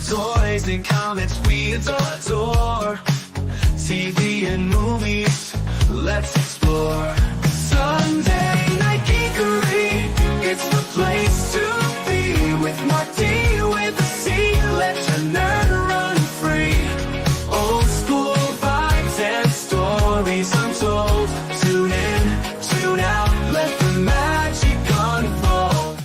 toys and comics we adore. TV and movies, let's explore. Sunday Night Geekery, it's the place to be. With Marc D, with a C, let your nerd run free. Old school vibes and stories untold. Tune in, tune out, let the magic unfold.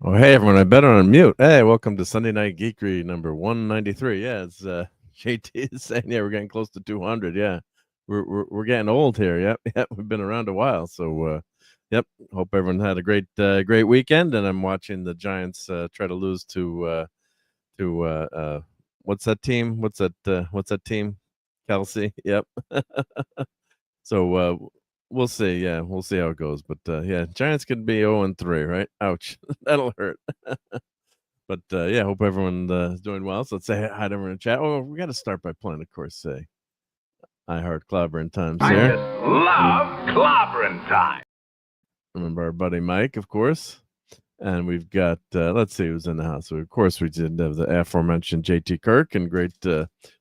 Oh, hey, everyone. I better unmute. Hey, welcome to Sunday Night Geekery number 193. Yeah, it's JT is saying, yeah, we're getting close to 200. Yeah, we're getting old here. Yep, yep. We've been around a while. So, yep. Hope everyone had a great weekend. And I'm watching the Giants try to lose to what's that team? What's that team? Kelsey. Yep. So we'll see. Yeah, we'll see how it goes. But yeah, Giants could be 0-3, right? Ouch, that'll hurt. But yeah, hope everyone is doing well. So let's say hi to everyone in chat. Oh, we got to start by playing, of course, say I heart clobbering times here. I just love clobbering time. Remember our buddy Mike, of course. And we've got, let's see who's in the house. So, of course, we did have the aforementioned JT Kirk, and great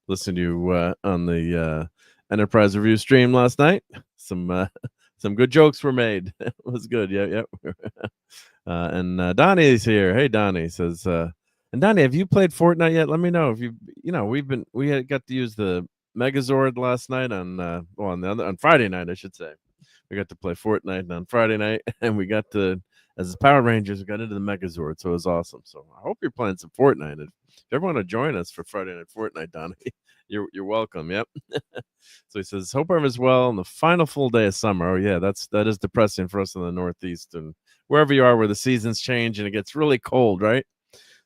listening to you on the Enterprise Review stream last night. Some good jokes were made. It was good. Yeah. And Donnie's here. Hey, Donnie says, and Donnie, have you played Fortnite yet? Let me know if we had got to use the Megazord last night on Friday night, I should say. We got to play Fortnite on Friday night, and we got to, as the Power Rangers, we got into the Megazord, so it was awesome. So I hope you're playing some Fortnite. If you ever want to join us for Friday Night Fortnite, Donnie, you're welcome. Yep. So he says, hope everyone's well on the final full day of summer. Oh yeah, that is depressing for us in the Northeast and wherever you are, where the seasons change and it gets really cold, right?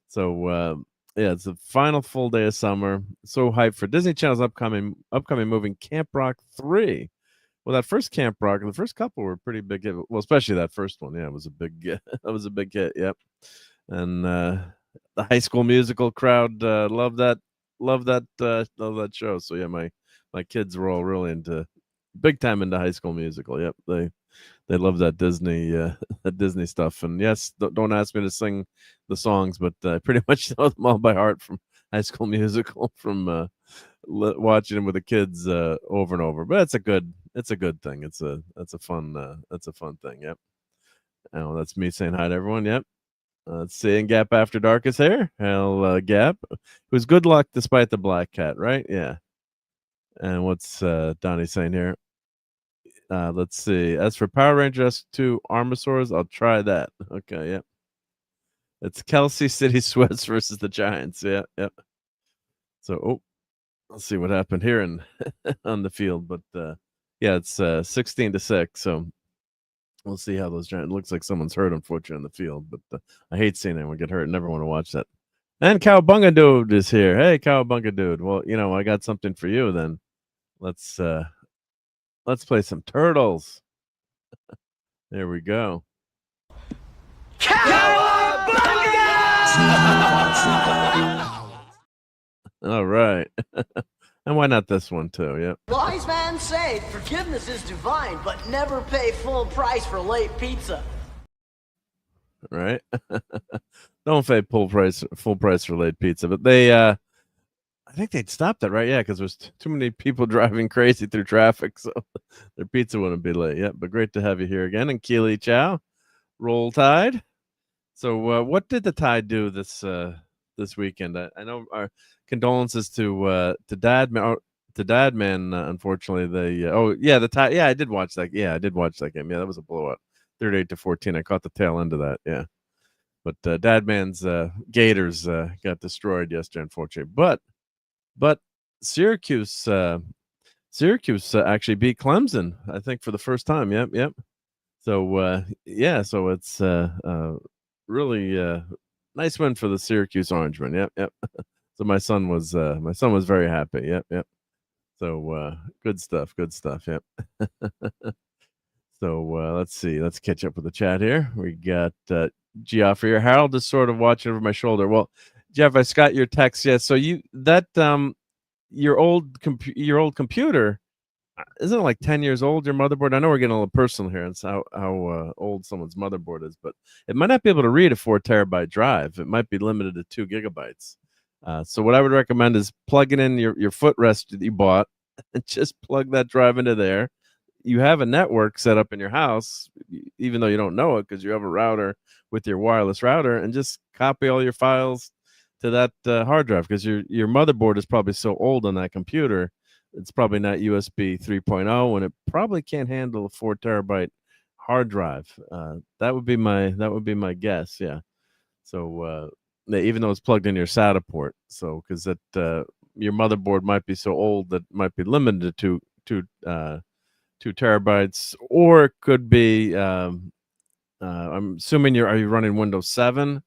So yeah, it's the final full day of summer. So hyped for Disney Channel's upcoming movie Camp Rock 3. Well, that first Camp Rock, the first couple were pretty big hit. Well, especially that first one. Yeah, it was a big that was a big hit. Yep. And the High School Musical crowd loved that show. So yeah, my kids were all really big time into High School Musical. Yep, they love that Disney stuff. And yes, don't ask me to sing the songs, but I pretty much know them all by heart from High School Musical, from watching them with the kids over and over. But it's a good thing. It's a fun thing. Yep. Oh, that's me saying hi to everyone. Yep. Let's see. And Gap After Dark is here. Hell, Gap, who's good luck despite the black cat, right? Yeah. And what's Donnie saying here? Let's see. As for Power Rangers 2 Armosaurs, I'll try that. Okay, yep. It's Kelsey City Sweats versus the Giants. Yeah, yep. So, let's see what happened here on the field. But yeah, it's 16-6. So we'll see how those Giants. It looks like someone's hurt, unfortunately, on the field. But I hate seeing anyone get hurt. Never want to watch that. And Cowabunga Dude is here. Hey, Cowabunga Dude. Well, I got something for you. Then let's play some Turtles. There we go. All right. And why not this one too? Yep. Wise man say forgiveness is divine, but never pay full price for late pizza. Right. Don't pay full price for late pizza, but they I think they'd stop that, right? Yeah, because there's too many people driving crazy through traffic, so their pizza wouldn't be late. Yep. But great to have you here again. And Keely Chow, Roll Tide. So what did the Tide do this weekend? I know our condolences to Dadman. Unfortunately, the Tide. Yeah, I did watch that. Yeah, I did watch that game. Yeah, that was a blowout, 38-14. I caught the tail end of that. Yeah, but Dadman's Gators got destroyed yesterday, unfortunately. But Syracuse actually beat Clemson, I think, for the first time. Yep. So yeah, so it's really nice win for the Syracuse Orangemen. Yep. So my son was very happy. Yep. So good stuff. Yep. So let's see. Let's catch up with the chat here. We got Geoffrey here. Harold is sort of watching over my shoulder. Well, Jeff, I got your text. Yeah. So your old computer, isn't it like 10 years old, your motherboard? I know we're getting a little personal here. It's how old someone's motherboard is, but it might not be able to read a 4 terabyte drive. It might be limited to 2 gigabytes. So what I would recommend is plugging in your footrest that you bought and just plug that drive into there. You have a network set up in your house, even though you don't know it because you have a router with your wireless router, and just copy all your files to that hard drive, because your motherboard is probably so old on that computer. It's probably not USB 3.0, and it probably can't handle a 4 terabyte hard drive. That would be my guess. Yeah. So even though it's plugged in your SATA port, so because that your motherboard might be so old that might be limited to 2 terabytes, or it could be. I'm assuming are you running Windows 7?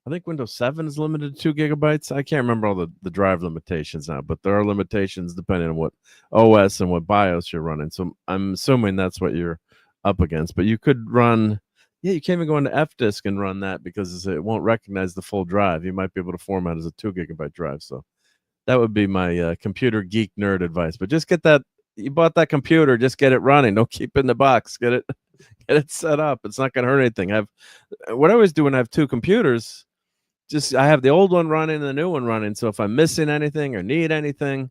I think Windows 7 is limited to 2 gigabytes. I can't remember all the drive limitations now, but there are limitations depending on what OS and what BIOS you're running. So I'm assuming that's what you're up against. But you could run, you can't even go into Fdisk and run that because it won't recognize the full drive. You might be able to format as a 2 gigabyte drive. So that would be my computer geek nerd advice. But just get that. You bought that computer, just get it running. Don't keep it in the box. Get it set up. It's not going to hurt anything. What I always do when I have 2 computers, I have the old one running and the new one running. So if I'm missing anything or need anything,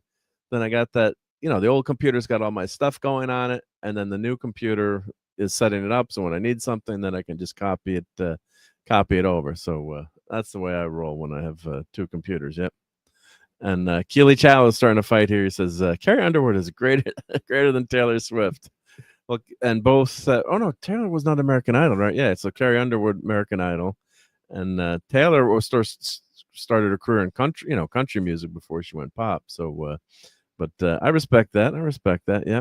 then I got that, the old computer's got all my stuff going on it. And then the new computer is setting it up. So when I need something, then I can just copy it over. So that's the way I roll when I have 2 computers. Yep. And Keely Chow is starting to fight here. He says, Carrie Underwood is greater than Taylor Swift. Well, and both, oh no, Taylor was not American Idol, right? Yeah. So Carrie Underwood, American Idol. And Taylor started her career in country music before she went pop. So, but I respect that. Yep.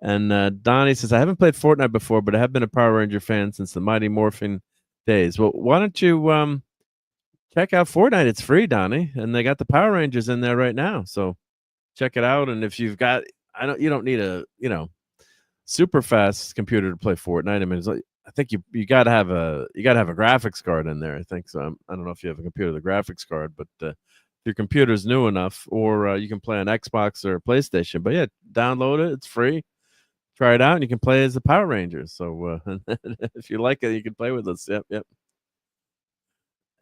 And Donnie says, I haven't played Fortnite before, but I have been a Power Ranger fan since the Mighty Morphin days. Well, why don't you check out Fortnite? It's free, Donnie, and they got the Power Rangers in there right now. So check it out. And if you've got, you don't need a super fast computer to play Fortnite. I mean, it's like, I think you got to have a graphics card in there. I think so. I don't know if you have a computer with a graphics card, but if your computer's new enough, or you can play on Xbox or PlayStation. But yeah, download it. It's free. Try it out, and you can play as the Power Rangers. So if you like it, you can play with us. Yep.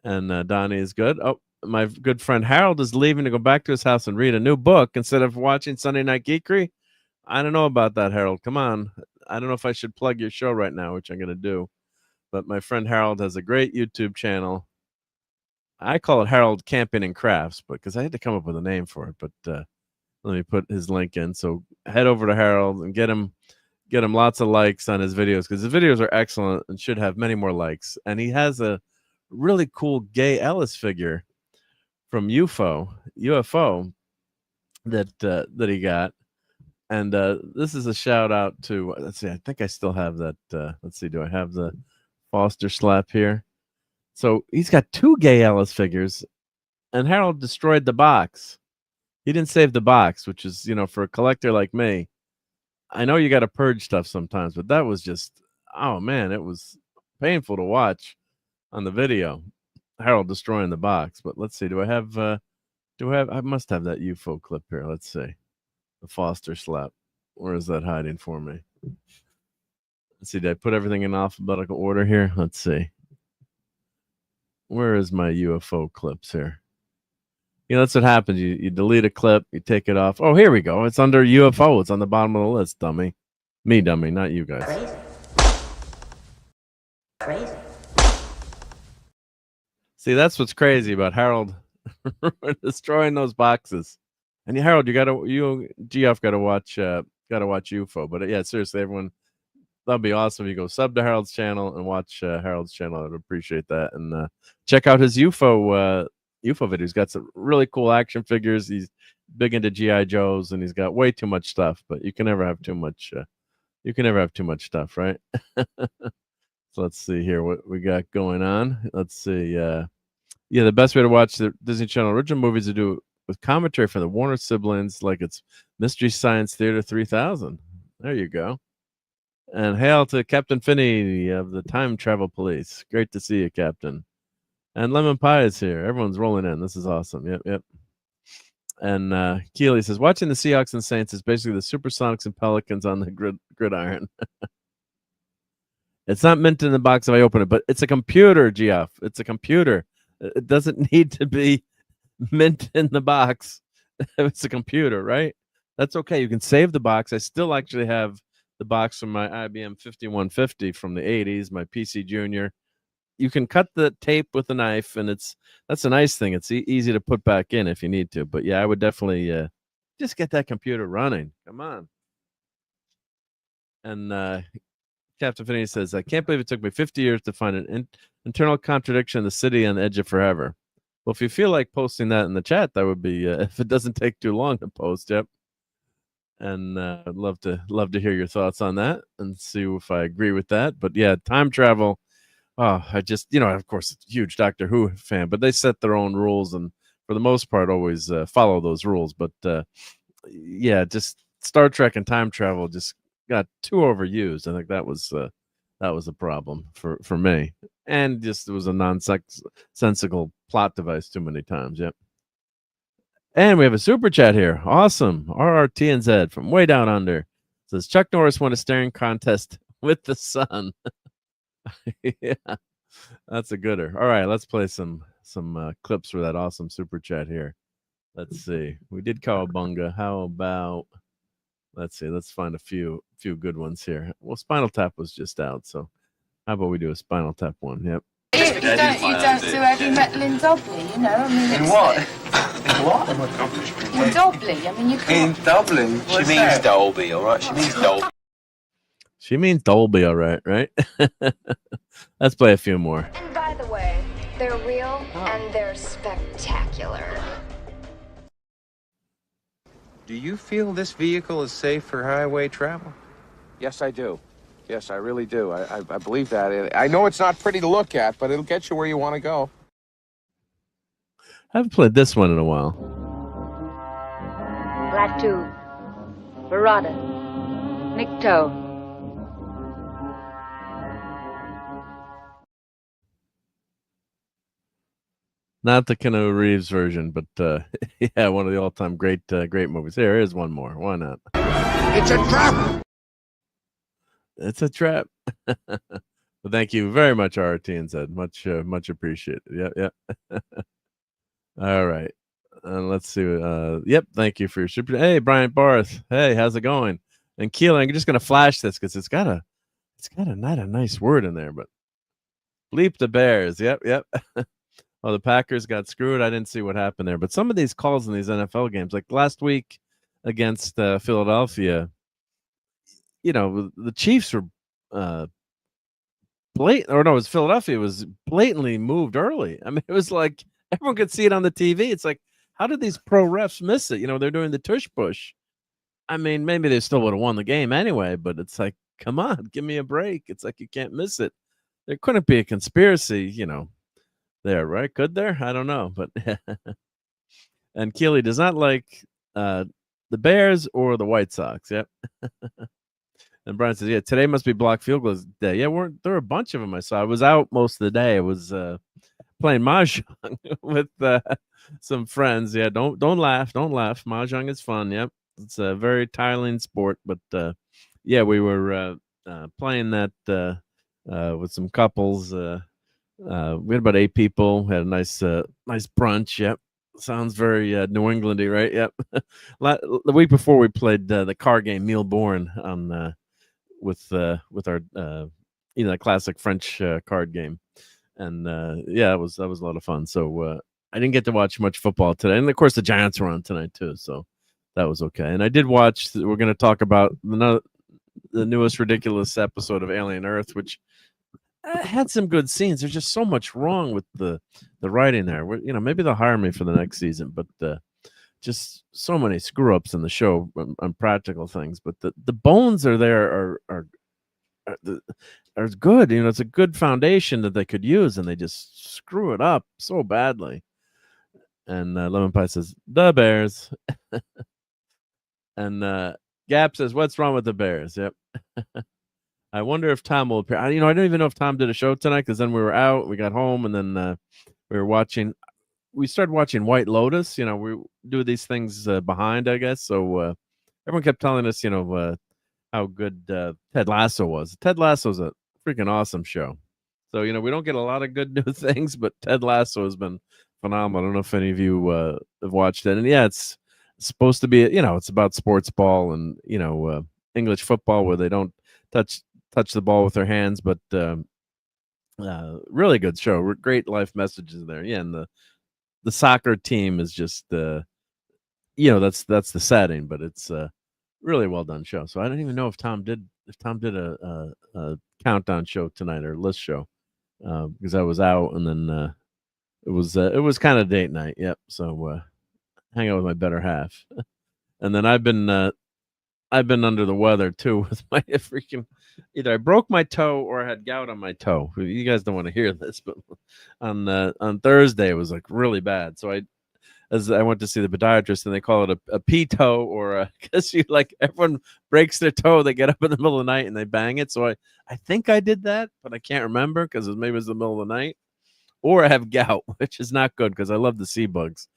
And Donnie is good. Oh, my good friend Harold is leaving to go back to his house and read a new book instead of watching Sunday Night Geekery. I don't know about that, Harold. Come on. I don't know if I should plug your show right now, which I'm going to do. But my friend Harold has a great YouTube channel. I call it Harold Camping and Crafts, because I had to come up with a name for it. But let me put his link in. So head over to Harold and get him lots of likes on his videos, because his videos are excellent and should have many more likes. And he has a really cool Gay Ellis figure from UFO that he got. And this is a shout out to, let's see, I think I still have that. Let's see, do I have the Foster slap here? So he's got 2 Gay Ellis figures, and Harold destroyed the box. He didn't save the box, which is, for a collector like me, I know you got to purge stuff sometimes, but that was just, oh man, it was painful to watch on the video. Harold destroying the box. But let's see, I must have that UFO clip here. Let's see. The Foster slap. Where is that hiding for me? Let's see. Did I put everything in alphabetical order here? Let's see. Where is my UFO clips here? That's what happens. You delete a clip, you take it off. Oh, here we go. It's under UFO. It's on the bottom of the list, dummy. Me, dummy, not you guys. Crazy. See, that's what's crazy about Harold destroying those boxes. And Harold, GF got to watch UFO. But yeah, seriously, everyone, that'd be awesome if you go sub to Harold's channel and watch Harold's channel. I'd appreciate that. And check out his UFO video. He's got some really cool action figures. He's big into GI Joes, and he's got way too much stuff. But you can never have too much. You can never have too much stuff, right? So let's see here what we got going on. Let's see. The best way to watch the Disney Channel original movies to do with commentary from the Warner siblings, like it's Mystery Science Theater 3000. There you go. And hail to Captain Finney of the Time Travel Police. Great to see you, Captain. And Lemon Pie is here. Everyone's rolling in. This is awesome. Yep. And Keely says, watching the Seahawks and Saints is basically the Supersonics and Pelicans on the gridiron. It's not mint in the box if I open it, but it's a computer, Geoff. It's a computer. It doesn't need to be mint in the box. It's a computer, right? That's okay. You can save the box. I still actually have the box from my IBM 5150 from the 80s, my PC Junior. You can cut the tape with a knife, and that's a nice thing. It's easy to put back in if you need to. But yeah, I would definitely just get that computer running. Come on. And Captain Finney says, I can't believe it took me 50 years to find an internal contradiction in the city on the edge of forever. Well, if you feel like posting that in the chat, that would be if it doesn't take too long to post. Yep. And I'd love to hear your thoughts on that and see if I agree with that. But yeah, time travel. Oh, I just, of course, huge Doctor Who fan, but they set their own rules and for the most part always follow those rules. But yeah, just Star Trek and time travel just got too overused. I think that was a problem for me, and just it was a nonsensical plot device too many times. Yep. And we have a super chat here. Awesome. RRTNZ from way down under says Chuck Norris won a staring contest with the sun. Yeah, that's a gooder. All right, let's play some clips for that awesome super chat here. Let's see. We did Cowabunga. How about let's see. Let's find a few good ones here. Well, Spinal Tap was just out, so how about we do a Spinal Tap one? Yep. You don't do heavy metal in Dublin, I mean. In what? In what? In Dublin. I mean, you can't. In Dublin? She means Dolby, all right? She means Dolby. She means Dolby, all right, right? Let's play a few more. And by the way, they're real and they're spectacular. Do you feel this vehicle is safe for highway travel? Yes, I do. Yes, I really do. I believe that. I know it's not pretty to look at, but it'll get you where you want to go. I haven't played this one in a while. Latu, Barada, Nikto. Not the Keanu Reeves version, but yeah, one of the all-time great movies. There is one more. Why not? It's a trap! It's a trap. Well, thank you very much, RTNZ. Much appreciated. Yep. All right. Let's see. Yep. Thank you for your super. Hey, Brian Barth. Hey, how's it going? And Keelan, I'm just gonna flash this because it's got a not a nice word in there, but bleep the Bears. Yep. Oh, the Packers got screwed. I didn't see what happened there, but some of these calls in these NFL games, like last week against Philadelphia, the Chiefs were blatant, or no, it was Philadelphia was blatantly moved early. I mean, it was like everyone could see it on the TV. It's like, how did these pro refs miss it? They're doing the tush push. I mean, maybe they still would have won the game anyway, but it's like, come on, give me a break. It's like you can't miss it. There couldn't be a conspiracy, there, right? Could there? I don't know, but and Keely does not like the Bears or the White Sox. Yep. And Brian says, yeah, today must be block field goals day. Yeah, there were a bunch of them I saw. I was out most of the day. I was playing mahjong with some friends. Yeah, don't laugh. Mahjong is fun. Yep. It's a very tiring sport, but yeah, we were playing that with some couples. We had about 8 people. Had a nice brunch. Yep. Sounds very New Englandy, right? Yep. The week before we played the card game Mealborn on with our the classic French card game, and yeah, that was a lot of fun. So I didn't get to watch much football today, and of course the Giants were on tonight too, so that was okay. And I did watch. We're going to talk about the newest ridiculous episode of Alien Earth, which had some good scenes. There's just so much wrong with the writing there. Maybe they'll hire me for the next season, but just so many screw ups in the show on practical things. But the bones are there are good. It's a good foundation that they could use, and they just screw it up so badly. And Lemon Pie says the Bears, and Gap says what's wrong with the Bears? Yep. I wonder if Tom will appear. I don't even know if Tom did a show tonight because then we were out. We got home and then we were watching. we started watching White Lotus. You know, we do these things behind, I guess. So everyone kept telling us, you know, how good Ted Lasso was. Ted Lasso's a freaking awesome show. So, you know, we don't get a lot of good new things, but Ted Lasso has been phenomenal. I don't know if any of you have watched it. And yeah, it's supposed to be, you know, it's about sports ball and, you know, English football where they don't touch the ball with their hands, but really good show. Great life messages there. Yeah, and the soccer team is just you know, that's the setting, but it's really well done show. So I don't even know if Tom did a countdown show tonight or list show because I was out, and then it was kind of date night. Yep. So hang out with my better half, and then I've been under the weather too with my freaking. Either I broke my toe or I had gout on my toe. You guys don't want to hear this, but on Thursday it was like really bad. So as I went to see the podiatrist, and they call it a P toe, or because you like everyone breaks their toe, they get up in the middle of the night and they bang it. So I think I did that, but I can't remember because maybe it was the middle of the night, or I have gout, which is not good because I love the sea bugs.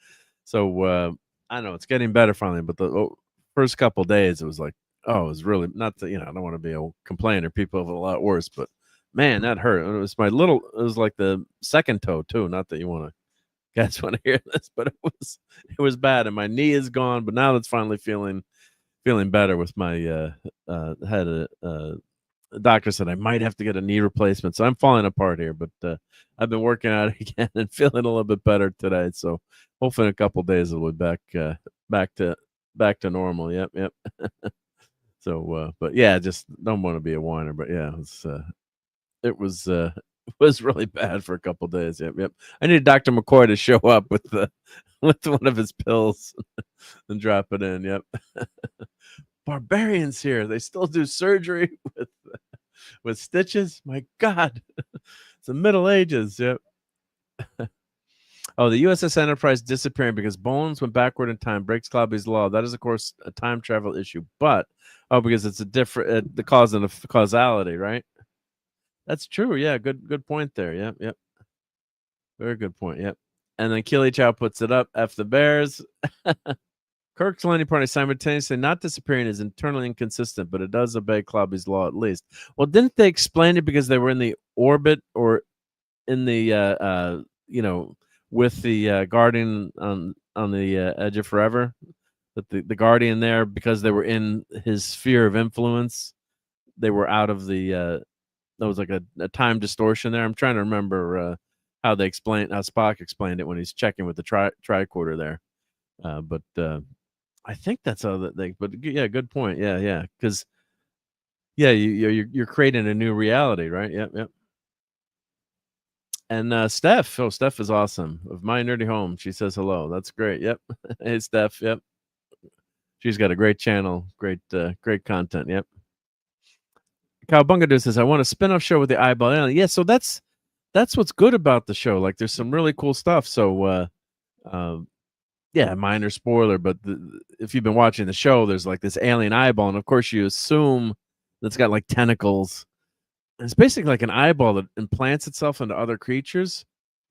So I know it's getting better finally, but the first couple days it was like, oh, it was really not that, you know, I don't want to be a complainer. People have a lot worse, but man, that hurt. It was it was like the second toe too. Not that you guys want to hear this, but it was bad, and my knee is gone. But now it's finally feeling better with my had a doctor said I might have to get a knee replacement, so I'm falling apart here. But I've been working out again and feeling a little bit better today. So hopefully in a couple of days it'll be back to normal. Yep. So, but yeah, just don't want to be a whiner. But yeah, it was really bad for a couple of days. Yep. I need Dr. McCoy to show up with with one of his pills and drop it in. Yep. Barbarians here. They still do surgery with stitches. My God, it's the Middle Ages. Yep. Oh, the USS Enterprise disappearing because Bones went backward in time breaks Clobby's law. That is, of course, a time travel issue. But because it's a different the cause and the causality, right? That's true. Yeah, good point there. Yep. Very good point. Yep. And then Keely Chow puts it up. F the Bears. Kirk's landing party simultaneously not disappearing is internally inconsistent, but it does obey Clobby's law at least. Well, didn't they explain it because they were in the orbit or in the you know, with the Guardian on the Edge of Forever? That the Guardian there, because they were in his sphere of influence, they were out of the there was like a time distortion there. I'm trying to remember how Spock explained it when he's checking with the tricorder there. But I think that's how they. But yeah, good point. Yeah, because yeah, you're creating a new reality, right? Yep. And Steph is awesome of My Nerdy Home. She says hello. That's great. Yep. Hey, Steph. Yep. She's got a great channel, great content. Yep. Cowbunga says, I want a spin-off show with the eyeball alien. Yeah, so that's what's good about the show. Like, there's some really cool stuff. So, yeah, minor spoiler, but if you've been watching the show, there's like this alien eyeball, and of course you assume that's got like tentacles. And it's basically like an eyeball that implants itself into other creatures,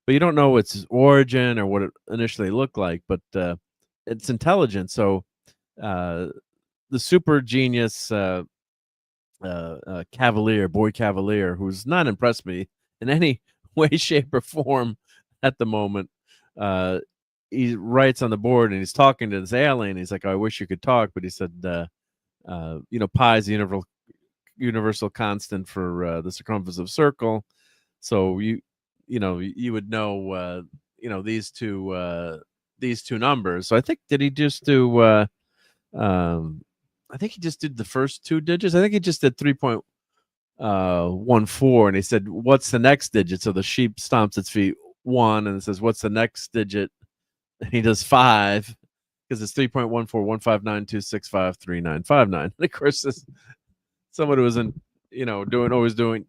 but you don't know its origin or what it initially looked like. But it's intelligent. So the super genius boy Cavalier, who's not impressed me in any way, shape, or form at the moment. He writes on the board and he's talking to this alien. He's like, oh, I wish you could talk, but he said, you know, pi is the universal constant for the circumference of a circle. So you would know, you know, these two numbers. So I think did he just do? I think he just did the first two digits. I think he just did 3.14, and he said, "What's the next digit?" So the sheep stomps its feet 1, and it says, "What's the next digit?" And he does 5 because it's 3.141592653959. And of course, this someone who wasn't, you know, doing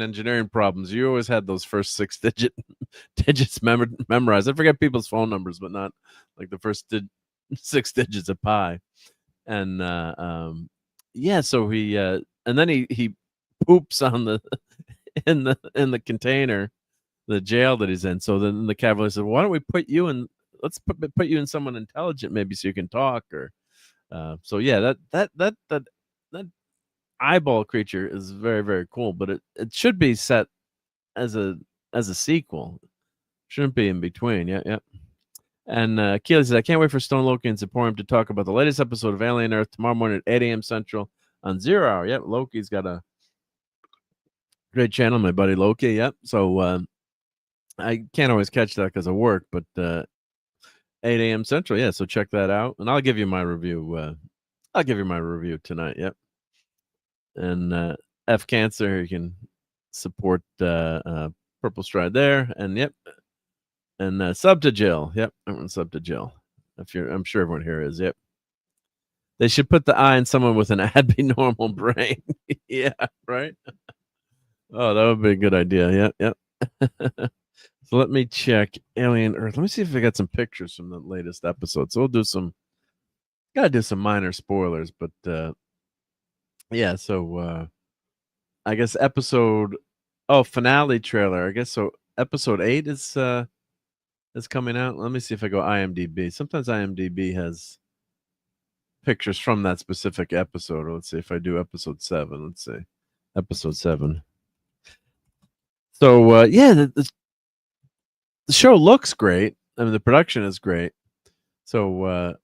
engineering problems. You always had those first 6 digits memorized. I forget people's phone numbers, but not like the first 6 digits of pi. And yeah, so he and then he poops on the in the container, the jail that he's in. So then the Cavalier said, "Why don't we put you in? Let's put you in someone intelligent, maybe, so you can talk." Or so yeah, that eyeball creature is very, very cool. But it should be set as a sequel. Shouldn't be in between. Yeah. And Keely says, "I can't wait for Stone Loki and Zipporn to talk about the latest episode of Alien Earth tomorrow morning at 8 a.m. Central on 0 Hour." Yep, Loki's got a great channel, my buddy Loki. Yep. So I can't always catch that because of work, but 8 a.m. Central. Yeah, so check that out, and I'll give you my review. I'll give you my review tonight. Yep. And F Cancer, you can support Purple Stride there, and yep. And sub to Jill. Yep, everyone sub to Jill. I'm sure everyone here is. Yep. They should put the eye in someone with an abnormal brain. Yeah, right. Oh, that would be a good idea. Yep. So let me check Alien Earth. Let me see if I got some pictures from the latest episode. So we'll do some. Gotta do some minor spoilers, but yeah. So I guess finale trailer. I guess so. Episode 8 is coming out. Let me see if I go IMDb. Sometimes IMDb has pictures from that specific episode. Let's see if I do episode 7. Let's see. Episode 7. So yeah, the show looks great. I mean, the production is great. So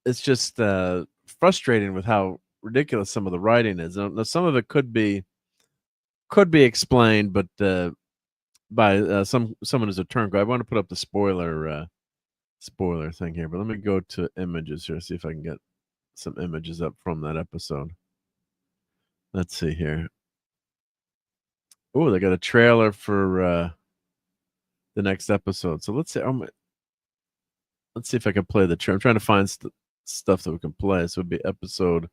it's just frustrating with how ridiculous some of the writing is. Now, some of it could be explained, but by someone who's a turncoat. I want to put up the spoiler thing here, but let me go to images here, see if I can get some images up from that episode. Let's see here. Oh, they got a trailer for the next episode. So let's see. Let's see if I can play the trailer. I'm trying to find stuff that we can play. So it would be episode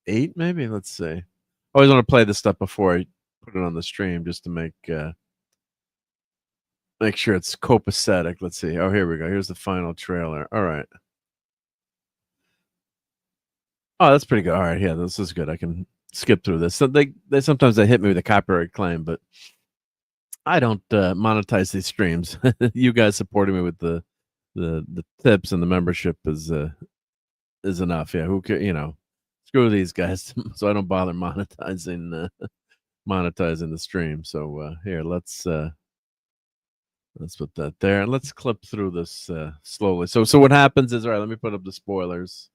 8, maybe. Let's see. I always want to play this stuff before I put it on the stream, just to make sure it's copacetic. Let's see. Oh, here we go. Here's the final trailer. All right. Oh, that's pretty good. All right. Yeah, this is good. I can skip through this. So they sometimes hit me with a copyright claim, but I don't monetize these streams. You guys supporting me with the tips and the membership is enough. Yeah. Who can, screw these guys. So I don't bother monetizing the stream. So here, let's put that there, and let's clip through this slowly. So what happens is, all right, let me put up the spoilers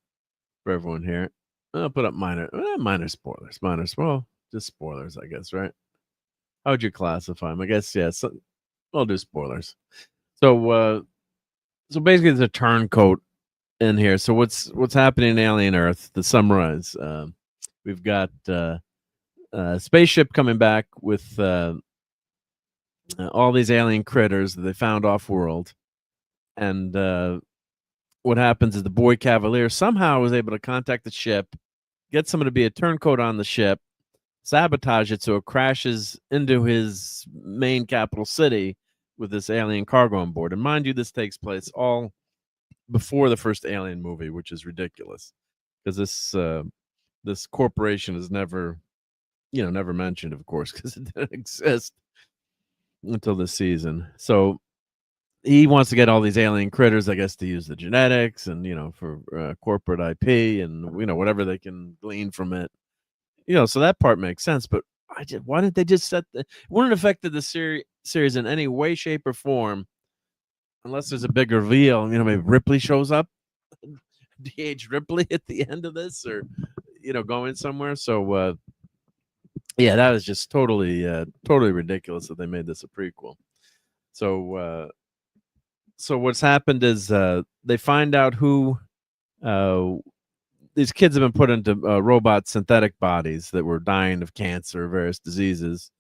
for everyone here. I'll put up minor spoilers. Well, just spoilers, I guess, right? How would you classify them? I guess, yeah, so I'll do spoilers. So basically there's a turncoat in here. So what's happening in Alien Earth, to summarize, we've got a spaceship coming back with all these alien critters that they found off-world. And what happens is the boy Cavalier somehow was able to contact the ship, get someone to be a turncoat on the ship, sabotage it so it crashes into his main capital city with this alien cargo on board. And mind you, this takes place all before the first Alien movie, which is ridiculous because this corporation is never mentioned, of course, because it didn't exist until this season. So he wants to get all these alien critters, I guess, to use the genetics and for corporate IP and whatever they can glean from it. So that part makes sense. But why didn't they just set it wouldn't have affected the series in any way, shape, or form unless there's a big reveal. Maybe Ripley shows up, DH Ripley at the end of this, or going somewhere. So yeah, that was just totally ridiculous that they made this a prequel. So what's happened is they find out who these kids have been put into robot synthetic bodies that were dying of cancer, various diseases,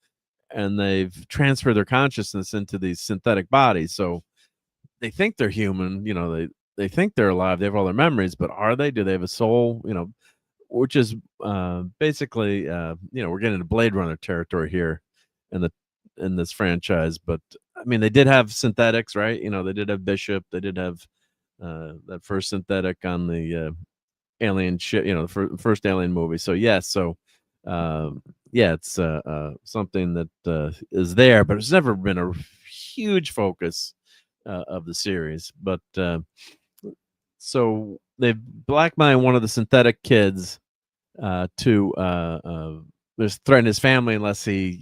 and they've transferred their consciousness into these synthetic bodies. So they think they're human, they think they're alive, they have all their memories, but are they? Do they have a soul? Which is basically, we're getting into Blade Runner territory here in this franchise. But I mean, they did have synthetics, right? They did have Bishop, they did have that first synthetic on the alien ship, the first Alien movie. So yes, yeah, it's something that is there, but it's never been a huge focus of the series. But so they blackmail one of the synthetic kids to just threaten his family unless he,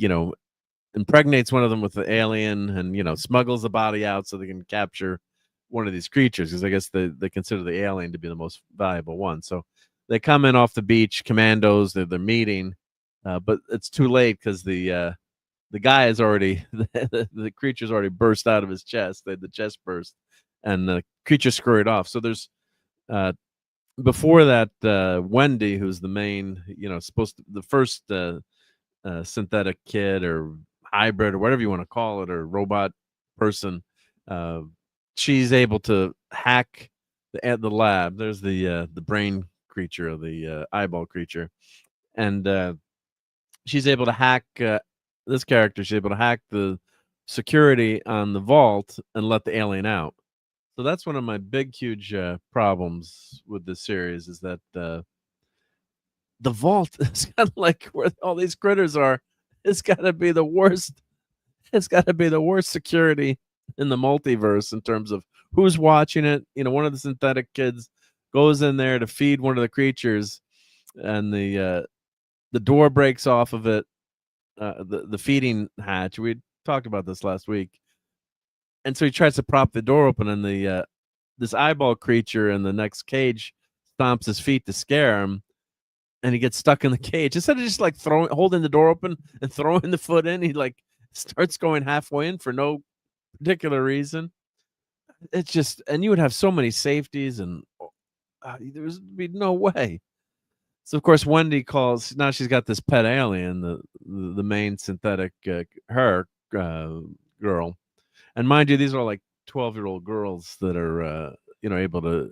impregnates one of them with the alien and smuggles the body out so they can capture one of these creatures, because I guess they consider the alien to be the most valuable one. So they come in off the beach, commandos. They're meeting, but it's too late because the guy is already the creature's already burst out of his chest. The chest burst, and the creature scurried off. So there's before that, Wendy, who's the main, supposed to the first synthetic kid or hybrid or whatever you want to call it, or robot person, she's able to hack the lab. There's the brain creature, or the eyeball creature, and she's able to hack this character. She's able to hack the security on the vault and let the alien out. So that's one of my big, huge problems with this series, is that the vault is kind of like where all these critters are. It's got to be the worst. It's got to be the worst security in the multiverse in terms of who's watching it. One of the synthetic kids goes in there to feed one of the creatures, and the door breaks off of it, the feeding hatch. We talked about this last week. And so he tries to prop the door open, and the this eyeball creature in the next cage stomps his feet to scare him, and he gets stuck in the cage. Instead of just like holding the door open and throwing the foot in, he like starts going halfway in for no particular reason. It's just, and you would have so many safeties, and there would be no way. So of course Wendy calls. Now she's got this pet alien, the main synthetic girl. And mind you, these are like 12-year-old girls that are, able to,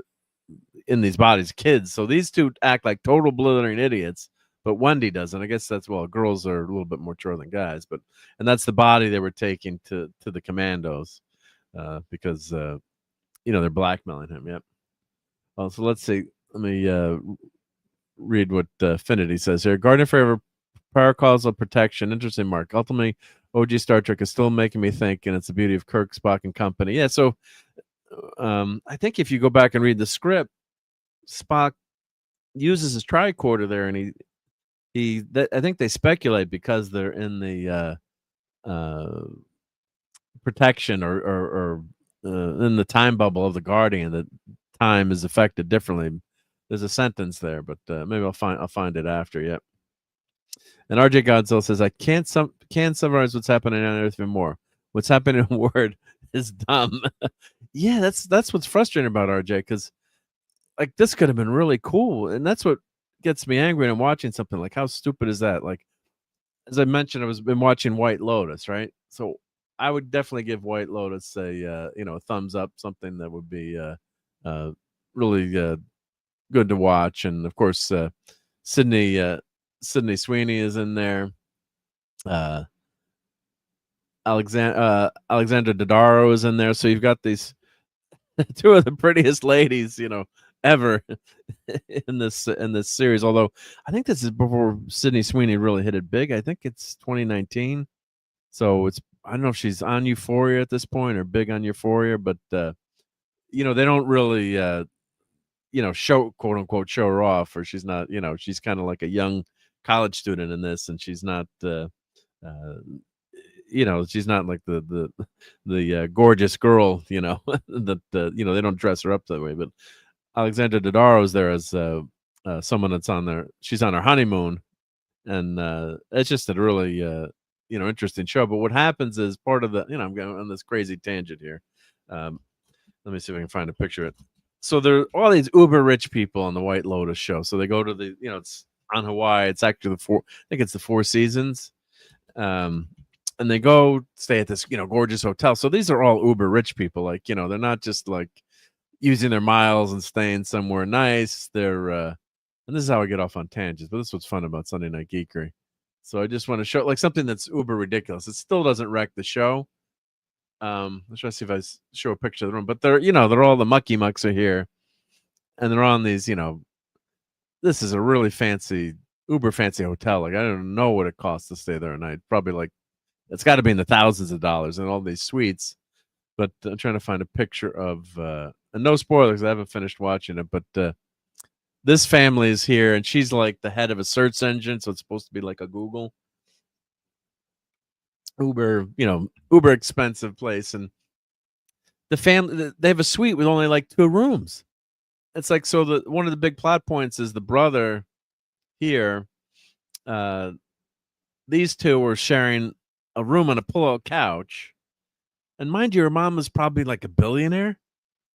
in these bodies, kids. So these two act like total blithering idiots, but Wendy doesn't. I guess that's, well, girls are a little bit more mature than guys, and that's the body they were taking to the commandos, because, they're blackmailing him. Yep. Well, so let's see. Let me read what Finity says here. Guardian Forever, paracausal protection. Interesting, Mark. Ultimately, OG Star Trek is still making me think, and it's the beauty of Kirk, Spock, and company. Yeah, so I think if you go back and read the script, Spock uses his tricorder there, and I think they speculate because they're in the protection or in the time bubble of the Guardian, that time is affected differently. There's a sentence there, but maybe I'll find it after. Yep. And RJ Godzilla says, I can't summarize what's happening on Earth even more. What's happening in Word is dumb. Yeah, that's what's frustrating about RJ, because like this could have been really cool, and that's what gets me angry when I'm watching something. Like, how stupid is that? Like, as I mentioned, been watching White Lotus, right? So I would definitely give White Lotus a thumbs up, something that would be really good to watch. And of course, Sydney Sweeney is in there. Alexandra Daddario is in there. So you've got these two of the prettiest ladies, ever in this series. Although I think this is before Sydney Sweeney really hit it big. I think it's 2019. So I don't know if she's on Euphoria at this point or big on Euphoria, but they don't really show, quote unquote, show her off, or she's not, she's kind of like a young college student in this, and she's not she's not like the gorgeous girl, that they don't dress her up that way. But Alexandra Daddario is there as someone that's she's on her honeymoon, and it's just a really interesting show. But what happens is part of the, I'm going on this crazy tangent here. Let me see if I can find a picture of it. So there are all these uber rich people on the White Lotus show. So they go to the, it's on Hawaii. It's actually I think it's the Four Seasons. And they go stay at this, gorgeous hotel. So these are all uber rich people. Like, they're not just like using their miles and staying somewhere nice. They're, and this is how I get off on tangents, but this is what's fun about Sunday Night Geekery. So I just want to show like something that's uber ridiculous. It still doesn't wreck the show. Let's try to see if I show a picture of the room, but they're all the mucky mucks are here, and they're on these, this is a really fancy uber fancy hotel. Like I don't know what it costs to stay there a night. Probably like it's got to be in the thousands of dollars and all these suites. But I'm trying to find a picture of and no spoilers. I haven't finished watching it, but this family is here, and she's like the head of a search engine, so it's supposed to be like a Google. Uber expensive place, and the family they have a suite with only like 2 rooms. It's like so one of the big plot points is the brother here. These two were sharing a room on a pull-out couch. And mind you, her mom was probably like a billionaire.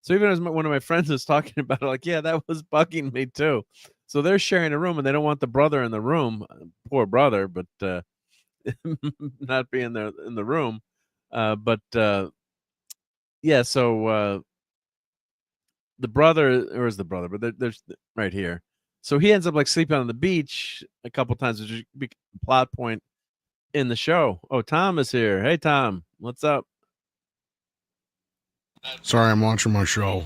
So even as one of my friends was talking about it, like, yeah, that was bugging me too. So they're sharing a room and they don't want the brother in the room. Poor brother, but not being there in the room. Yeah, so the brother, or is the brother, but there's right here. So he ends up like sleeping on the beach a couple times, which is a plot point in the show. Oh, Tom is here. Hey, Tom, what's up? Sorry, I'm watching my show.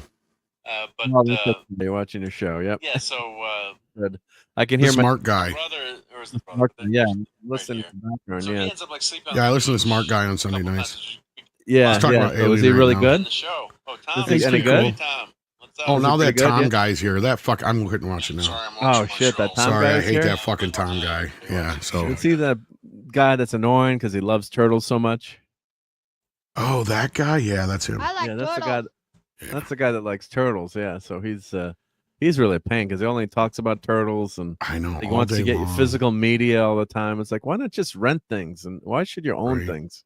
You're watching your show. Yep. Yeah, so good. I can hear this my Marc guy. brother, or is the brother? Yeah, listen to the background. So he Yeah, ends up like sleeping. Yeah, I listen to this Marc guy on Sunday nights. yeah. He's talking about So is he Alien really right now. good? The show. Oh, Tom, Is he He's any pretty good? cool. Tom, what's up? Oh, now that pretty good, Tom yeah? guy's here, I'm looking watching now. Oh shit, that Tom Sorry, guy I is hate here? that fucking Tom guy. Yeah, so. Is he the guy that's annoying because he loves turtles so much? Oh, that guy? Yeah, that's him. Yeah, that's the guy. That's the guy that likes turtles. Yeah, so he's really a pain because he only talks about turtles and I know. he all wants day to get long. physical media all the time. It's like, why not just rent things and why should you own Right. things?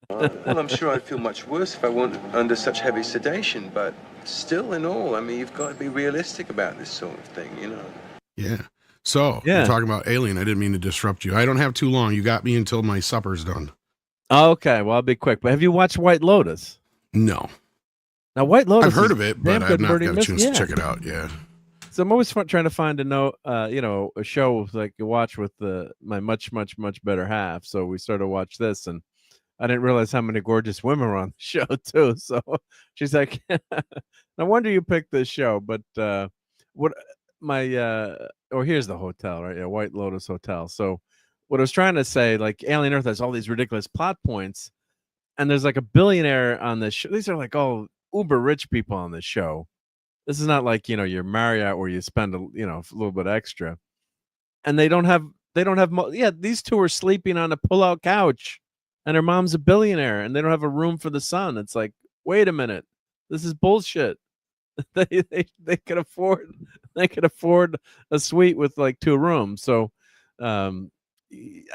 Well, I'm sure I'd feel much worse if I weren't under such heavy sedation, but still in all, I mean, you've got to be realistic about this sort of thing, you know. Yeah. So, Yeah. you're talking about Alien. I didn't mean to disrupt you. I don't have too long. You got me until my supper's done. Oh, okay, well I'll be quick. But have you watched White Lotus? No. Now, White Lotus. I've heard is of it, damn but good I've not Birdie got a Miss- chance yeah. to check it out. Yeah. So I'm always trying to find a show like you watch with my much better half. So we started to watch this, and I didn't realize how many gorgeous women were on the show too. So she's like, "No wonder you picked this show." But here's the hotel, right? Yeah, White Lotus Hotel. So what I was trying to say, like Alien Earth has all these ridiculous plot points, and there's like a billionaire on this show. These are like all uber rich people on this show. This is not like, your Marriott where you spend a little bit extra. And they don't have these two are sleeping on a pull-out couch and her mom's a billionaire and they don't have a room for the son. It's like, wait a minute. This is bullshit. They could afford a suite with like 2 rooms. So I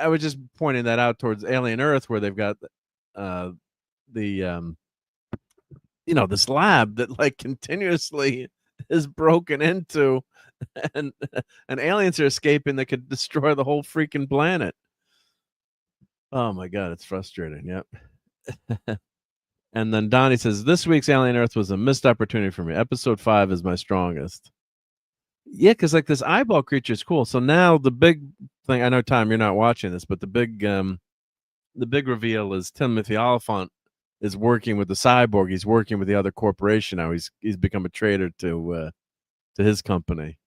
was just pointing that out towards Alien Earth where they've got this lab that like continuously is broken into and aliens are escaping that could destroy the whole freaking planet. Oh my god, it's frustrating. Yep. And then Donnie says this week's Alien Earth was a missed opportunity for me. Episode 5 is my strongest. Yeah, because like this eyeball creature is cool. So now the big thing, I know Tom you're not watching this, but the big reveal is Timothy Oliphant is working with the cyborg. He's working with the other corporation now. He's become a traitor to his company.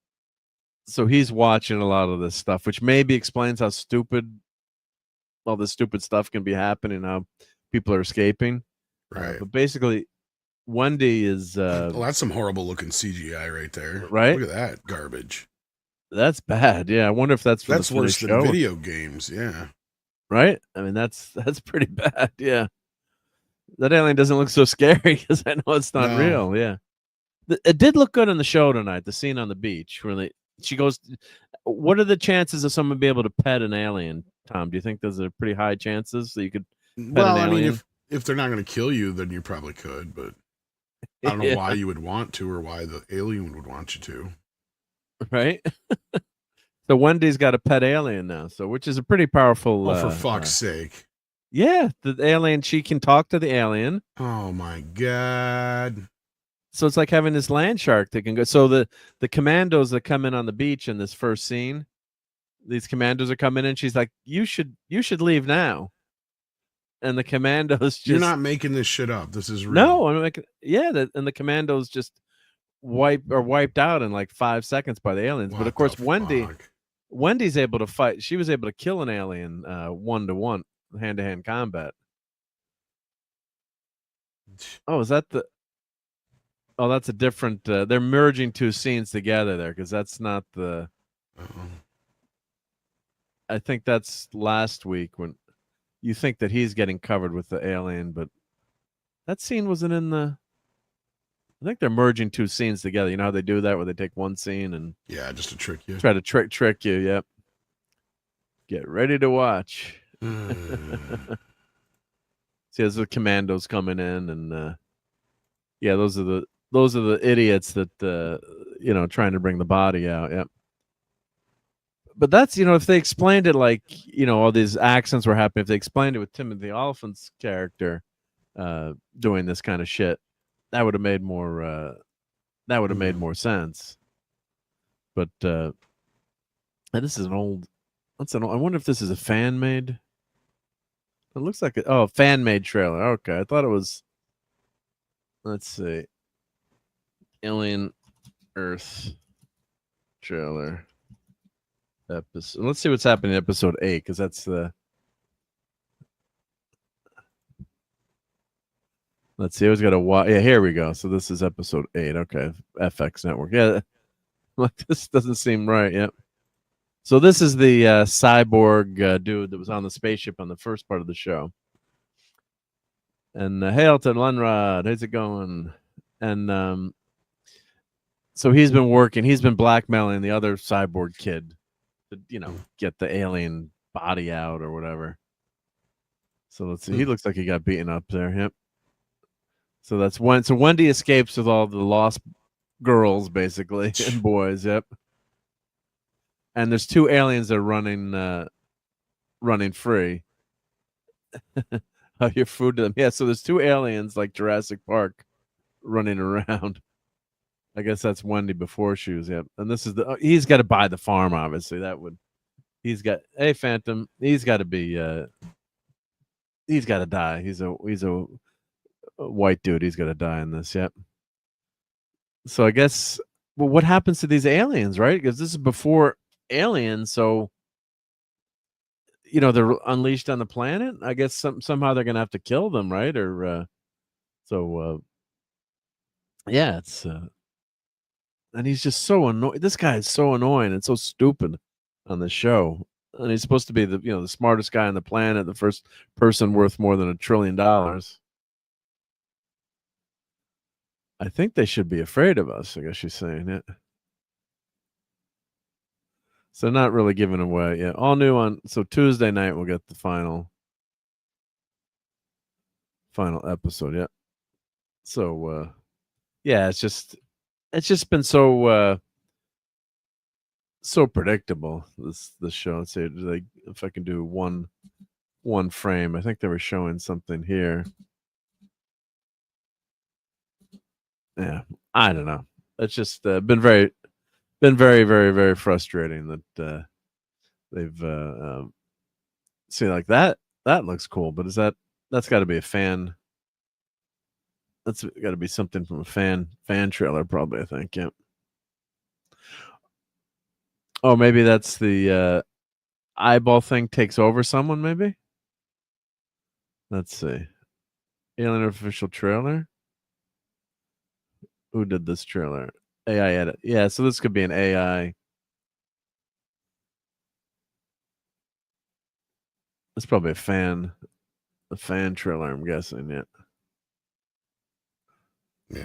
So he's watching a lot of this stuff, which maybe explains how stupid all this stupid stuff can be happening, how people are escaping. Right. But basically, Wendy is well, that's some horrible looking CGI right there. Right? Look at that garbage. That's bad. Yeah, I wonder if that's worse than video games. Yeah. Right? I mean, that's pretty bad. Yeah. That alien doesn't look so scary because I know it's not real. Yeah. It did look good in the show tonight, the scene on the beach where she goes, what are the chances of someone be able to pet an alien, Tom? Do you think those are pretty high chances that you could pet an alien? I mean, if they're not going to kill you, then you probably could, but I don't know why you would want to or why the alien would want you to. Right? So Wendy's got a pet alien now, which is a pretty powerful. Oh, for fuck's sake. Yeah, the alien, she can talk to the alien. Oh my god. So it's like having this land shark that can go. So the commandos that come in on the beach in this first scene, these commandos are coming in. She's like, you should leave now. And the commandos just. You're not making this shit up. This is real. No, I'm making. Yeah, and the commandos just wiped out in like 5 seconds by the aliens. But of course, Wendy Wendy's able to fight. She was able to kill an alien 1-to-1, hand-to-hand combat. Oh, is that the? Oh, that's a different. They're merging two scenes together there because that's not the. I think that's last week when you think that he's getting covered with the alien, but that scene wasn't in the. I think they're merging two scenes together. You know how they do that, where they take one scene and Yeah, just to trick you. try to trick you. Yep. Get ready to watch. See, there's the commandos coming in, and yeah, those are the idiots that trying to bring the body out. Yep. But that's if they explained it like all these accents were happening. If they explained it with Timothy Olyphant's character doing this kind of shit, that would have made more. That would have made more sense. But this is an old. I wonder if this is a fan made. It looks like a fan made trailer. Okay, I thought it was. Let's see. Alien Earth trailer episode. Let's see what's happening in episode 8 because that's the. Let's see. I was got to watch. Yeah, here we go. So this is episode 8. Okay, FX Network. Yeah, like this doesn't seem right. Yep. So this is the cyborg dude that was on the spaceship on the first part of the show. And hey, Elton Lunrod, how's it going? And so he's been blackmailing the other cyborg kid to, get the alien body out or whatever. So let's see. He looks like he got beaten up there. Yep. So that's when. So Wendy escapes with all the lost girls, basically, and boys. Yep. And there's two aliens that are running free. How your food to them? Yeah. So there's two aliens like Jurassic Park running around. I guess that's Wendy before she was. Yep. And this is he's got to buy the farm. Obviously, he's got. Hey, Phantom. He's got to be. He's got to die. He's a white dude. He's got to die in this. Yep. So I guess. Well, what happens to these aliens, right? Because this is before Aliens, so they're unleashed on the planet. I guess somehow they're gonna have to kill them, right? Or yeah, it's and he's just so annoying. This guy is so annoying and so stupid on the show. And he's supposed to be the smartest guy on the planet, the first person worth more than $1 trillion. I think they should be afraid of us. I guess she's saying it. So not really giving away. Yeah, all new on. So Tuesday night we'll get the final episode. Yeah. So yeah, it's just been so predictable. This show. Let's see, like if I can do one frame. I think they were showing something here. Yeah, I don't know. It's just been very, very, very frustrating that they've see like that. That looks cool, but that's got to be a fan? That's got to be something from a fan trailer, probably. I think. Yeah. Oh, maybe that's the eyeball thing takes over someone. Maybe. Let's see. Alien official trailer. Who did this trailer? AI edit. Yeah, so this could be an AI. It's probably a fan trailer, I'm guessing. Yeah.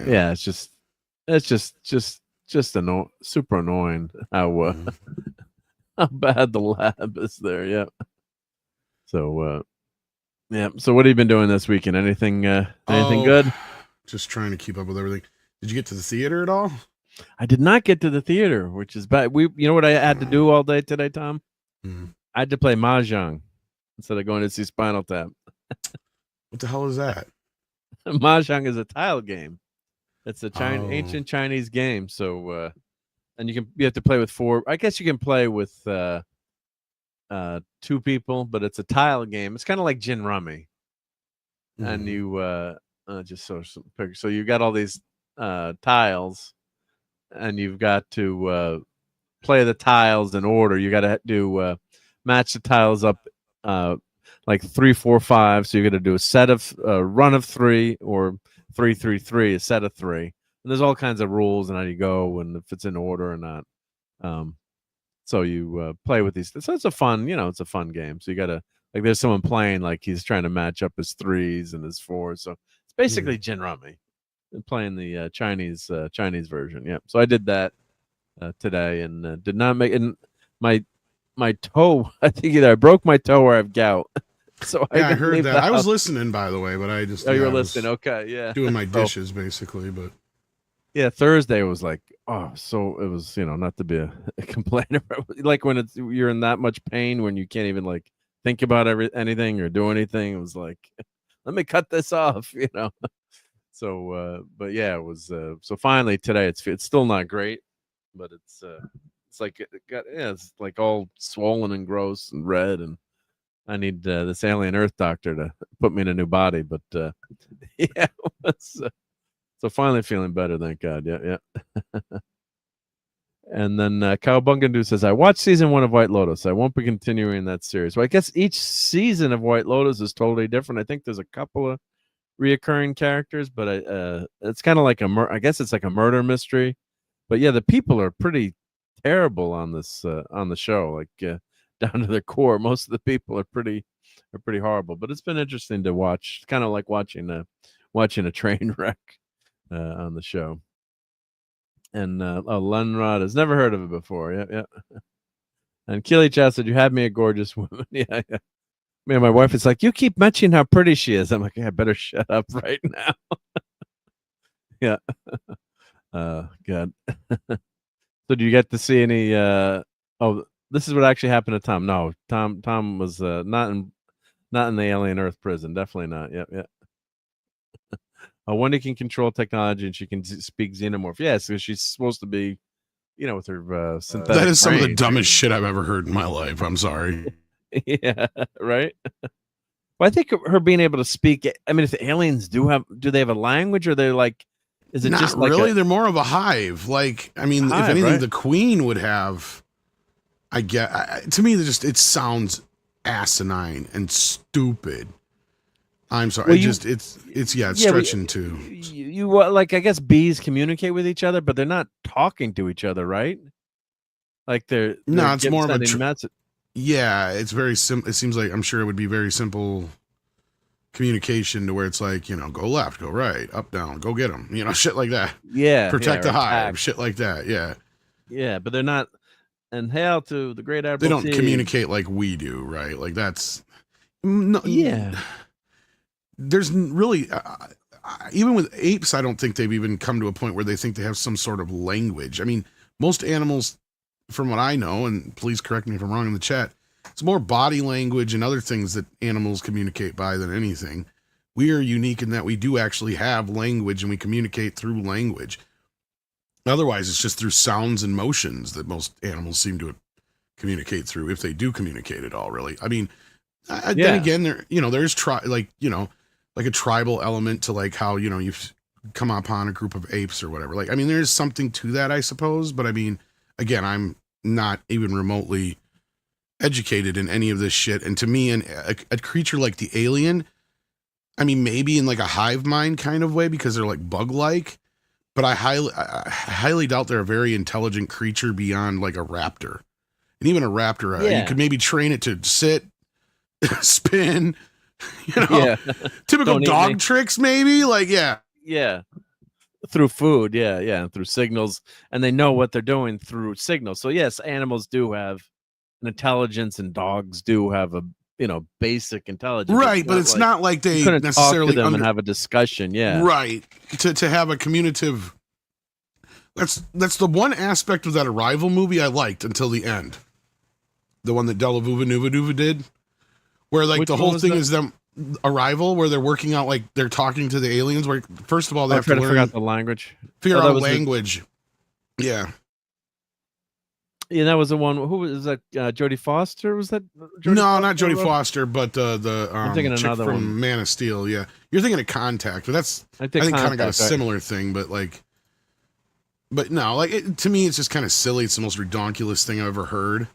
Yeah, it's just super annoying how how bad the lab is there. Yeah. So yeah. So what have you been doing this weekend? Anything good? Just trying to keep up with everything. Did you get to the theater at all? I did not get to the theater, which is bad. You know what I had to do all day today, Tom? Mm-hmm. I had to play Mahjong instead of going to see Spinal Tap. What the hell is that? Mahjong is a tile game. It's a ancient Chinese game. So, and you have to play with 4. I guess you can play with 2 people, but it's a tile game. It's kind of like Gin Rummy. Mm-hmm. And you just so you got all these tiles, and you've got to play the tiles in order. You got to do match the tiles up like 3, 4, 5. So you got to do a set of run of 3 or 3, 3, 3, a set of 3. And there's all kinds of rules and how you go and if it's in order or not. So you play with these. So it's a fun, it's a fun game. So you got to like there's someone playing like he's trying to match up his 3s and his 4s. So it's basically Gin Rummy. Playing the Chinese version. Yeah. So I did that today and did not make and my toe. I think either I broke my toe or I have gout. So I heard that. I was listening, by the way, but I just you were listening. Okay, yeah, doing my dishes basically, but yeah, Thursday was like so it was not to be a complainer, like when you're in that much pain when you can't even like think about anything or do anything. It was like let me cut this off, So, but yeah, it was so finally today it's still not great, but it's like it's like all swollen and gross and red, and I need this alien Earth doctor to put me in a new body. But yeah, so finally feeling better, thank God. Yeah. And then Cowabunga says, I watched season 1 of White Lotus. I won't be continuing that series. Well, I guess each season of White Lotus is totally different. I think there's a couple of reoccurring characters, but it's kind of like I guess it's like a murder mystery. But yeah, the people are pretty terrible on this on the show, like down to their core. Most of the people are pretty horrible. But it's been interesting to watch, kind of like watching a train wreck on the show. And Lenrod has never heard of it before. Yeah. And Keely Chat said, "You have me a gorgeous woman." Yeah. Man, my wife is like, you keep mentioning how pretty she is. I'm like, yeah, I better shut up right now. Yeah. God. So do you get to see any this is what actually happened to Tom. No, Tom was not in the alien Earth prison. Definitely not. Yeah. Wendy can control technology and she can speak xenomorph. Yes, because she's supposed to be, with her synthetic that is some brain. of the dumbest shit I've ever heard in my life. I'm sorry. Yeah, right. Well, I think her being able to speak. I mean, if the aliens do they have a language, or they're like, is it not just like really? They're more of a hive. Like, I mean, if anything, right? The Queen would have. I get. To me, it sounds asinine and stupid. I'm sorry. Well, it's stretching too. You like, I guess bees communicate with each other, but they're not talking to each other, right? Like they're it's more of a message. Yeah, it's very simple. It seems like I'm sure it would be very simple communication to where it's like, go left, go right, up, down, go get them, shit like that. Yeah. Protect the hive, shit like that. Yeah. Yeah, but they're not. And hail to the great Admiral They don't T. communicate like we do, right? Like that's. No, yeah. There's really, even with apes, I don't think they've even come to a point where they think they have some sort of language. I mean, most animals, from what I know, and please correct me if I'm wrong in the chat, it's more body language and other things that animals communicate by than anything. We are unique in that we do actually have language and we communicate through language. Otherwise, it's just through sounds and motions that most animals seem to communicate through, if they do communicate at all, really. I mean, then again, there's like a tribal element to like how, you've come upon a group of apes or whatever. Like, I mean, there's something to that, I suppose. But I mean, again, I'm not even remotely educated in any of this shit. And to me, a creature like the alien, I mean, maybe in like a hive mind kind of way because they're like bug-like, but I highly doubt they're a very intelligent creature beyond like a raptor. And even a raptor, you could maybe train it to sit, spin, typical dog tricks, maybe. Like, yeah. Through food, and through signals, and they know what they're doing through signals. So yes, animals do have an intelligence, and dogs do have a basic intelligence, right? But it's not like they necessarily talk to them and have a discussion, right? To have a communicative. That's the one aspect of that Arrival movie I liked until the end, the one that Delavuva Nuva did, where like the whole thing is them. Arrival, where they're working out, like they're talking to the aliens, where first of all they have to learn, figure out the language, figure out language. Yeah, that was the one. Who was that? Jodie Foster? Was that? Not Jodie Foster, but the I'm thinking chick another from one. Man of Steel. Yeah, you're thinking of Contact, but that's I think kind of got a similar thing, but like But no, like to me, it's just kind of silly. It's the most redonkulous thing I've ever heard.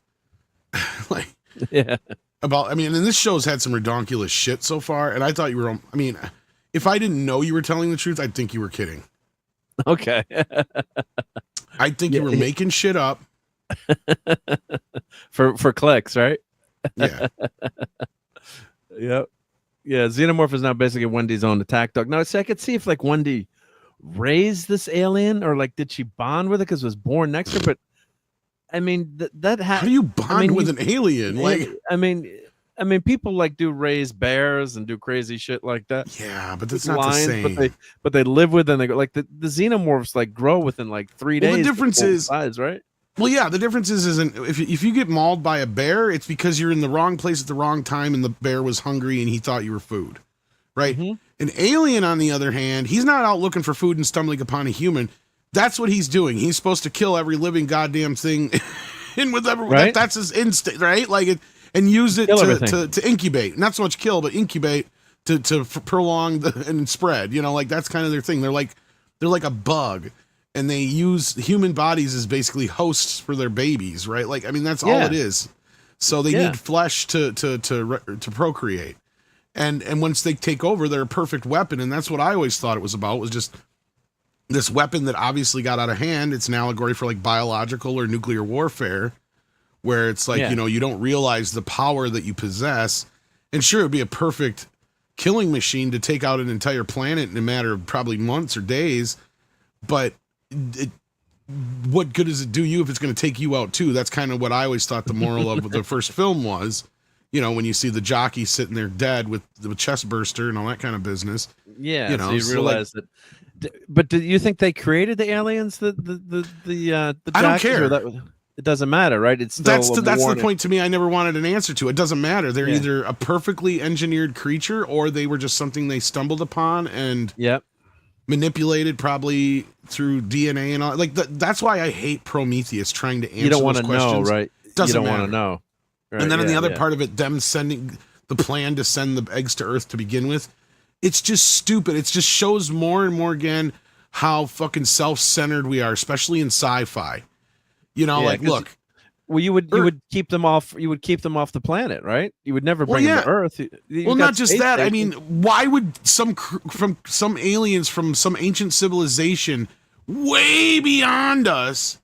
Like, yeah. I mean, and this show's had some redonkulous shit so far, and I thought you were. I mean, if I didn't know you were telling the truth, I'd think you were kidding. Okay. I think you were making shit up for clicks, right? Yeah. Yep. Yeah. Xenomorph is now basically Wendy's own attack dog. Now, see, I could see if like Wendy raised this alien, or like did she bond with it because it was born next to her? But I mean, how do you bond with an alien? Like, I mean, people like do raise bears and do crazy shit like that. Yeah, but that's not the same. But they live with them. They go like the xenomorphs like grow within like 3 days. The difference is size, right? Well, yeah, the difference is if you get mauled by a bear, it's because you're in the wrong place at the wrong time, and the bear was hungry and he thought you were food, right? Mm-hmm. An alien, on the other hand, he's not out looking for food and stumbling upon a human. That's what he's doing. He's supposed to kill every living goddamn thing, and with every right? that's his instinct, right? Like and use it to incubate, not so much kill, but incubate to prolong and spread. You know, like that's kind of their thing. They're like a bug. And they use human bodies as basically hosts for their babies, right? Like, I mean, that's all it is. So they need flesh to procreate, and once they take over, they're a perfect weapon. And that's what I always thought it was about, was just this weapon that obviously got out of hand. It's an allegory for like biological or nuclear warfare, where it's like you don't realize the power that you possess. And sure, it'd be a perfect killing machine to take out an entire planet in a matter of probably months or days, but what good does it do you if it's going to take you out too? That's kind of what I always thought the moral of the first film was. You know, when you see the jockey sitting there dead with the chest burster and all that kind of business. Yeah, you know, so you realize that. But do you think they created the aliens? The I don't care. It doesn't matter, right? It's still that's the point to me. I never wanted an answer to. It doesn't matter. They're either a perfectly engineered creature, or they were just something they stumbled upon and manipulated probably through DNA and all. Like that's why I hate Prometheus trying to answer. You don't want to know, right? Doesn't you don't want to know. Right, and then on the other part of it, them sending the plan to send the eggs to Earth to begin with, it's just stupid. It just shows more and more again how fucking self-centered we are, especially in sci-fi. You know, like look. Well, you would keep them off. You would keep them off the planet, right? You would never bring them to Earth. Well, not just that. I mean, why would some aliens from some ancient civilization way beyond us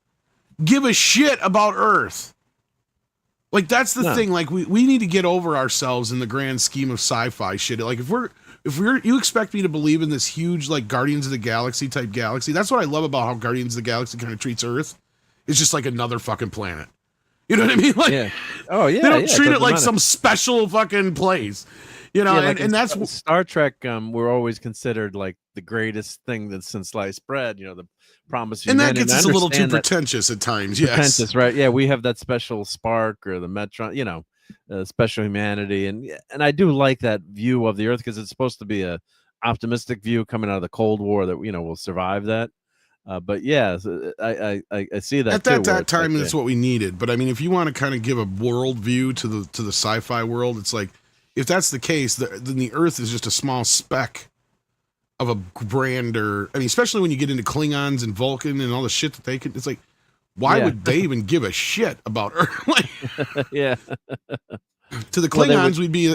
give a shit about Earth? Like that's the thing. Like we need to get over ourselves in the grand scheme of sci-fi shit. Like if you expect me to believe in this huge like Guardians of the Galaxy type galaxy, that's what I love about how Guardians of the Galaxy kind of treats Earth. It's just like another fucking planet. You know what I mean? Like, they don't treat it like some special fucking place. You know, like and that's Star Trek. We're always considered like the greatest thing that's since sliced bread. You know, the promise. And that gets us a little too pretentious at times. Yes, pretentious, right? Yeah, we have that special spark or the Metron. You know, special humanity, and I do like that view of the Earth because it's supposed to be a optimistic view coming out of the Cold War that will survive that. But yeah, I see that at that time. That's what we needed. But I mean, if you want to kind of give a world view to the sci-fi world, it's like if that's the case, then the Earth is just a small speck of a grander. I mean, especially when you get into Klingons and Vulcan and all the shit that they could. It's like, why would they even give a shit about Earth? Like, to the Klingons, we'd be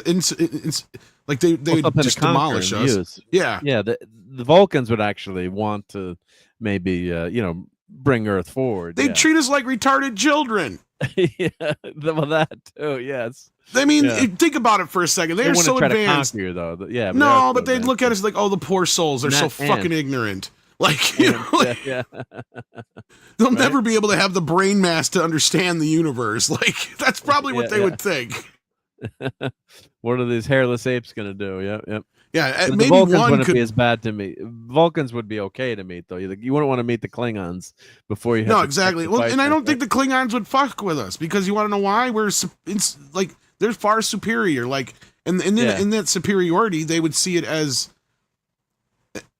like they would just demolish us. Yeah, the Vulcans would actually want to. Maybe bring Earth forward. They treat us like retarded children. Well, that too. Yes. I mean, think about it for a second. They're so advanced. To conquer, though. But they'd look at us like, oh, the poor souls. They're so fucking ignorant. Like, they'll never be able to have the brain mass to understand the universe. Like, that's probably what they would think. What are these hairless apes going to do? Yep. Yeah, maybe the Vulcans wouldn't be as bad to me. Vulcans would be okay to meet, though. You wouldn't want to meet the Klingons before you. No, exactly. Well, and I don't think the Klingons would fuck with us because you want to know why? It's like they're far superior. Like, and then in that superiority, they would see it as,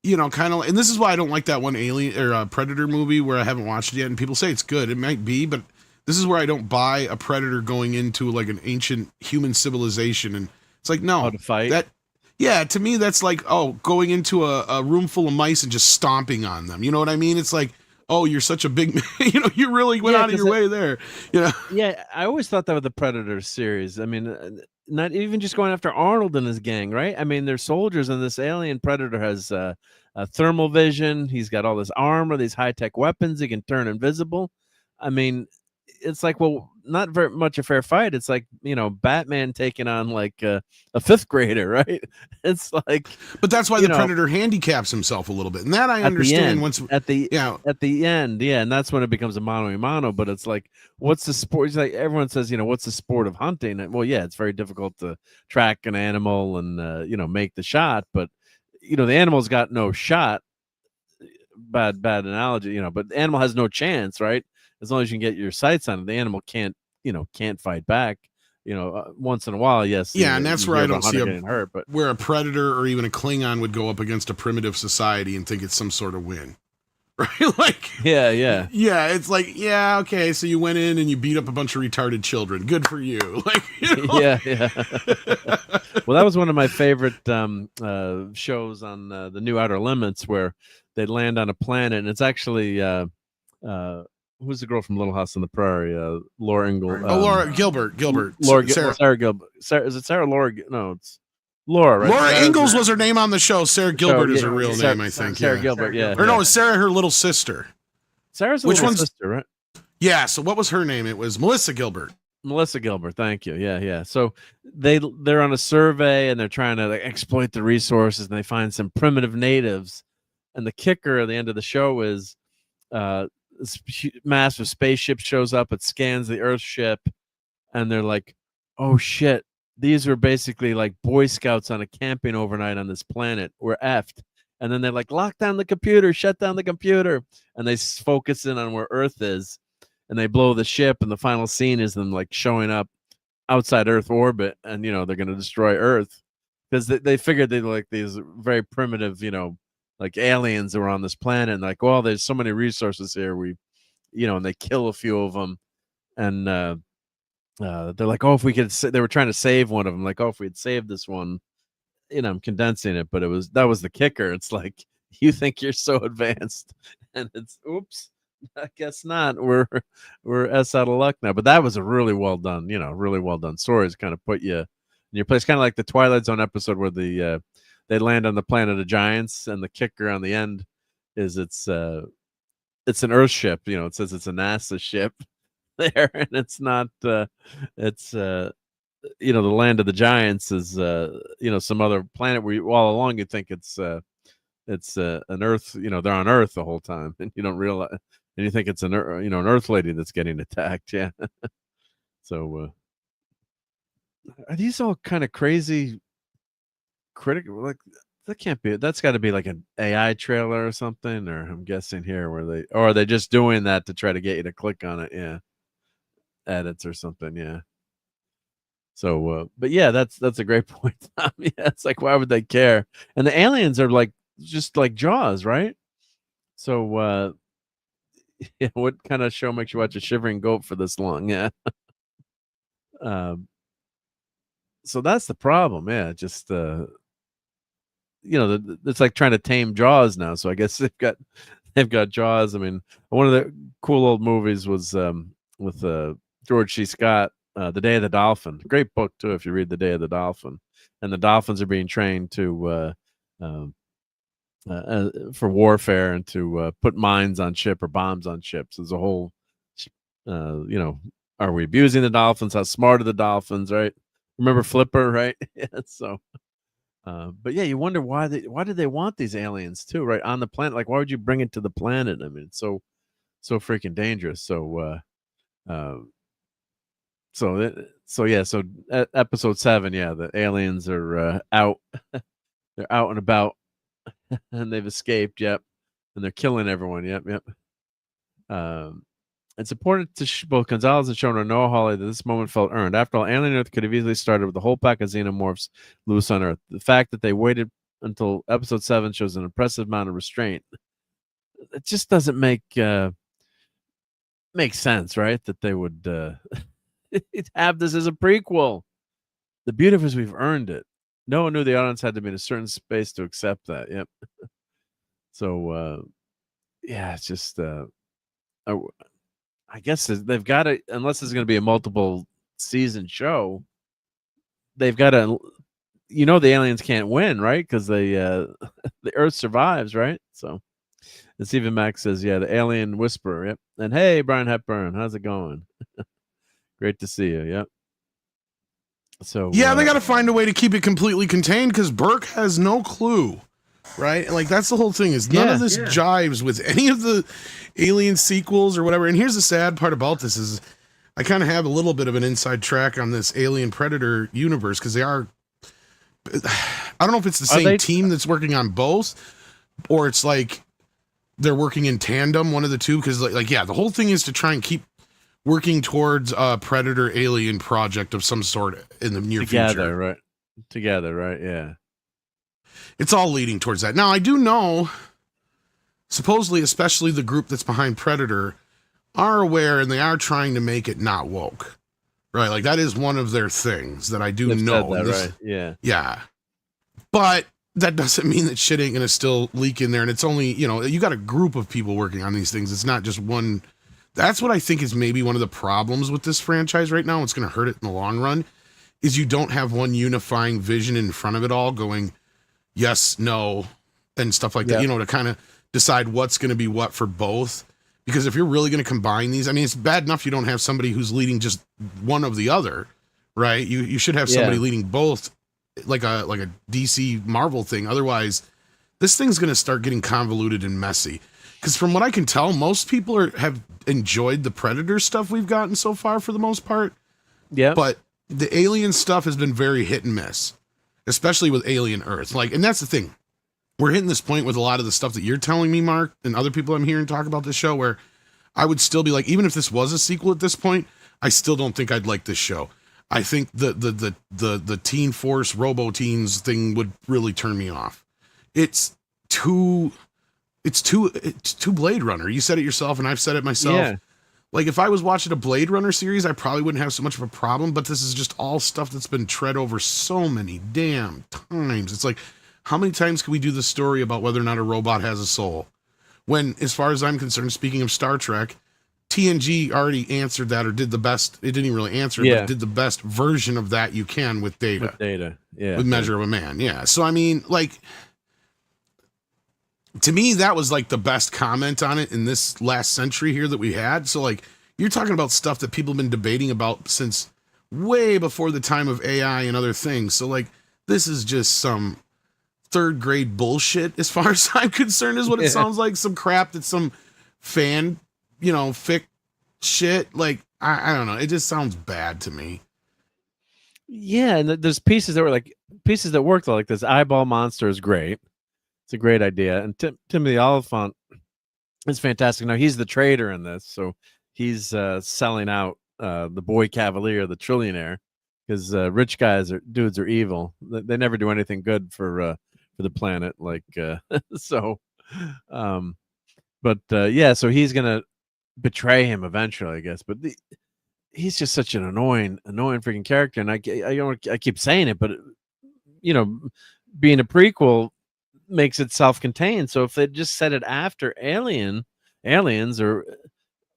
kind of. And this is why I don't like that one Alien or Predator movie where I haven't watched it yet, and people say it's good. It might be, but this is where I don't buy a predator going into like an ancient human civilization, and it's like no, to fight that. Yeah, to me, that's like, going into a room full of mice and just stomping on them. You know what I mean? It's like, oh, you're such a big man. You really went out of your way there. Yeah, I always thought that with the Predator series. I mean, not even just going after Arnold and his gang, right? I mean, they're soldiers, and this alien Predator has a thermal vision. He's got all this armor, these high-tech weapons. He can turn invisible. I mean, it's like, well, not very much a fair fight. It's like, Batman taking on like a fifth grader, right? It's like, but that's why the Predator handicaps himself a little bit, and that I understand. At the end, yeah, and that's when it becomes a mano a mano. But it's like, what's the sport? It's like everyone says, what's the sport of hunting? Well, yeah, it's very difficult to track an animal and make the shot, but the animal's got no shot. Bad analogy, but the animal has no chance, right? As long as you can get your sights on it, the animal can't fight back. Once in a while, yes. Yeah, and that's where I don't see hurt, but where a Predator or even a Klingon would go up against a primitive society and think it's some sort of win, right? Like, yeah. It's like, yeah, okay, so you went in and you beat up a bunch of retarded children. Good for you. Like, yeah. Well, that was one of my favorite shows on the new Outer Limits, where they land on a planet, and it's actually who's the girl from Little House on the Prairie? Laura Ingalls. Laura Gilbert. Sarah Gilbert. Is it Sarah? Laura? No, it's Laura. Right? Laura Ingalls was her name on the show. Sarah Gilbert is her real name, I think. Sarah Gilbert. Yeah. Or no, it's Sarah, her little sister. Sarah's little sister, right? Yeah. So what was her name? It was Melissa Gilbert. Melissa Gilbert, thank you. Yeah. So they're on a survey and they're trying to exploit the resources, and they find some primitive natives. And the kicker at the end of the show is this massive spaceship shows up. It scans the Earth ship, and they're like, "Oh shit! These were basically like Boy Scouts on a camping overnight on this planet. We're effed." And then they're like, "Lock down the computer, shut down the computer," and they focus in on where Earth is, and they blow the ship. And the final scene is them like showing up outside Earth orbit, and they're going to destroy Earth because they figured they like these very primitive, like aliens that were on this planet, and like, well, there's so many resources here. And they kill a few of them, and they're like, oh, if we could, they were trying to save one of them. Like, oh, if we had saved this one, I'm condensing it, but that was the kicker. It's like, you think you're so advanced, and it's, oops, I guess not. We're S out of luck now. But that was a really well done, really well done story. It's kind of put you in your place, kind of like the Twilight Zone episode where they land on the planet of giants, and the kicker on the end is it's an Earth ship. It says it's a NASA ship there, and it's not. It's the land of the giants is some other planet where all along you think it's an Earth. They're on Earth the whole time, and you don't realize, and you think it's an Earth lady that's getting attacked. Yeah. So are these all kind of crazy? Critical, like, that can't be. That's got to be like an AI trailer or something, or I'm guessing here or are they just doing that to try to get you to click on it? Yeah, edits or something. Yeah. So, but yeah, that's a great point. Yeah, it's like, why would they care? And the aliens are like just like Jaws, right? So, yeah, what kind of show makes you watch a shivering goat for this long? Yeah. So that's the problem. Yeah, just it's like trying to tame Jaws now. So I guess they've got Jaws. I mean, one of the cool old movies was with George C. Scott, The Day of the Dolphin. Great book too, if you read The Day of the Dolphin. And the dolphins are being trained to for warfare and to put mines on ship or bombs on ships. There's a whole, are we abusing the dolphins? How smart are the dolphins? Right? Remember Flipper, right? Yeah. So. But yeah, you wonder why did they want these aliens too, right, on the planet? Like, why would you bring it to the planet? I mean, it's so freaking dangerous. So, episode 7, yeah, the aliens are out, they're out and about, and they've escaped. Yep, and they're killing everyone. Yep. It's important to both Gonzalez and Shona know, Holly, that this moment felt earned. After all, Alien Earth could have easily started with the whole pack of xenomorphs loose on Earth. The fact that they waited until episode 7 shows an impressive amount of restraint. It just doesn't make sense, right? That they would have this as a prequel. The beauty of it is we've earned it. No one knew the audience had to be in a certain space to accept that. Yep. So, yeah, it's just... I guess they've got to, unless it's going to be a multiple season show, they've got to, the aliens can't win, right? Because the Earth survives, right? So, and Stephen Max says, yeah, the alien whisperer. Yep. And hey, Brian Hepburn, how's it going? Great to see you. Yep. So yeah, they got to find a way to keep it completely contained because Burke has no clue, right? Like that's the whole thing. Is none of this jives with any of the Alien sequels or whatever. And here's the sad part about this is, I kind of have a little bit of an inside track on this Alien Predator universe because they are. I don't know if it's the same team that's working on both, or it's like they're working in tandem, one of the two. Because yeah, the whole thing is to try and keep working towards a Predator Alien project of some sort in the near future. Together, right? Yeah. It's all leading towards that. Now, I do know, supposedly, especially the group that's behind Predator, are aware and they are trying to make it not woke. Right? Like, that is one of their things that I do know. Right? Yeah. Yeah. But that doesn't mean that shit ain't going to still leak in there. And it's only, you got a group of people working on these things. It's not just one. That's what I think is maybe one of the problems with this franchise right now. It's going to hurt it in the long run, is you don't have one unifying vision in front of it all going, yes, no, and stuff like that, to kind of decide what's going to be what for both. Because if you're really going to combine these, I mean, it's bad enough you don't have somebody who's leading just one of the other, right? You should have somebody leading both, like a DC Marvel thing. Otherwise, this thing's going to start getting convoluted and messy. Because from what I can tell, most people have enjoyed the Predator stuff we've gotten so far for the most part. Yeah. But the Alien stuff has been very hit and miss, especially with Alien Earth. And that's the thing. We're hitting this point with a lot of the stuff that you're telling me, Mark, and other people I'm hearing talk about this show, where I would still be like, even if this was a sequel at this point, I still don't think I'd like this show. I think the Teen Force Robo Teens thing would really turn me off. It's too Blade Runner. You said it yourself, and I've said it myself. Yeah. Like, if I was watching a Blade Runner series, I probably wouldn't have so much of a problem, but this is just all stuff that's been tread over so many damn times. It's like, how many times can we do the story about whether or not a robot has a soul? When, as far as I'm concerned, speaking of Star Trek, TNG already answered that, or did the best. It didn't even really answer it, but it did the best version of that you can with Data. With Measure of a Man, yeah. So, I mean, like, to me, that was like the best comment on it in this last century here that we had. So, like, you're talking about stuff that people have been debating about since way before the time of AI and other things. So, like, this is just some third grade bullshit as far as I'm concerned, is what it sounds like. Some crap that some fan, fic shit. Like, I don't know. It just sounds bad to me. Yeah, and there's pieces that worked, like this eyeball monster is great. It's a great idea. And Timothy Oliphant is fantastic. Now, he's the trader in this, so he's selling out the boy cavalier, the trillionaire, because rich dudes are evil. They never do anything good for the planet. Like, so, so he's going to betray him eventually, I guess. But he's just such an annoying freaking character. And I keep saying it, but, being a prequel makes it self-contained. So if they just set it after aliens, or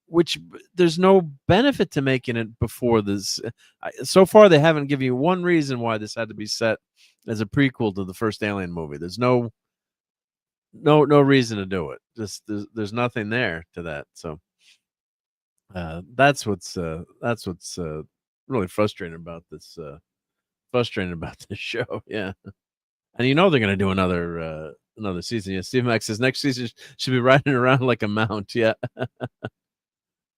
which there's no benefit to making it before this. So far, they haven't given you one reason why this had to be set as a prequel to the first Alien movie. There's no reason to do it. Just there's nothing there to that. So that's what's really frustrating about this. Frustrating about this show. Yeah. And they're going to do another season. Yeah, Steve Max says next season should be riding around like a mount. Yeah.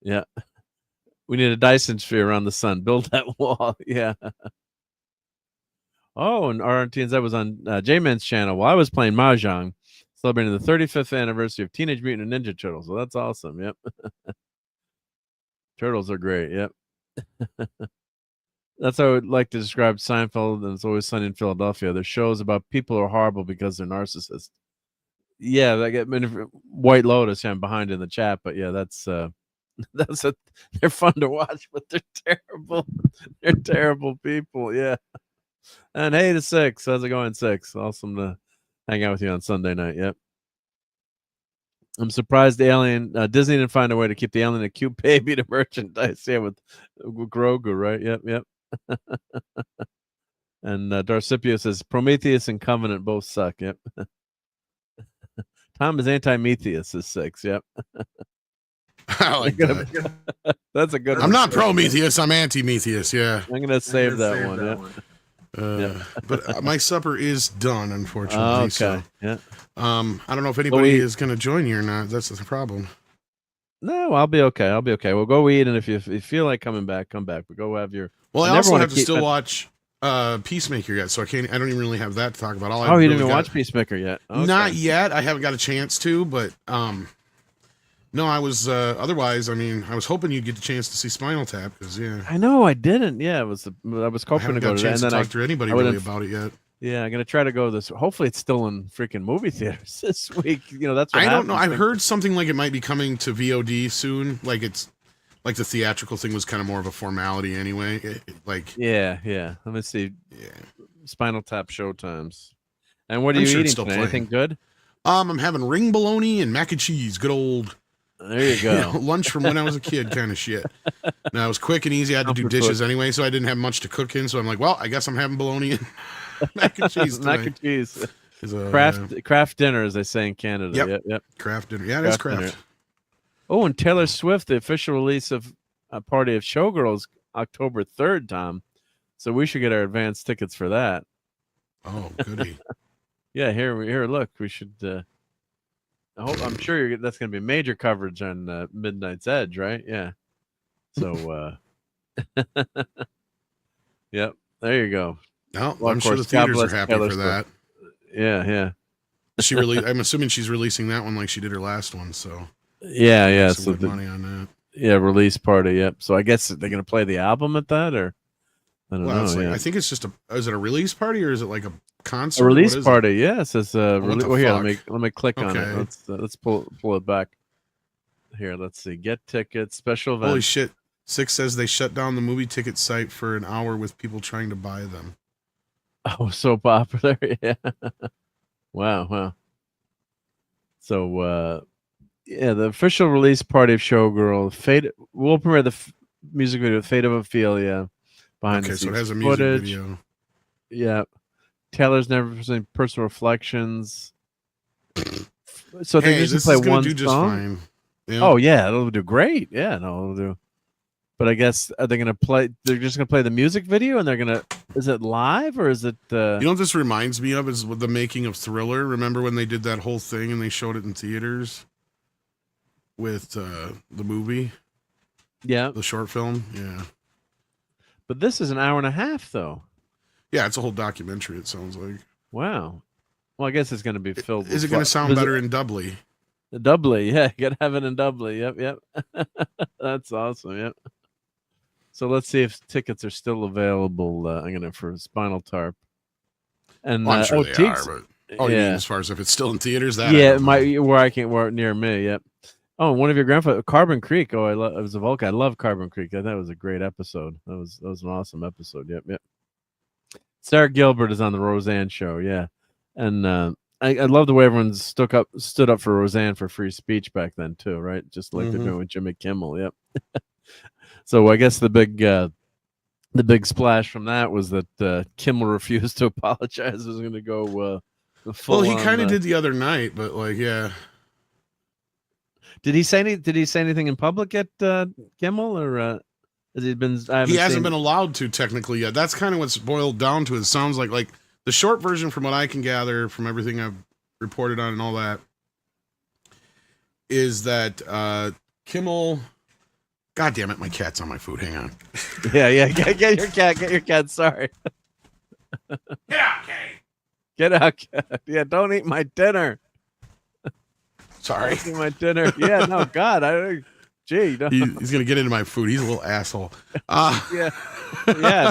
Yeah. We need a Dyson sphere around the sun. Build that wall. Yeah. Oh, and RNTNZ was on J-Man's channel while I was playing Mahjong, celebrating the 35th anniversary of Teenage Mutant Ninja Turtles. Well, that's awesome. Yep. Turtles are great. Yep. That's how I would like to describe Seinfeld and It's Always Sunny in Philadelphia. Their shows about people who are horrible because they're narcissists. Yeah, White Lotus. Yeah, I'm behind in the chat, but yeah, they're fun to watch, but they're terrible. They're terrible people. Yeah. And hey, to Six, how's it going, Six? Awesome to hang out with you on Sunday night. Yep. I'm surprised the alien Disney didn't find a way to keep the alien a cute baby to merchandise. Yeah, with Grogu, right? Yep. And Darcipio says Prometheus and Covenant both suck. Yep. Tom is anti-Metheus is 6. Yep. I like that. That's a good one. I'm not Prometheus. I'm anti-Metheus. Yeah. I'm gonna save that one. Yeah. But my supper is done, unfortunately. Okay. So, yeah. I don't know if anybody is going to join you or not. That's the problem. No, I'll be okay. We'll go eat, and if you feel like coming back, come back. But go have your. Well, I also have to still watch Peacemaker yet, so I can't. I don't even really have that to talk about. You didn't even watch Peacemaker yet? Okay. Not yet. I haven't got a chance to, but no, I was. Otherwise, I mean, I was hoping you'd get the chance to see Spinal Tap because I know I didn't. Yeah, I was hoping to go to that, and then talk to anybody really about it yet. Yeah, I'm gonna try to go this. Hopefully, it's still in freaking movie theaters this week. That's what I don't know. I've heard something like it might be coming to VOD soon. Like the theatrical thing was kind of more of a formality anyway. Yeah. Let me see. Yeah, Spinal Tap showtimes. And what are you eating today? Anything good? I'm having ring bologna and mac and cheese. Good old. There you go. Lunch from when I was a kid kind of shit. Now it was quick and easy. I had to do dishes anyway, so I didn't have much to cook in. So I'm like, well, I guess I'm having bologna and mac and cheese today. Mac and cheese. Craft dinner, as they say in Canada. Yep. Craft dinner. Yeah, it is craft. Dinner. Oh, and Taylor Swift, the official release of a Party of Showgirls, October 3rd, Tom. So we should get our advance tickets for that. Oh, goody. Yeah, here. Look, we should. I'm sure that's going to be major coverage on Midnight's Edge, right? Yeah. So, yep. There you go. No, well, I'm sure the theaters are happy for that. Yeah. I'm assuming she's releasing that one like she did her last one. So. Yeah. So money on that. Yeah, release party. Yep. So I guess they're going to play the album at that, or I don't know. I think it's just is it a release party or is it like a concert? A release party. Yeah, it says here. Let me click on it. Let's pull it back. Here, let's see. Get tickets. Special event. Holy shit! 6 says they shut down the movie ticket site for an hour with people trying to buy them. Oh, so popular. Yeah. Wow. So, the official release party of Showgirl. We'll premiere the music video, Fate of Ophelia. Behind the scenes so it has a music video. Yeah. Taylor's never seen personal reflections. So they just play one song. Just fine. Yeah. Oh yeah, it'll do great. Yeah, it'll do. But I guess are they gonna play? They're just gonna play the music video, and they're gonna. Is it live or is it? You know what this reminds me of is the making of Thriller. Remember when they did that whole thing and they showed it in theaters with the movie? Yeah, the short film. Yeah. But this is an hour and a half, though. Yeah, it's a whole documentary. It sounds like. Wow. Well, I guess it's going to be filled. Is it going to sound better in doubly? Doubly, yeah. You got to have it in doubly. Yep. That's awesome. Yep. So let's see if tickets are still available. I'm going to for Spinal Tarp. And I'm sure they are. But you mean as far as if it's still in theaters? That yeah, where near me. Yep. Oh, one of your grandfather, Carbon Creek. Oh, it was a Vulcan. I love Carbon Creek. I thought it was a great episode. That was an awesome episode. Yep. Sarah Gilbert is on the Roseanne show. Yeah, and I love the way everyone stood up for Roseanne for free speech back then too. Right, just like they're doing with Jimmy Kimmel. Yep. So I guess the big splash from that was that Kimmel refused to apologize. Was going to go full. Well, he kind of did the other night, but yeah. Did he say anything in public at Kimmel, or has he been? He hasn't been allowed to technically yet. That's kind of what's boiled down to. It sounds like the short version, from what I can gather from everything I've reported on and all that, is that Kimmel. God damn it! My cat's on my food. Hang on. Yeah. Get your cat. Get your cat. Sorry. Get out, Kay. Get out, cat. Yeah, don't eat my dinner. Sorry. My dinner. Yeah, no, God. He's gonna get into my food. He's a little asshole. Yeah.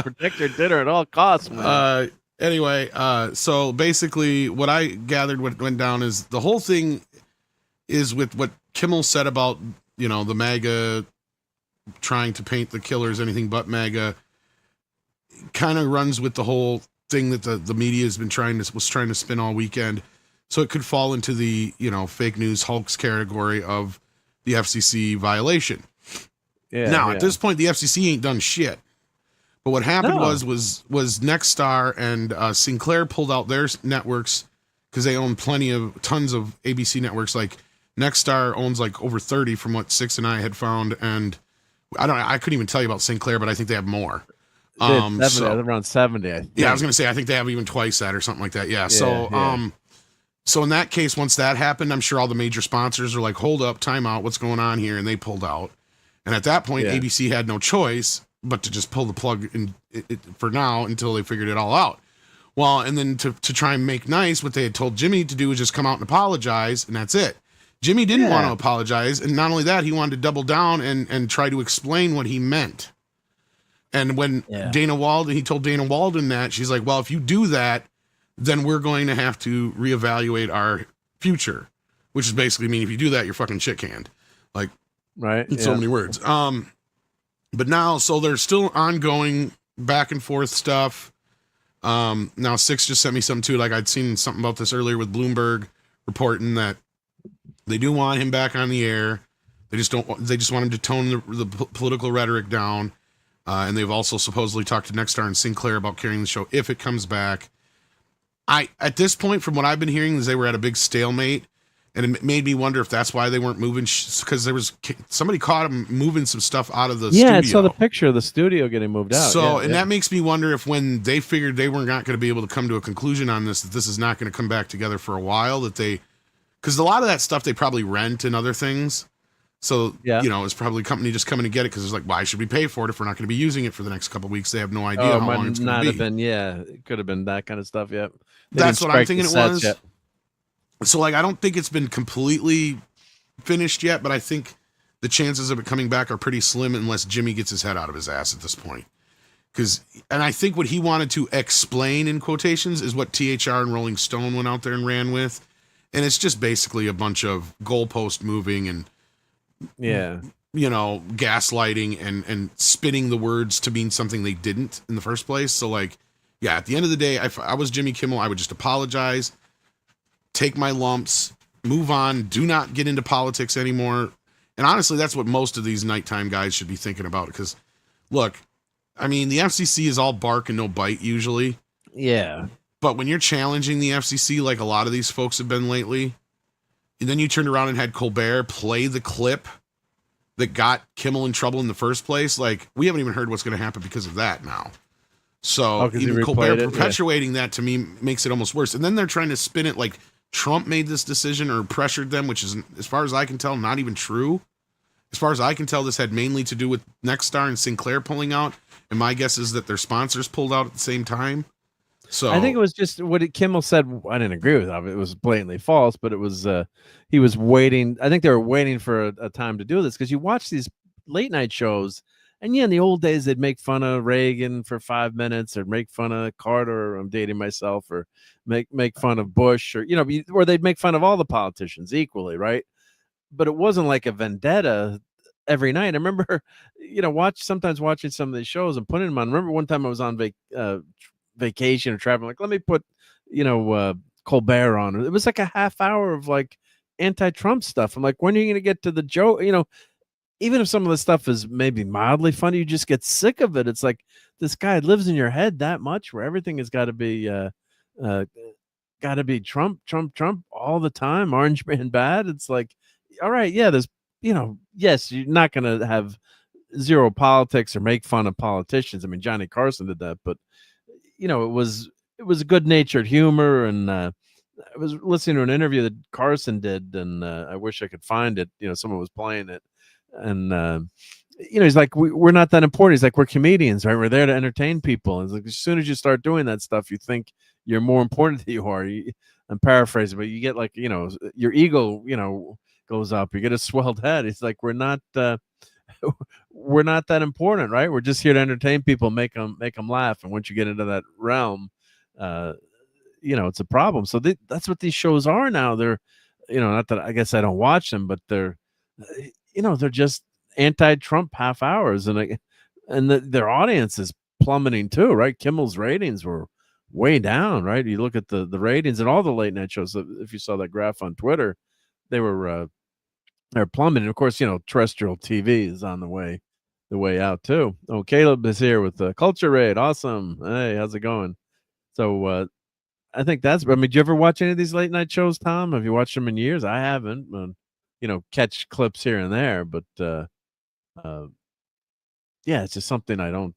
Protect your dinner at all costs, man. Anyway, so basically, what I gathered, what went down is the whole thing is with what Kimmel said about the MAGA trying to paint the killers anything but MAGA. Kind of runs with the whole thing that the media has been trying to spin all weekend. So it could fall into the, fake news hoax category of the FCC violation. Yeah. Now, at this point, the FCC ain't done shit. But what happened was Nexstar and Sinclair pulled out their networks because they own tons of ABC networks. Like Nexstar owns like over 30 from what Six and I had found, and I couldn't even tell you about Sinclair, but I think they have more. Around 70. I was gonna say I think they have even twice that or something like that. Yeah. So in that case, once that happened, I'm sure all the major sponsors are like, hold up, time out, what's going on here? And they pulled out. And at that point, ABC had no choice but to just pull the plug for now until they figured it all out. Well, and then to try and make nice, what they had told Jimmy to do was just come out and apologize, and that's it. Jimmy didn't want to apologize, and not only that, he wanted to double down and try to explain what he meant. And when he told Dana Walden that, she's like, well, if you do that, then we're going to have to reevaluate our future, which is basically mean if you do that, you're fucking shit canned. Like, right. In so many words. But now, so there's still ongoing back and forth stuff. Now Six just sent me something too. Like I'd seen something about this earlier with Bloomberg reporting that they do want him back on the air. They just want him to tone the political rhetoric down. And they've also supposedly talked to Nexstar and Sinclair about carrying the show if it comes back. At this point, from what I've been hearing, is they were at a big stalemate, and it made me wonder if that's why they weren't moving, because there was somebody caught them moving some stuff out of the studio. Yeah, I saw the picture of the studio getting moved out. So, that makes me wonder if when they figured they were not going to be able to come to a conclusion on this, that this is not going to come back together for a while, because a lot of that stuff they probably rent and other things. So, it's probably a company just coming to get it because it's like, why should we pay for it if we're not going to be using it for the next couple of weeks? They have no idea how long it's going to be. It could have been that kind of stuff, That's what I'm thinking it was. Yet. So, like, I don't think it's been completely finished yet, but I think the chances of it coming back are pretty slim unless Jimmy gets his head out of his ass at this point. And I think what he wanted to explain, in quotations, is what THR and Rolling Stone went out there and ran with. And it's just basically a bunch of goalpost moving and gaslighting and spinning the words to mean something they didn't in the first place. So like, at the end of the day, if I was Jimmy Kimmel, I would just apologize, take my lumps, move on, do not get into politics anymore. And honestly, that's what most of these nighttime guys should be thinking about. Because look, I mean, the FCC is all bark and no bite usually. Yeah. But when you're challenging the FCC, like a lot of these folks have been lately, and then you turned around and had Colbert play the clip that got Kimmel in trouble in the first place. Like, we haven't even heard what's going to happen because of that now. So even Colbert perpetuating that to me makes it almost worse. And then they're trying to spin it like Trump made this decision or pressured them, which is, as far as I can tell, not even true. As far as I can tell, this had mainly to do with Nexstar and Sinclair pulling out. And my guess is that their sponsors pulled out at the same time. So I think it was just what Kimmel said. I didn't agree with it. It was blatantly false, but it was he was waiting. I think they were waiting for a time to do this, because you watch these late night shows, and in the old days they'd make fun of Reagan for 5 minutes, or make fun of Carter. Or I'm dating myself, or make fun of Bush, or or they'd make fun of all the politicians equally, right? But it wasn't like a vendetta every night. I remember, sometimes watching some of these shows and putting them on. I remember one time I was on vacation or traveling, like, let me put Colbert on. It was like a half hour of like anti-Trump stuff. I'm like, when are you going to get to the joke? Even if some of the stuff is maybe mildly funny, you just get sick of it. It's like, this guy lives in your head that much, where everything has got to be Trump all the time. Orange man bad. It's like, all right, there's yes, you're not going to have zero politics or make fun of politicians. I mean, Johnny Carson did that, but it was a good-natured humor. And I was listening to an interview that Carson did, and I wish I could find it. Someone was playing it, and he's like, we're not that important. He's like, we're comedians, right? We're there to entertain people. And it's like, as soon as you start doing that stuff, you think you're more important than you are. I'm paraphrasing, but you get like, your ego, goes up. You get a swelled head. It's like, we're not that important, right? We're just here to entertain people, make them laugh. And once you get into that realm, it's a problem. So that's what these shows are now. They're, not that I guess I don't watch them, but they're just anti-Trump half hours, and their audience is plummeting too, right? Kimmel's ratings were way down, right? You look at the ratings and all the late night shows. If you saw that graph on Twitter, they're plummeting. Of course, terrestrial TV is on the way out too. Oh, Caleb is here with the Culture Raid. Awesome. Hey, how's it going? So I think that's. I mean, did you ever watch any of these late night shows, Tom? Have you watched them in years? I haven't. Catch clips here and there, but yeah, it's just something I don't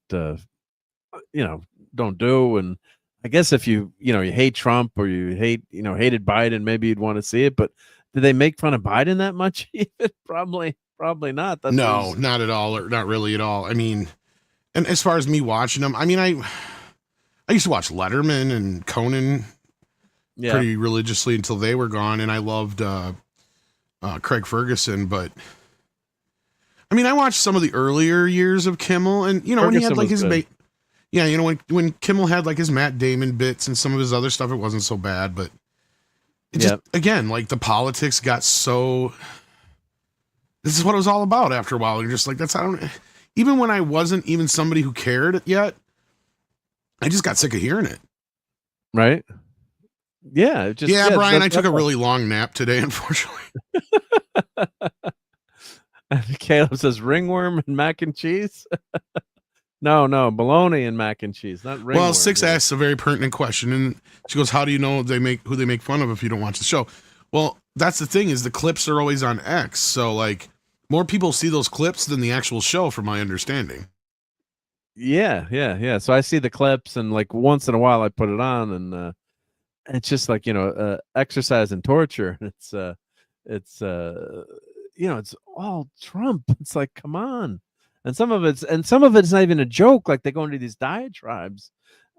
do. And I guess if you hate Trump or you hated Biden, maybe you'd want to see it. But did they make fun of Biden that much? Probably not. No, not at all, or not really at all. I mean, and as far as me watching them, I mean, I used to watch Letterman and Conan pretty religiously until they were gone, and I loved Craig Ferguson. But I mean, I watched some of the earlier years of Kimmel, and when he had like his when Kimmel had like his Matt Damon bits and some of his other stuff, it wasn't so bad. But it just again, like the politics got so. This is what it was all about after a while. You're just like, even when I wasn't even somebody who cared yet, I just got sick of hearing it. Right? Yeah. Brian, I took a really long nap today, unfortunately. Caleb says ringworm and mac and cheese. No, bologna and mac and cheese, not ringworm. Well, Six asks a very pertinent question, and she goes, "How do you know who they make fun of if you don't watch the show?" Well, that's the thing, is the clips are always on X, so like more people see those clips than the actual show, from my understanding. Yeah. So I see the clips, and like once in a while I put it on, and it's just like exercise and torture. It's all Trump. It's like, come on. And some of it's not even a joke. Like they go into these diatribes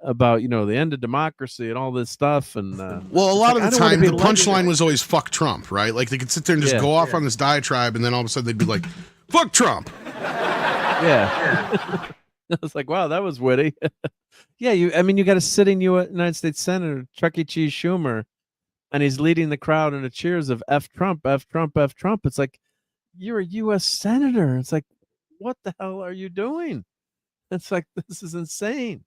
about the end of democracy and all this stuff. And well, a lot of the time the punchline was always "fuck Trump," right? Like they could sit there and just go off on this diatribe, and then all of a sudden they'd be like, "Fuck Trump." Yeah. I was like, wow, that was witty. Yeah, you got a sitting United States Senator Chuck E. Cheese Schumer, and he's leading the crowd in the cheers of "F Trump, F Trump, F Trump." It's like, you're a U.S. senator. It's like, what the hell are you doing? It's like, this is insane.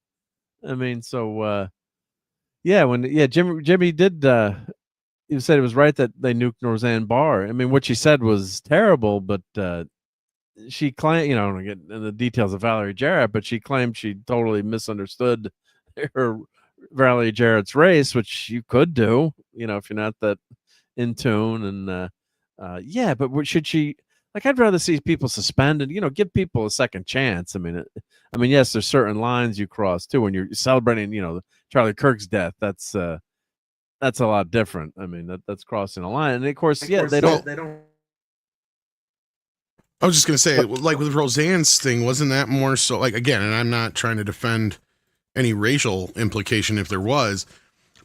I mean, so Jimmy did. You said it was right that they nuked Roseanne Barr. I mean, what she said was terrible, but she claimed, I don't get in the details of Valerie Jarrett, but she claimed she totally misunderstood her Valerie Jarrett's race, which you could do, if you're not that in tune. And but what should she? Like, I'd rather see people suspended, give people a second chance. I mean, yes, there's certain lines you cross too when you're celebrating, Charlie Kirk's death. That's a lot different. I mean, that's crossing a line. And of course, they don't. I was just going to say, like with Roseanne's thing, wasn't that more so, like, again, and I'm not trying to defend any racial implication if there was,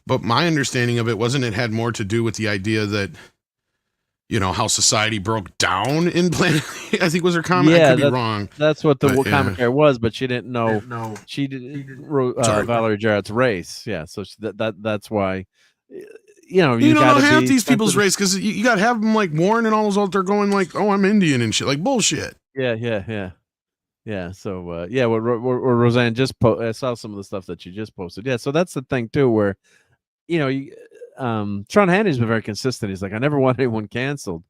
but my understanding of it it had more to do with the idea that, how society broke down in Planet. I think was her comment. I could be wrong. That's what the commentary was, but she didn't know. She didn't Valerie Jarrett's race. Yeah, so that's why. You don't know half these people's race, because you got to have them like Warren and all those. They're going like, "Oh, I'm Indian" and shit, like bullshit. Yeah. So what Roseanne just I saw some of the stuff that she just posted. Yeah, so that's the thing too, where Sean Hannity's been very consistent. He's like, I never want anyone canceled.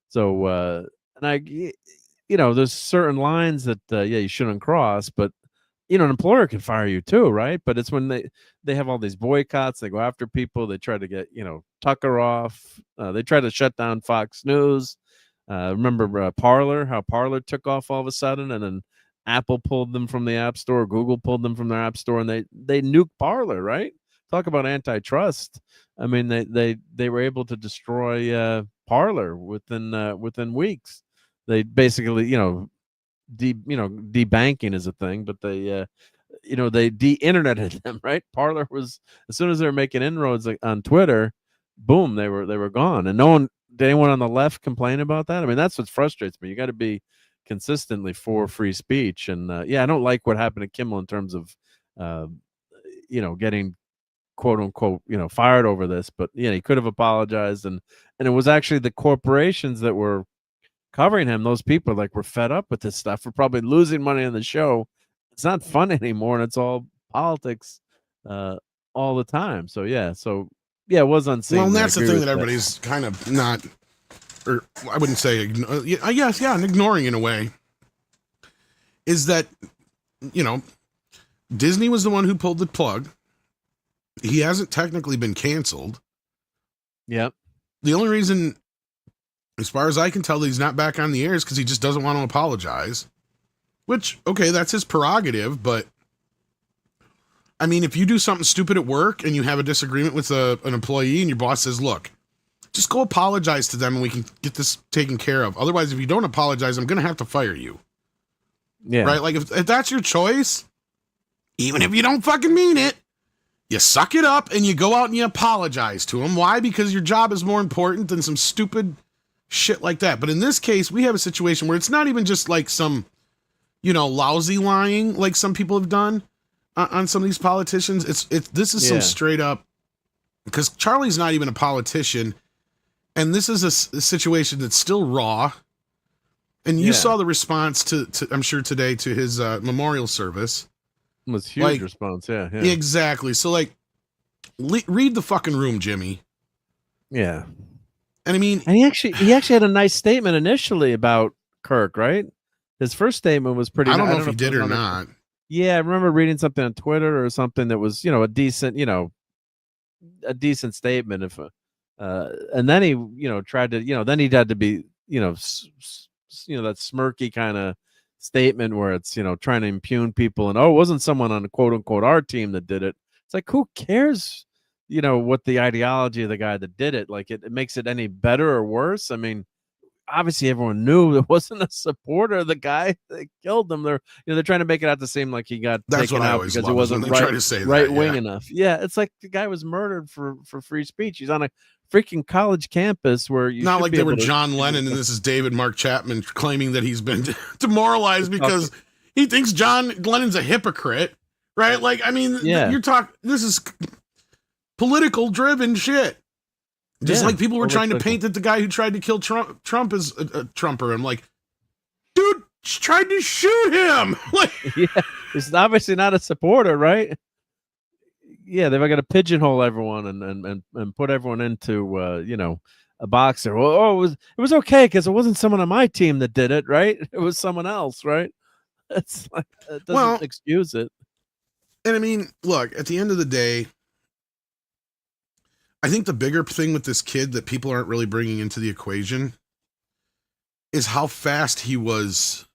So there's certain lines that you shouldn't cross, but an employer can fire you too, right? But it's when they have all these boycotts, they go after people, they try to get Tucker off, they try to shut down Fox News. Remember Parler, how Parler took off all of a sudden, and then Apple pulled them from the App Store, Google pulled them from their App Store, and they nuked Parler, right? Talk about antitrust. I mean, they were able to destroy Parler within weeks. They basically, debanking is a thing, but they de-interneted them, right? Parler was, as soon as they were making inroads on Twitter, boom, they were gone. And did anyone on the left complain about that? I mean, that's what frustrates me. You got to be consistently for free speech. And I don't like what happened to Kimmel in terms of getting quote unquote fired over this, but he could have apologized, and it was actually the corporations that were covering him. Those people were fed up with this stuff. We're probably losing money on the show. It's not fun anymore, and it's all politics all the time. So yeah, it was unseen. Well, and I that's the agree thing with that everybody's kind of not, or I wouldn't say, ignoring in a way, is that, Disney was the one who pulled the plug. He hasn't technically been canceled. Yep. The only reason, as far as I can tell, that he's not back on the air is because he just doesn't want to apologize. Which, okay, that's his prerogative, but I mean, if you do something stupid at work and you have a disagreement with an employee and your boss says, look, just go apologize to them and we can get this taken care of. Otherwise, if you don't apologize, I'm going to have to fire you. Yeah. Right? Like, if that's your choice, even if you don't fucking mean it, you suck it up and you go out and you apologize to him. Why? Because your job is more important than some stupid shit like that. But in this case, we have a situation where it's not even just like some, lousy lying like some people have done on some of these politicians. This is some straight up, because Charlie's not even a politician, and this is a situation that's still raw. And you saw the response to I'm sure today to his memorial service. It was huge response. Yeah. Exactly. So read the fucking room, Jimmy. Yeah. And I mean, and he actually had a nice statement initially about Kirk, right? His first statement was pretty. I don't know if he did or not. Yeah, I remember reading something on Twitter or something that was, a decent statement. If, and then he, tried to, then he had to be, that smirky kind of statement where it's, trying to impugn people and, it wasn't someone on quote unquote our team that did it. It's like, who cares, what the ideology of the guy that did it? Like, it makes it any better or worse. I mean, obviously everyone knew it wasn't a supporter of the guy that killed them. They're trying to make it out to seem like he got taken out because he wasn't right wing enough. Yeah, it's like the guy was murdered for free speech. He's on a freaking college campus where you not like they were John Lennon and this is David Mark Chapman claiming that he's been demoralized because he thinks John Lennon's a hypocrite, right? Like, I mean, this is political driven shit. Just like people were trying to paint that the guy who tried to kill Trump is a Trumper. I'm like, dude, tried to shoot him. Like, he's obviously not a supporter, right? Yeah, they've got to pigeonhole everyone and put everyone into a box. Or it was okay because it wasn't someone on my team that did it, right? It was someone else, right? It's like it doesn't excuse it. And I mean, look, at the end of the day, I think the bigger thing with this kid that people aren't really bringing into the equation is how fast he was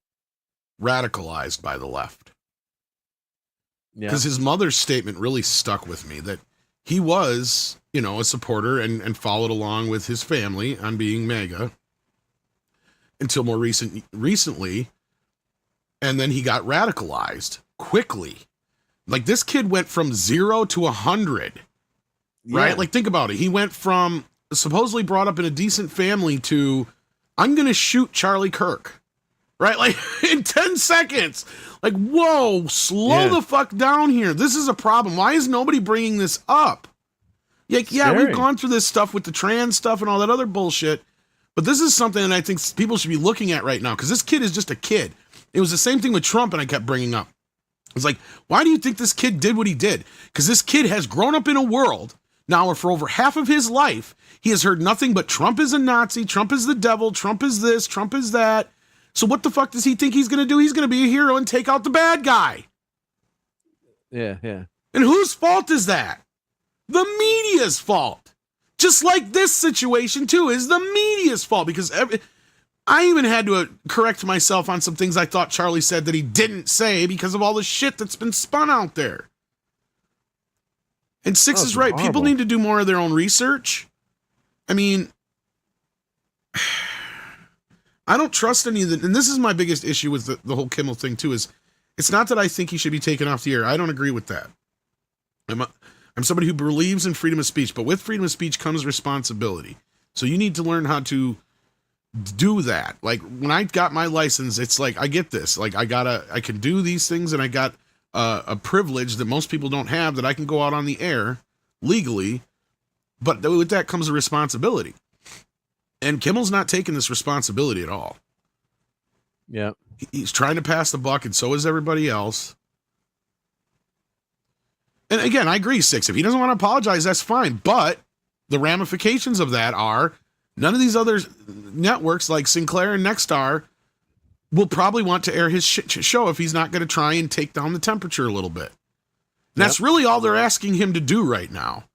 radicalized by the left. Because his mother's statement really stuck with me, that he was, a supporter and followed along with his family on being MAGA until more recently. And then he got radicalized quickly. Like, this kid went from 0 to 100. Right? Like, think about it. He went from supposedly brought up in a decent family to, I'm going to shoot Charlie Kirk. Right? Like, in 10 seconds. Like, whoa, slow the fuck down here. This is a problem. Why is nobody bringing this up? Like, we've gone through this stuff with the trans stuff and all that other bullshit. But this is something that I think people should be looking at right now, because this kid is just a kid. It was the same thing with Trump, and I kept bringing up. It's like, why do you think this kid did what he did? Because this kid has grown up in a world now where for over half of his life, he has heard nothing but Trump is a Nazi, Trump is the devil, Trump is this, Trump is that. So what the fuck does he think he's going to do? He's going to be a hero and take out the bad guy. Yeah. And whose fault is that? The media's fault. Just like this situation, too, is the media's fault. Because I even had to correct myself on some things I thought Charlie said that he didn't say because of all the shit that's been spun out there. And Six is right. People need to do more of their own research. I mean, I don't trust any of the, and this is my biggest issue with the whole Kimmel thing too, is it's not that I think he should be taken off the air. I don't agree with that. I'm somebody who believes in freedom of speech, but with freedom of speech comes responsibility. So you need to learn how to do that. Like, when I got my license, it's like, I get this, like, I can do these things, and I got a privilege that most people don't have, that I can go out on the air legally, but with that comes a responsibility. And Kimmel's not taking this responsibility at all. Yeah. He's trying to pass the buck, and so is everybody else. And again, I agree, Six. If he doesn't want to apologize, that's fine. But the ramifications of that are none of these other networks like Sinclair and Nexstar will probably want to air his show if he's not going to try and take down the temperature a little bit. And that's really all they're asking him to do right now.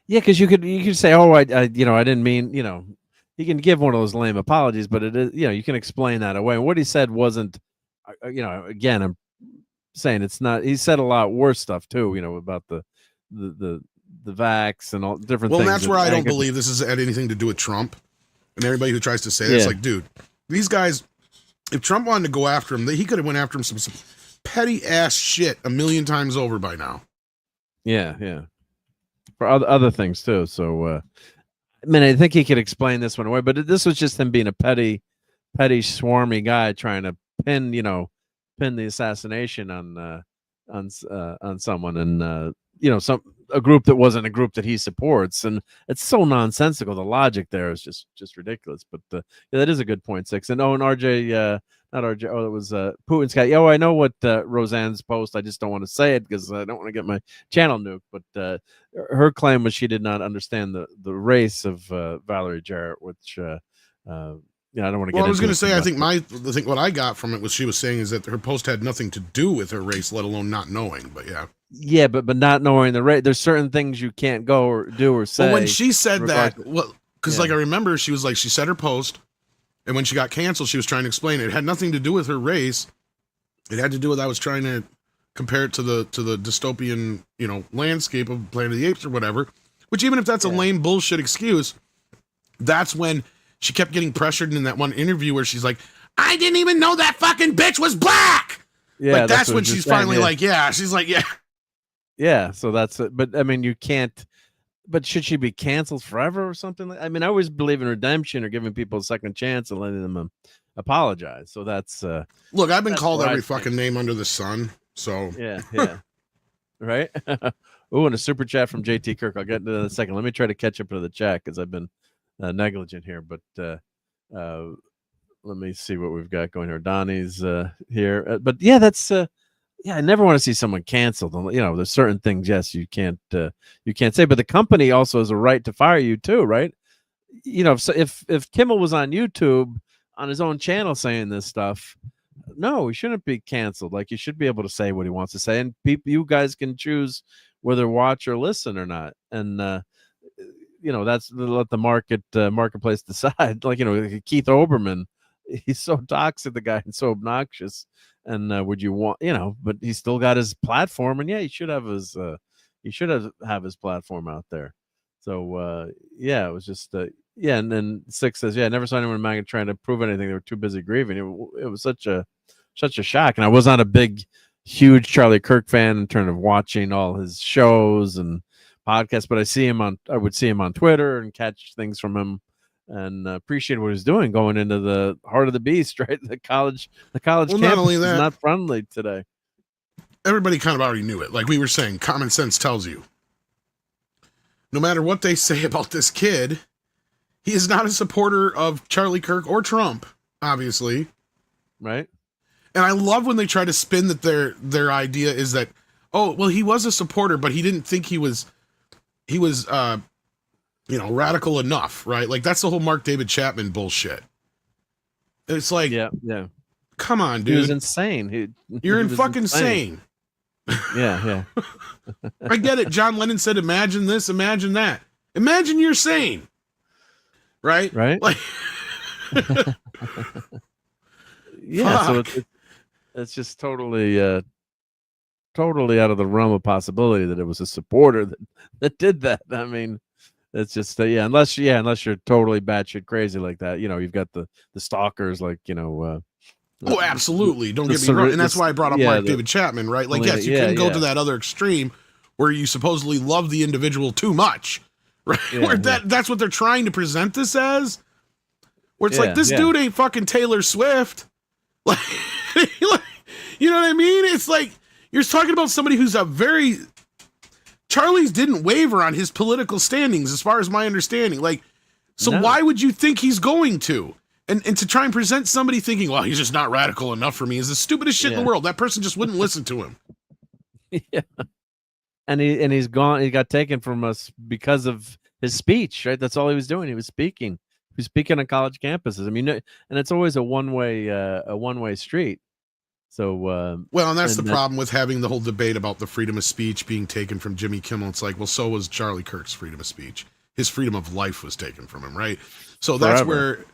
Yeah, because you could say, oh, I didn't mean, you can give one of those lame apologies, but it is, you can explain that away. And what he said wasn't, again, I'm saying it's not. He said a lot worse stuff too, about the vax and all different things. Well, that's where I don't believe this has had anything to do with Trump. And everybody who tries to say it's like, dude, these guys, if Trump wanted to go after him, he could have went after him some petty ass shit a million times over by now. Yeah. For other things too. So, I think he could explain this one away, but this was just him being a petty, swarmy guy trying to pin the assassination on someone, and a group that wasn't a group that he supports, and it's so nonsensical. The logic there is just ridiculous. But that is a good point, Six. And RJ, not RJ. Oh, it was Putin's guy. I know what Roseanne's post. I just don't want to say it because I don't want to get my channel nuked. But her claim was she did not understand the race of Valerie Jarrett, which I don't want to get. Well, I was going to say, I much, think what I got from it was she was saying is that her post had nothing to do with her race, let alone not knowing. But yeah, but not knowing the race, there's certain things you can't go or do or say. Well, when she said that, because I remember she was like, she said her post. And when she got canceled, she was trying to explain it. It had nothing to do with her race. It had to do with I was trying to compare it to the dystopian, landscape of Planet of the Apes or whatever. Which even if that's a lame bullshit excuse, that's when she kept getting pressured in that one interview where she's like, "I didn't even know that fucking bitch was black." Yeah, that's when she's finally she's like, yeah. Yeah, so that's it. But you can't. But should she be canceled forever or something? I always believe in redemption or giving people a second chance and letting them apologize. So that's look. I've been called every fucking name under the sun. So yeah, right. Oh, and a super chat from JT Kirk. I'll get into that in a second. Let me try to catch up to the chat because I've been negligent here. But let me see what we've got going here. Donnie's here, but yeah, that's. I never want to see someone canceled. There's certain things, yes, you can't say, but the company also has a right to fire you too, right? If Kimmel was on YouTube on his own channel saying this stuff, no, he shouldn't be canceled. Like, he should be able to say what he wants to say, and you guys can choose whether watch or listen or not. And that's let the marketplace decide. Like, Keith Olbermann, he's so toxic, the guy, and so obnoxious. And would you want, but he's still got his platform, and he should have his his platform out there. So it was just and then Six says, I never saw anyone in MAGA trying to prove anything. They were too busy grieving. It was such a shock. And I was not a huge Charlie Kirk fan in terms of watching all his shows and podcasts, but I would see him on Twitter and catch things from him. And appreciate what he's doing going into the heart of the beast, right? The college campus is not friendly today. Everybody kind of already knew it. Like we were saying, common sense tells you. No matter what they say about this kid, he is not a supporter of Charlie Kirk or Trump, obviously. Right. And I love when they try to spin that their idea is that, oh, well, he was a supporter, but he didn't think he was radical enough, right? Like that's the whole Mark David Chapman bullshit. It's like, yeah. Come on, dude. He was insane. You're fucking insane. Yeah. I get it. John Lennon said, "Imagine this, imagine that. Imagine you're sane." Right? Like, yeah. So it's just totally out of the realm of possibility that it was a supporter that did that. It's just unless you're totally batshit crazy like that, you've got the stalkers, like oh, absolutely. Don't get me wrong, and that's why I brought up Mark David Chapman, right? Like, yes, you couldn't go to that other extreme where you supposedly love the individual too much, right? Where that's what they're trying to present this as, where it's like this dude ain't fucking Taylor Swift, like, you know what I mean? It's like you're talking about somebody who's Charlie's didn't waver on his political standings, as far as my understanding. Like, so why would you think he's going to? And to try and present somebody thinking, well, he's just not radical enough for me, is the stupidest shit in the world. That person just wouldn't listen to him. Yeah. And he's gone. He got taken from us because of his speech, right? That's all he was doing. He was speaking. He was speaking on college campuses. I mean, and it's always a one-way street. So well, and that's the problem with having the whole debate about the freedom of speech being taken from Jimmy Kimmel. It's like, well, so was Charlie Kirk's freedom of speech. His freedom of life was taken from him, right? So that's where,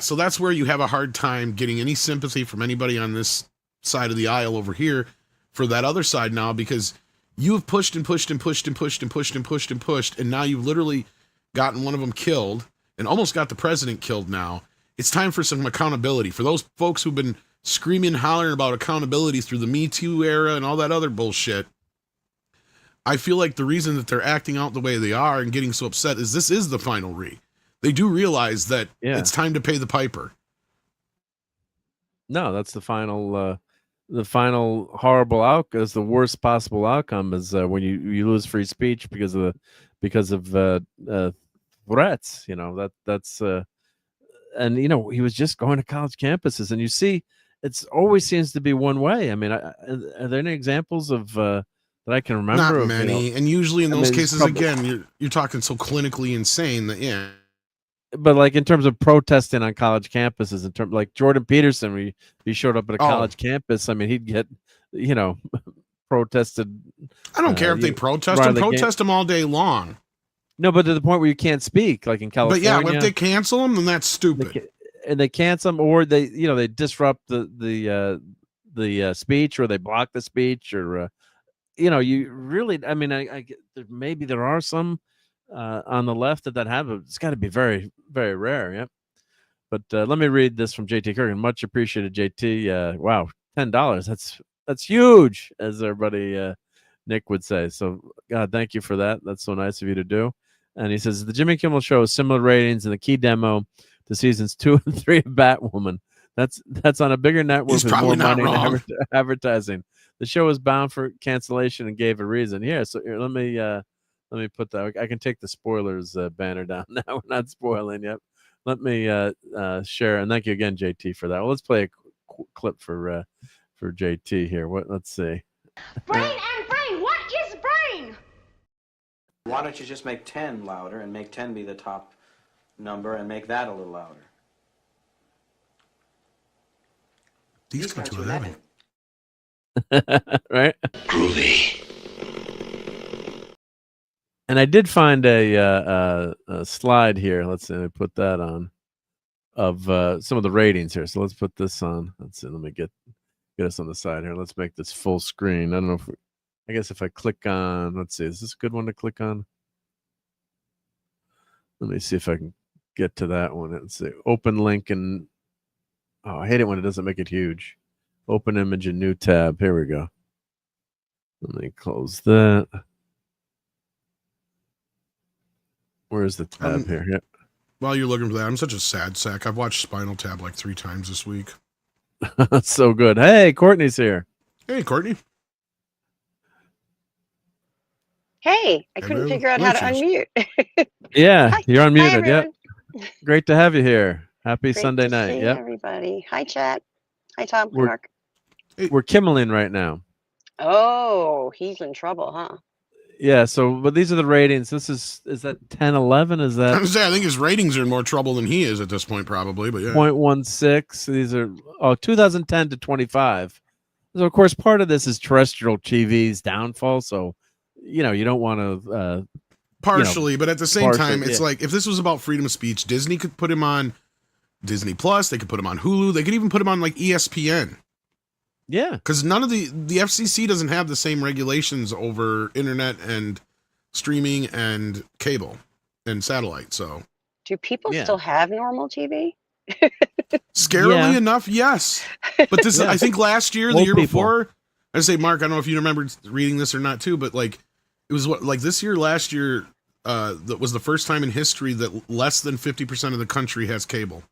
so that's where you have a hard time getting any sympathy from anybody on this side of the aisle over here for that other side now, because you have pushed and pushed and pushed and pushed and pushed and pushed and pushed, and now you've literally gotten one of them killed and almost got the president killed now. It's time for some accountability. For those folks who've been screaming and hollering about accountability through the Me Too era and all that other bullshit, I feel like the reason that they're acting out the way they are and getting so upset is this is the final re. They do realize that it's time to pay the piper. No, that's the final horrible outcome. Is the worst possible outcome is when you lose free speech because of threats. You know, that's and you know, he was just going to college campuses, and you see it's always seems to be one way. I mean, are there any examples of that I can remember? Not many, you know, and usually in those cases, again, you're talking so clinically insane that But like in terms of protesting on college campuses, in terms like Jordan Peterson, he showed up at a college campus. I mean, he'd get, you know, protested. I don't care if they protest him. Protest him all day long. No, but to the point where you can't speak, like in California. But yeah, if they cancel him, then that's stupid. They cancel him, or they disrupt the speech, or they block the speech, or you really. I mean, maybe there are some on the left that have it. It's got to be very, very rare. Yeah. But let me read this from JT Kirk. Much appreciated, JT. Wow, $10. That's huge, as everybody Nick would say. So God, thank you for that. That's so nice of you to do. And he says the Jimmy Kimmel Show has similar ratings in the key demo to seasons 2 and 3 of Batwoman. That's on a bigger network with more money in advertising. The show was bound for cancellation and gave a reason. Here, so here, let me put that. I can take the spoilers banner down now. We're not spoiling yet. Let me share, and thank you again, JT, for that. Well, let's play a clip for JT here. Let's see. Brain and brain. What is brain? Why don't you just make 10 louder and make 10 be the top number and make that a little louder? These got to 11. Right? Groovy. And I did find a slide here. Let's see, let me put that on of some of the ratings here. So let's put this on. Let's see. Let me get us on the side here. Let's make this full screen. I don't know I guess if I click on, let's see, is this a good one to click on? Let me see if I can get to that one. Let's see. Open link and I hate it when it doesn't make it huge. Open image and new tab. Here we go. Let me close that. Where's the tab here? Yeah. While you're looking for that, I'm such a sad sack. I've watched Spinal Tap like 3 times this week. That's so good. Hey, Courtney's here. Hey, Courtney. Hey, I couldn't figure out how to unmute. Yeah, Hi. you're unmuted. Hi, Yep. Great to have you here. Happy Great Sunday to night. see Yep. everybody. Hi, chat. Hi, Tom. Hi, We're- Mark. We're Kimmeling right now. Oh, he's in trouble, huh? Yeah, but these are the ratings. Is that 10, 11? Is that I think his ratings are in more trouble than he is at this point, probably. But yeah, 0.16? These are 2010 to 25. So of course, part of this is terrestrial TV's downfall. So you don't want to partially, but at the same time, it's like if this was about freedom of speech, Disney could put him on Disney Plus. They could put him on Hulu. They could even put him on like ESPN. Yeah, because none of the FCC doesn't have the same regulations over internet and streaming and cable and satellite. So, do people still have normal TV? Scarily enough, yes. But this, I think last year, the year before, I say, Mark, I don't know if you remember reading this or not too, but like it was last year, that was the first time in history that less than 50% of the country has cable.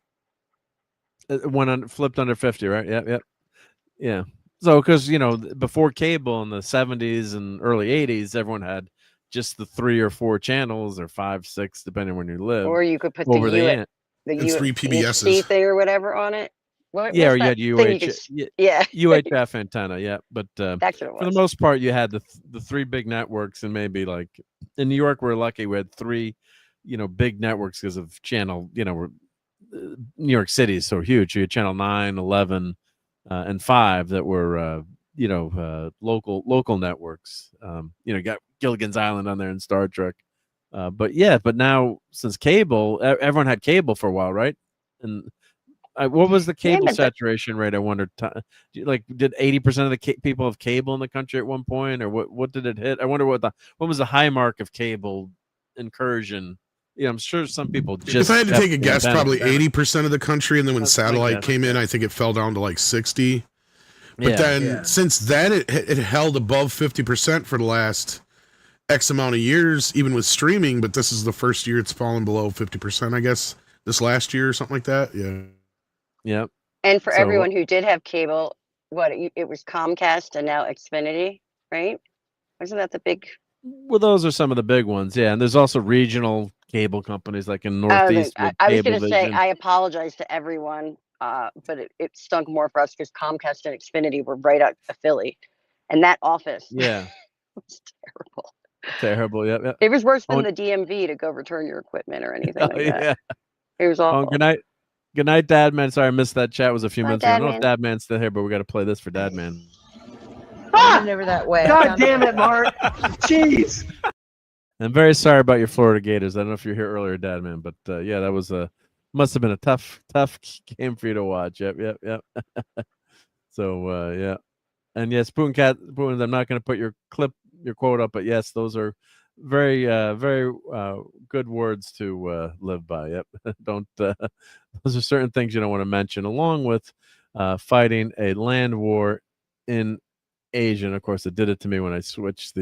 It flipped under 50, right? Yep. Yeah. So, because, before cable in the 70s and early 80s, everyone had just the 3 or 4 channels or 5, 6, depending on where you live. Or you could put over the 3 PBSs thing or whatever on it. What Yeah, was or you that had thing you could yeah. UHF antenna, yeah. But That's what it for the was. most part, you had the three big networks, and maybe like in New York, we're lucky we had three, big networks because of channel. New York City is so huge. You had channel 9, 11, and 5 that were local networks. Got Gilligan's Island on there and Star Trek. But now since cable, everyone had cable for a while, right? And what was the cable saturation rate? I wondered. Did 80% of the people have cable in the country at one point, or what did it hit? I wonder what was the high mark of cable incursion. I'm sure some people just. If I had to take a guess, probably 80% of the country, and then when satellite came in, I think it fell down to like 60. But since then, it held above 50% for the last X amount of years, even with streaming. But this is the first year it's fallen below 50%, I guess. This last year or something like that. Yeah. Yep. And for everyone who did have cable, it was Comcast and now Xfinity, right? Wasn't that the big? Well, those are some of the big ones, yeah. And there's also regional cable companies like in Northeast. I was going to say, I apologize to everyone, but it stunk more for us because Comcast and Xfinity were right out of Philly, and that office, was terrible. Terrible, yeah. It was worse than the DMV to go return your equipment or anything like that. Yeah. It was awful. Good night, Dad Man. Sorry, I missed that chat. It was a few minutes ago. I don't know if Dad Man's still here, but we got to play this for Dad Man. Never that way. God damn it, Mark. Jeez. I'm very sorry about your Florida Gators. I don't know if you're here earlier, Dad Man, but that was must have been a tough game for you to watch. Yep. So and yes, Spoon, I'm not going to put your quote up, but yes, those are very good words to live by. Yep. Don't those are certain things you don't want to mention, along with fighting a land war in Asia. And of course, it did it to me when I switched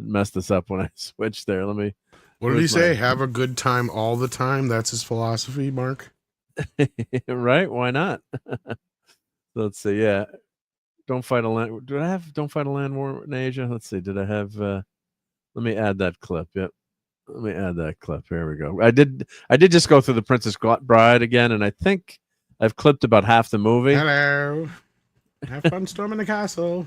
messed this up when I switched there. What did he say? Have a good time all the time. That's his philosophy, Mark. Right? Why not? Let's see. Yeah. Don't fight a land. Don't fight a land war in Asia? Let's see. Did I have? Let me add that clip. Yep. Let me add that clip. Here we go. I did just go through The Princess Bride again, and I think I've clipped about half the movie. Hello. Have fun storming the castle.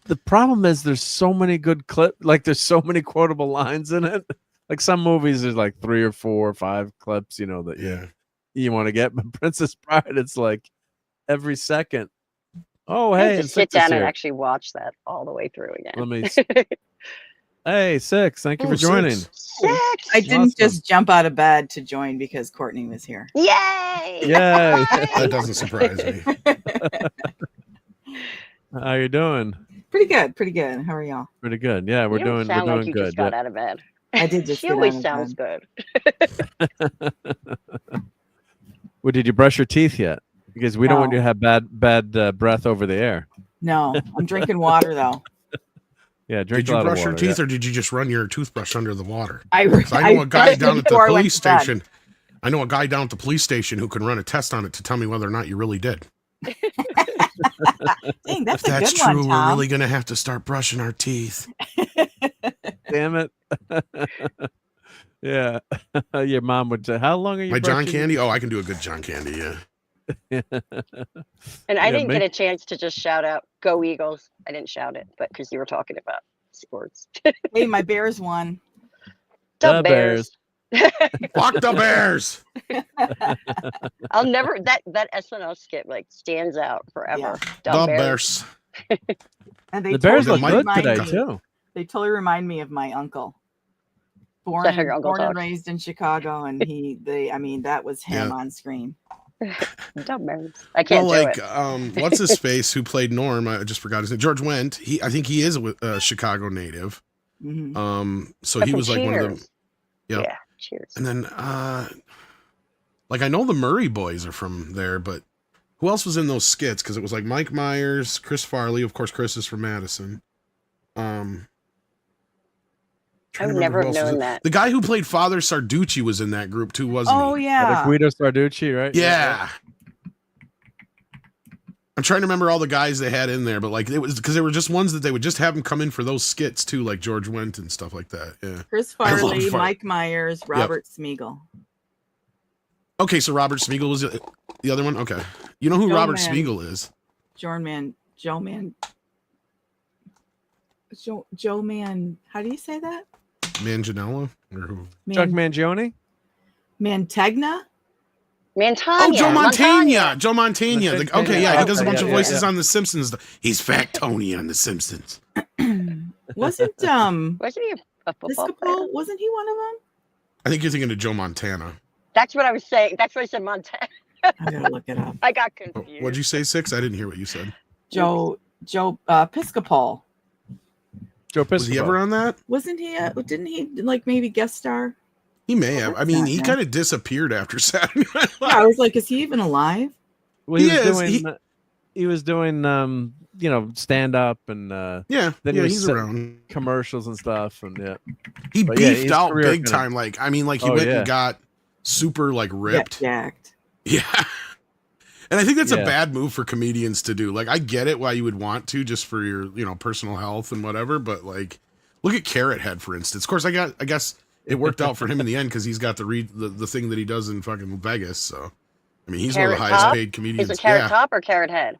The problem is there's so many good clips. Like there's so many quotable lines in it. Like some movies, there's like 3 or 4 or 5 clips, that you want to get. But Princess Bride, it's like every second. Oh, hey, just sit down and actually watch that all the way through again. Let me. Hey, Six, thank you for joining. Six. I didn't just jump out of bed to join because Courtney was here. Yay! Yay! That doesn't surprise me. How you doing? Pretty good. How are y'all? Pretty good. Yeah, we're doing like you good. Just got out of bed. I did just. She always sounds good. Well, did you brush your teeth yet? Because we don't want you to have bad breath over the air. No, I'm drinking water though. Yeah, did you brush your teeth, or did you just run your toothbrush under the water? I know a guy down at the police station. I know a guy down at the police station who can run a test on it to tell me whether or not you really did. Dang, that's if that's a good true, one, Tom. we're really gonna have to start brushing our teeth. Damn it! Yeah, your mom would say, "How long are you?" My John Candy? Oh, I can do a good John Candy. Yeah. And I didn't get a chance to just shout out "Go Eagles." I didn't shout it, but because you were talking about sports. Hey, my Bears won. The Bears. Fuck the Bears. I'll never that SNL skit stands out forever. Yeah. The Bears. And the Bears look good today too. They totally remind me of my uncle. Born and raised in Chicago, and that was him on screen. Dumb Bears. I can't do it. What's his face who played Norm? I just forgot his name. George Wendt. I think he is a Chicago native. Mm-hmm. So he was like one of them. Yeah. Cheers. And then, I know the Murray boys are from there, but who else was in those skits? Because it was like Mike Myers, Chris Farley. Of course, Chris is from Madison. I would never have known that. The guy who played Father Sarducci was in that group too, wasn't he? Oh yeah, Guido Sarducci, right? Yeah. I'm trying to remember all the guys they had in there, but it was because they were just ones that they would just have them come in for those skits too, like George Wendt and stuff like that. Yeah. Chris Farley, Mike Myers, Robert Smigel. Okay, so Robert Smigel was the other one. Okay, you know who Robert Smigel is? Joe Man. How do you say that? Manganiello or who? Chuck Mangione? Montagna. Oh, Joe Montana. Joe Montana. Okay, yeah, he does a bunch of voices on The Simpsons. He's Fat Tony on The Simpsons. Wasn't he a football player? Wasn't he one of them? I think you're thinking of Joe Montana. That's what I was saying. That's why I said Montana. I gotta look it up. I got confused. What'd you say, Six? I didn't hear what you said. Joe Piscopo. Joe Piscopo. Was he ever on that? Wasn't he? Didn't he like maybe guest star? He may have. I mean, he kind of disappeared after Saturday Night Live. Yeah, I was like, is he even alive? Well, he was doing stand up and then he's around commercials and stuff, and he beefed out big time. Like, I mean, like he went and got super like ripped. Jacked. Yeah. And I think that's a bad move for comedians to do. Like, I get it why you would want to, just for your, personal health and whatever. But like, look at Carrot Head, for instance. Of course, I guess it worked out for him in the end because he's got the thing that he does in fucking Vegas. So, I mean, he's one of the highest paid comedians. Is it Carrot Top or Carrot Head?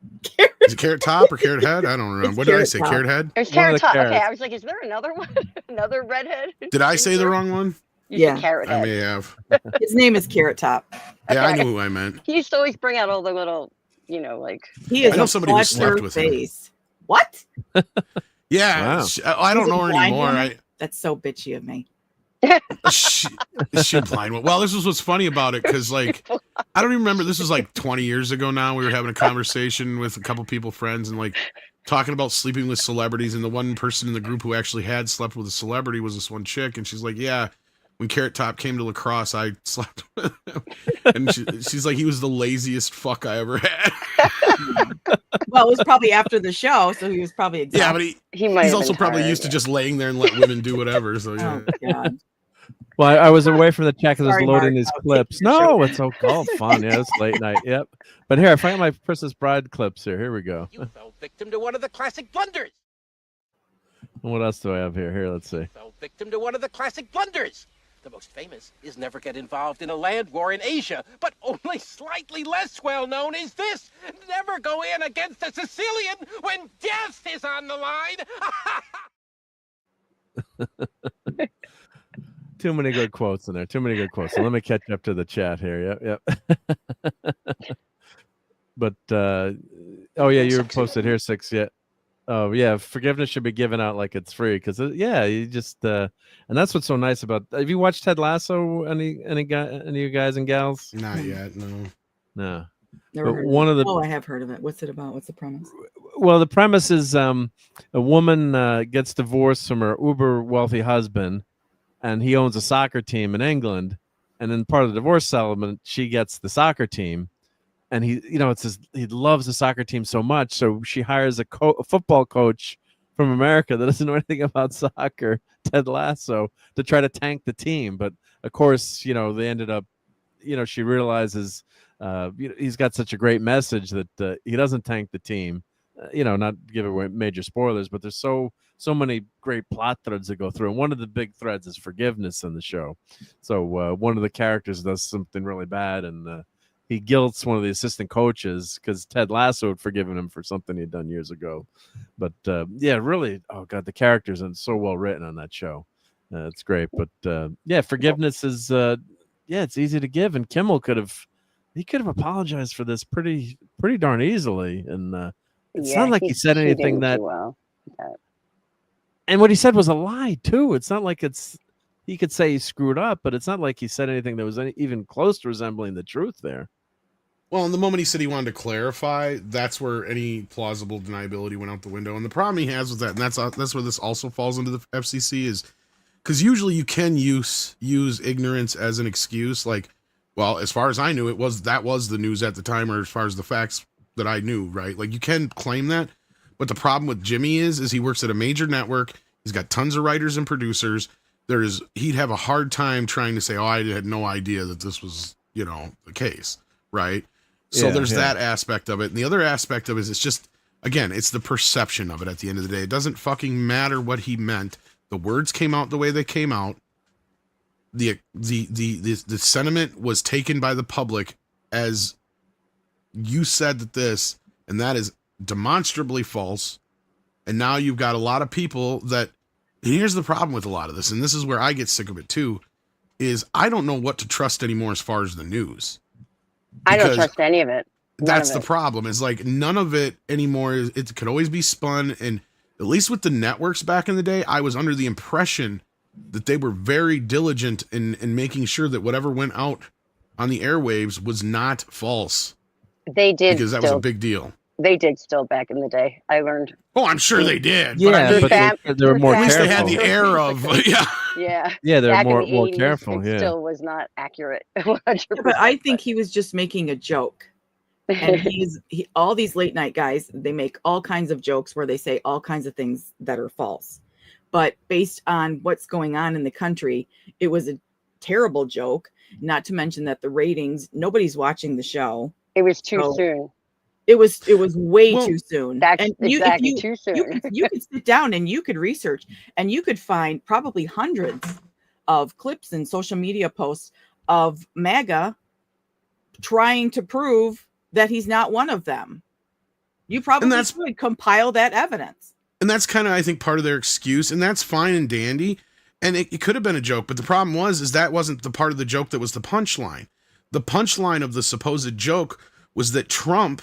Is it Carrot Top or Carrot Head? I don't remember. What did I say? Carrot Head? It was Carrot Top. Okay, I was like, is there another one? Another redhead? Did I say the wrong one? Yeah, Carrot Head. I may have. His name is Carrot Top. Yeah, I knew who I meant. He used to always bring out all the little, like. He is. I know somebody who slept with him. What? Yeah, wow. I don't know her anymore. That's so bitchy of me. She blind one. Well, this is what's funny about it, because like I don't even remember. This was like 20 years ago now. We were having a conversation with a couple people, friends, and like talking about sleeping with celebrities. And the one person in the group who actually had slept with a celebrity was this one chick, and she's like, "Yeah, when Carrot Top came to La Crosse, I slept with him." And she's like, "He was the laziest fuck I ever had." Well, it was probably after the show, so he was probably exhausted. Yeah, but he's also probably used to just laying there and let women do whatever. So yeah. Oh, God. Well, I was away from the chat because I was loading these clips. No, it's so called fun. Yeah, it's late night. Yep. But here, I find my Princess Bride clips here. Here we go. You fell victim to one of the classic blunders. What else do I have here? Here, let's see. Fell victim to one of the classic blunders. The most famous is never get involved in a land war in Asia, but only slightly less well known is this: never go in against a Sicilian when death is on the line. Too many good quotes in there. Too many good quotes. So let me catch up to the chat here. Yep. But oh yeah, you posted here 6 yet. Oh yeah, forgiveness should be given out like it's free, because you just and that's what's so nice about. Have you watched Ted Lasso? Any of you guys and gals? Not yet. No. Never heard one of the. Oh, I have heard of it. What's it about? What's the premise? Well, the premise is a woman gets divorced from her uber wealthy husband, and he owns a soccer team in England, and then part of the divorce settlement, she gets the soccer team. And he loves the soccer team so much, so she hires a football coach from America that doesn't know anything about soccer, Ted Lasso, to try to tank the team. But of course, they ended up, she realizes, he's got such a great message that he doesn't tank the team. Not give away major spoilers, but there's so many great plot threads that go through. And one of the big threads is forgiveness in the show. So one of the characters does something really bad, and he guilts one of the assistant coaches because Ted Lasso had forgiven him for something he'd done years ago. But really, oh God, the characters are so well written on that show. It's great. But forgiveness is it's easy to give. And Kimmel could have apologized for this pretty darn easily. And it's not like he said anything that. And what he said was a lie too. It's not like he could say he screwed up, but it's not like he said anything that was even close to resembling the truth there. Well, and the moment he said he wanted to clarify, that's where any plausible deniability went out the window. And the problem he has with that, and that's where this also falls into the FCC, is because usually you can use ignorance as an excuse. Like, well, as far as I knew, that was the news at the time, or as far as the facts that I knew, right? Like, you can claim that, but the problem with Jimmy is he works at a major network. He's got tons of writers and producers. He'd have a hard time trying to say, "Oh, I had no idea that this was, the case," right? So there's that aspect of it. And the other aspect of it is it's just, again, it's the perception of it at the end of the day. It doesn't fucking matter what he meant. The words came out the way they came out. the sentiment was taken by the public as you said this, and that is demonstrably false. And now you've got a lot of people that, and here's the problem with a lot of this, and this is where I get sick of it too, is I don't know what to trust anymore as far as the news. I don't trust any of it. That's the problem. Is like none of it anymore. It could always be spun. And at least with the networks back in the day, I was under the impression that they were very diligent in making sure that whatever went out on the airwaves was not false. They did. Because that was a big deal. They did still back in the day. I learned. Oh, I'm sure they did. Yeah, but they were more at least careful. they had the air of, yeah. Yeah. Yeah, they're Back in more the more 80s, careful. It Yeah. still was not accurate. 100%. But I think he was just making a joke. And all these late night guys, they make all kinds of jokes where they say all kinds of things that are false. But based on what's going on in the country, it was a terrible joke. Not to mention that the ratings, nobody's watching the show. It was too soon. It was way too soon. That's exactly too soon. You could sit down and you could research, and you could find probably hundreds of clips and social media posts of MAGA trying to prove that he's not one of them. You probably could compile that evidence. And that's kind of, I think, part of their excuse, and that's fine and dandy. And it could have been a joke, but the problem is that wasn't the part of the joke that was the punchline. The punchline of the supposed joke was that Trump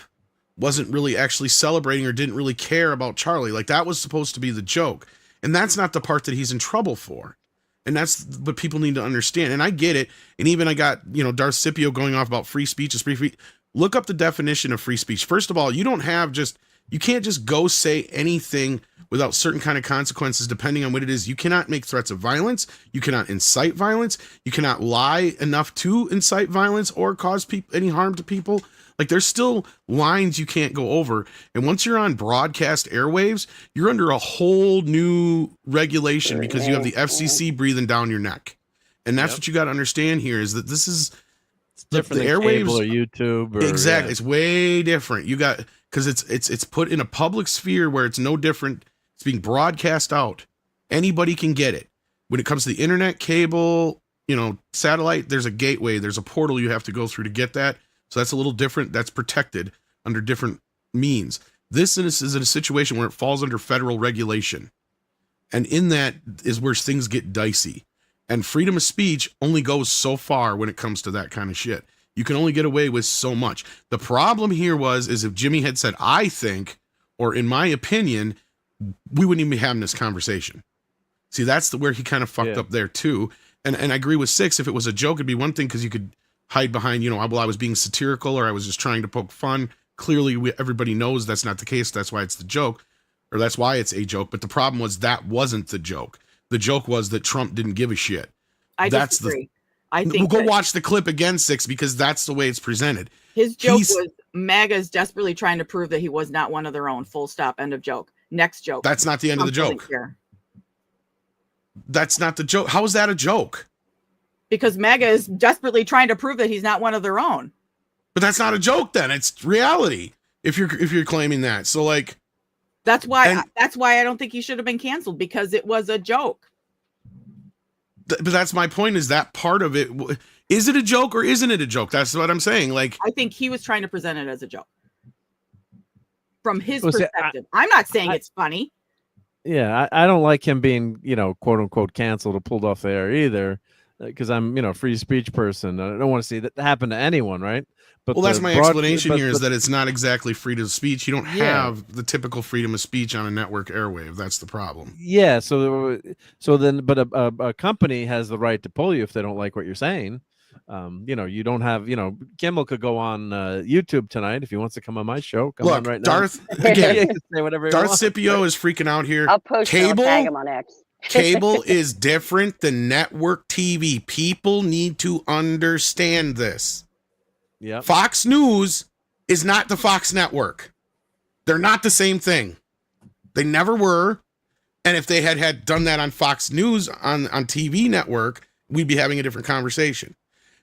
wasn't really actually celebrating or didn't really care about Charlie. Like, that was supposed to be the joke. And that's not the part that he's in trouble for. And that's what people need to understand. And I get it. And even I got, Darth Scipio going off about free speech is free speech. Look up the definition of free speech. First of all, you can't just go say anything without certain kind of consequences depending on what it is. You cannot make threats of violence. You cannot incite violence. You cannot lie enough to incite violence or cause any harm to people. Like, there's still lines you can't go over. And once you're on broadcast airwaves, you're under a whole new regulation because you have the FCC breathing down your neck. And that's what you got to understand here is that this is different the than airwaves cable or YouTube. Exactly. It's way different. You got, because it's put in a public sphere where it's no different. It's being broadcast out. Anybody can get it. When it comes to the internet, cable, satellite, there's a gateway, there's a portal you have to go through to get that. So that's a little different. That's protected under different means. This is in a situation where it falls under federal regulation. And in that is where things get dicey. And freedom of speech only goes so far when it comes to that kind of shit. You can only get away with so much. The problem here is if Jimmy had said, I think, or in my opinion, we wouldn't even be having this conversation. See, that's where he kind of fucked up there too. And I agree with Six. If it was a joke, it'd be one thing because you could hide behind, well, I was being satirical or I was just trying to poke fun. Clearly, everybody knows that's not the case. That's why it's the joke, or that's why it's a joke. But the problem was that wasn't the joke. The joke was that Trump didn't give a shit. I disagree. I think we'll go watch the clip again, Six, because that's the way it's presented. His joke was MAGA's desperately trying to prove that he was not one of their own. Full stop. End of joke. Next joke. That's not the end of the joke. That's not the joke. How is that a joke? Because MAGA is desperately trying to prove that he's not one of their own. But that's not a joke then. It's reality. If you're claiming that. So like that's why I don't think he should have been canceled, because it was a joke. But that's my point, is that part of it. Is it a joke or isn't it a joke? That's what I'm saying. Like, I think he was trying to present it as a joke from his perspective. I'm not saying it's funny. Yeah, I don't like him being, quote unquote canceled or pulled off the air either, because I'm, a free speech person. I don't want to see that happen to anyone, right? But that's my explanation here is that it's not exactly freedom of speech. You don't have the typical freedom of speech on a network airwave. That's the problem. Yeah. So then, but a company has the right to pull you if they don't like what you're saying. You don't have, Kimmel could go on YouTube tonight if he wants to come on my show. Come on right now. Again, say whatever Darth Scipio is freaking out here. I'll post cable. I'll tag him on X. Cable is different than network TV. People need to understand this. Yeah. Fox News is not the Fox network. They're not the same thing. They never were. And if they had done that on Fox News on TV network, we'd be having a different conversation.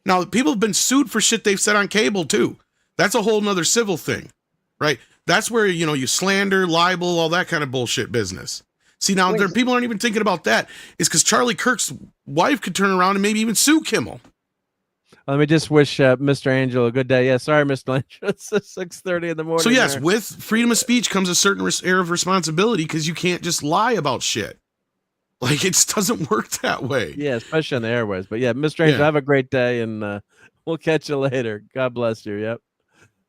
Now, people have been sued for shit they've said on cable too. That's a whole nother civil thing, right? That's where, you slander, libel, all that kind of bullshit business. See, now there people aren't even thinking about that. It's because Charlie Kirk's wife could turn around and maybe even sue Kimmel. Let me just wish Mr. Angel a good day. Yeah, sorry, Mr. Angel. It's 6:30 in the morning. So yes, there. with freedom of speech comes a certain air of responsibility because you can't just lie about shit. Like, it doesn't work that way. Yeah, especially on the airways. But yeah, Mr. Angel, have a great day, and we'll catch you later. God bless you. Yep.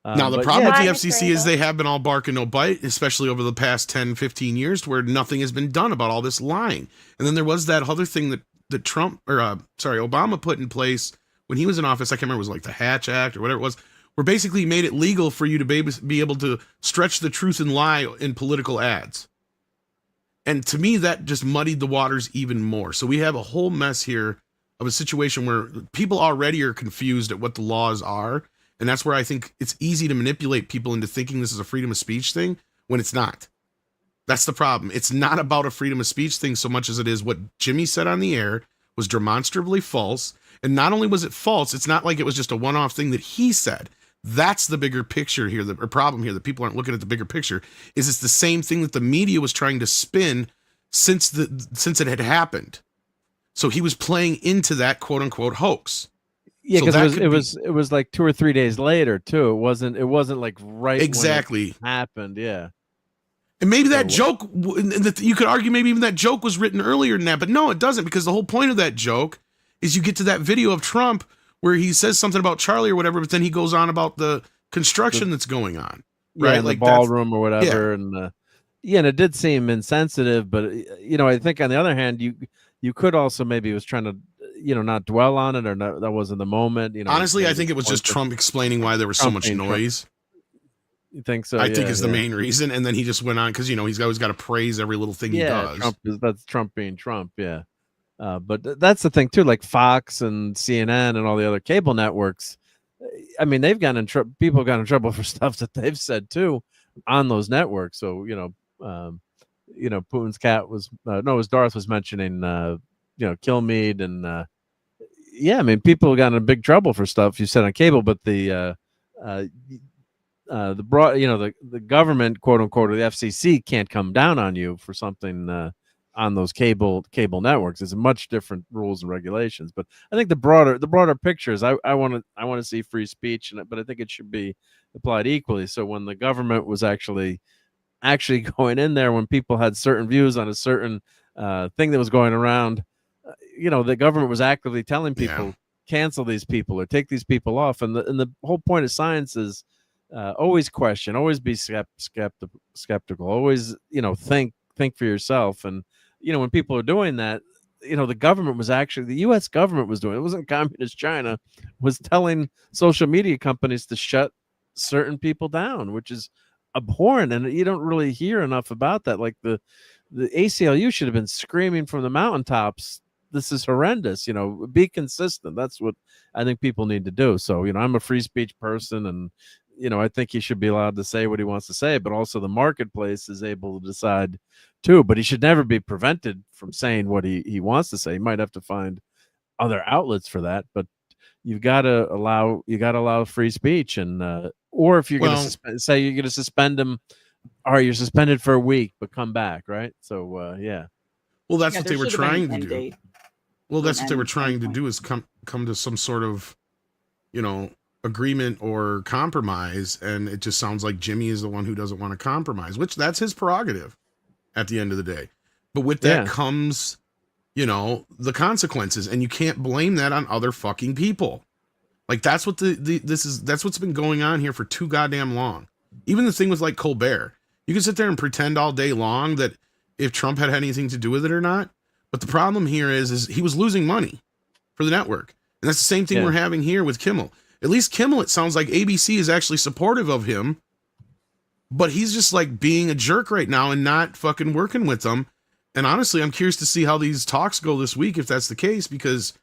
Now, the problem with the FCC is they have been all bark and no bite, especially over the past 10, 15 years, where nothing has been done about all this lying. And then there was that other thing that Obama put in place when he was in office. I can't remember, it was like the Hatch Act or whatever it was, where basically made it legal for you to be able to stretch the truth and lie in political ads. And to me, that just muddied the waters even more. So we have a whole mess here of a situation where people already are confused at what the laws are. And that's where I think it's easy to manipulate people into thinking this is a freedom of speech thing when it's not. That's the problem. It's not about a freedom of speech thing so much as it is what Jimmy said on the air was demonstrably false. And not only was it false, it's not like it was just a one-off thing that he said. That's the bigger picture here, the problem here that people aren't looking at the bigger picture, is it's the same thing that the media was trying to spin since it had happened. So he was playing into that quote unquote hoax. Yeah, because it was like 2 or 3 days later too. It wasn't like right exactly when it happened. Yeah. And maybe that joke, you could argue maybe even that joke was written earlier than that, but no, it doesn't, because the whole point of that joke is you get to that video of Trump where he says something about Charlie or whatever, but then he goes on about the construction that's going on, right? Yeah, like the ballroom or whatever. Yeah. And and it did seem insensitive, but I think on the other hand, you could also maybe was trying to, not dwell on it, or not, that wasn't the moment. Honestly, I think it was just Trump explaining why there was so much noise. You think so? I think is the main reason, and then he just went on because he's always got to praise every little thing he does. That's Trump being Trump, yeah. But that's the thing too, like Fox and CNN and all the other cable networks. I mean, they've gotten in trouble. People have gotten in trouble for stuff that they've said too on those networks. So Putin's cat was it was Darth was mentioning Kilmeade and I mean, people got in big trouble for stuff you said on cable, but the government, quote unquote, or the FCC can't come down on you for something on those cable networks. It's much different rules and regulations. But I think the broader picture is I want to see free speech, but I think it should be applied equally. So when the government was actually going in there, when people had certain views on a certain thing that was going around, the government was actively telling people cancel these people or take these people off. And the whole point of science is always question, always be skeptical, always think for yourself. And when people are doing that, the government was actually, the U.S. government was doing it. It wasn't communist China, was telling social media companies to shut certain people down, which is abhorrent. And you don't really hear enough about that. Like the ACLU should have been screaming from the mountaintops, this is horrendous. Be consistent. That's what I think people need to do. So I'm a free speech person, and I think he should be allowed to say what he wants to say, but also the marketplace is able to decide too. But he should never be prevented from saying what he wants to say. He might have to find other outlets for that, but you've got to allow free speech. And or if you're going to say you're going to suspend him, all right, you're suspended for a week, but come back, right? So yeah. Well, that's what they were trying to do. Well, that's what they were trying to do, is come to some sort of, agreement or compromise. And it just sounds like Jimmy is the one who doesn't want to compromise, which that's his prerogative at the end of the day. But with that comes, the consequences, and you can't blame that on other fucking people. Like that's what that's what's been going on here for too goddamn long. Even the thing with like Colbert, you can sit there and pretend all day long that if Trump had anything to do with it or not. But the problem here is he was losing money for the network. And that's the same thing we're having here with Kimmel. At least Kimmel, it sounds like ABC is actually supportive of him, but he's just like being a jerk right now and not fucking working with them. And honestly, I'm curious to see how these talks go this week, if that's the case, because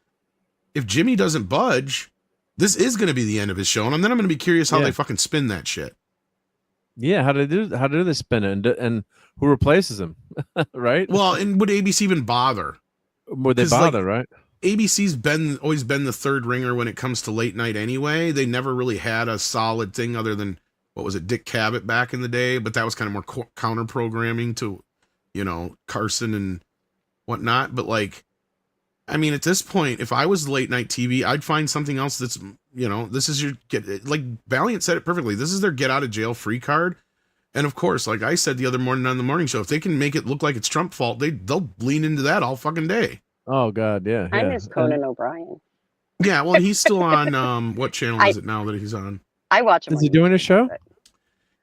if Jimmy doesn't budge, this is going to be the end of his show. And then I'm going to be curious how they fucking spin that shit. Yeah. How do they spin it? And who replaces him? Right. Well, and would ABC even bother? Would they bother? Right. ABC's always been the third ringer when it comes to late night anyway. They never really had a solid thing other than, what was it, Dick Cavett back in the day, but that was kind of more counter programming to you know, Carson and whatnot. But like, I mean, at this point, if I was late night TV, I'd find something else that's, you know, this is your like Valiant said it perfectly. This is their get out of jail free card. And of course, like I said the other morning on the morning show, if they can make it look like it's Trump's fault, they'll lean into that all fucking day. Oh God, yeah. I miss Conan O'Brien. Yeah, well, he's still on what channel is it now that he's on? I watch him. Is he doing a show?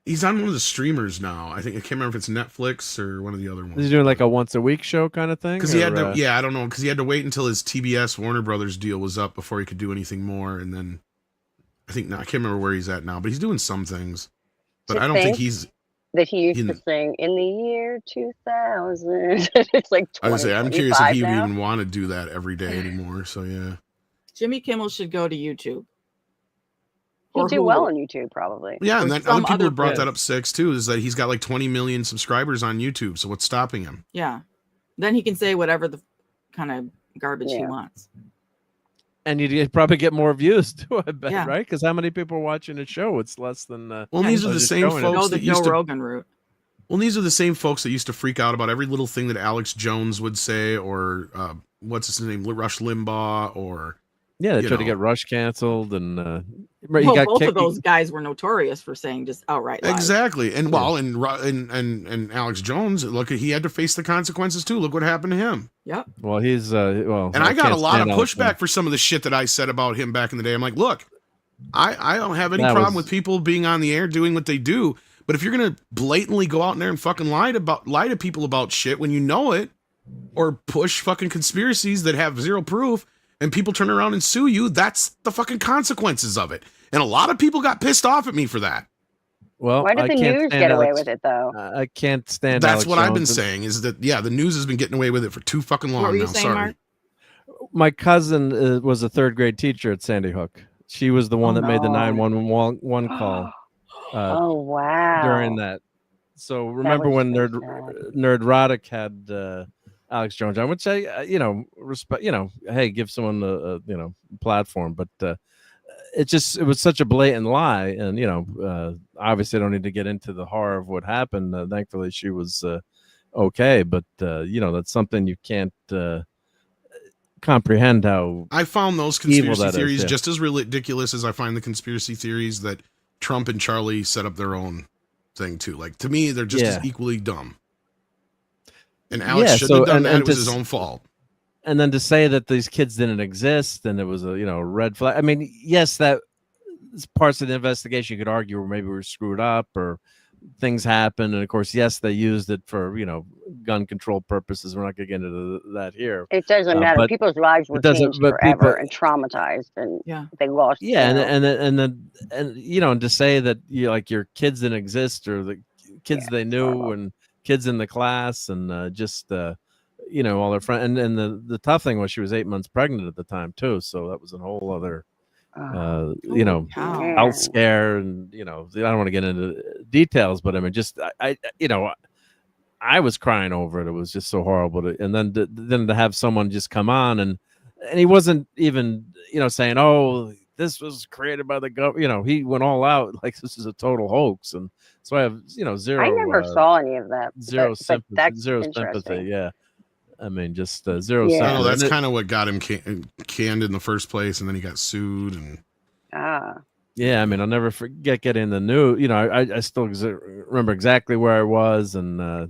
He's on one of the streamers now. I can't remember if it's Netflix or one of the other ones. Is he doing like a once a week show kind of thing? Because he had to, I don't know, because he had to wait until his TBS Warner Brothers deal was up before he could do anything more. And then I can't remember where he's at now, but he's doing some things. But I don't think he's that he used to sing in the year 2000. It's like I was say I'm curious if he would even want to do that every day anymore. So yeah, Jimmy Kimmel should go to YouTube. He'd do well on YouTube, probably. Yeah, and then other people have brought that up, Six, too, is that he's got like 20 million subscribers on YouTube. So what's stopping him? Yeah. Then he can say whatever the kind of garbage he wants. And you'd probably get more views too, I bet, right? Because how many people are watching a show? It's less than. Well, these are the same folks that used to. Rogan route. Well, these are the same folks that used to freak out about every little thing that Alex Jones would say, or what's his name, Rush Limbaugh, or. Yeah, they tried to get Rush canceled, and he got both of those guys were notorious for saying just outright lies. Exactly, and and Alex Jones, look, he had to face the consequences too. Look what happened to him. Yep. Well, he's and I got a lot of pushback for some of the shit that I said about him back in the day. I'm like, look, I don't have any problem with people being on the air doing what they do, but if you're gonna blatantly go out there and fucking lie to people about shit when you know it, or push fucking conspiracies that have zero proof, and people turn around and sue you, that's the fucking consequences of it. And a lot of people got pissed off at me for that. Well, why did the news get away with it, though? I can't stand That's Alex what I've been Jones. saying, is that, the news has been getting away with it for too fucking long What were you now. saying, Sorry. Mark? My cousin was a third grade teacher at Sandy Hook. She was the one that made the 911 call. Oh, wow. During that. So remember when Nerdrotic had Alex Jones on, which I, respect, hey, give someone a platform, but it was such a blatant lie. And, obviously I don't need to get into the horror of what happened. Thankfully she was okay, but that's something you can't comprehend how I found those conspiracy theories just as ridiculous as I find the conspiracy theories that Trump and Charlie set up their own thing too. Like, to me, they're just as equally dumb. And Alex shouldn't have done that. It was his own fault. And then to say that these kids didn't exist and it was a red flag. I mean, yes, that parts of the investigation you could argue where maybe we were screwed up or things happened. And of course, yes, they used it for gun control purposes. We're not going to get into that here. It doesn't matter. People's lives were changed forever and traumatized, and they lost. Yeah, and to say that your kids didn't exist or the kids they knew and kids in the class and all their friends, and the tough thing was she was 8 months pregnant at the time too, so that was a whole other health scare, and I don't want to get into details, but I mean, just I was crying over it. It was just so horrible and then to have someone just come on and he wasn't even saying, oh, this was created by the government. He went all out like this is a total hoax, and so I have zero. I never saw any of that. Zero sympathy. Yeah, I mean, just zero. Yeah. No, that's kind of what got him canned in the first place, and then he got sued. And yeah, I mean, I'll never forget getting the news. I still remember exactly where I was, and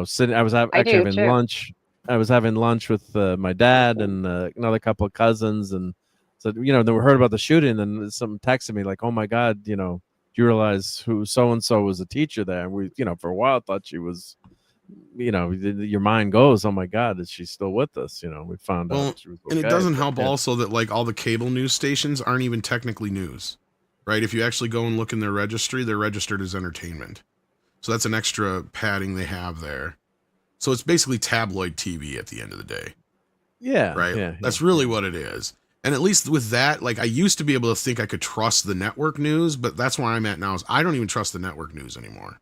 sitting. I was actually having lunch. I was having lunch with my dad and another couple of cousins, and so then we heard about the shooting, and someone texted me like, "Oh my God, do you realize who so and so was a teacher there?" And we, for a while thought she was, your mind goes, "Oh my God, is she still with us?" We found out she was okay. And it doesn't help also that like all the cable news stations aren't even technically news, right? If you actually go and look in their registry, they're registered as entertainment, so that's an extra padding they have there. So it's basically tabloid TV at the end of the day. Yeah. Right. Yeah, that's really what it is. And at least with that, like I used to be able to think I could trust the network news, but that's where I'm at now is I don't even trust the network news anymore.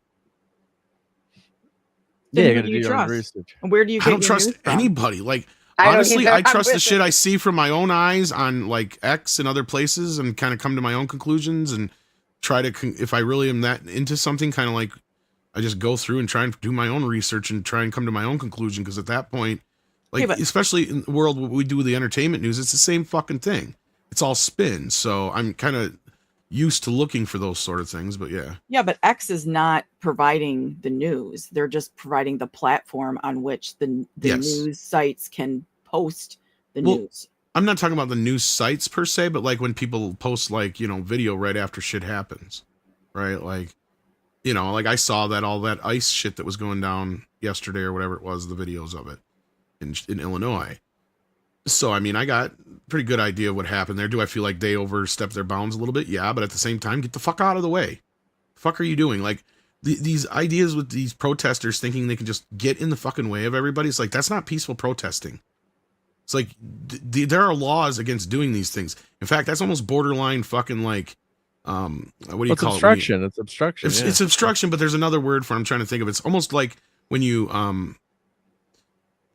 Then you got to do your own research. And where do you get I don't trust anybody. Like honestly, I trust the shit I see from my own eyes on like X and other places and kind of come to my own conclusions and try to, if I really am that into something, kind of like I just go through and try and do my own research and try and come to my own conclusion. Because at that point, like, especially in the world what we do with the entertainment news, it's the same fucking thing. It's all spin. So I'm kind of used to looking for those sort of things. But yeah. Yeah, but X is not providing the news. They're just providing the platform on which the news sites can post the news. I'm not talking about the news sites per se, but like when people post like, you know, video right after shit happens, right? Like, you know, like I saw that all that ice shit that was going down yesterday or whatever it was, the videos of it in Illinois. So, I mean, I got a pretty good idea of what happened there. Do I feel like they overstepped their bounds a little bit? Yeah, but at the same time, get the fuck out of the way. The fuck are you doing? Like these ideas with these protesters thinking they can just get in the fucking way of everybody. It's like, that's not peaceful protesting. It's like there are laws against doing these things. In fact, that's almost borderline fucking like, what do you call obstruction? it? It's obstruction. It's obstruction, but there's another word for it I'm trying to think of. It's almost like when you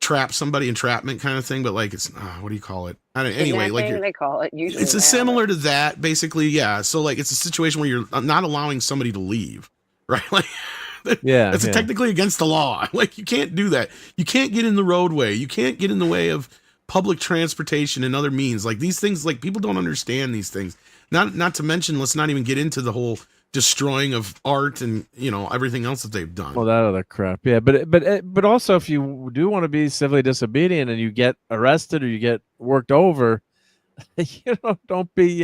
trap somebody, entrapment kind of thing, but like it's what do you call it? I don't know. Anyway, like they call it usually. It's similar to that, basically. Yeah. So like it's a situation where you're not allowing somebody to leave, right? Like that's technically against the law. Like you can't do that. You can't get in the roadway. You can't get in the way of public transportation and other means. Like these things, like people don't understand these things. Not to mention, let's not even get into the whole destroying of art and, you know, everything else that they've done. Well, that other crap. Yeah. But also if you do want to be civilly disobedient and you get arrested or you get worked over, you know, don't be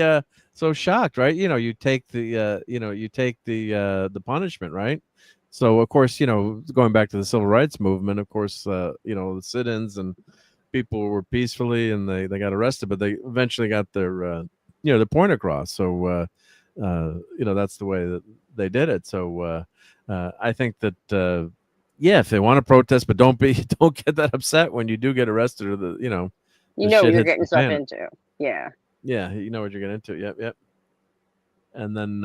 so shocked, right? You know, you take the punishment, right? So of course, you know, going back to the civil rights movement, of course, you know, the sit-ins and people were peacefully and they got arrested, but they eventually got their their point across. So you know, that's the way that they did it. So I think that if they want to protest, but don't get that upset when you do get arrested or the you know you're getting stuff into. Yeah, you know what you're getting into. Yep. And then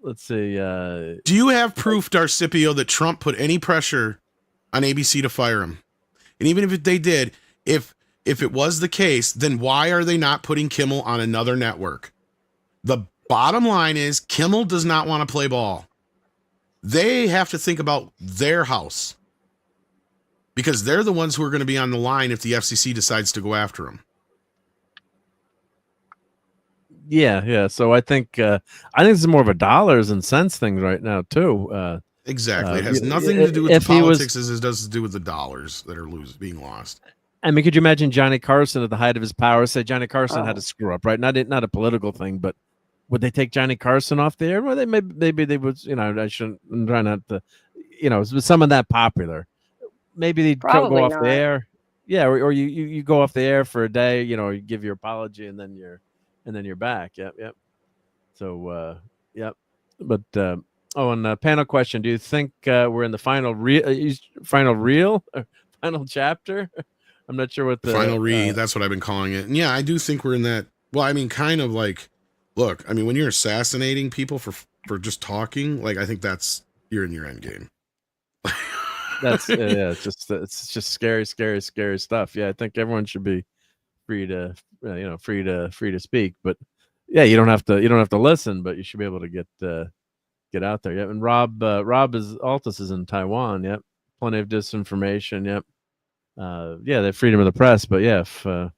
let's see, do you have proof, Darcipio, that Trump put any pressure on ABC to fire him? And even if they did, if it was the case, then why are they not putting Kimmel on another network? The bottom line is Kimmel does not want to play ball. They have to think about their house because they're the ones who are going to be on the line if the FCC decides to go after him. Yeah. So I think this is more of a dollars and cents thing right now too. Exactly. It has nothing to do with the politics as it does to do with the dollars that are being lost. I mean, could you imagine Johnny Carson at the height of his power? Say Johnny Carson had to screw up, right? Not a political thing, but would they take Johnny Carson off the air? Well, maybe they would. You know, I shouldn't try not to. You know, someone that popular, maybe they'd go off the air. Yeah, or you go off the air for a day. You know, you give your apology and then you're back. Yep. So yep. But and panel question: do you think we're in the final chapter? I'm not sure what the final that's what I've been calling it. And yeah, I do think we're in that. Well, I mean, kind of like, look, I mean, when you're assassinating people for just talking, like, I think you're in your end game. That's it's just scary stuff. Yeah, I think everyone should be free to speak, but yeah, you don't have to listen, but you should be able to get out there. Yep. And RobAltis is in Taiwan. Yep. Plenty of disinformation. Yep. Yeah, the freedom of the press, but yeah.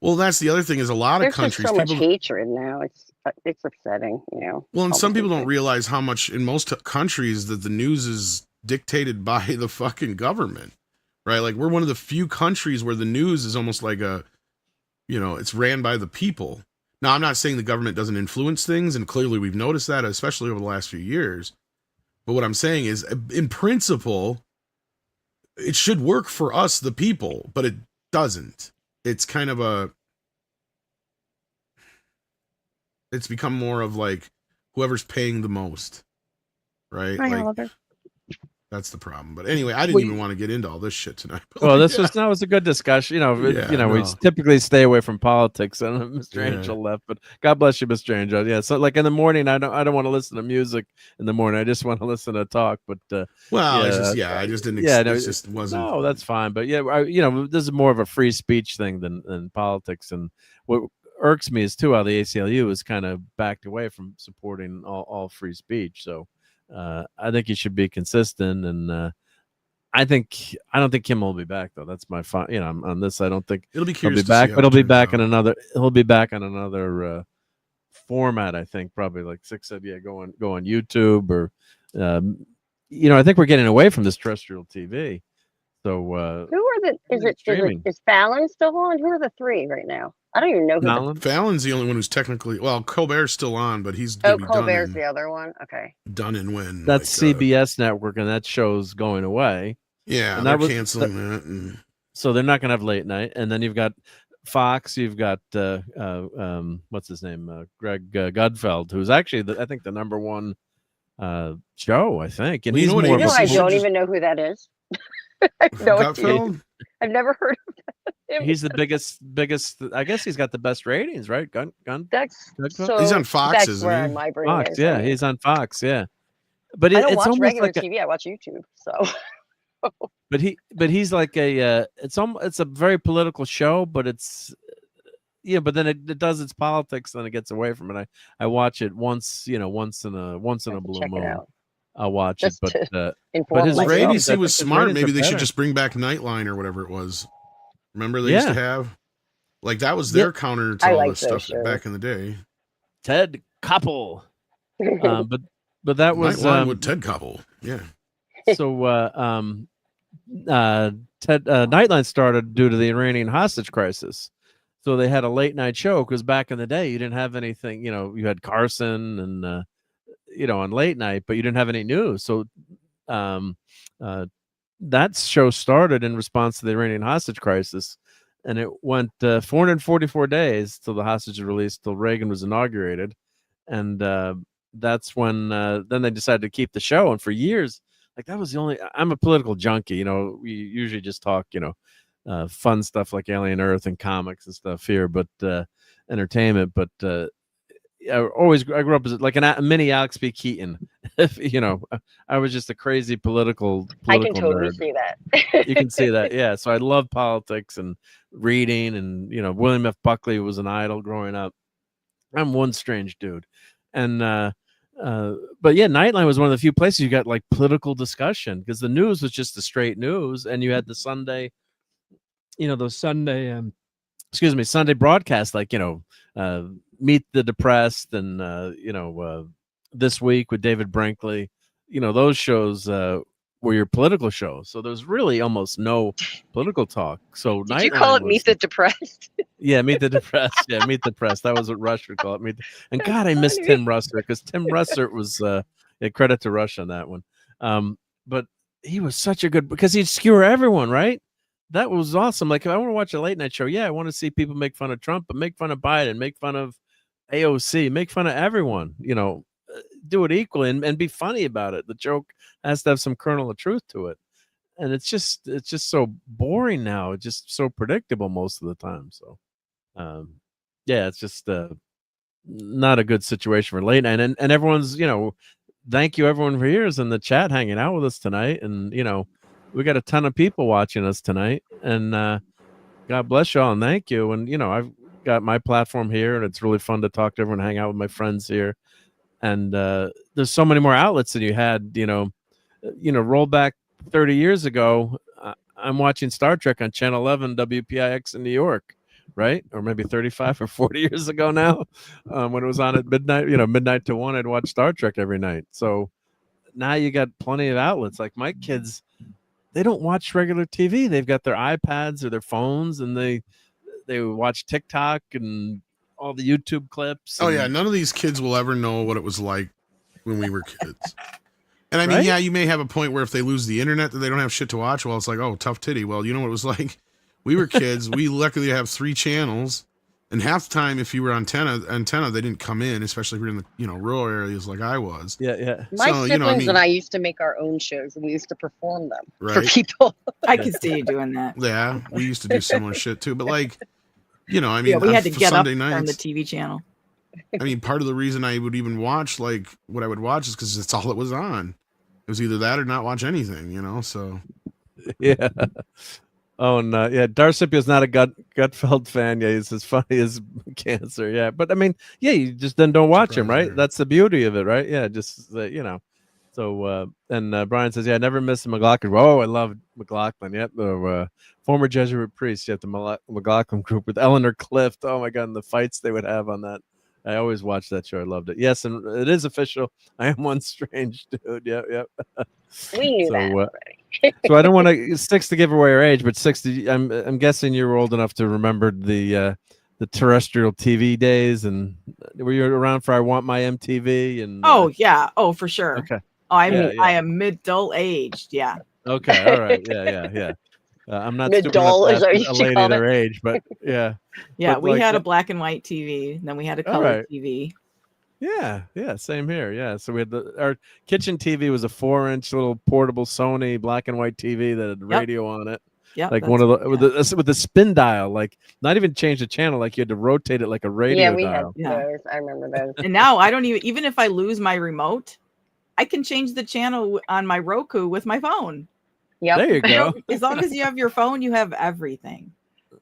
Well, that's the other thing is a lot of countries. There's so much hatred now. It's upsetting, you know. Well, and some people don't realize how much in most countries that the news is dictated by the fucking government, right? Like we're one of the few countries where the news is almost like it's ran by the people. Now, I'm not saying the government doesn't influence things, and clearly we've noticed that, especially over the last few years. But what I'm saying is, in principle, it should work for us, the people, but it doesn't. It's kind of it's become more of like whoever's paying the most, right? Hi, like, Oliver. That's the problem. But anyway, I didn't even want to get into all this shit tonight. Well, this was a good discussion. We typically stay away from politics, and Mr. Angel left, but God bless you, Mr. Angel. Yeah, so like in the morning, I don't want to listen to music in the morning. I just want to listen to talk. But I just didn't. It just wasn't. No, that's fine. But yeah, this is more of a free speech thing than politics. And what irks me is too how the ACLU is kind of backed away from supporting all free speech. So. I think he should be consistent, and I don't think Kim will be back though. That's my on this. I don't think It'll be he'll curious be to back, see how but it he'll be turns back out. in another. He'll be back on another format. I think probably like Six said. Yeah, go on YouTube or I think we're getting away from this terrestrial TV. So Who are the? streaming. Is Fallon still on? Who are the three right now? I don't even know who. Fallon's the only one who's technically Colbert's still on, but he's gonna be Colbert's done the other one. Okay. done and when. That's CBS network, and that show's going away. Yeah, and they're canceling that. And so they're not going to have late night. And then you've got Fox. You've got what's his name, Greg Gudfeld, who's actually I think the number one show. I think, and he's more. I don't even know who that is. I have no idea. I've never heard of him. He's the biggest. I guess he's got the best ratings, right? He's on Fox, isn't he? My brain Fox, is, yeah, he's on Fox, yeah. But I don't it's watch almost regular like TV. I watch YouTube. So. But he's like it's a very political show, but it's but then it does its politics, then it gets away from it. I watch it once in a blue moon. I'll watch it, but his ratings, he was smart. Maybe they should just bring back Nightline or whatever it was. Remember they used to have that was their counter to all this stuff back in the day. Ted Koppel, but that was Nightline with Ted Koppel, yeah. So Nightline started due to the Iranian hostage crisis. So they had a late night show because back in the day you didn't have anything. You had Carson and on late night, but you didn't have any news. So that show started in response to the Iranian hostage crisis, and it went 444 days till the hostages were released, till Reagan was inaugurated, and that's when then they decided to keep the show. And for years, like that was the only. I'm a political junkie. We usually just talk, fun stuff like Alien Earth and comics and stuff here, but entertainment. But I grew up as like a mini Alex P. Keaton. I was just a crazy political I can totally nerd. see that. You can see that, yeah. So I love politics and reading, and William F. Buckley was an idol growing up. I'm one strange dude, and but yeah, Nightline was one of the few places you got like political discussion, because the news was just the straight news, and you had the Sunday, those Sunday, Sunday broadcasts, like Meet the Depressed and This Week with David Brinkley. Those shows were your political shows, so there's really almost no political talk. So did you call it Meet the Depressed? Yeah, Meet the Depressed. Yeah, Meet the Depressed. That was what Rush would call it. And God, I miss Tim Russert, because Tim Russert was credit to Rush on that one. But he was such a good, because he'd skewer everyone, right? That was awesome. Like, if I want to watch a late night show, yeah, I want to see people make fun of Trump, but make fun of Biden, make fun of AOC, make fun of everyone, do it equally and be funny about it. The joke has to have some kernel of truth to it. And it's just so boring now. It's just so predictable most of the time. So, yeah, it's just not a good situation for late night. And everyone's, thank you everyone for years in the chat hanging out with us tonight. And, we got a ton of people watching us tonight, and God bless y'all and thank you. And, I've got my platform here, and it's really fun to talk to everyone, hang out with my friends here. And there's so many more outlets than you had, roll back 30 years ago. I'm watching Star Trek on Channel 11 WPIX in New York, right? Or maybe 35 or 40 years ago now, when it was on at midnight, midnight to 1, I'd watch Star Trek every night. So now you got plenty of outlets. Like my kids, they don't watch regular TV. They've got their iPads or their phones, and they watch TikTok and all the YouTube clips. Oh yeah, none of these kids will ever know what it was like when we were kids. And I mean, yeah, you may have a point where if they lose the internet, that they don't have shit to watch. Well, it's like, oh, tough titty. Well, you know what it was like? We were kids. We luckily have 3 channels, and half the time, if you were antenna, they didn't come in, especially if you're in the rural areas like I was. Yeah. My siblings and I used to make our own shows, and we used to perform them for people. I can see you doing that. Yeah, we used to do similar shit too. But like, I mean, yeah, we had to get Sunday up nights, from the TV channel. I mean, part of the reason I would even watch like what I would watch is because it's all it was on. It was either that or not watch anything, so. Yeah. Oh, no. Yeah. Darcipio's not a Gutfeld fan. Yeah. He's as funny as cancer. Yeah. But I mean, yeah, you just then don't watch him, right? That's the beauty of it, right? Yeah. Just, so So and Brian says, yeah, I never missed a McLaughlin. Oh, I love McLaughlin. Yep, the former Jesuit priest. Yep, the McLaughlin group with Eleanor Clift. Oh my God, and the fights they would have on that. I always watched that show. I loved it. Yes, and it is official. I am one strange dude. Yep, yep. We knew that already. So I don't want to six to give away our age, but 60. I'm guessing you're old enough to remember the terrestrial TV days, and were you around for I Want My MTV? And oh yeah, oh for sure. Okay. Oh, I Yeah. am mid-dull aged. Yeah. Okay. All right. Yeah. I'm not Mid-dull is what you a should lady call their it. age, but yeah. Yeah, But we like had a black and white TV, and then we had a color TV. Yeah, same here. Yeah, so we had our kitchen TV was a 4-inch little portable Sony black and white TV that had radio on it. Yeah, like one of the with the spin dial, like not even change the channel, like you had to rotate it like a radio Yeah, we dial. had those. I remember those. And now I don't even if I lose my remote, I can change the channel on my Roku with my phone. Yep. There you go. As long as you have your phone, you have everything.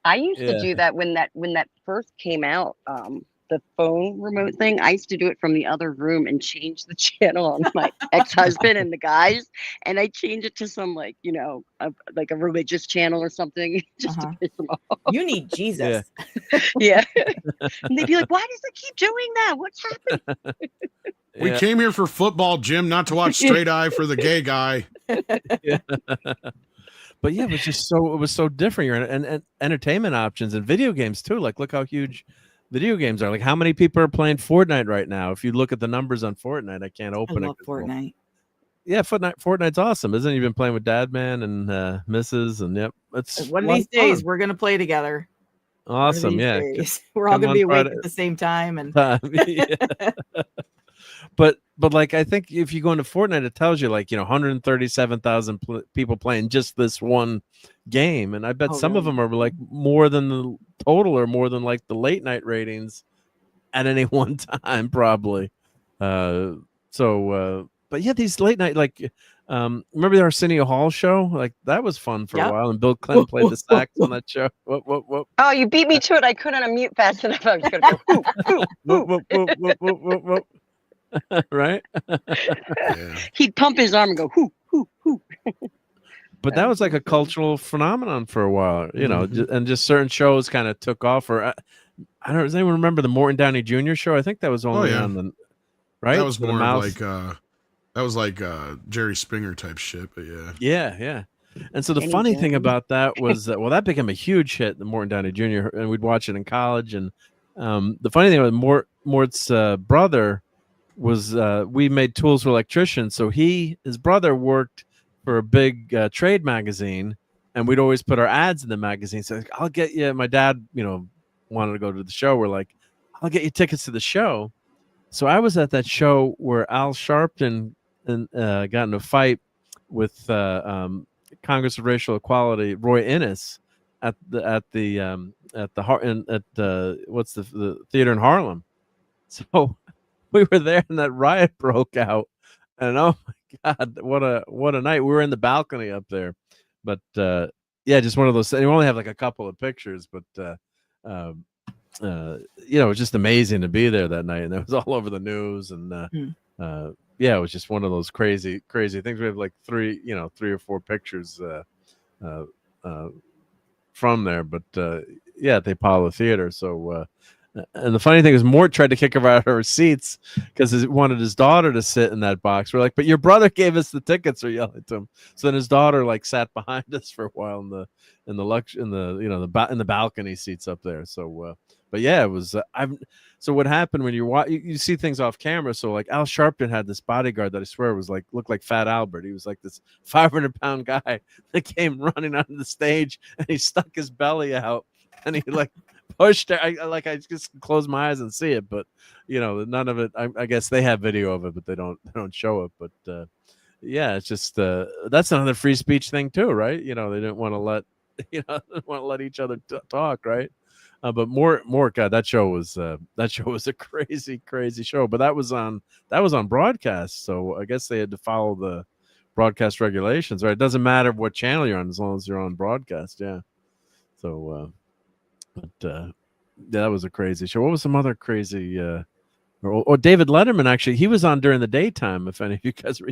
I used to do that when that first came out. The phone remote thing. I used to do it from the other room and change the channel on my ex-husband and the guys, and I change it to some like like a religious channel or something just to piss them off. You need Jesus. Yeah. And they'd be like, "Why does it keep doing that? What's happening?" We came here for football, Jim, not to watch Straight Eye for the gay guy. Yeah. But yeah, it was so different. And entertainment options and video games too. Like, look how huge video games are. Like, how many people are playing Fortnite right now? If you look at the numbers on Fortnite, I can't open it. I love Fortnite. Yeah, Fortnite's awesome. Isn't it? You've been playing with Dad, man, and Mrs. And yep, it's one of these days we're gonna play together. Awesome, yeah. We're all gonna be awake at the same time, and but like I think if you go into Fortnite, it tells you like 137,000 people playing just this one game, and I bet some of them are like more than the total, or more than like the late night ratings at any one time, probably. But yeah, these late night remember the Arsenio Hall show? Like that was fun for a while, and Bill Clinton played the sax on that show. Whoop. Oh, you beat me to it. I couldn't unmute fast enough. I was gonna go whoop. Right? He'd pump his arm and go hoo. But that was like a cultural phenomenon for a while, and just certain shows kind of took off. Or I don't know, does anyone remember the Morton Downey Jr. show? I think that was only on the right. That was more like Jerry Springer type shit, but yeah. And so the funny thing about that was that that became a huge hit, the Morton Downey Jr. and we'd watch it in college. And the funny thing was Mort's brother was we made tools for electricians, so his brother worked for a big trade magazine, and we'd always put our ads in the magazine. So I'll get you. My dad, wanted to go to the show. We're like, I'll get you tickets to the show. So I was at that show where Al Sharpton got in a fight with Congress of Racial Equality Roy Innis at the theater in Harlem. So we were there, and that riot broke out, and oh my God, what a night! We were in the balcony up there, but just one of those. You only have like a couple of pictures, but it was just amazing to be there that night, and it was all over the news, and it was just one of those crazy things. We have like three or four pictures from there, but at the Apollo Theater. So and the funny thing is, Mort tried to kick her out of her seats because he wanted his daughter to sit in that box. We're like, but your brother gave us the tickets. We're yelling to him. So then his daughter sat behind us for a while in the balcony seats up there. So but yeah, it was. So what happened when you see things off camera? So like Al Sharpton had this bodyguard that I swear looked like Fat Albert. He was like this 500-pound guy that came running onto the stage, and he stuck his belly out, and he pushed her. I just close my eyes and see it, but none of it. I guess they have video of it, but they don't show it. But it's just that's another free speech thing too, right? They didn't want to let each other talk, right? But more, God, that show was a crazy show. But that was on broadcast, so I guess they had to follow the broadcast regulations, right? It doesn't matter what channel you're on as long as you're on broadcast. Yeah. So, that was a crazy show. What was some other crazy Or David Letterman, actually, he was on during the daytime. If any of you guys were,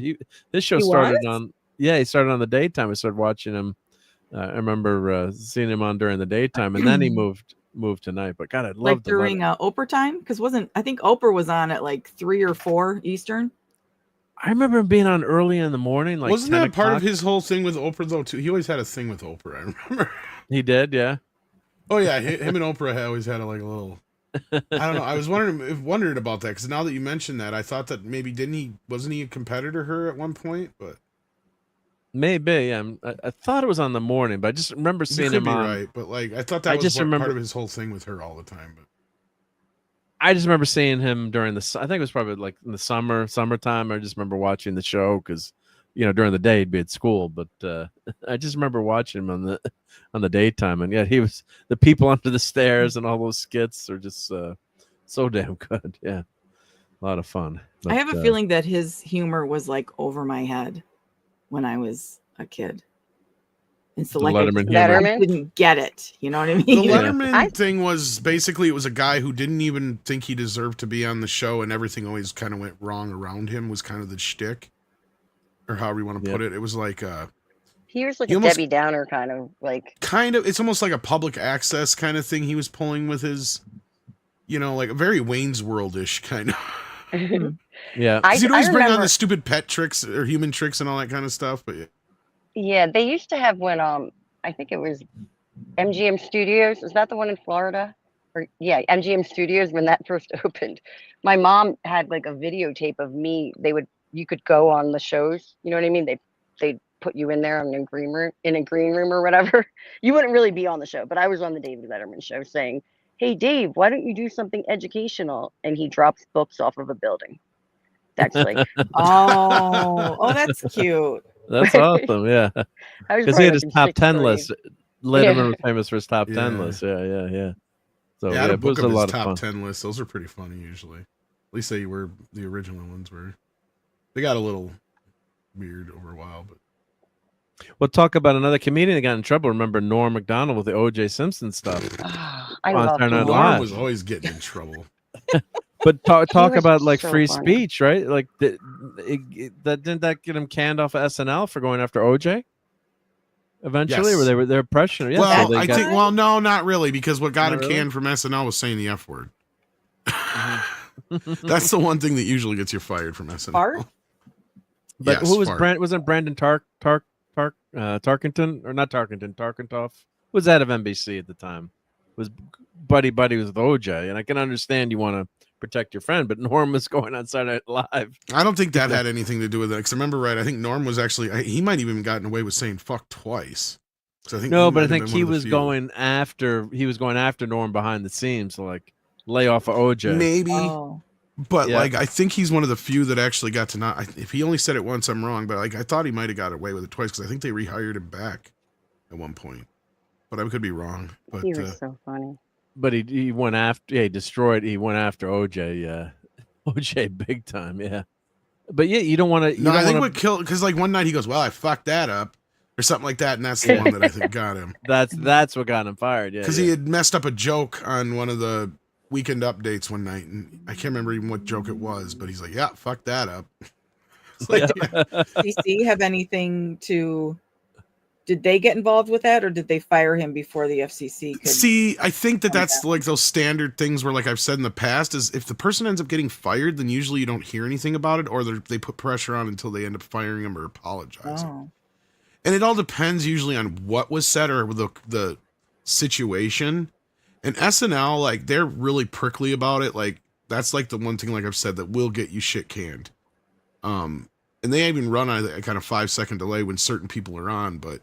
this show started on, he started on the daytime. I started watching him. I remember seeing him on during the daytime, and then he moved to night. But God, I love during Oprah time, because I think Oprah was on at like 3 or 4 Eastern. I remember him being on early in the morning. Like, wasn't that part of his whole thing with Oprah though too? He always had a thing with Oprah. I remember. He did, yeah. Oh yeah, him and Oprah always had a little. I don't know. I was wondering about that because now that you mentioned that, I thought that maybe wasn't he a competitor to her at one point? But maybe, yeah. I thought it was on the morning, but I just remember seeing him on. Right, but I thought that was part of his whole thing with her all the time. But I just remember seeing him during I think it was probably like in the summertime. I just remember watching the show because, during the day he'd be at school, but I just remember watching him on the daytime, and he was the people under the stairs and all those skits are just so damn good. Yeah, a lot of fun. But, I have a feeling that his humor was like over my head when I was a kid. And so like I didn't get it. You know what I mean? The Letterman thing was basically, it was a guy who didn't even think he deserved to be on the show, and everything always kind of went wrong around him was kind of the shtick, or however you want to put it. It was like he was like a Debbie Downer kind of like. It's almost like a public access kind of thing he was pulling with his, like a very Wayne's World-ish kind of. Yeah. He'd always bring on the stupid pet tricks or human tricks and all that kind of stuff, but yeah. Yeah, they used to have when I think it was MGM Studios. Is that the one in Florida? Or MGM Studios when that first opened. My mom had like a videotape of me. You could go on the shows. You know what I mean? They'd put you in there in a green room or whatever. You wouldn't really be on the show, but I was on the David Letterman show saying, "Hey Dave, why don't you do something educational?" And he drops books off of a building. That's like oh, that's cute. That's awesome, yeah. Because he had his top 10 list. Letterman was famous for his top 10 list. Yeah. So I had a book it was of a lot his top of fun. 10 lists. Those are pretty funny usually. At least they were the original ones. They got a little weird over a while, but. We'll talk about another comedian that got in trouble. Remember Norm Macdonald with the O.J. Simpson stuff? I love Norm was always getting in trouble. But talk about like so free funny. speech, right? Like didn't that get him canned off of SNL for going after OJ? Eventually, Yes. or they were pressuring. Yeah, Well, so I think. Well, no, not really, because what got Not him really? canned from SNL was saying the F word. That's the one thing that usually gets you fired from SNL. Fart? But Yes, who was fart. Wasn't Brandon Tarkenton or not Tarkenton? Tarkentoff was that of NBC at the time. Was buddy with OJ, and I can understand you want to protect your friend, but Norm was going on Saturday Night Live. I don't think that had anything to do with it. Because I remember right, I think Norm was actually he might even gotten away with saying "fuck" twice. So I think No, he but might I have think been he one of the was few. going after Norm behind the scenes to like lay off of OJ. Maybe. Oh. But Yeah. like, I think he's one of the few that actually got to not. If he only said it once, I'm wrong. But like, I thought he might have got away with it twice because I think they rehired him back at one point. But I could be wrong. But He was so funny. But he went after. Yeah, he went after OJ. Yeah, OJ big time. Yeah, but yeah, you don't want to. no, I think what killed because like one night he goes, "Well, I fucked that up," or something like that, and that's the one that I think got him. That's what got him fired. Yeah, Because he had messed up a joke on one of the Weekend Updates one night, and I can't remember even what joke it was, but he's like, "Yeah, fuck that up." It's like, CC have anything to? Did they get involved with that, or did they fire him before the FCC could? See, I think that's like those standard things where, like I've said in the past, is if the person ends up getting fired, then usually you don't hear anything about it, or they put pressure on until they end up firing him or apologizing. Oh. And it all depends usually on what was said or the situation. And SNL, like, they're really prickly about it. Like, that's like the one thing, like I've said, that will get you shit canned. And they even run on a kind of 5-second delay when certain people are on, but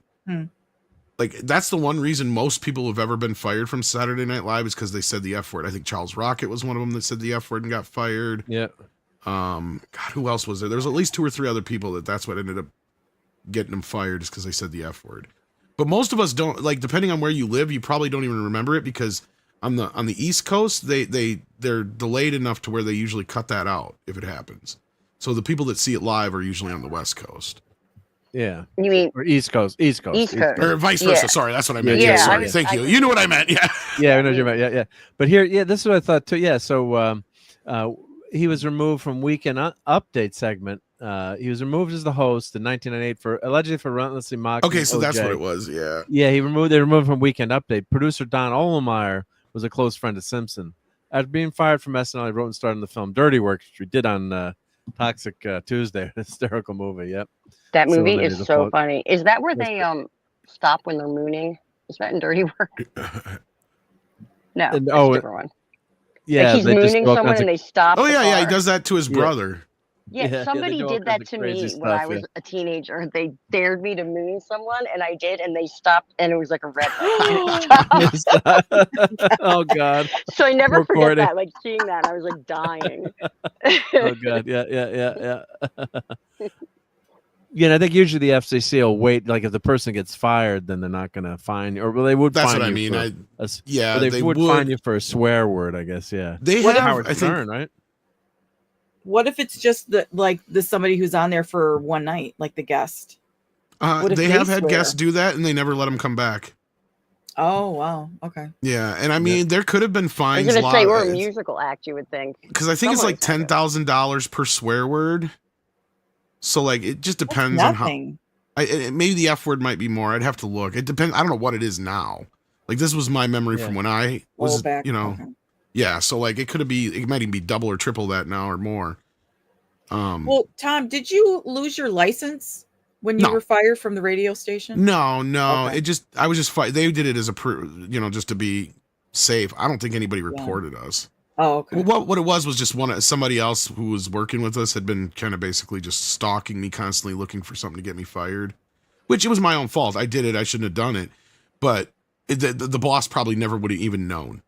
like, that's the one reason most people have ever been fired from Saturday Night Live is because they said the F word. I think Charles Rocket was one of them that said the F word and got fired. Yeah. God, who else was there? There was at least 2 or 3 other people that's what ended up getting them fired is because they said the F word. But most of us don't, like, depending on where you live, you probably don't even remember it because on the East Coast, they're delayed enough to where they usually cut that out if it happens. So the people that see it live are usually on the West Coast. Yeah. You mean or East Coast? Or vice versa. Yeah. Sorry, that's what I meant. Yeah, Yeah, sorry. Thank you. You knew what I meant. Yeah. Yeah, I know what you meant. Yeah. But here, this is what I thought too. Yeah. So, he was removed from Weekend Update segment. He was removed as the host in 1998 for allegedly for relentlessly mocking. Okay, so OJ. that's what it was. Yeah. Yeah, they removed him from Weekend Update. Producer Don Ohlmeyer was a close friend of Simpson. After being fired from SNL, he wrote and starred in the film Dirty Work, which we did on Toxic Tuesday. Hysterical movie. Yep. That movie So is so funny. Is that where they stop when they're mooning? Is that in Dirty Work? No, And, that's a different one. Yeah, like he's they just mooning go someone and they stop. Oh the yeah, car. he does that to his brother. Yeah, somebody they do all did that kinds to of me crazy when I stuff, was a teenager. They dared me to moon someone, and I did, and they stopped, and it was like a red light. Oh God! So I never Poor forget Courtney. that. Like seeing that, I was like dying. Oh God! Yeah. Yeah, and I think usually the FCC will wait. Like if the person gets fired, then they're not going to fine you, or well, they would. That's fine what I you mean. for Yeah, they would fine you for a swear word. I guess. Yeah. They What have. Howard I think. Stern, right? What if it's just the somebody who's on there for one night, like the guest? What if They have had swear? guests do that, and they never let them come back. Oh wow, okay. Yeah, and I mean, there could have been I fines. was gonna say we're a musical act, you would think. Because I think it's like $10,000 per swear word. So like it just depends on how. Maybe the F word might be more. I'd have to look. It depends. I don't know what it is now. Like this was my memory from when I was, back, yeah. So like it might even be double or triple that now or more. Well, Tom, did you lose your license when you were fired from the radio station? No. Okay. I was just fired. They did it as a, just to be safe. I don't think anybody reported us. Oh, okay. Well, what it was just somebody else who was working with us had been kind of basically just stalking me constantly, looking for something to get me fired, which it was my own fault. I did it. I shouldn't have done it, but the boss probably never would have even known.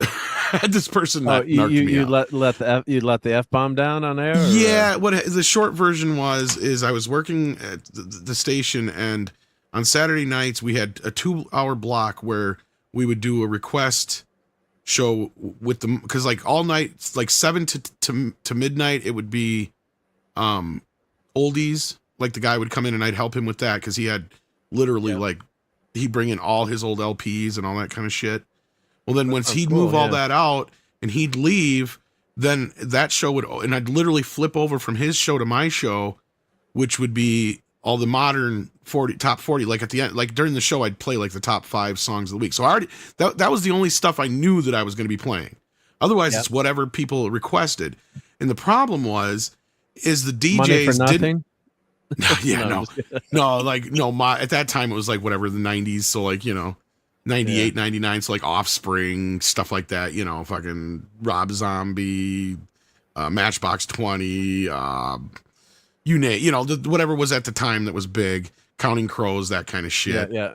Had this person not narked me out. You let the F-bomb down on air? Or? Yeah. What the short version is I was working at the station, and on Saturday nights we had a 2-hour block where we would do a request show with them, because like all night, like 7 to midnight, it would be oldies. Like the guy would come in and I'd help him with that, because he had literally like he'd bring in all his old LPs and all that kind of shit. Well, then once he'd move all that out and he'd leave, then that show would, and I'd literally flip over from his show to my show, which would be all the modern top 40. Like at the end, like during the show, I'd play like the top 5 songs of the week. So I already, that was the only stuff I knew that I was going to be playing. Otherwise, it's whatever people requested. And the problem is the DJs Money for nothing? At that time it was like whatever the 90s. So like, 98, 99. So like Offspring, stuff like that, fucking Rob Zombie, Matchbox 20, you name, whatever was at the time that was big, Counting Crows, that kind of shit. Yeah.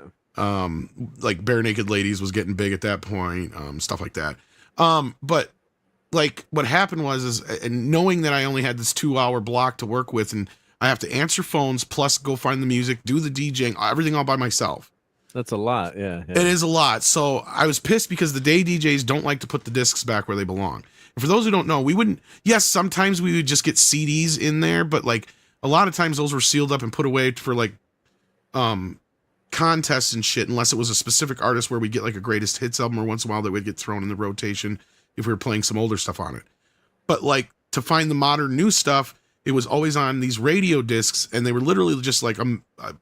Like Bare Naked Ladies was getting big at that point, stuff like that. But like what happened was and knowing that I only had this 2-hour block to work with, and I have to answer phones plus go find the music, do the DJing, everything all by myself. That's a lot. Yeah. It is a lot. So I was pissed because the day DJs don't like to put the discs back where they belong. And for those who don't know, sometimes we would just get CDs in there, but like a lot of times those were sealed up and put away for like contests and shit, unless it was a specific artist where we'd get like a greatest hits album, or once in a while that would get thrown in the rotation if we were playing some older stuff on it. But like to find the modern new stuff, it was always on these radio discs, and they were literally just like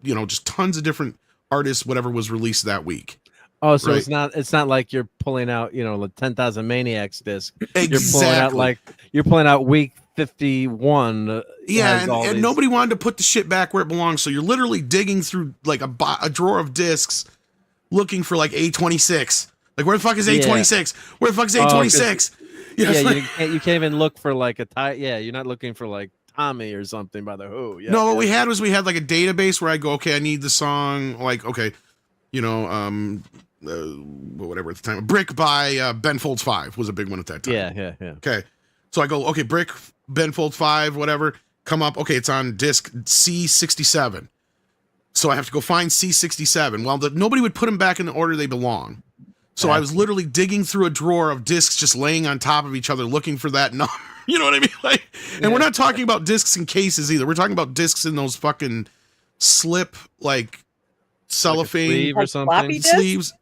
just tons of different artists, whatever was released that week. Oh, so right? it's not like you're pulling out, like 10,000 Maniacs disc. Exactly. You're pulling out week 51. Yeah, and nobody wanted to put the shit back where it belongs. So you're literally digging through like a drawer of discs looking for like A26. Like, where the fuck is A26? Where the fuck is A26? You can't even look for like a tie. Yeah, you're not looking for like Tommy or something by the Who. Yeah, no, what we had like a database where I go, okay, I need the song, like, okay, whatever at the time. Brick by Ben Folds 5 was a big one at that time. Yeah. Okay. So I go, okay, Brick, Ben Folds 5, whatever, come up. Okay, it's on disc C67. So I have to go find C67. Well, nobody would put them back in the order they belong. So I was literally digging through a drawer of discs just laying on top of each other looking for that number. You know what I mean? Like, and we're not talking about discs in cases either. We're talking about discs in those fucking slip, like cellophane like sleeve or like, something. floppy disks? sleeves.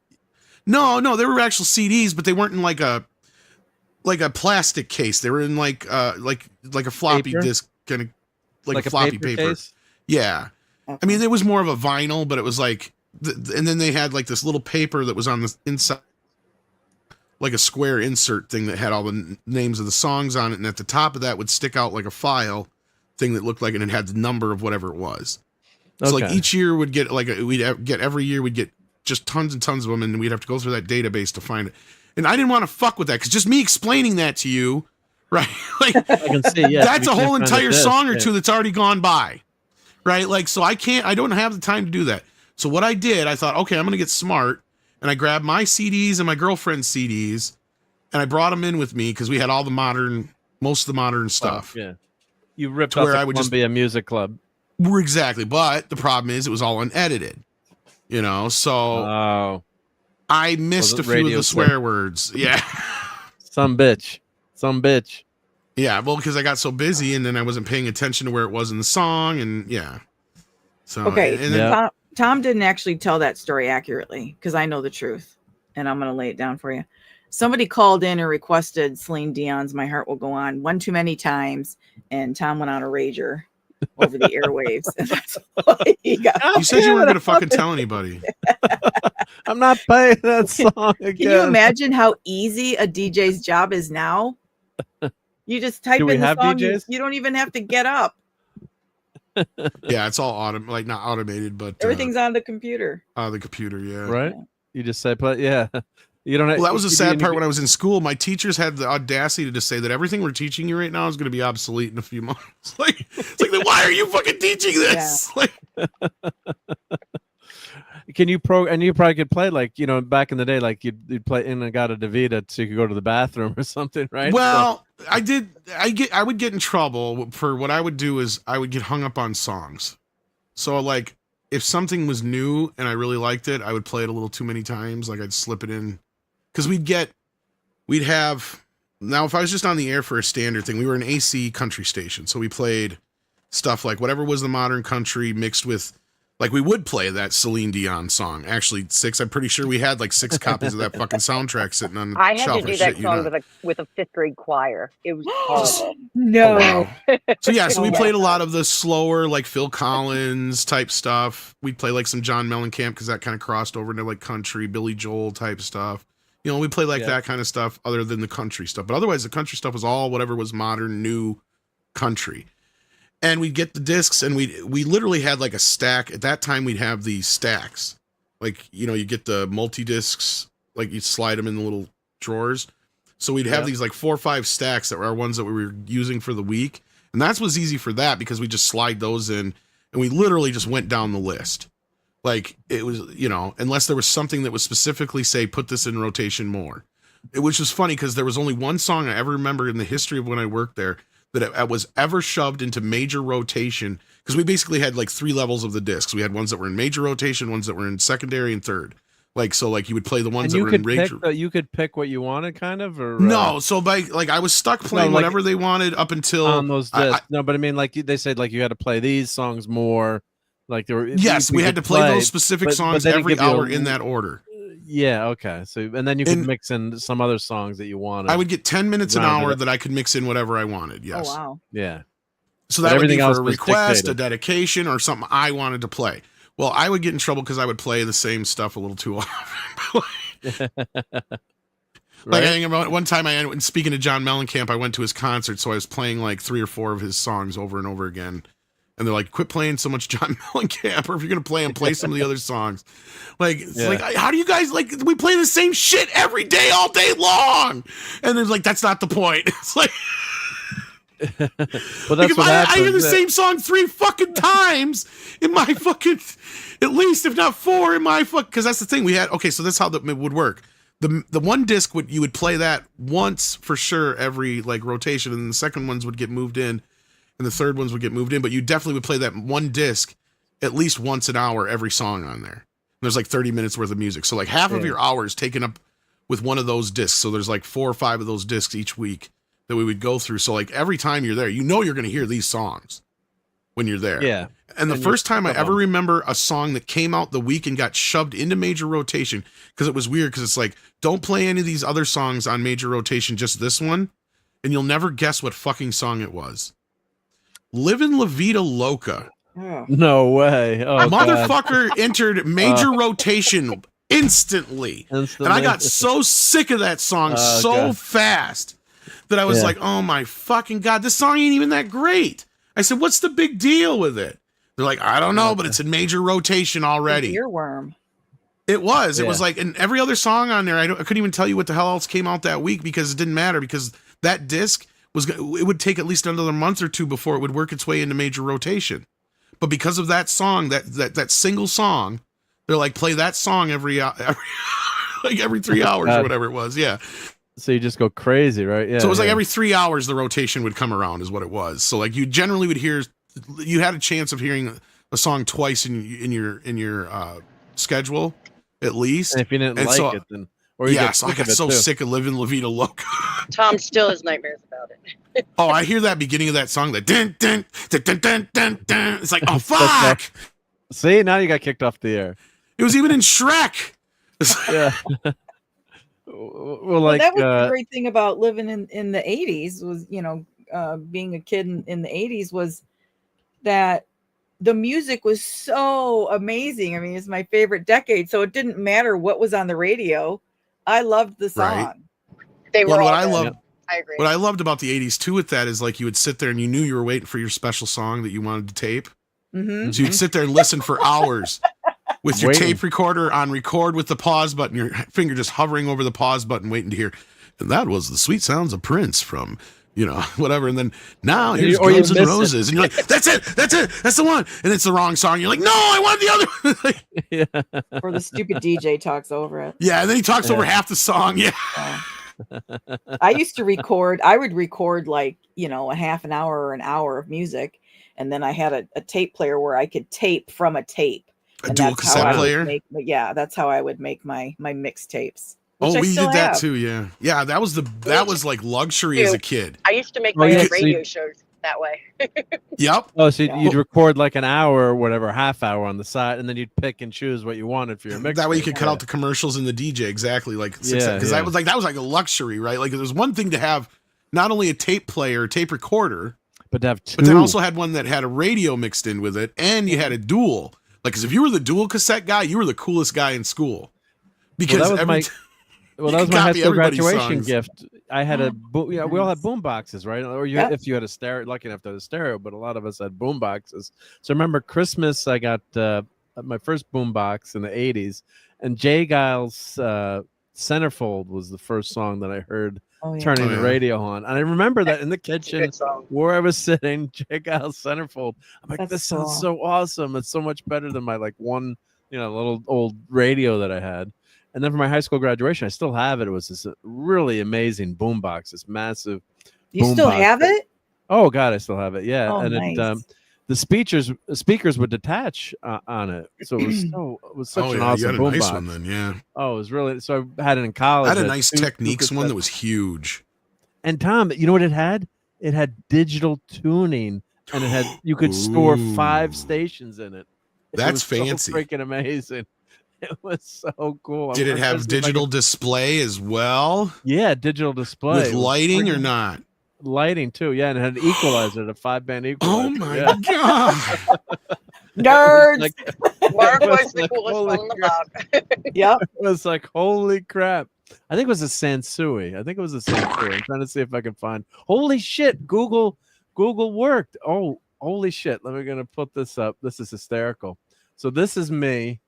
No, they were actual CDs, but they weren't in like a, I don't know what the time. Sleeves. No, they were actual CDs, but they weren't in like a, sleeve or something. Like a Sleeves. No, they were actual CDs, but they weren't in like a like a plastic case. They were in like a floppy Paper? disk kind of like a a floppy paper. case? Yeah. I mean, it was more of a vinyl, but it was like, and then they had like this little paper that was on the inside, like a square insert thing that had all the names of the songs on it, and at the top of that would stick out like a file thing that looked like, and it had the number of whatever it was. So like each year would get like every year we'd get just tons and tons of them, and we'd have to go through that database to find it. And I didn't want to fuck with that because just me explaining that to you, right? Like I can see, yeah, that's you a whole can't find entire a disc, song or yeah. two that's already gone by, right? Like so I don't have the time to do that. So what I did, I thought, okay, I'm gonna get smart, and I grabbed my CDs and my girlfriend's CDs, and I brought them in with me because we had all most of the modern stuff. Yeah, you ripped To off where the I would just- Columbia Music Club. Exactly, but the problem is it was all unedited, you know. So I missed a Wasn't few of radio the stuff. swear words. Yeah, Some bitch. yeah. Well, because I got so busy and then I wasn't paying attention to where it was in the song, and yeah. So Okay, and then, Tom didn't actually tell that story accurately because I know the truth, and I'm going to lay it down for you. Somebody called in and requested Celine Dion's "My Heart Will Go On" one too many times, and Tom went on a rager over the airwaves, and that's why he got. you said you weren't gonna fucking tell anybody. I'm not playing that song again. Can you imagine how easy a DJ's job is now? You just type Do we in the have song. DJs? You don't even have to get up. Yeah, it's all not automated, but Everything's on the computer. the computer. Yeah, Right? You just say play. Yeah. You don't. Well, that was the you sad didn't part get- when I was in school. My teachers had the audacity to just say that everything we're teaching you right now is going to be obsolete in a few months. It's like, then why are you fucking teaching this? Like, Can you and you probably could play like, you know, back in the day, like you'd play in and got a DeVita so you could go to the bathroom or something, right? well, I would get in trouble for what I would do is I would get hung up on songs. So like if something was new and I really liked it, I would play it a little too many times. Like I'd slip it in because we'd have, now if I was just on the air for a standard thing, we were an AC country station. So we played stuff like whatever was the modern country mixed with, like we would play that Celine Dion song. Actually, I'm pretty sure we had like 6 copies of that fucking soundtrack sitting on the I had shelf. to do I that shit you song not. with a 5th grade choir. It was horrible. No. Oh, wow. So yeah, so we played a lot of the slower, like Phil Collins type stuff. We'd play like some John Mellencamp because that kind of crossed over into like country, Billy Joel type stuff. You know, we played like that kind of stuff other than the country stuff. But otherwise, the country stuff was all whatever was modern, new country. And we'd get the discs, and we literally had like a stack. At that time, we'd have these stacks. Like, you know, you get the multi-discs, like you slide them in the little drawers. So we'd have these like 4 or 5 stacks that were our ones that we were using for the week. And that was easy for that because we just slide those in, and we literally just went down the list. Like it was, you know, unless there was something that was specifically say, put this in rotation more. Which was funny because there was only one song I ever remember in the history of when I worked there that it was ever shoved into major rotation, because we basically had like 3 levels of the discs. We had ones that were in major rotation, ones that were in secondary and third. Like, so like you would play the ones that were in major. You could pick what you wanted kind of, or no. So by like, I was stuck playing like, whatever they wanted up until on those discs. No, but I mean, like they said, like you had to play these songs more. Like there were, yes, we had to play those specific songs every hour in that order. Yeah, okay. So and then you could mix in some other songs that you wanted. I would get 10 minutes an hour that I could mix in whatever I wanted. Yes. Oh wow. Yeah. So that would be for a request, a dedication, or something I wanted to play. Well, I would get in trouble because I would play the same stuff a little too often. Like I think about one time speaking to John Mellencamp, I went to his concert, so I was playing like 3 or 4 of his songs over and over again. And they're like, quit playing so much John Mellencamp, or if you're going to play him, play some of the other songs. Like, it's like, how do you guys, like, we play the same shit every day, all day long. And there's like, that's not the point. It's like, well, that's what I hear the same song 3 fucking times in my fucking, at least, if not 4 in my fuck, because that's the thing we had. Okay, so that's how it would work. The one disc you would play that once for sure every like rotation, and the second ones would get moved in. And the third ones would get moved in, but you definitely would play that one disc at least once an hour, every song on there. And there's like 30 minutes worth of music. So like half of your hour is taken up with one of those discs. So there's like 4 or 5 of those discs each week that we would go through. So like every time you're there, you know you're going to hear these songs. when you're there. Yeah. And the first time I ever remember a song that came out the week and got shoved into major rotation, because it was weird, because it's like, don't play any of these other songs on major rotation, just this one, and you'll never guess what fucking song it was. Livin' La Vida Loca. No way. Oh, motherfucker entered major rotation instantly. And I got so sick of that song fast that I was like, oh my fucking God, this song ain't even that great. I said, what's the big deal with it? They're like, I don't know, but it's in major rotation already. Earworm. It was. It was like, and every other song on there, I couldn't even tell you what the hell else came out that week, because it didn't matter, because that disc it would take at least another month or two before it would work its way into major rotation. But because of that song, that single song, they're like, play that song every 3 hours or whatever it was. Yeah. So you just go crazy, right? Yeah. So it was like every 3 hours the rotation would come around, is what it was. So like you generally would hear, you had a chance of hearing a song twice in your schedule at least. And if you didn't it, then I got so sick of Livin' La Vida Loca. Tom still has nightmares about it. Oh, I hear that beginning of that song, that dun dun dun dun dun dun dun. It's like, oh fuck. See, now you got kicked off the air. It was even in Shrek. Yeah. Well, that was the great thing about living in the 80s was, being a kid in the 80s, was that the music was so amazing. I mean, it's my favorite decade, so it didn't matter what was on the radio. I loved the song. Right. They were what I agree. What I loved about the 80s too with that is like you would sit there and you knew you were waiting for your special song that you wanted to tape. Mm-hmm. So you'd sit there and listen for hours with your tape recorder on record with the pause button, your finger just hovering over the pause button, waiting to hear. And that was the sweet sounds of Prince from, whatever. And then now here's Guns N' Roses. And you're like, that's it. That's the one. And it's the wrong song. You're like, no, I want the other one. Or the stupid DJ talks over it. Yeah. And then he talks over half the song. Yeah. I used to record. I would record like, a half an hour or an hour of music. And then I had a tape player where I could tape from a tape. A dual cassette player? That's how I would make my mixtapes. Oh, we did that too, yeah. Yeah, that was like luxury as a kid. I used to make my own radio shows that way. Yep. Oh, so you'd record like an hour or whatever, half hour on the side, and then you'd pick and choose what you wanted for your mix. That way you could cut out the commercials and the DJ, exactly. Like because that was like a luxury, right? Like there's one thing to have not only a tape player, tape recorder, but to have two. But then also had one that had a radio mixed in with it, and you had a dual. Like, because if you were the dual cassette guy, you were the coolest guy in school. Because that was my high school graduation gift. I had we all had boom boxes, right? Or if you had a stereo, lucky enough to have a stereo, but a lot of us had boom boxes. So remember Christmas, I got my first boom box in the 80s, and Jay Giles' Centerfold was the first song that I heard turning the radio on. And I remember that in the kitchen where I was sitting, Jay Giles' Centerfold. I'm like, this sounds so awesome. It's so much better than my one, little old radio that I had. And then for my high school graduation, I still have it. It was this really amazing boombox, this massive. You still have it? Oh God, I still have it. Yeah, and nice. The speakers would detach on it, so it was such an awesome boombox. Nice one then, yeah. Oh, it was really. So I had it in college. I had a nice Techniques one that was huge. And Tom, you know what it had? It had digital tuning, and you could store 5 stations in it. That's fancy. So freaking amazing. It was so cool. Did it have digital display as well? Yeah, digital display. With lighting or not? Lighting too, yeah, and it had an equalizer, a 5-band equalizer. Oh my God. Nerds. Mark was the coolest one on the block. Yep. It was like, holy crap. I think it was a Sansui. I'm trying to see if I can find. Holy shit, Google worked. Oh, holy shit. Let me gonna put this up. This is hysterical. So this is me.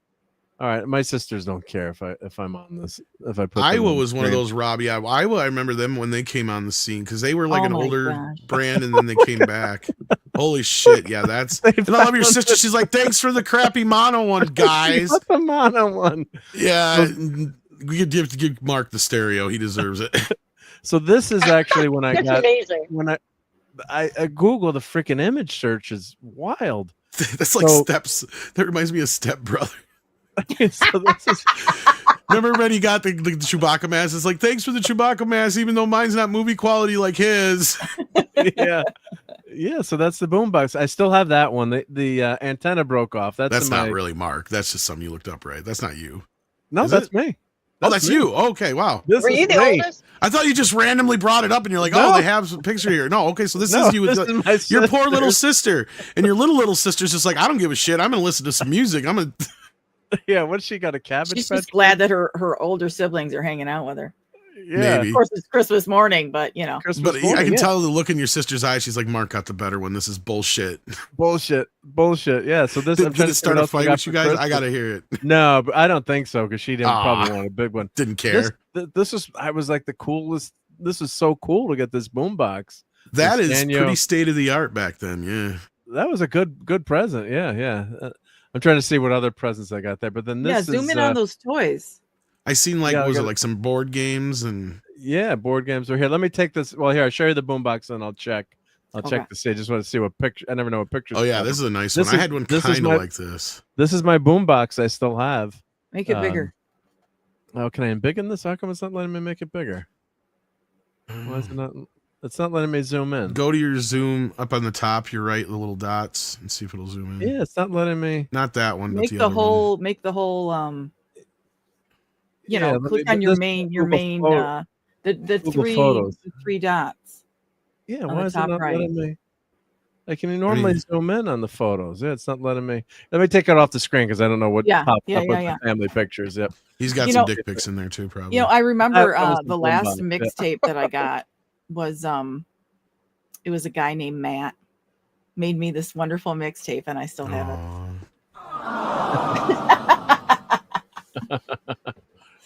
All right, my sisters don't care if I'm on this. If I put Iowa was one of those, Rob. Yeah, Iowa. I remember them when they came on the scene because they were like an older brand, and then they came back. Holy shit! Yeah, that's. And I love your sister. She's like, thanks for the crappy mono one, guys. The mono one. Yeah, we could give Mark the stereo. He deserves it. So this is actually when I got amazing. When I Google the freaking image search is wild. That's like Steps. That reminds me of Step Brother. So this is remember when he got the Chewbacca mask? It's like, thanks for the Chewbacca mask, even though mine's not movie quality like his. Yeah, Yeah, so that's the boombox. I still have that one. The antenna broke off. That's not really Mark. That's just something you looked up, right? That's not you. No, Is that's it? me. Oh, that's me. you. Okay, wow. This Were is you the me. oldest? I thought you just randomly brought it up and you're like, No. oh, they have some picture here. No, okay, so this No, is you with this is my your poor sister. little sister. And your little sister's just like, I don't give a shit. I'm gonna listen to some music. I'm gonna Yeah, what she got a cabbage She's patch? just glad that her older siblings are hanging out with her. Yeah. maybe. Of course, it's Christmas morning, but you know. Christmas But I morning, can yeah. tell the look in your sister's eyes. She's like, Mark got the better one. This is bullshit. Bullshit. Yeah. So this I'm Did trying it to start figure a out fight what with you guys? Christmas. I gotta hear it. No, but I don't think so because she didn't probably Ah, want a big one. Didn't care. This was I was like the coolest. This is so cool to get this boombox. That This is Sanyo- pretty state of the art back then. Yeah. That was a good present. Yeah. I'm trying to see what other presents I got there, but then this Yeah, is zoom in on those toys. I seen like Yeah, what was I it got- like some board games and yeah board games are here. Let me take this. Well, here I'll show you the boombox and I'll check. I'll Okay. check to see. I just want to see what picture. I never know what pictures. oh yeah, are. this is a nice This one. I is- had one this is kind of my- like this. This is my boombox. I still have. Make it bigger. Oh, can I embiggen this? How come it's not letting me make it bigger? Why is it not? It's not letting me zoom in. Go to your zoom up on the top, your right, the little dots, and see if it'll zoom in. Yeah, it's not letting me. Not that one, Make but the the other whole you Yeah, know, let click me- on your this main Google photo- the Google Photos. three dots. Yeah, on why the is it top not right. letting me? I can normally zoom in on the photos. Yeah, it's not letting me. Let me take it off the screen because I don't know what Yeah, popped yeah, up with yeah. the family pictures. Yep. He's got You some know- dick pics in there too, probably. You know, I remember That was the the last boombox, yeah. mixtape that I got was it was a guy named Matt made me this wonderful mixtape and I still have it.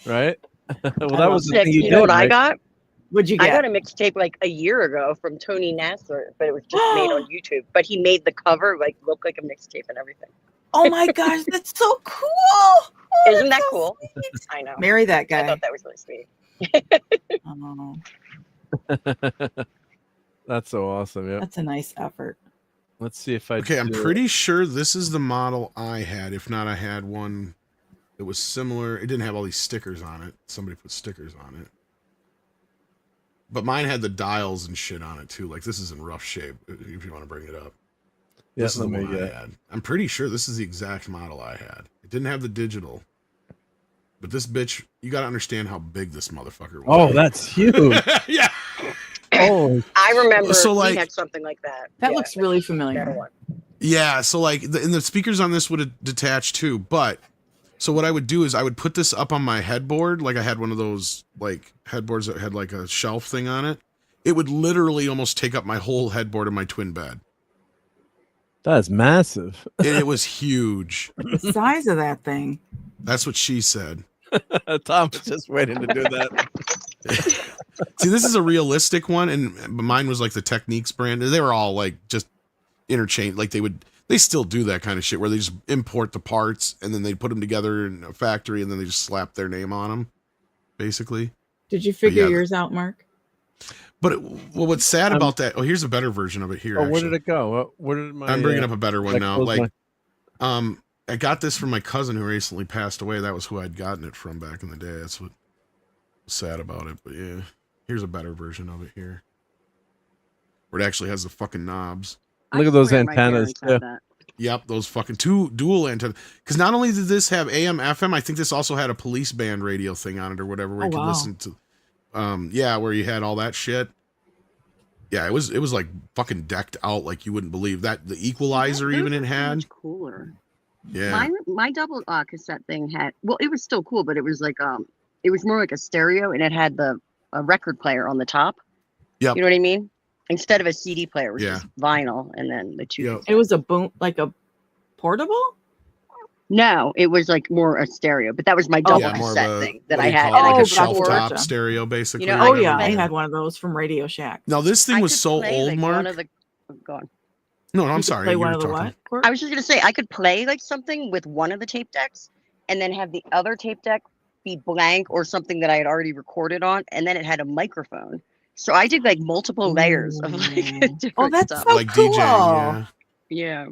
Right. Well, I that love was the it. thing You you know did, what I right? got? What'd you I get? got a mixtape like a year ago from Tony Nasser, but it was just made on YouTube. But he made the cover like look like a mixtape and everything. Oh my gosh, that's so cool! Isn't that cool? I know. Marry that I guy. thought that was really sweet. Oh, That's so awesome. Yeah. that's a nice effort. Let's see if I. Okay, I'm do it. pretty sure this is the model I had. If not, I had one that was similar. It didn't have all these stickers on it. Somebody put stickers on it. But mine had the dials and shit on it too. Like this is in rough shape. If you want to bring it up, Yeah, this is the let me one I get. had. I'm pretty sure this is the exact model I had. It didn't have the digital. But this bitch, you got to understand how big this motherfucker was. Oh, that's huge. Yeah. Oh, I remember So, he like- had something like that. That Yeah, looks really better familiar. one. Yeah, so like and the speakers on this would have detached too, but so what I would do is I would put this up on my headboard, like I had one of those like headboards that had like a shelf thing on it. It would literally almost take up my whole headboard in my twin bed. that's massive. And it was huge. The size of that thing. That's what she said. Tom was just waiting to do that. See, this is a realistic one, and mine was like the Techniques brand. They were all like just interchange. Like they still do that kind of shit where they just import the parts and then they put them together in a factory and then they just slap their name on them, basically. Did you figure yeah, yours out, Mark? But what's sad about that? Oh, here's a better version of it here. Oh, where actually. did it go? Where did my? I'm bringing up a better one I now. closed Like, I got this from my cousin who recently passed away. That was who I'd gotten it from back in the day. That's what was sad about it. But yeah, here's a better version of it here, where it actually has the fucking knobs. Look at those antennas. Yeah. Yep, those fucking two dual antennas. Because not only did this have AM, FM, I think this also had a police band radio thing on it or whatever, where you could listen to. Yeah, where you had all that shit. Yeah, it was like fucking decked out like you wouldn't believe that. The equalizer even it had. Much cooler. Yeah. My double cassette thing had, well, it was still cool, but it was like it was more like a stereo, and it had a record player on the top. Yep. You know what I mean? Instead of a CD player, which Yeah. is vinyl, and then the two. It was a boom, like a portable. No, it was like more a stereo, but that was my double Yeah, more of cassette a- thing that what I do you had. call it, and I like a could shelf record. top stereo, basically. You know, or Oh whatever. yeah, I had one of those from Radio Shack. Now this thing I was could so play, old, like, Mark. one of the, go on. No, I'm You could sorry. play you one were of the talking. what? I was just gonna say I could play like something with one of the tape decks, and then have the other tape deck be blank or something that I had already recorded on, and then it had a microphone. So I did like multiple layers of like different Oh, that's stuff. so Like cool. DJing, yeah. Yeah,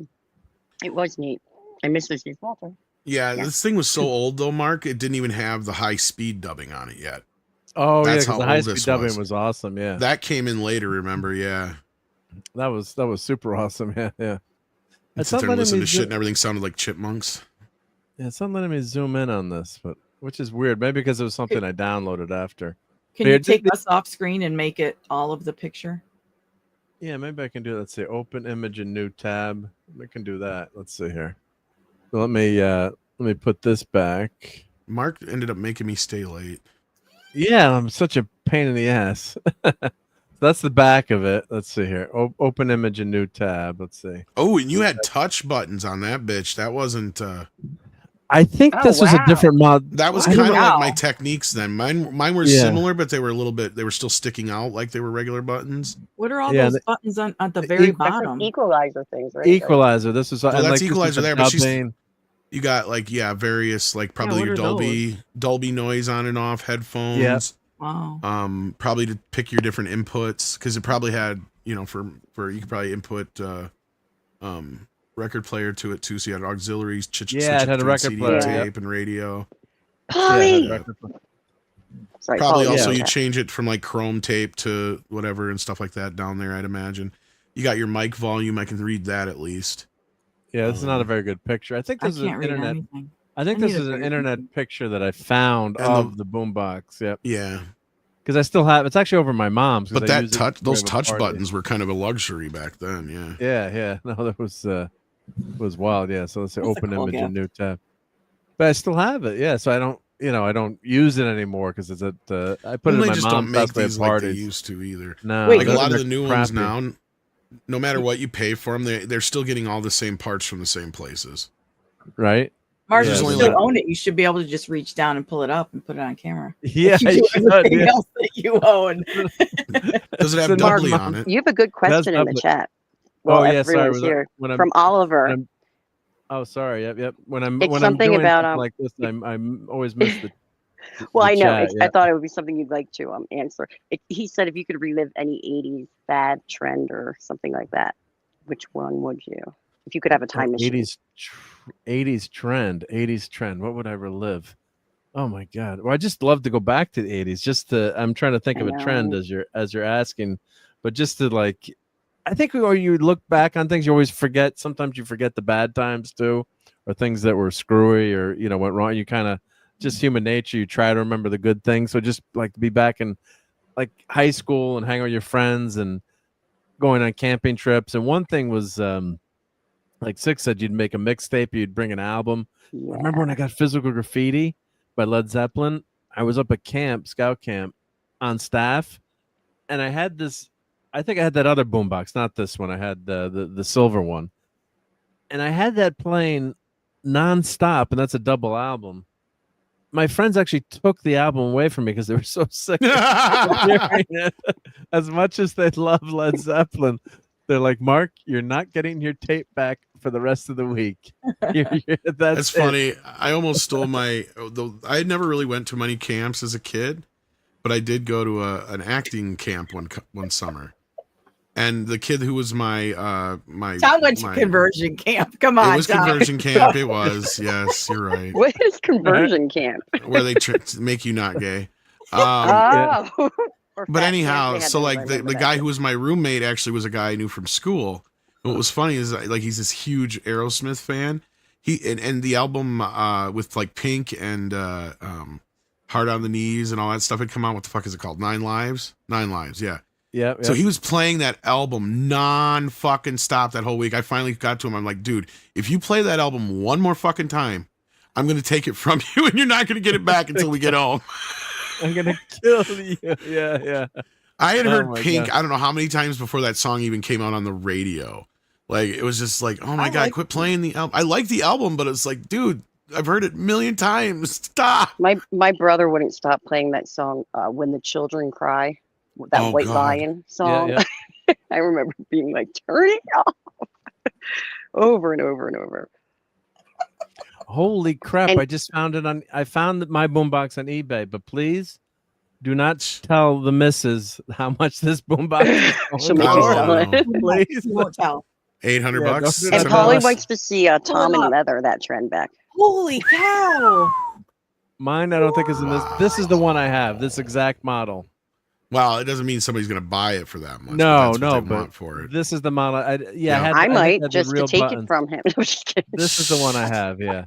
it was neat. I miss this Walter. Yeah, this thing was so old though, Mark. It didn't even have the high speed dubbing on it yet. Oh, That's yeah, how because the old high speed this dubbing was. was awesome. Yeah. That came in later, remember? Yeah. That was super awesome. Yeah, yeah. And sit there and listen to shit and everything sounded like chipmunks. Yeah, it's not letting me zoom in on this, but which is weird. Maybe because it was something I downloaded after. Can you take us off screen and make it all of the picture? Yeah, maybe I can do that. Let's say open image in new tab. I can do that. Let's see here. So let me put this back. Mark ended up making me stay late. Yeah, I'm such a pain in the ass. That's the back of it. Let's see here. Open image in new tab. Let's see. Oh, and you had touch buttons on that bitch. That wasn't I think this was a different mod. That was kind of like my techniques then. Mine were similar, but they were they were still sticking out like they were regular buttons. What are all those buttons on at the very bottom? Equalizer things, right? Equalizer. This is that's like, equalizer there, but you got like various like probably your Dolby noise on and off headphones. Yeah. Wow. Probably to pick your different inputs because it probably had for you could probably input record player to it too, so you had auxiliaries. It had a record CD, player, tape, and radio. Polly. Probably also you change it from like chrome tape to whatever and stuff like that down there. I'd imagine you got your mic volume. I can read that at least. Yeah, this is not a very good picture. I think this is an internet. I think this is an internet picture that I found of the boombox. Yep. Yeah. Because I still have it's actually over my mom's. But those touch buttons were kind of a luxury back then. Yeah. Yeah. No, that was wild. Yeah. So let's say open image in new tab. But I still have it. Yeah. So I don't use it anymore because it's I put it in my mom's don't make these like they used to either. No, like a lot of the new ones now, no matter what you pay for them, they're still getting all the same parts from the same places. Right. Mark, you still own it. You should be able to just reach down and pull it up and put it on camera. Yeah, you do everything else that you own. Does it have doubly on it? You have a good question in the chat. Well, sorry. Here. From Oliver. Oh, sorry. Yep. When I'm something doing about like this, I'm always miss the. Well, I know. Chat, I thought it would be something you'd like to answer. He said if you could relive any 80s fad trend or something like that, which one would you? If you could have a time machine. 80s trend. What would I relive? Oh my God. Well, I just love to go back to the 80s. I'm trying to think of a trend as you're asking, but just to like, I think when you look back on things, you always forget. Sometimes you forget the bad times too, or things that were screwy or went wrong. You kind of just human nature. You try to remember the good things. So just like to be back in like high school and hang out with your friends and going on camping trips. And one thing was like Six said, you'd make a mixtape, you'd bring an album. Yeah. I remember when I got Physical Graffiti by Led Zeppelin. I was up at scout camp on staff, and I had this. I think I had that other boombox, not this one. I had the silver one, and I had that playing nonstop, and that's a double album. My friends actually took the album away from me because they were so sick of hearing it. As much as they love Led Zeppelin, they're like, Mark, you're not getting your tape back for the rest of the week. That's funny. I almost stole I had never really went to many camps as a kid, but I did go to an acting camp one summer. And the kid who was my Tom went to conversion camp. Come on, it was conversion camp. It was, yes, you're right. What is conversion camp? Where they make you not gay. Oh. But anyhow, so like the guy who was my roommate actually was a guy I knew from school. What was funny is like he's this huge Aerosmith fan. And the album with like Pink and Hard on the Knees and all that stuff had come out. What the fuck is it called? 9 Lives? 9 Lives, yeah. Yep. So he was playing that album non-fucking stop that whole week. I finally got to him. I'm like, dude, if you play that album one more fucking time, I'm going to take it from you and you're not going to get it back until we get home. I'm going to kill you. Yeah. I had heard Pink, I don't know how many times before that song even came out on the radio. Like, it was just like, oh my God, quit playing the album. I like the album, but it's like, dude, I've heard it a million times. Stop. My brother wouldn't stop playing that song, When the Children Cry. That White Lion song. Yeah. I remember being like, turn it off over and over and over. Holy crap. I just found it I found my boombox on eBay, but please do not tell the missus how much this boombox is. She'll make you sell it. Please. You won't tell. $800. And Polly wants to see Tom and Leather, that trend back. Holy cow. Mine, I don't think is in this. This is the one I have, this exact model. Well, it doesn't mean somebody's going to buy it for that much. No, but that's what no, they but want for it. this is the model. I I might had the just to real take buttons. it from him. No, just kidding. This is the one I have, yeah.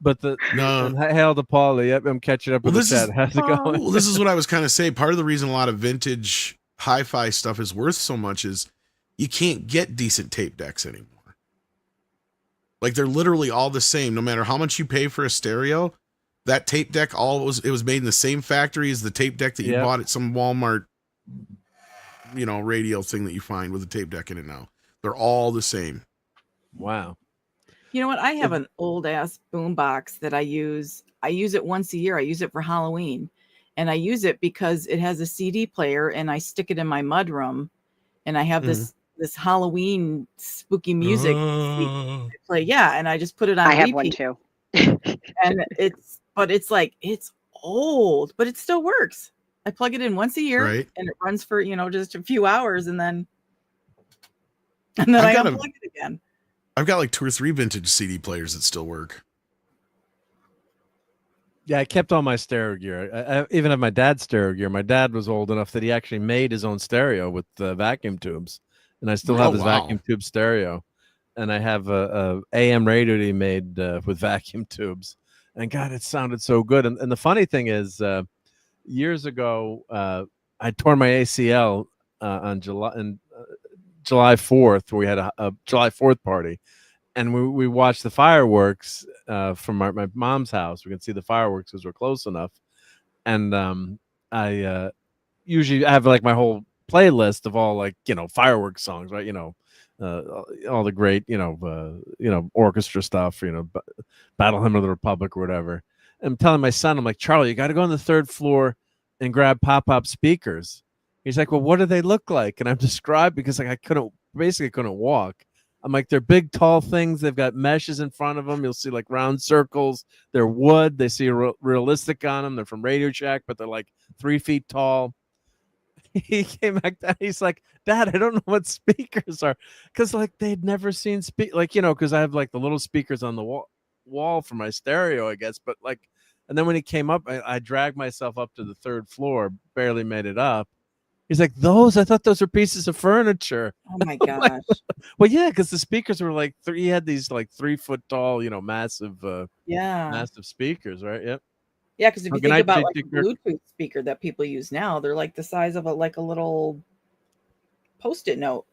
But No. and hail to Paulie. Yep, I'm catching up with the chat. How's it going? Well, this is what I was kind of saying. Part of the reason a lot of vintage hi-fi stuff is worth so much is you can't get decent tape decks anymore. Like they're literally all the same. No matter how much you pay for a stereo, that tape deck it was made in the same factory as the tape deck that you bought at some Walmart, radio thing that you find with a tape deck in it now. They're all the same. Wow. You know what? I have an old ass boom box that I use. I use it once a year. I use it for Halloween. And I use it because it has a CD player and I stick it in my mudroom and I have this Halloween spooky music play. Yeah. And I just put it on I have repeat. one too. And it's old, but it still works. I plug it in once a year and it runs for, just a few hours and then I unplug it again. I've got like 2 or 3 vintage CD players that still work. Yeah, I kept all my stereo gear. I even have my dad's stereo gear. My dad was old enough that he actually made his own stereo with vacuum tubes, and I still have his vacuum tube stereo. And I have a AM radio that he made with vacuum tubes. And God, it sounded so good. And the funny thing is, years ago, I tore my ACL on July 4th. We had a July 4th party. And we watched the fireworks from my mom's house. We can see the fireworks because we're close enough. And I usually have like my whole playlist of all fireworks songs, right? All the great orchestra stuff, Battle Hymn of the Republic or whatever. And I'm telling my son, I'm like, Charlie, you got to go on the 3rd floor and grab pop-up speakers. He's like, well, what do they look like? And I'm described because I couldn't walk. I'm like, they're big, tall things. They've got meshes in front of them. You'll see like round circles. They're wood. They see realistic on them. They're from Radio Shack, but they're like 3 feet tall. He came back down. He's like, Dad, I don't know what speakers are. Because like they'd never seen because I have like the little speakers on the wall for my stereo, I guess. But like, and then when he came up, I dragged myself up to the 3rd floor, barely made it up. He's like, I thought those were pieces of furniture. Oh my gosh. Well, yeah, because the speakers were like he had these like 3 foot tall, massive speakers, right? Yep. Yeah, because if you think about like a Bluetooth speaker that people use now, they're like the size of a little Post-it note.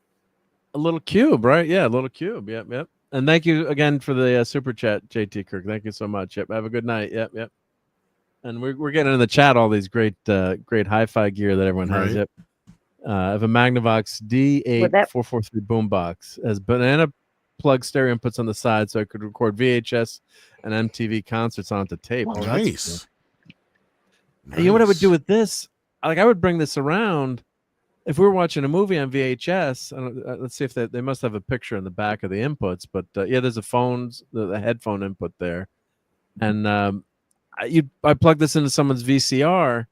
A little cube, right? Yeah, a little cube. Yep. And thank you again for the super chat, JT Kirk. Thank you so much. Yep. Have a good night. Yep. And we're getting in the chat all these great hi-fi gear that everyone has. Yep. I have a Magnavox D8443 boombox as banana plug stereo inputs on the side, so I could record VHS and MTV concerts onto tape. Oh, nice. You know what I would do with this? Like I would bring this around if we were watching a movie on VHS. Let's see if they must have a picture in the back of the inputs. But there's the headphone input there, and I plug this into someone's VCR.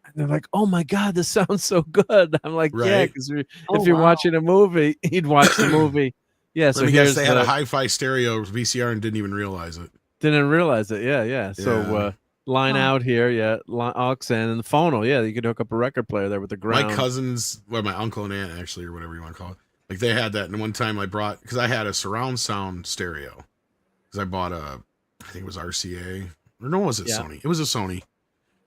And they're like, "Oh my God, this sounds so good!" I'm like, "Yeah, because if you're watching a movie, you'd watch the movie." Yeah, so I guess they had a hi-fi stereo VCR and didn't even realize it. Yeah. So line out here, aux in, and the phono. Yeah, you could hook up a record player there with the ground. My cousins, my uncle and aunt actually, or whatever you want to call it, like they had that. And one time because I had a surround sound stereo, because I bought I think it was RCA, or no, was it Sony? It was a Sony.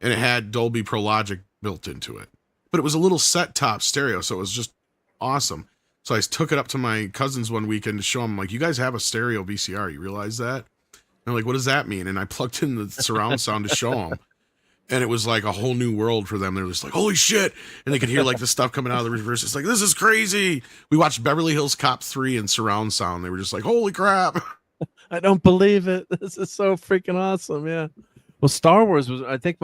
And it had Dolby Pro Logic built into it. But it was a little set-top stereo, so it was just awesome. So I took it up to my cousins one weekend to show them, like, you guys have a stereo VCR. You realize that? And they're like, what does that mean? And I plugged in the surround sound to show them. And it was like a whole new world for them. They're just like, holy shit. And they could hear, like, the stuff coming out of the reverse. It's like, this is crazy. We watched Beverly Hills Cop 3 in surround sound. They were just like, holy crap. I don't believe it. This is so freaking awesome, yeah. Well, Star Wars was, I think,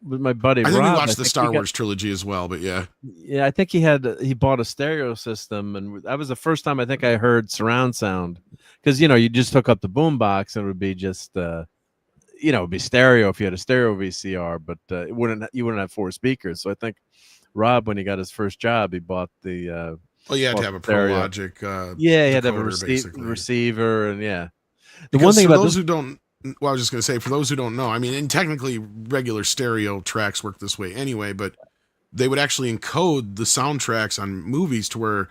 with my buddy I think Rob, we watched the Star Wars trilogy as well, but yeah. Yeah, I think he bought a stereo system, and that was the first time I think I heard surround sound. Because, you just hook up the boombox and it would be just, it'd be stereo if you had a stereo VCR, but you wouldn't have 4 speakers. So I think Rob, when he got his first job, he bought the you had to have a Pro Logic he had to have a receiver, and one thing about those who don't, well, I was just going to say, for those who don't know, I mean, and technically regular stereo tracks work this way anyway, but they would actually encode the soundtracks on movies to where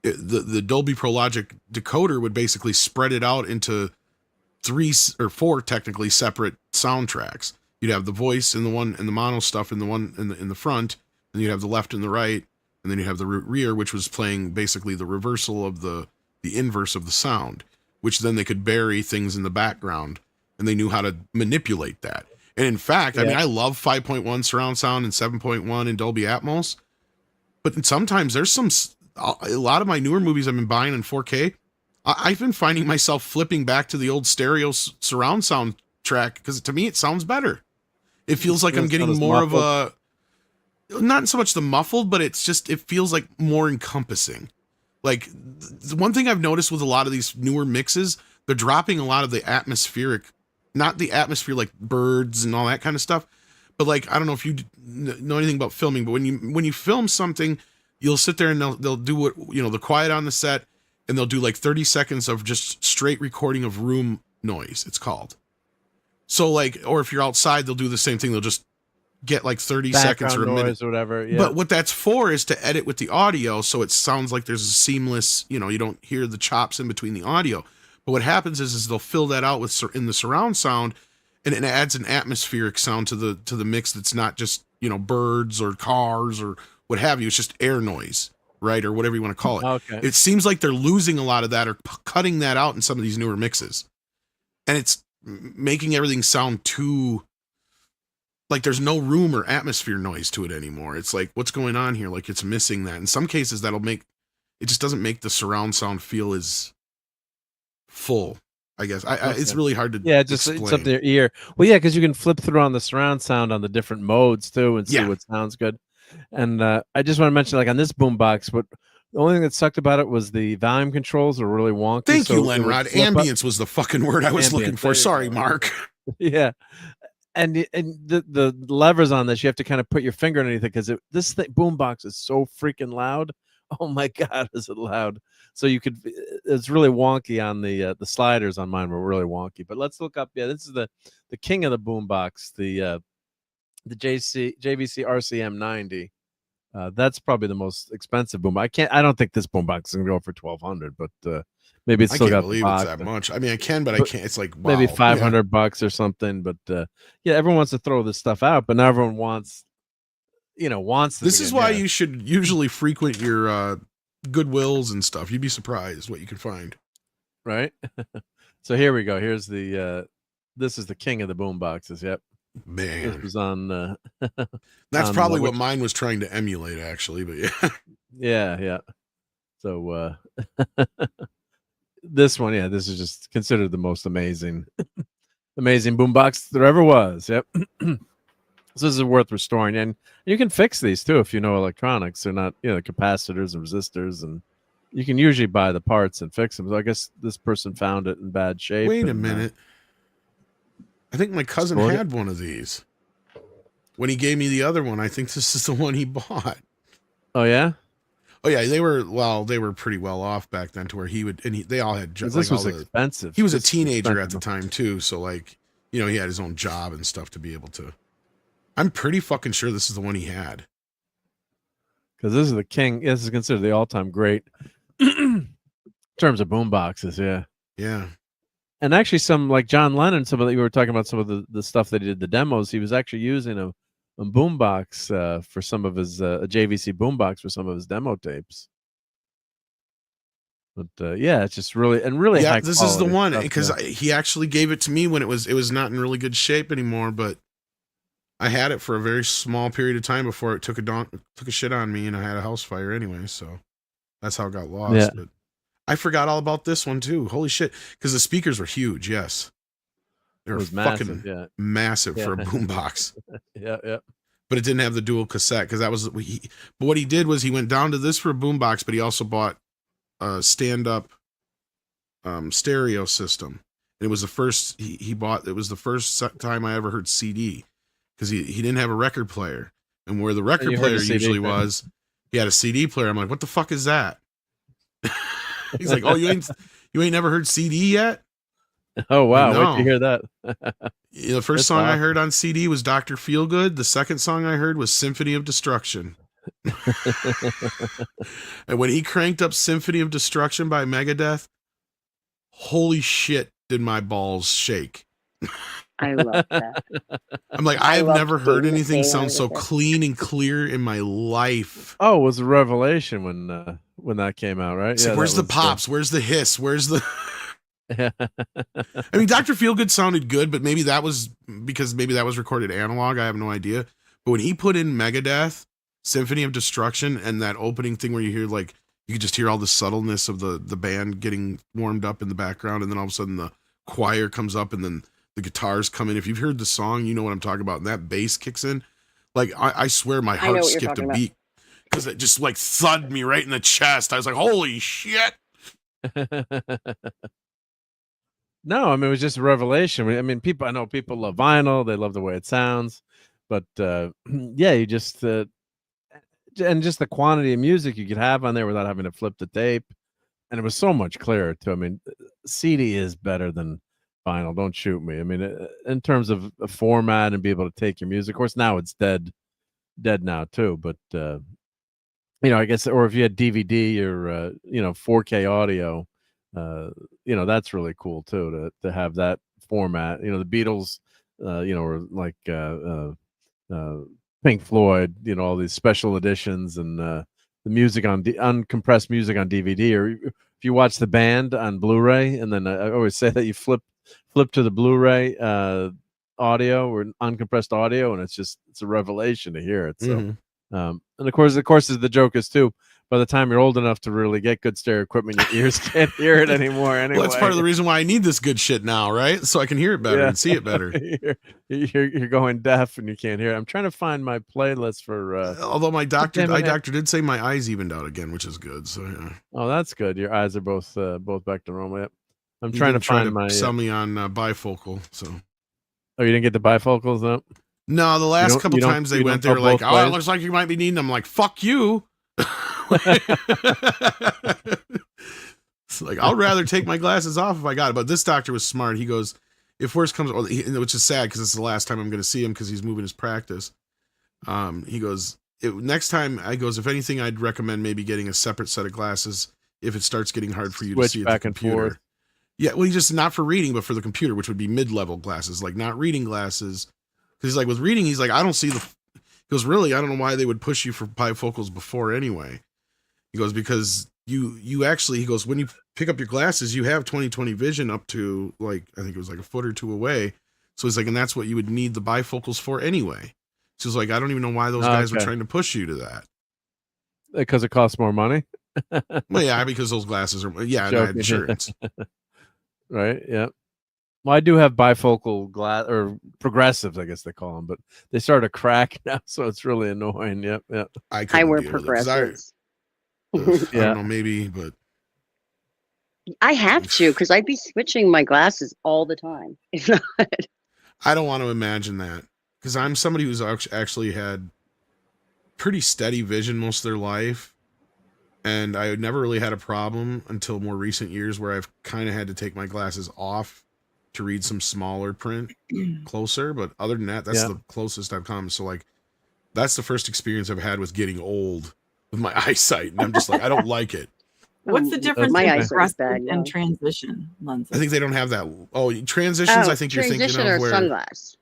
the Dolby Pro Logic decoder would basically spread it out into 3 or 4 technically separate soundtracks. You'd have the voice in the one and the mono stuff in the one in the front, and you'd have the left and the right, and then you have the rear, which was playing basically the reversal of the inverse of the sound, which then they could bury things in the background, and they knew how to manipulate that. And in fact, I mean, I love 5.1 surround sound and 7.1 in Dolby Atmos, but sometimes there's a lot of my newer movies I've been buying in 4K. I've been finding myself flipping back to the old stereo surround sound track because to me it sounds better. It feels like I'm getting more of a, not so much the muffled, but it feels like more encompassing. Like the one thing I've noticed with a lot of these newer mixes, they're dropping a lot of the atmospheric, not the atmosphere like birds and all that kind of stuff, but like, I don't know if you know anything about filming, but when you film something, you'll sit there and they'll do what, the quiet on the set, and they'll do like 30 seconds of just straight recording of room noise, it's called. So like, or if you're outside, they'll do the same thing. They'll just get like 30 seconds or a minute or whatever. Yeah. But what that's for is to edit with the audio, so it sounds like there's a seamless, you don't hear the chops in between the audio. But what happens is they'll fill that out in the surround sound, and it adds an atmospheric sound to the mix that's not just, birds or cars or what have you. It's just air noise, right? Or whatever you want to call it. Okay. It seems like they're losing a lot of that or cutting that out in some of these newer mixes. And it's making everything sound too, like there's no room or atmosphere noise to it anymore. It's like, what's going on here? Like it's missing that. In some cases it just doesn't make the surround sound feel as full, I guess. It's really hard to explain. It's up to your ear. Well, yeah, because you can flip through on the surround sound on the different modes too and see what sounds good. And I just want to mention, like on this boombox, the only thing that sucked about it was the volume controls were really wonky. Thank you, Lenrod. Ambience was the fucking word I was looking for. Sorry, Mark. Yeah. And the levers on this, you have to kind of put your finger underneath it because this boombox is so freaking loud. Oh my God, is it loud? So it's really wonky on the sliders on mine were really wonky. But let's look up. Yeah, this is the king of the boombox, the JVC RCM 90. That's probably the most expensive boom. I don't think this boombox is gonna go for $1,200, but maybe it's still got. I can't believe it's that much. I mean, I can, but I can't. It's like, wow, maybe $500 or something. But everyone wants to throw this stuff out, but now everyone wants. This is why you should usually frequent your Goodwills and stuff. You'd be surprised what you can find. Right. So here we go. Here's this is the king of the boom boxes. Yep. Man, this was on. That's probably what mine was trying to emulate, actually. But yeah. Yeah. So this one, this is just considered the most amazing boombox there ever was. Yep. So this is worth restoring, and you can fix these too if you know electronics. They're not, capacitors and resistors, and you can usually buy the parts and fix them. So I guess this person found it in bad shape. Wait a minute. I think my cousin had one of these. When he gave me the other one, I think this is the one he bought. Oh yeah? Oh yeah, they were pretty well off back then to where they all had jobs. This was expensive. He was a teenager at the time too, so like, he had his own job and stuff to be able to. I'm pretty fucking sure this is the one he had. Because this is the king. This is considered the all-time great in terms of boom boxes. Yeah. Yeah. And actually some like John Lennon, you were talking about some of the stuff that he did, the demos, he was actually using a boombox for some of his a JVC boombox for some of his demo tapes. But it's just really high this is the one, because stuff, he actually gave it to me when it was not in really good shape anymore, but I had it for a very small period of time before it took a shit on me, and I had a house fire anyway, so that's how it got lost. Yeah. But I forgot all about this one too. Holy shit. Because the speakers were huge, yes. They were fucking massive for a boombox. Yeah. But it didn't have the dual cassette, because that was but what he did was he went down to this for a boombox, but he also bought a stand-up stereo system. And it was the first it was the first time I ever heard CD, because he didn't have a record player. And where the record player usually was, he had a CD player. I'm like, what the fuck is that? He's like, oh, you ain't never heard CD yet? Oh wow! I Wait to know. hear that. The first That's song I awesome. heard on CD was Dr. Feelgood. The second song I heard was Symphony of Destruction. And when he cranked up Symphony of Destruction by Megadeth, holy shit, did my balls shake. I love that. I'm like, I I've loved never heard getting the anything same sound out so of it. clean and clear in my life. Oh, it was a revelation when that came out, right? It's like, where's the pops? Where's the hiss? Where's the... I mean, Dr. Feelgood sounded good, but maybe that was because maybe that was recorded analog. I have no idea. But when he put in Megadeth, Symphony of Destruction, and that opening thing where you hear like you could just hear all the subtleness of the band getting warmed up in the background, and then all of a sudden the choir comes up, and then the guitars come in. If you've heard the song, you know what I'm talking about. And that bass kicks in. Like I swear my I know heart what you're skipped a talking about. beat because it just like thudded me right in the chest. I was like, holy shit. No, I mean it was just a revelation. I mean, I know people love vinyl; they love the way it sounds, but yeah, you just and just the quantity of music you could have on there without having to flip the tape, and it was so much clearer too. I mean, CD is better than vinyl. Don't shoot me. I mean, in terms of a format and be able to take your music. Of course, now it's dead now too. But I guess, or if you had DVD or 4K audio. That's really cool too to have that format. The Beatles, or like Pink Floyd, all these special editions and the music on uncompressed music on DVD, or if you watch the band on Blu-ray, and then I always say that you flip to the Blu-ray audio or uncompressed audio, and it's a revelation to hear it. So, and of course, the joke is too. By the time you're old enough to really get good stereo equipment, your ears can't hear it anymore. Anyway, Well, that's part of the reason why I need this good shit now, right? So I can hear it better and see it better. you're going deaf and you can't hear it. I'm trying to find my playlist for. Although my doctor did say my eyes evened out again, which is good. So yeah. Oh, that's good. Your eyes are both back to normal. Yep. I'm He trying to did try find my. sell me on bifocal. So. Oh, you didn't get the bifocals though? No, the last couple times they went, they were like, "Oh, it looks like you might be needing them." I'm like, "Fuck you." It's like, I'll rather take my glasses off if I got it. But this doctor was smart. He goes, if worse comes, which is sad because it's the last time I'm going to see him because he's moving his practice. He goes, next time, if anything, I'd recommend maybe getting a separate set of glasses if it starts getting hard for you to see at the computer. Yeah, well, just not for reading, but for the computer, which would be mid-level glasses, like not reading glasses. Because he's like, with reading, he's like, I don't see the. He goes, really, I don't know why they would push you for bifocals before anyway. He goes, because you actually, he goes, when you pick up your glasses, you have 20/20 vision up to like, I think it was like a foot or two away. So he's like, and that's what you would need the bifocals for anyway. So he's like, I don't even know why those guys were trying to push you to that. Because it costs more money? Well, yeah, because those glasses are, and I had insurance. Right, yeah. Well, I do have bifocal glass or progressives, I guess they call them, but they start to crack now, so it's really annoying. Yep. I wear progressives. I don't know, maybe, but I have to because I'd be switching my glasses all the time. If not, I don't want to imagine that because I'm somebody who's actually had pretty steady vision most of their life, and I never really had a problem until more recent years where I've kind of had to take my glasses off to read some smaller print closer, but other than that, that's the closest I've come. So like, that's the first experience I've had with getting old with my eyesight, and I'm just like, I don't like it. What's the difference between progressive and transition lenses? I think they don't have that. Oh, transitions. I think you're thinking of where sunglass.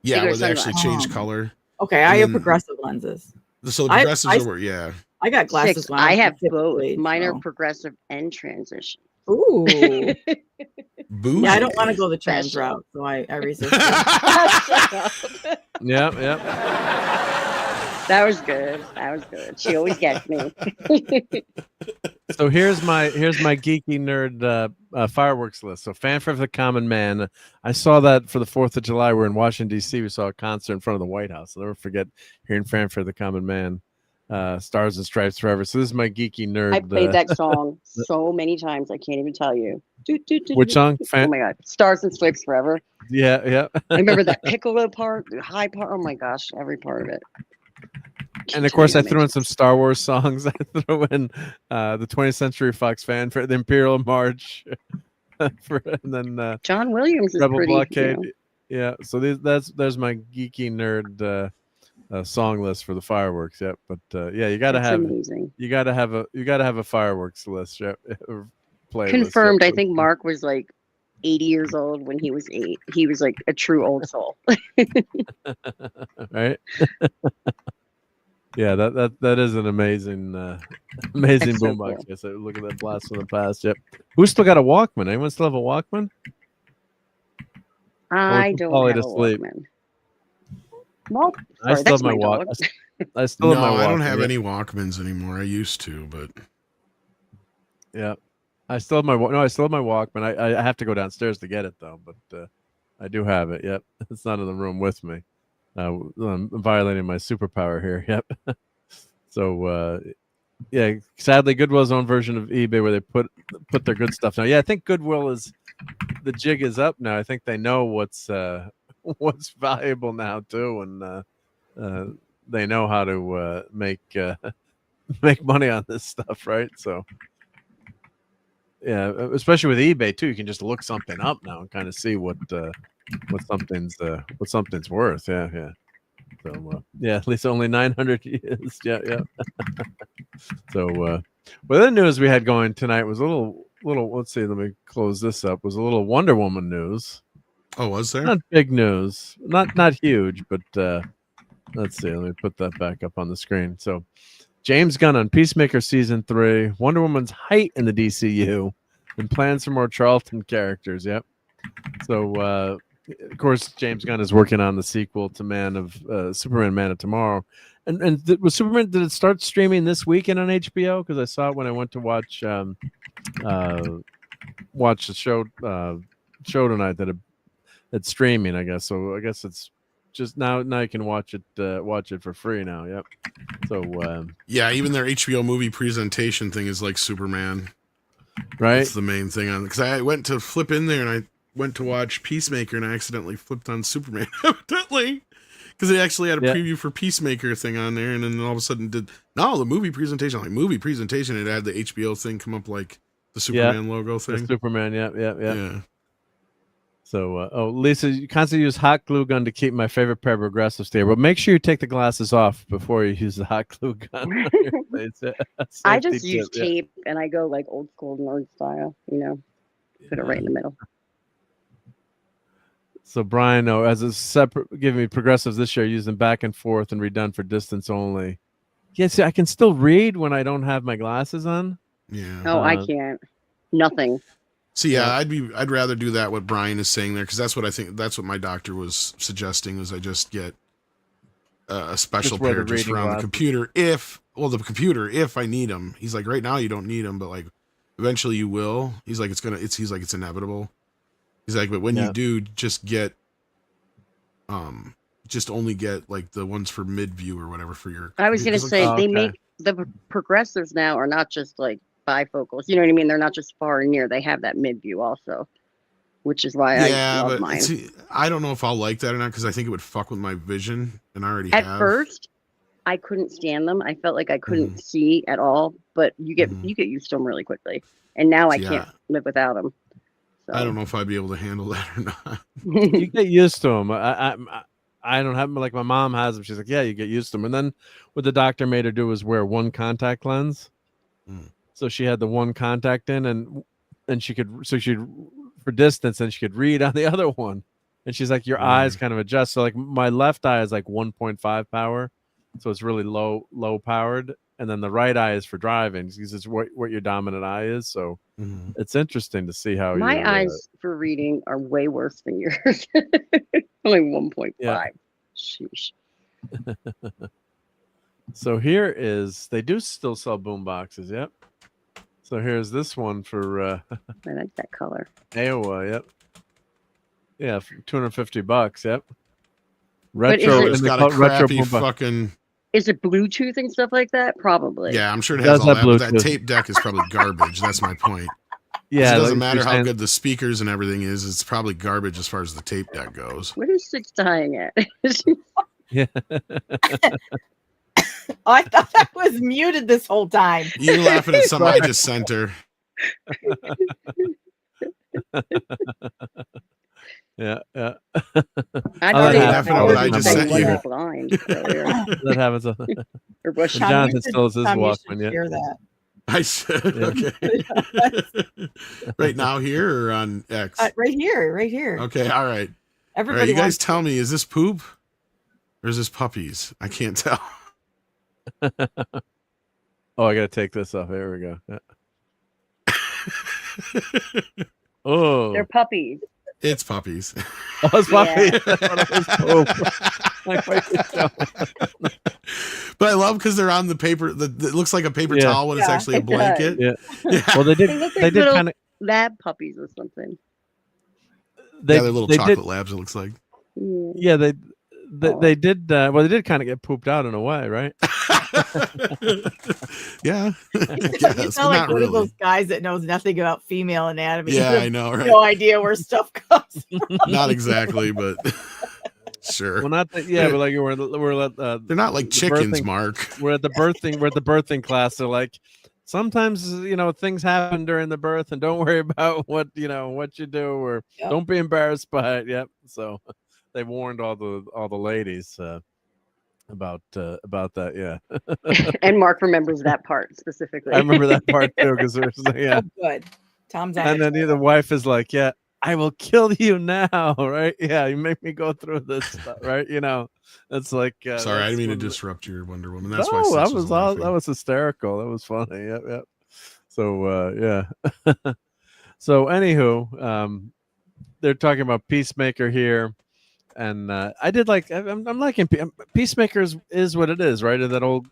Yeah, where they actually change color. Okay, I have progressive lenses. So the progressives are I got glasses. When I have both. Mine are progressive and transition. Ooh. Bougie. Yeah, I don't want to go the trans route, so I resist. Yeah. That was good. She always gets me. So here's my geeky nerd fireworks list. So Fanfare for the Common Man. I saw that for the 4th of July. We're in Washington, D.C. We saw a concert in front of the White House. I'll never forget hearing Fanfare for the Common Man. Stars and Stripes Forever. So this is my geeky nerd. I played that song so many times I can't even tell you. Which song? Oh my god, Stars and Stripes Forever. Yeah. I remember that piccolo part, the high part. Oh my gosh, every part of it. And of course, I threw in some Star Wars songs. I threw in the 20th Century Fox Fanfare, the Imperial March. And then John Williams is Rebel pretty. Blockade. You know. Yeah. So there's my geeky nerd song list for the fireworks. Yep. But yeah, you gotta That's have amazing. you gotta have a fireworks list. Yep. Or playlist. Confirmed. Yep. I think Mark was like 80 years old when he was 8. He was like a true old soul. Right. Yeah, that is an amazing amazing That's so boombox. cool. Yes, look at that blast from the past. Yep. Who's still got a Walkman? Anyone still have a Walkman? I don't have a sleep. Walkman. Well, I sorry, still have that's my my walk. dog. I still have my No, Walkman. I don't have yeah. any Walkmans anymore. I used to, but Yeah, I still have my no. I still have my Walkman. I have to go downstairs to get it though, but I do have it. Yep, it's not in the room with me. I'm violating my superpower here. Yep. So yeah, sadly, Goodwill's own version of eBay where they put their good stuff now. Yeah, I think Goodwill is the jig is up now. I think they know what's valuable now too, and they know how to make money on this stuff, right? So yeah, especially with eBay too, you can just look something up now and kind of see what something's worth. Yeah. So yeah, at least only 900 years. Yeah. So well, the news we had going tonight was a little. Let's see. Let me close this up. Was a little Wonder Woman news. Oh, was there? Not big news. Not huge, but let's see. Let me put that back up on the screen. So James Gunn on Peacemaker season 3, Wonder Woman's height in the DCU, and plans for more Charlton characters. Yep. So of course James Gunn is working on the sequel to Superman Man of Tomorrow. And was Superman, did it start streaming this weekend on HBO? Because I saw it when I went to watch the show tonight that it's streaming, I guess. So I guess it's just now you can watch it for free now. Yep. So yeah, even their HBO movie presentation thing is like Superman. Right. That's the main thing on, because I went to flip in there and I went to watch Peacemaker and I accidentally flipped on Superman evidently. Because they actually had a preview for Peacemaker thing on there, and then all of a sudden the movie presentation. It had the HBO thing come up like the Superman logo thing. The Superman, yeah. So, Lisa, you constantly use hot glue gun to keep my favorite pair of progressives there, but make sure you take the glasses off before you use the hot glue gun on your face. I just use tape, and I go like old school nerd style, put it right in the middle. So Brian, as a separate, giving me progressives this year, use them back and forth and redone for distance only. Yeah, see, I can still read when I don't have my glasses on. Yeah. No, I can't. Nothing. See, yeah, I'd rather do that. What Brian is saying there, because that's what I think. That's what my doctor was suggesting. Was I just get a special pair just for on the computer if I need them. He's like, right now you don't need them, but like eventually you will. He's like, it's inevitable. He's like, but when you do, just only get like the ones for mid view or whatever for your. I was gonna say they make the progressives now are not just like bifocals. You know what I mean? They're not just far and near. They have that mid view also, which is why I love mine. See, I don't know if I'll like that or not because I think it would fuck with my vision, and I already have. At first, I couldn't stand them. I felt like I couldn't see at all. But you get used to them really quickly, and now I can't live without them. So. I don't know if I'd be able to handle that or not. You get used to them. I don't have them like my mom has them. She's like, yeah, you get used to them. And then what the doctor made her do was wear one contact lens. So she had the one contact in, and she could for distance, and she could read on the other one. And she's like, your eyes kind of adjust. So like my left eye is like 1.5 power, so it's really low powered. And then the right eye is for driving because it's what your dominant eye is. So it's interesting to see how my eyes for reading are way worse than yours. Only 1.5. Yeah. Sheesh. So here is, they do still sell boom boxes. Yep. So here's this one for I like that color. Iowa. Yep. Yeah, for $250. Yep. Retro. It's got a crappy fucking. Is it Bluetooth and stuff like that? Probably. Yeah, I'm sure it has all that. But that tape deck is probably garbage. That's my point. Yeah, it doesn't matter how good the speakers and everything is. It's probably garbage as far as the tape deck goes. What is Six dying at? Yeah. I thought I was muted this whole time. You're laughing at something I just sent her. Yeah. I Are did you it laughing at what I just sent you? blind earlier. That happens. Or was And Jonathan still has his Tom, you should Walkman. Yeah. share that. I said, okay. Right now here or on X? Right here. Okay, all right. All right, Everybody you guys wants tell me, is this poop or is this puppies? I can't tell. Oh, I gotta take this off. Here we go. Yeah. Oh, They're puppies. It's puppies. Oh, it's puppies. Yeah. I thought it was poop. But I love because they're on the paper. It looks like a paper Yeah. towel when it's Yeah, actually a it blanket. Yeah. Yeah. Well, they They did. look They like did little kind of. lab puppies or something. They're little they chocolate did, labs, it looks like. Yeah, they did. Well, they did kind of get pooped out in a way, right? Yeah. You Yes, sound like not one really. of those guys that knows nothing about female anatomy. Yeah, You I have know, right? No idea where stuff comes from. Not exactly, but sure. Well, not that. Yeah, but like we're They're not like the chickens, birthing- Mark. We're at the birthing class. They're like, sometimes things happen during the birth, and don't worry about what you do, or Yep. don't be embarrassed by it. Yep. So they warned all the ladies about that. Yeah. And Mark remembers that part specifically. I remember that part too because yeah. Oh, good. Tom's on And it. then the wife is like, yeah, I will kill you now, right? Yeah, you make me go through this stuff, right? It's like Sorry, I didn't mean to that's- disrupt your Wonder Woman. That's why No, Six that was laughing. that was hysterical. That was funny. Yep. So yeah. So anywho, they're talking about Peacemaker here, and I did like I'm liking Peacemaker is what it is, right? That old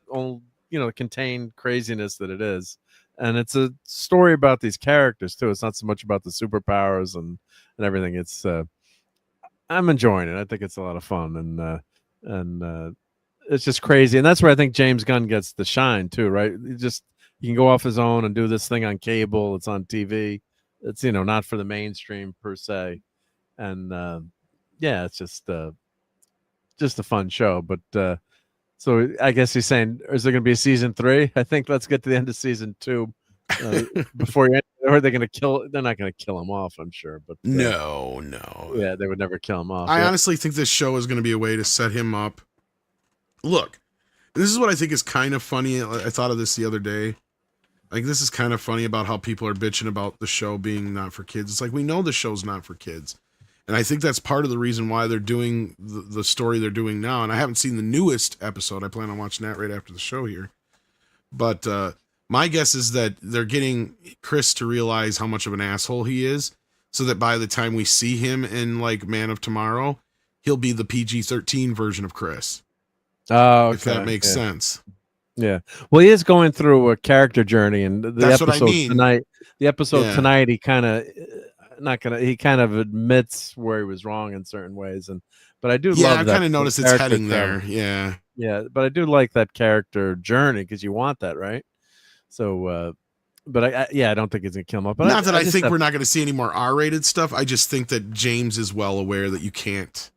contained craziness that it is, and it's a story about these characters too. It's not so much about the superpowers and everything. It's I'm enjoying it. I think it's a lot of fun, and it's just crazy, and that's where I think James Gunn gets the shine too, right? He can go off his own and do this thing on cable. It's on TV. It's not for the mainstream per se, and yeah, it's just a fun show. But so I guess he's saying, is there going to be a season 3? I think let's get to the end of season 2 before you. Or are they going to kill? They're not going to kill him off, I'm sure. But No. yeah, they would never kill him off. I Yeah. honestly think this show is going to be a way to set him up. Look, this is what I think is kind of funny. I thought of this the other day. Like, this is kind of funny about how people are bitching about the show being not for kids. It's like, we know the show's not for kids. And I think that's part of the reason why they're doing the story they're doing now. And I haven't seen the newest episode. I plan on watching that right after the show here. But my guess is that they're getting Chris to realize how much of an asshole he is, so that by the time we see him in, like, Man of Tomorrow, he'll be the PG-13 version of Chris. Oh, okay. If that makes sense. Yeah. Well, he is going through a character journey, and That's what I mean. tonight. The episode Yeah. tonight, he kind of he kind of admits where he was wrong in certain ways, but I do Yeah, love I that. kind of noticed it's character heading there. development. Yeah. Yeah, but I do like that character journey because you want that, right? So, but I don't think it's gonna kill him off. But Not that I just think have- we're not going to see any more R-rated stuff. I just think that James is well aware that you can't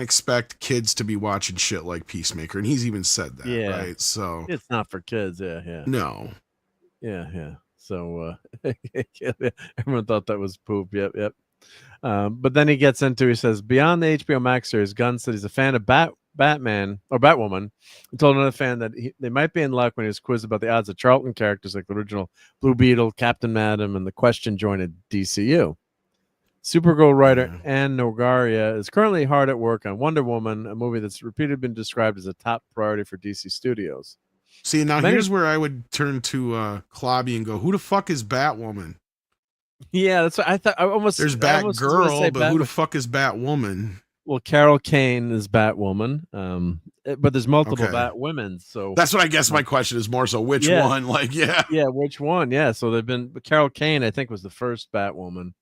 expect kids to be watching shit like Peacemaker, and he's even said that, Yeah. right? So it's not for kids. Yeah. no. Yeah. So everyone thought that was poop. Yep. But then he says, beyond the HBO Max series, Gunn said he's a fan of Batman or Batwoman, and told another fan that they might be in luck when he was quizzed about the odds of Charlton characters like the original Blue Beetle, Captain Madam, and the Question joined DCU. Supergirl writer Ann Nogaria is currently hard at work on Wonder Woman, a movie that's repeatedly been described as a top priority for DC Studios. See, now Many- here's where I would turn to Clobby and go, who the fuck is Batwoman? Yeah, that's what I thought. There's I almost was gonna say Batgirl, but who the fuck is Batwoman? Well, Carol Kane is Batwoman, but there's multiple Okay. Batwomen. So That's what I guess my question is more so. Which Yeah. one? Like, yeah. yeah, which one? Yeah, so they've been. But Carol Kane, I think, was the first Batwoman.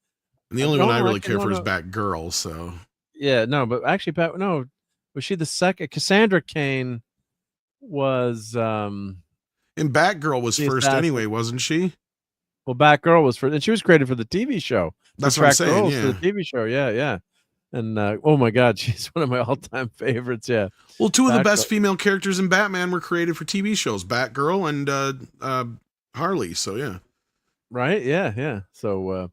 And the only one I don't really like- care no, for is no. Batgirl, so. Yeah, no, but actually, was she the second? Cassandra Kane was. And Batgirl was The first assassin. anyway, wasn't she? Well, Batgirl was first, and she was created for the TV show. That's To what I'm track saying, girls yeah. For the TV show, yeah. And oh my God, she's one of my all-time favorites. Yeah. Well, two of the best Batgirl. female characters in Batman were created for TV shows, Batgirl and Harley. So yeah, Right? Yeah, yeah. So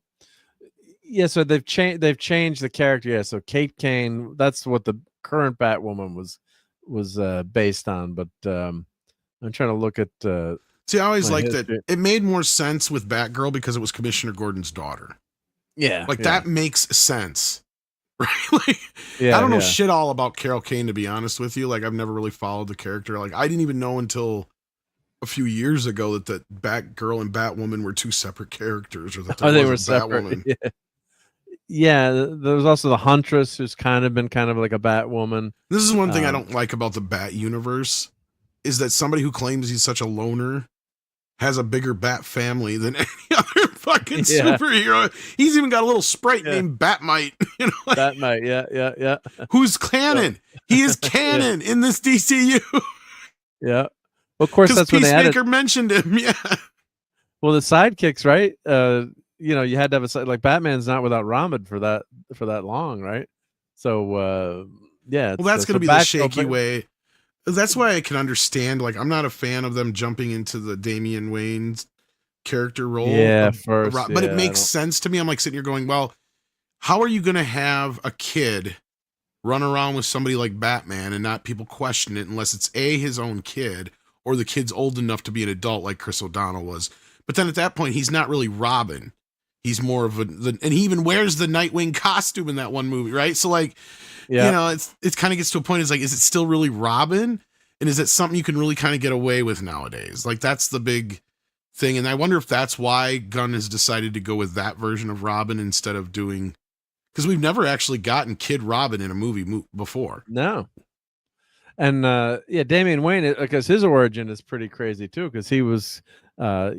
yeah, so they've changed the character. Yeah, so Kate Kane, that's what the current Batwoman was based on, but I'm trying to look at See, I always my liked that history. it made more sense with Batgirl because it was Commissioner Gordon's daughter. Yeah. Like yeah. that makes sense. Right? Like, Yeah, I don't know yeah. shit all about Carol Kane, to be honest with you. Like, I've never really followed the character. Like, I didn't even know until a few years ago that Batgirl and Batwoman were two separate characters, or that there Oh, they was were a separate. Batwoman. Yeah. Yeah, there was also the Huntress, who's kind of been kind of like a Batwoman. This is one thing I don't like about the Bat universe, is that somebody who claims he's such a loner has a bigger Bat family than any other fucking Yeah. superhero. He's even got a little sprite named Batmite. You know, like, Batmite, yeah. who's canon? He is canon in this DCU. Yeah. Well, of course, Because that's when they added. Peacemaker mentioned him. Yeah. Well, the sidekicks, right? You had to have a side, like Batman's not without Robin for that long, right? So yeah. Well, that's so going to be the Batgirl- shaky way. That's why I can understand. Like, I'm not a fan of them jumping into the Damian Wayne's character role. Yeah, but it makes sense to me. I'm like sitting here going, well, how are you going to have a kid run around with somebody like Batman and not people question it unless it's his own kid, or the kid's old enough to be an adult like Chris O'Donnell was. But then at that point, he's not really Robin. He's more of and he even wears the Nightwing costume in that one movie, right? So like, Yeah. you know, it kind of gets to a point. It's like, is it still really Robin? And is it something you can really kind of get away with nowadays? Like, that's the big thing. And I wonder if that's why Gunn has decided to go with that version of Robin instead of doing, because we've never actually gotten Kid Robin in a movie before. No. And yeah, Damian Wayne, because his origin is pretty crazy too, because he was Ra's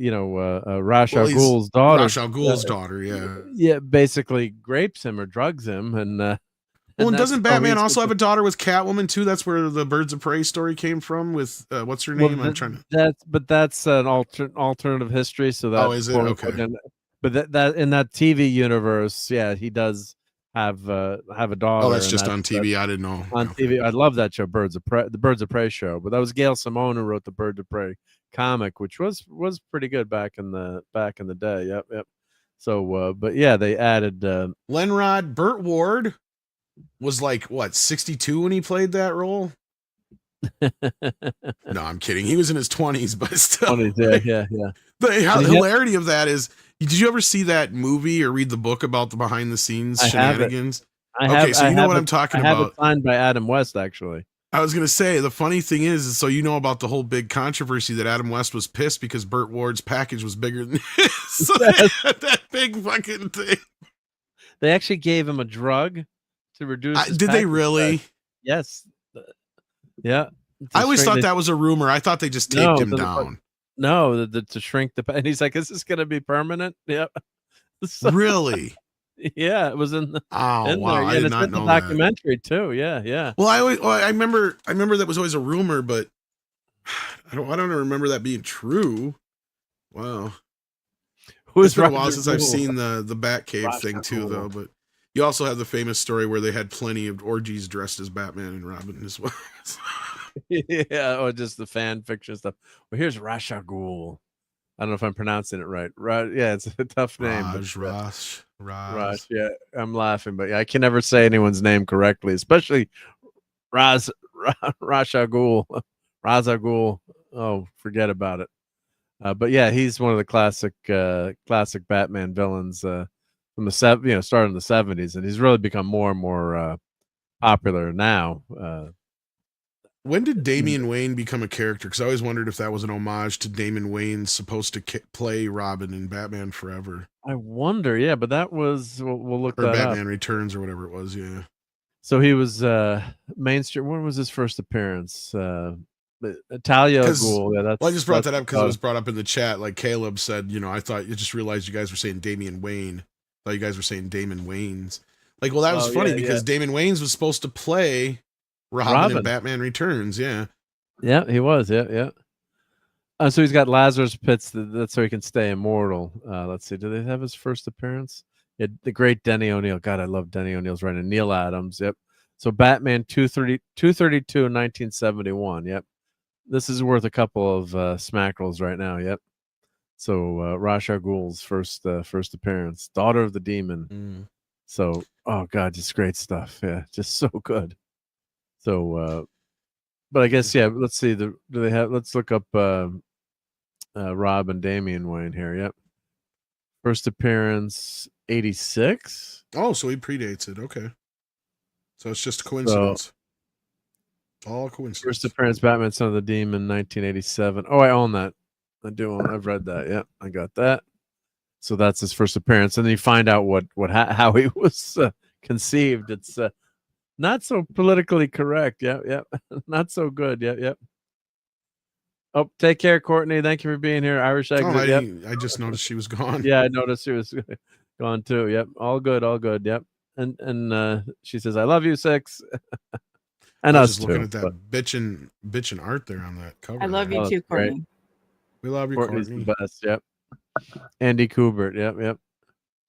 al he's Ghul's daughter. Ra's al Ghul's daughter, yeah. Yeah, basically grapes him or drugs him, and Well, and that's doesn't how Batman he's- also have a daughter with Catwoman too? That's where the Birds of Prey story came from with what's her Well, name? I'm trying to. that's an alternative history. So that Is it? Okay. But that in that TV universe, yeah, he does have a daughter. Oh, that's and just on TV. I didn't know. On TV, I love that show, the Birds of Prey show. But that was Gail Simone who wrote the Birds of Prey comic, which was pretty good back in the day. Yep. So, but yeah, they added Lenrod Burt Ward was like what 62 when he played that role. No, I'm kidding. He was in his 20s, but still. 20s, yeah. The hilarity of that is, did you ever see that movie or read the book about the behind the scenes shenanigans? So you know what I'm talking about. I have it signed by Adam West, actually. I was gonna say, the funny thing is so you know about the whole big controversy that Adam West was pissed because Burt Ward's package was bigger than his. So they had that big fucking thing. They actually gave him a drug to reduce. Did they really? Yes. Yeah. I always thought that was a rumor. I thought they just taped him down. No, to shrink the. And he's like, "Is this going to be permanent?" Yep. So, really? Yeah, it was in the. Oh in wow! there. I And did it's not in the know that. documentary too. Yeah. Well, I remember that was always a rumor, but I don't remember that being true. Wow. It's been a while since I've seen the Batcave thing too, though. But you also have the famous story where they had plenty of orgies dressed as Batman and Robin as well. Yeah, or just the fan fiction stuff. Well, here's Ra's al Ghul. I don't know if I'm pronouncing it right. Right? Yeah, it's a tough name. Raj. Yeah, I'm laughing, but yeah, I can never say anyone's name correctly, especially Ra's al Ghul. Ra's al Ghul. Oh, forget about it. But yeah, he's one of the classic Batman villains from the started in the 70s, and he's really become more and more popular now. When did Damian Wayne become a character? Because I always wondered if that was an homage to Damian Wayne supposed to play Robin in Batman Forever. I wonder, yeah, but that was we'll look or that Batman up. Returns or whatever it was. Yeah. So he was mainstream. When was his first appearance? Talia Ghul. Yeah, that's. Well, I just brought that up because it uh, was brought up in the chat. Like Caleb said, I thought you just realized you guys were saying Damian Wayne. I thought you guys were saying Damon Wayans. Like, well, that was funny because Damon Wayans was supposed to play Robin in Batman Returns. Yeah. Yeah, he was. Yeah. So he's got Lazarus Pits. That's so he can stay immortal. Let's see. Do they have his first appearance? Yeah, the great Denny O'Neil. God, I love Denny O'Neil's writing. Neil Adams. Yep. So Batman 232 in 1971. Yep. This is worth a couple of smack rolls right now. Yep. So Ra's al Ghul's first appearance, daughter of the demon. So, oh god, just great stuff. Yeah, just so good. So, but I guess yeah. Let's see. Do they have? Let's look up Rob and Damian Wayne here. Yep. First appearance 86. Oh, so he predates it. Okay. So it's just a coincidence. All coincidence. First appearance, Batman, Son of the Demon, 1987. Oh, I own that. I do own. I've read that. Yeah, I got that. So that's his first appearance, and then you find out how he was conceived. It's not so politically correct. Yep. Not so good. Yep. Oh, take care, Courtney. Thank you for being here. Irish exit. I just noticed she was gone. Yeah, I noticed she was gone too. Yep, all good. Yep. And she says, "I love you, 6." And I us was just too. looking at that bitchin' art there on that cover. I love you too, Courtney. Great. We love you, Courtney's Courtney. the best. Yep. Andy Kubert. Yep.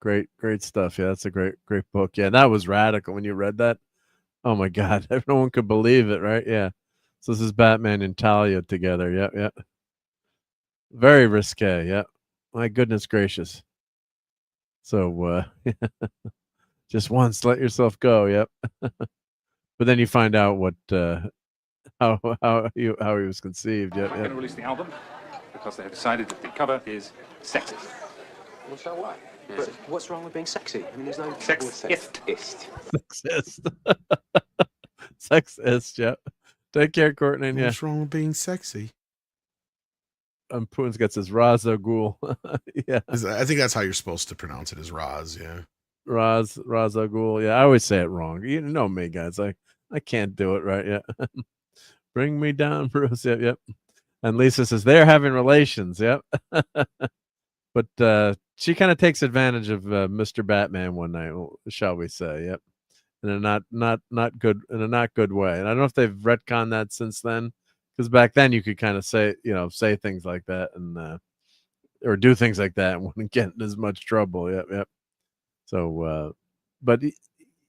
Great stuff. Yeah, that's a great book. Yeah, that was radical when you read that. Oh my God, no one could believe it, right? Yeah. So this is Batman and Talia together. Yep. Very risque. Yep. My goodness gracious. So just once, let yourself go. Yep. But then you find out what how he was conceived. I'm going to release the album because they have decided that the cover is sexist. Well, so what? But what's wrong with being sexy? I mean, there's no Sexist. Sexist. Yep. Take care, Courtney. Yeah. What's wrong with being sexy? Putin's gets his Ra's al Ghul. Yeah. I think that's how you're supposed to pronounce it, is Raz. Yeah. Ra's al Ghul. Yeah, I always say it wrong. You know me, guys. I can't do it right. Yeah. Bring me down, Bruce. Yep. And Lisa says they're having relations. Yep. But she kind of takes advantage of Mr. Batman one night, shall we say? Yep. In a not good way. And I don't know if they've retconned that since then, because back then you could kind of say things like that and or do things like that and wouldn't get in as much trouble. Yep. So, but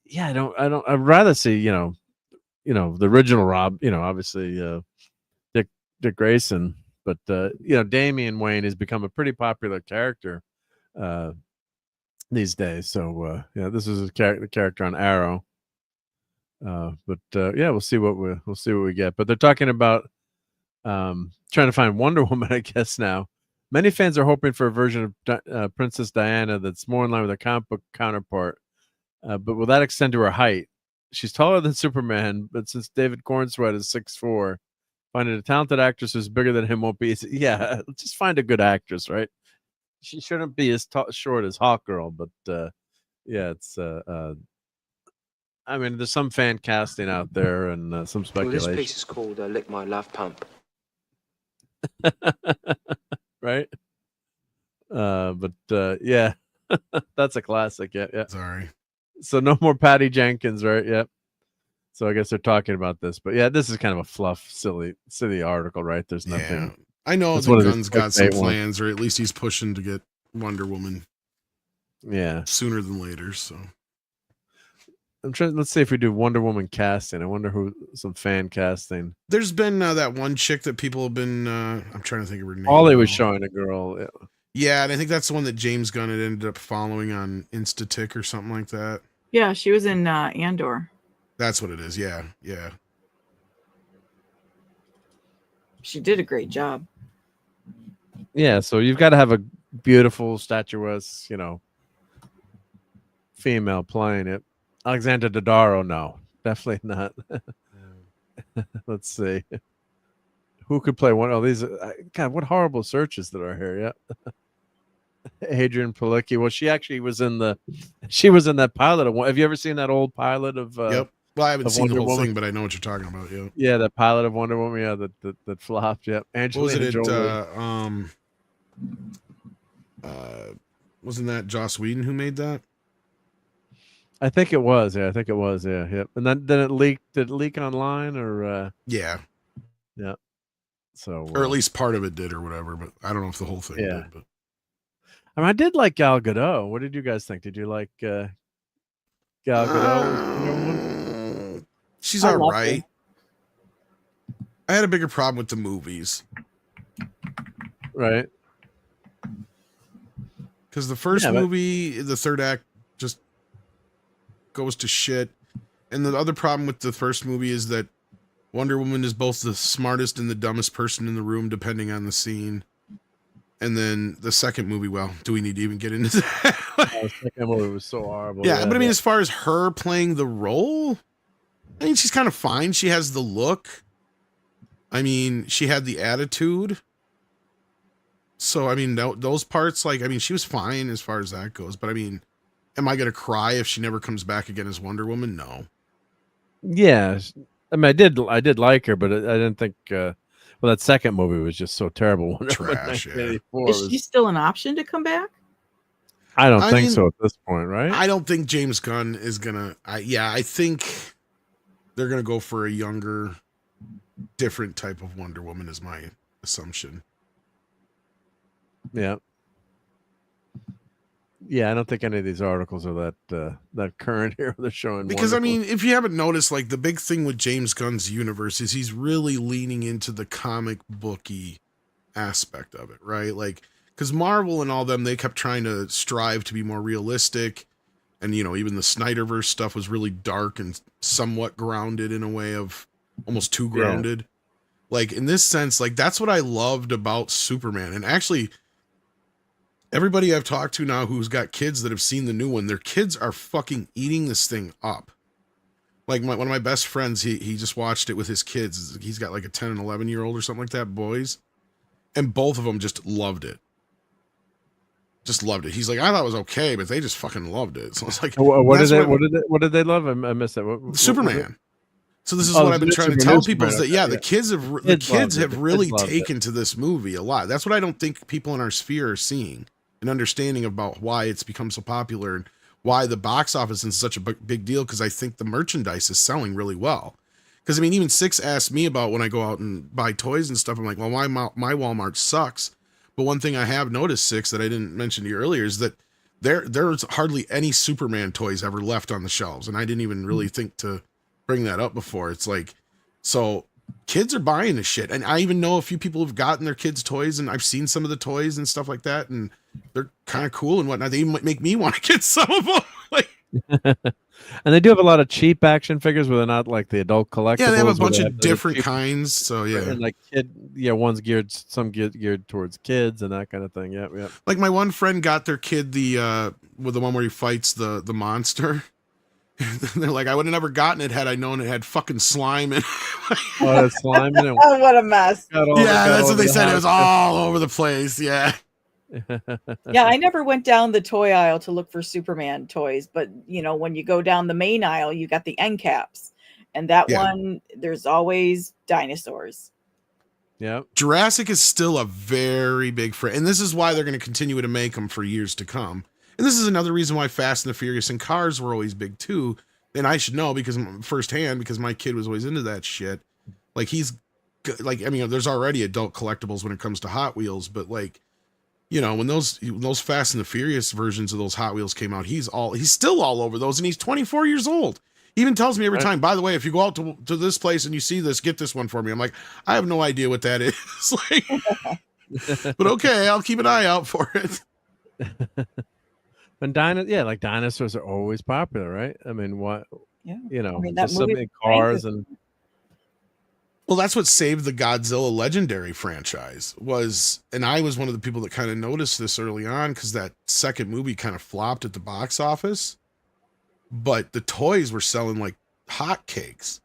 yeah, I'd rather see the original Rob. Obviously Dick Grayson, but Damian Wayne has become a pretty popular character these days. So this is the character on Arrow. But we'll see what we get. But they're talking about trying to find Wonder Woman, I guess now. Many fans are hoping for a version of Princess Diana that's more in line with her comic book counterpart. But will that extend to her height? She's taller than Superman, but since David Cornsweet is 6'4", finding a talented actress who's bigger than him won't be easy. Yeah, just find a good actress, right? She shouldn't be as short as Hawkgirl, but it's. I mean, there's some fan casting out there and some speculation. Well, this piece is called "Lick My Love Pump." Right? But that's a classic. Yeah. Sorry. So no more Patty Jenkins, right? Yep. So I guess they're talking about this, but yeah, this is kind of a fluff, silly article, right? There's nothing. Yeah. I know that Gunn's got some plans, or at least he's pushing to get Wonder Woman. Yeah. Sooner than later. So I'm trying. Let's see if we do Wonder Woman casting. I wonder who some fan casting. There's been that one chick that people have been. I'm trying to think of her name. Ollie was showing a girl. Yeah. Yeah, and I think that's the one that James Gunn had ended up following on Instatick or something like that. Yeah, she was in Andor. That's what it is. Yeah. She did a great job. Yeah, so you've got to have a beautiful, statuesque, female playing it. Alexandra Daddario, no, definitely not. Let's see. Who could play one of these? God, what horrible searches that are here. Yeah. Adrian Palicki. Well, she actually was in that pilot of one. Have you ever seen that old pilot of Yep. Well, I haven't seen Wonder the whole Woman? thing, but I know what you're talking about. Yeah. Yeah, that pilot of Wonder Woman. Yeah, that flopped. Yep. Angelina Jolie. Wasn't that Joss Whedon who made that? I think it was. Yeah, Yep. And then it leaked. Did it leak online or? Yeah. Yeah. So, or at least part of it did, or whatever. But I don't know if the whole thing did. But I mean, I did like Gal Gadot. What did you guys think? Did you like Gal Gadot? She's all right. I had a bigger problem with the movies. Right. Because the first Yeah, but- movie, the third act just goes to shit. And the other problem with the first movie is that Wonder Woman is both the smartest and the dumbest person in the room, depending on the scene. And then the second movie, well, do we need to even get into that? The second movie was so horrible. Yeah, but I mean, as far as her playing the role, I mean, she's kind of fine. She has the look. I mean, she had the attitude. So, I mean, those parts, like, I mean, she was fine as far as that goes. But, I mean, am I going to cry if she never comes back again as Wonder Woman? No. Yeah, I mean, I did like her, but I didn't think. Well, that second movie was just so terrible. Trash. Yeah. Is she still an option to come back? I don't think mean, so at this point, right? I don't think James Gunn is gonna. I think they're gonna go for a younger, different type of Wonder Woman. Is my assumption. Yeah. Yeah, I don't think any of these articles are that current here. They're showing Because wonderful. I mean, if you haven't noticed, like the big thing with James Gunn's universe is he's really leaning into the comic booky aspect of it, right? Like, because Marvel and all them, they kept trying to strive to be more realistic, and you know, even the Snyderverse stuff was really dark and somewhat grounded in a way of almost too grounded. Like in this sense, like that's what I loved about Superman, and actually. Everybody I've talked to now who's got kids that have seen the new one, their kids are fucking eating this thing up. Like one of my best friends, he just watched it with his kids. He's got like a 10 and 11-year-old or something like that, boys. And both of them just loved it. Just loved it. He's like, I thought it was okay, but they just fucking loved it. So it's like, What did they love? I missed that. Superman. So this is what I've been trying to tell people is that, yeah, the kids have really taken to this movie a lot. That's what I don't think people in our sphere are seeing. An understanding about why it's become so popular and why the box office is such a big deal, because I think the merchandise is selling really well. Because, I mean, even Six asked me about when I go out and buy toys and stuff. I'm like, well, my Walmart sucks. But one thing I have noticed, Six, that I didn't mention to you earlier is that there's hardly any Superman toys ever left on the shelves. And I didn't even really think to bring that up before. It's like, so kids are buying this shit. And I even know a few people who've gotten their kids toys, and I've seen some of the toys and stuff like that. And they're kind of cool and whatnot. They even make me want to get some of them. Like, and they do have a lot of cheap action figures where they're not like the adult collectibles. yeah, they have a bunch where of different kinds. So yeah, and like one's geared towards kids and that kind of thing. Yeah, yeah. Like my one friend got their kid with the one where he fights the monster. They're like, I would have never gotten it had I known it had fucking slime in it. Slime in it. Oh, what a mess. Yeah, that's what they said. It was all over the place. Yeah. Yeah, I never went down the toy aisle to look for Superman toys, but you know, when you go down the main aisle, you got the end caps, and that one, there's always dinosaurs. Yeah, Jurassic is still a very big friend, and this is why they're going to continue to make them for years to come. And this is another reason why Fast and the Furious and Cars were always big too. And I should know because firsthand, because my kid was always into that shit. Like he's like, I mean, there's already adult collectibles when it comes to Hot Wheels, but like, you know, when those Fast and the Furious versions of those Hot Wheels came out, he's still all over those, and he's 24 years old. He even tells me every time, by the way, if you go out to this place and you see this, get this one for me. I'm like, I have no idea what that is. Like, but okay, I'll keep an eye out for it. And like dinosaurs are always popular, right? I mean, what? Yeah, you know, I mean, that there's so movie many cars and. Well, that's what saved the Godzilla Legendary franchise was, and I was one of the people that kind of noticed this early on because that second movie kind of flopped at the box office, but the toys were selling like hotcakes.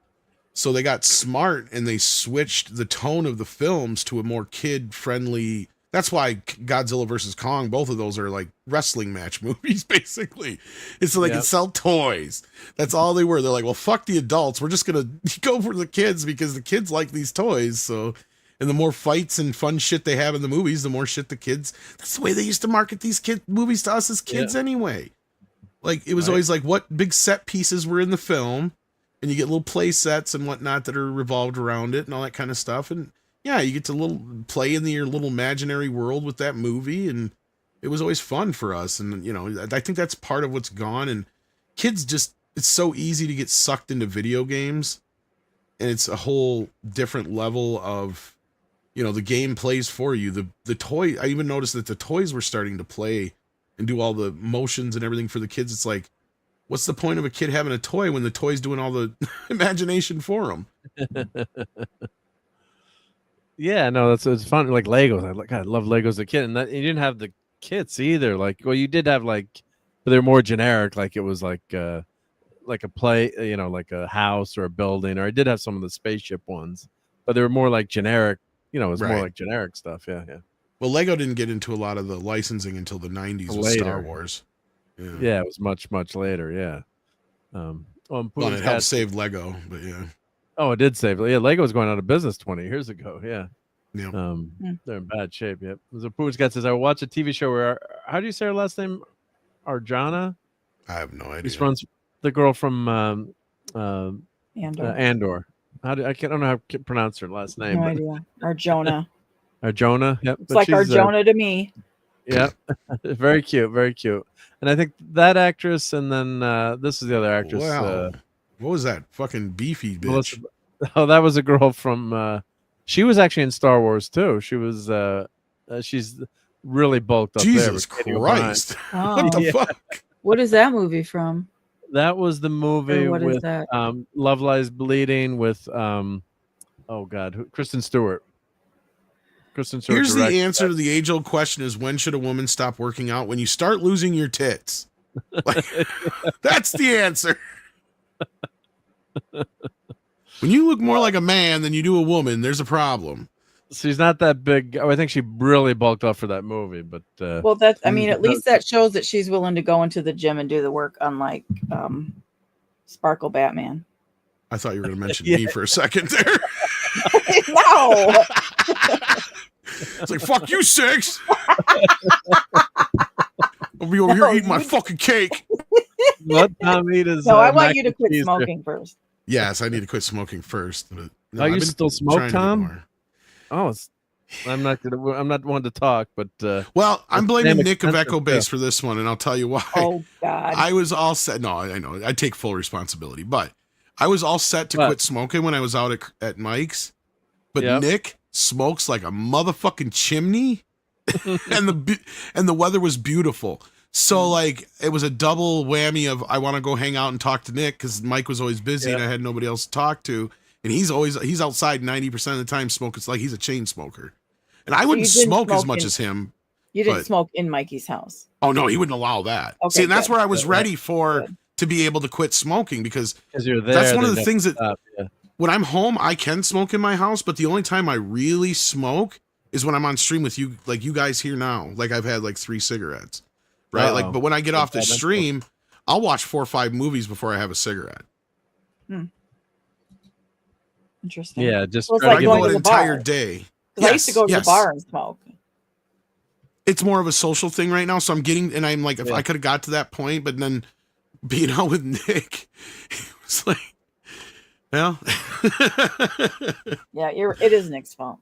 So they got smart and they switched the tone of the films to a more kid-friendly. That's why Godzilla versus Kong, both of those are like wrestling match movies, basically. It's so they can sell toys. That's all they were. They're like, well, fuck the adults. We're just going to go for the kids because the kids like these toys. So, and the more fights and fun shit they have in the movies, the more shit the kids. That's the way they used to market these movies to us as kids anyway. Like, it was always like what big set pieces were in the film. And you get little play sets and whatnot that are revolved around it and all that kind of stuff. And yeah, you get to play in your little imaginary world with that movie, and it was always fun for us. And you know, I think that's part of what's gone. And kids it's so easy to get sucked into video games, and it's a whole different level of, you know, the game plays for you. The toy. I even noticed that the toys were starting to play and do all the motions and everything for the kids. It's like, what's the point of a kid having a toy when the toy's doing all the imagination for them? Yeah, no, it's fun. Like Legos, I love Legos as a kid, and you didn't have the kits either. Like, well, you did have like, but they're more generic. Like it was like a play, like a house or a building. Or I did have some of the spaceship ones, but they were more like generic. It was more like generic stuff. Yeah, yeah. Well, Lego didn't get into a lot of the licensing until the 90s with Star Wars. Yeah, it was much later. Yeah. Well, it helped save Lego, but yeah. Oh, it did save. Yeah, Lego was going out of business 20 years ago. Yeah. Yeah. They're in bad shape. Yep. So Pooch Cat says, I watch a TV show where, how do you say her last name? Arjana? I have no idea. This runs the girl from Andor. Andor. I don't know how to pronounce her last name. No idea. Arjona. Arjona. Yep. It's like Arjona to me. Yep. Very cute. Very cute. And I think that actress, and then this is the other actress. Wow. What was that? Fucking beefy bitch. Oh, that was a girl from. She was actually in Star Wars too. She was. She's really bulked up. Jesus Christ! Oh. What the fuck? What is that movie from? That was the movie with Love Lies Bleeding with oh God, Kristen Stewart. Kristen Stewart. Here's the answer to the age-old question: is when should a woman stop working out? When you start losing your tits. Like, that's the answer. When you look more like a man than you do a woman, there's a problem. She's not that big. Oh, I think she really bulked up for that movie, but well, that I mean, at least that shows that she's willing to go into the gym and do the work, unlike Sparkle Batman. I thought you were going to mention me for a second there. No. It's like, fuck you, Six. I'll be over here eating my fucking cake. Let Tom eat his. No, I want you to quit smoking first. Yes, I need to quit smoking first. But no, you still smoke, Tom? Oh, I'm not one to talk, but well, I'm blaming Nick of Echo Base for this one, and I'll tell you why. Oh God! I was all set. No, I know. I take full responsibility, but I was all set to quit smoking when I was out at Mike's. But Nick smokes like a motherfucking chimney, and the weather was beautiful. So like it was a double whammy of I want to go hang out and talk to Nick because Mike was always busy and I had nobody else to talk to, and he's outside 90% of the time smoking. It's like he's a chain smoker, and I wouldn't smoke as much as him. You didn't smoke in Mikey's house. Oh no, he wouldn't allow that. Okay, see, and that's where I was ready to be able to quit smoking because you're there, that's one of the things that when I'm home I can smoke in my house, but the only time I really smoke is when I'm on stream with you, like you guys here now. Like I've had like 3 cigarettes. Right, like, but when I get off the stream, I'll watch 4 or 5 movies before I have a cigarette. Interesting. Yeah, just well, like I go an entire day. I used to go to the bar and smoke. It's more of a social thing right now, so I'm getting, and I'm like, if I could have got to that point, but then being out with Nick, it was like, well, yeah, it is Nick's fault.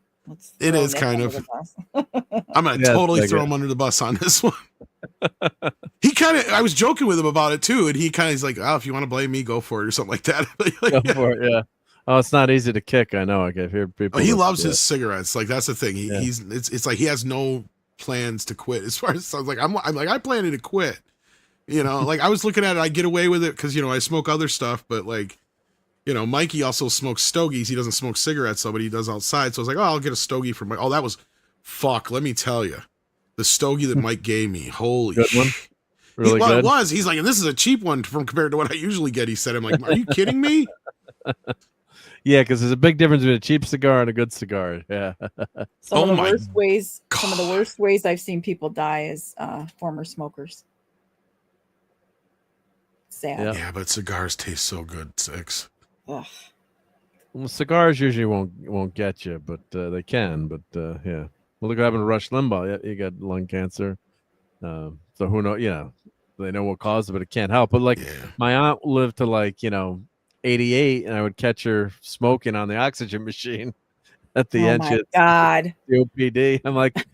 It is kind of. I'm gonna totally throw him under the bus on this one. I was joking with him about it too, and he kind of is like, "Oh, if you want to blame me, go for it," or something like that. Go for it, yeah. Oh, it's not easy to kick. I know. I can hear people. He loves his cigarettes. Like that's the thing. It's like he has no plans to quit. As far as I'm like I plan to quit. Like I was looking at it, I get away with it because I smoke other stuff, but like. Mikey also smokes stogies. He doesn't smoke cigarettes, though, but he does outside. So I was like, oh, I'll get a stogie for Mike. Oh, that was, let me tell you. The stogie that Mike gave me. Holy good one. Really good. It was. He's like, and this is a cheap one compared to what I usually get. He said, I'm like, are you kidding me? Yeah, because there's a big difference between a cheap cigar and a good cigar. Yeah. Some of the worst ways I've seen people die is former smokers. Sad. Yeah, but cigars taste so good, Six. Ugh. Well, cigars usually won't get you, but they can. But yeah, well, look what happened to Rush Limbaugh. Yeah, he got lung cancer. So who knows? They know what caused it, but it can't help. But like my aunt lived to like 88, and I would catch her smoking on the oxygen machine at the entrance. Oh my God! The OPD. I'm like,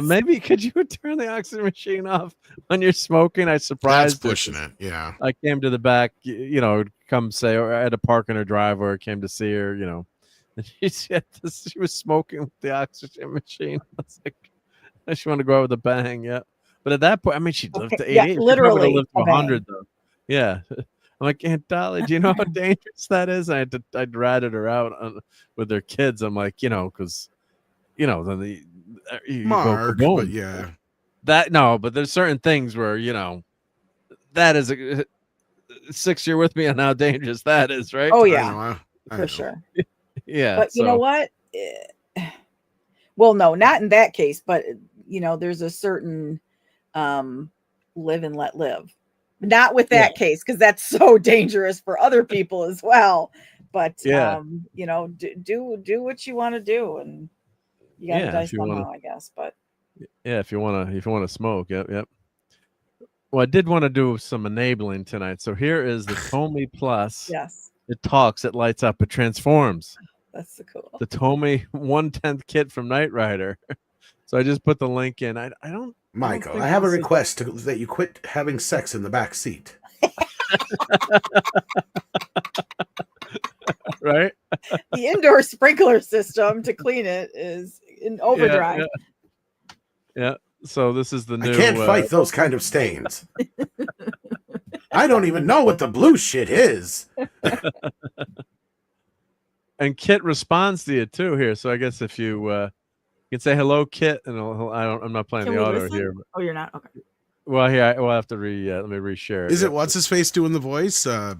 maybe could you turn the oxygen machine off when you're smoking? I surprised. That's pushing it. Yeah. I came to the back, come say, or I had to park in her driveway, or came to see her, and she was smoking with the oxygen machine. I was like, she wanted to go out with a bang, yeah. But at that point, I mean, she lived to 88. Yeah, She probably literally lived to a bang. 100 though. Yeah. I'm like, Aunt Dolly, do you know how dangerous that is? I'd ratted her out with their kids. I'm like, because, then you Mark, go kaboom. but yeah. But there's certain things where, that is a 6 year with me on how dangerous that is, right? Oh I yeah, know, I for know. sure. Yeah. But you know what? Well, no, not in that case, but there's a certain live and let live. Not with that case, because that's so dangerous for other people as well. But do what you want to do, and you gotta die somehow, I guess. But yeah, if you wanna smoke, yep. Well, I did want to do some enabling tonight. So here is the Tomy Plus. Yes. It talks, it lights up, it transforms. That's so cool. The Tomy 1/10 kit from Knight Rider. So I just put the link in. I don't. Michael, I have a request that you quit having sex in the back seat. Right? The indoor sprinkler system to clean it is in overdrive. Yeah. So this is the new. I can't fight those kind of stains. I don't even know what the blue shit is. And Kit responds to you too here. So I guess if you can say hello, Kit, and I'm not playing the audio here. But, oh, you're not? Okay. Well, here we'll have to let me reshare it. Is it what's his face doing the voice? Yeah,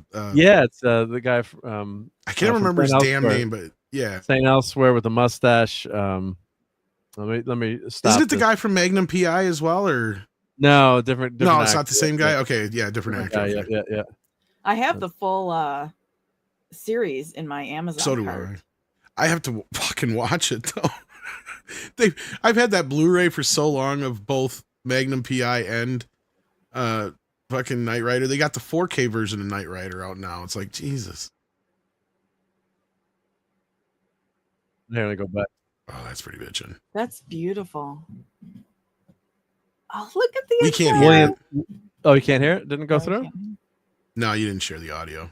it's the guy from I can't remember his damn name, but yeah. St. Elsewhere with the mustache. Let me stop. Isn't it the guy from Magnum PI as well, or no? Different no, it's actor. not the same guy. Okay, yeah, different actor. Yeah. I have the full series in my Amazon. So do card. I have to fucking watch it though. I've had that Blu-ray for so long of both Magnum PI and fucking Knight Rider. They got the 4K version of Knight Rider out now. It's like Jesus. There we go back. Oh, that's pretty bitchin'. That's beautiful. Oh, look at the. We can't hear it. Oh, you can't hear it? Didn't go through? No, you didn't share the audio.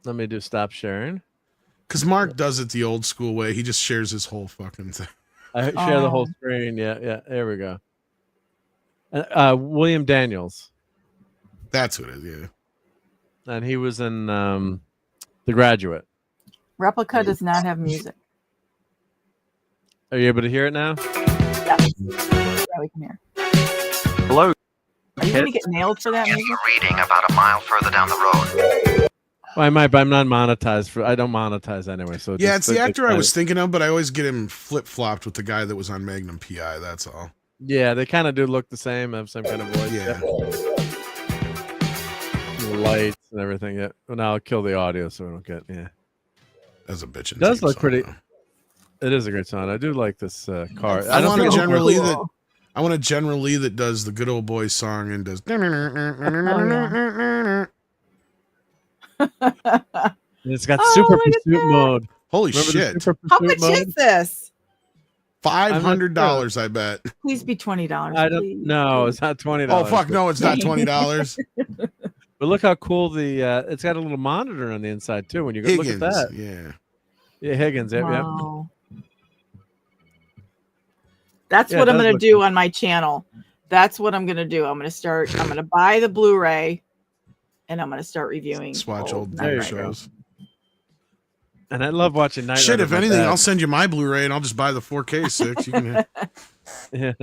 Let me do stop sharing. Because Mark does it the old school way. He just shares his whole fucking thing. I share the whole screen. Yeah. There we go. William Daniels. That's what it is, yeah. And he was in The Graduate. Replica does not have music. Are you able to hear it now? Yeah, we can hear. Hello. Are you going to get nailed for that music? Reading about a mile further down the road. Well, I might, but I'm not monetized I don't monetize anyway. So yeah, it's the actor I was thinking of, but I always get him flip-flopped with the guy that was on Magnum PI. That's all. Yeah, they kind of do look the same, have some kind of voice. Yeah. The lights and everything. Yeah. Well, now I'll kill the audio so we don't get. Yeah. That's a bitch. It does look pretty. It is a great song. I do like this car. I want a General Lee that. I want a General Lee that does the Good Old Boys song and does. It's got super pursuit mode. Holy shit! How much is this? $500, I bet. Please be $20. I don't. No, it's not $20. Oh fuck! No, it's not $20. But look how cool the. It's got a little monitor on the inside too. When you go look at that. Yeah, Higgins. Yep, wow. That's what I'm going to do on my channel. That's what I'm going to do. I'm going to buy the Blu-ray and I'm going to start reviewing. Watch old shows. And I love watching Knight Shit, Rider if anything, I'll send you my Blu-ray and I'll just buy the 4K 6. You can yeah.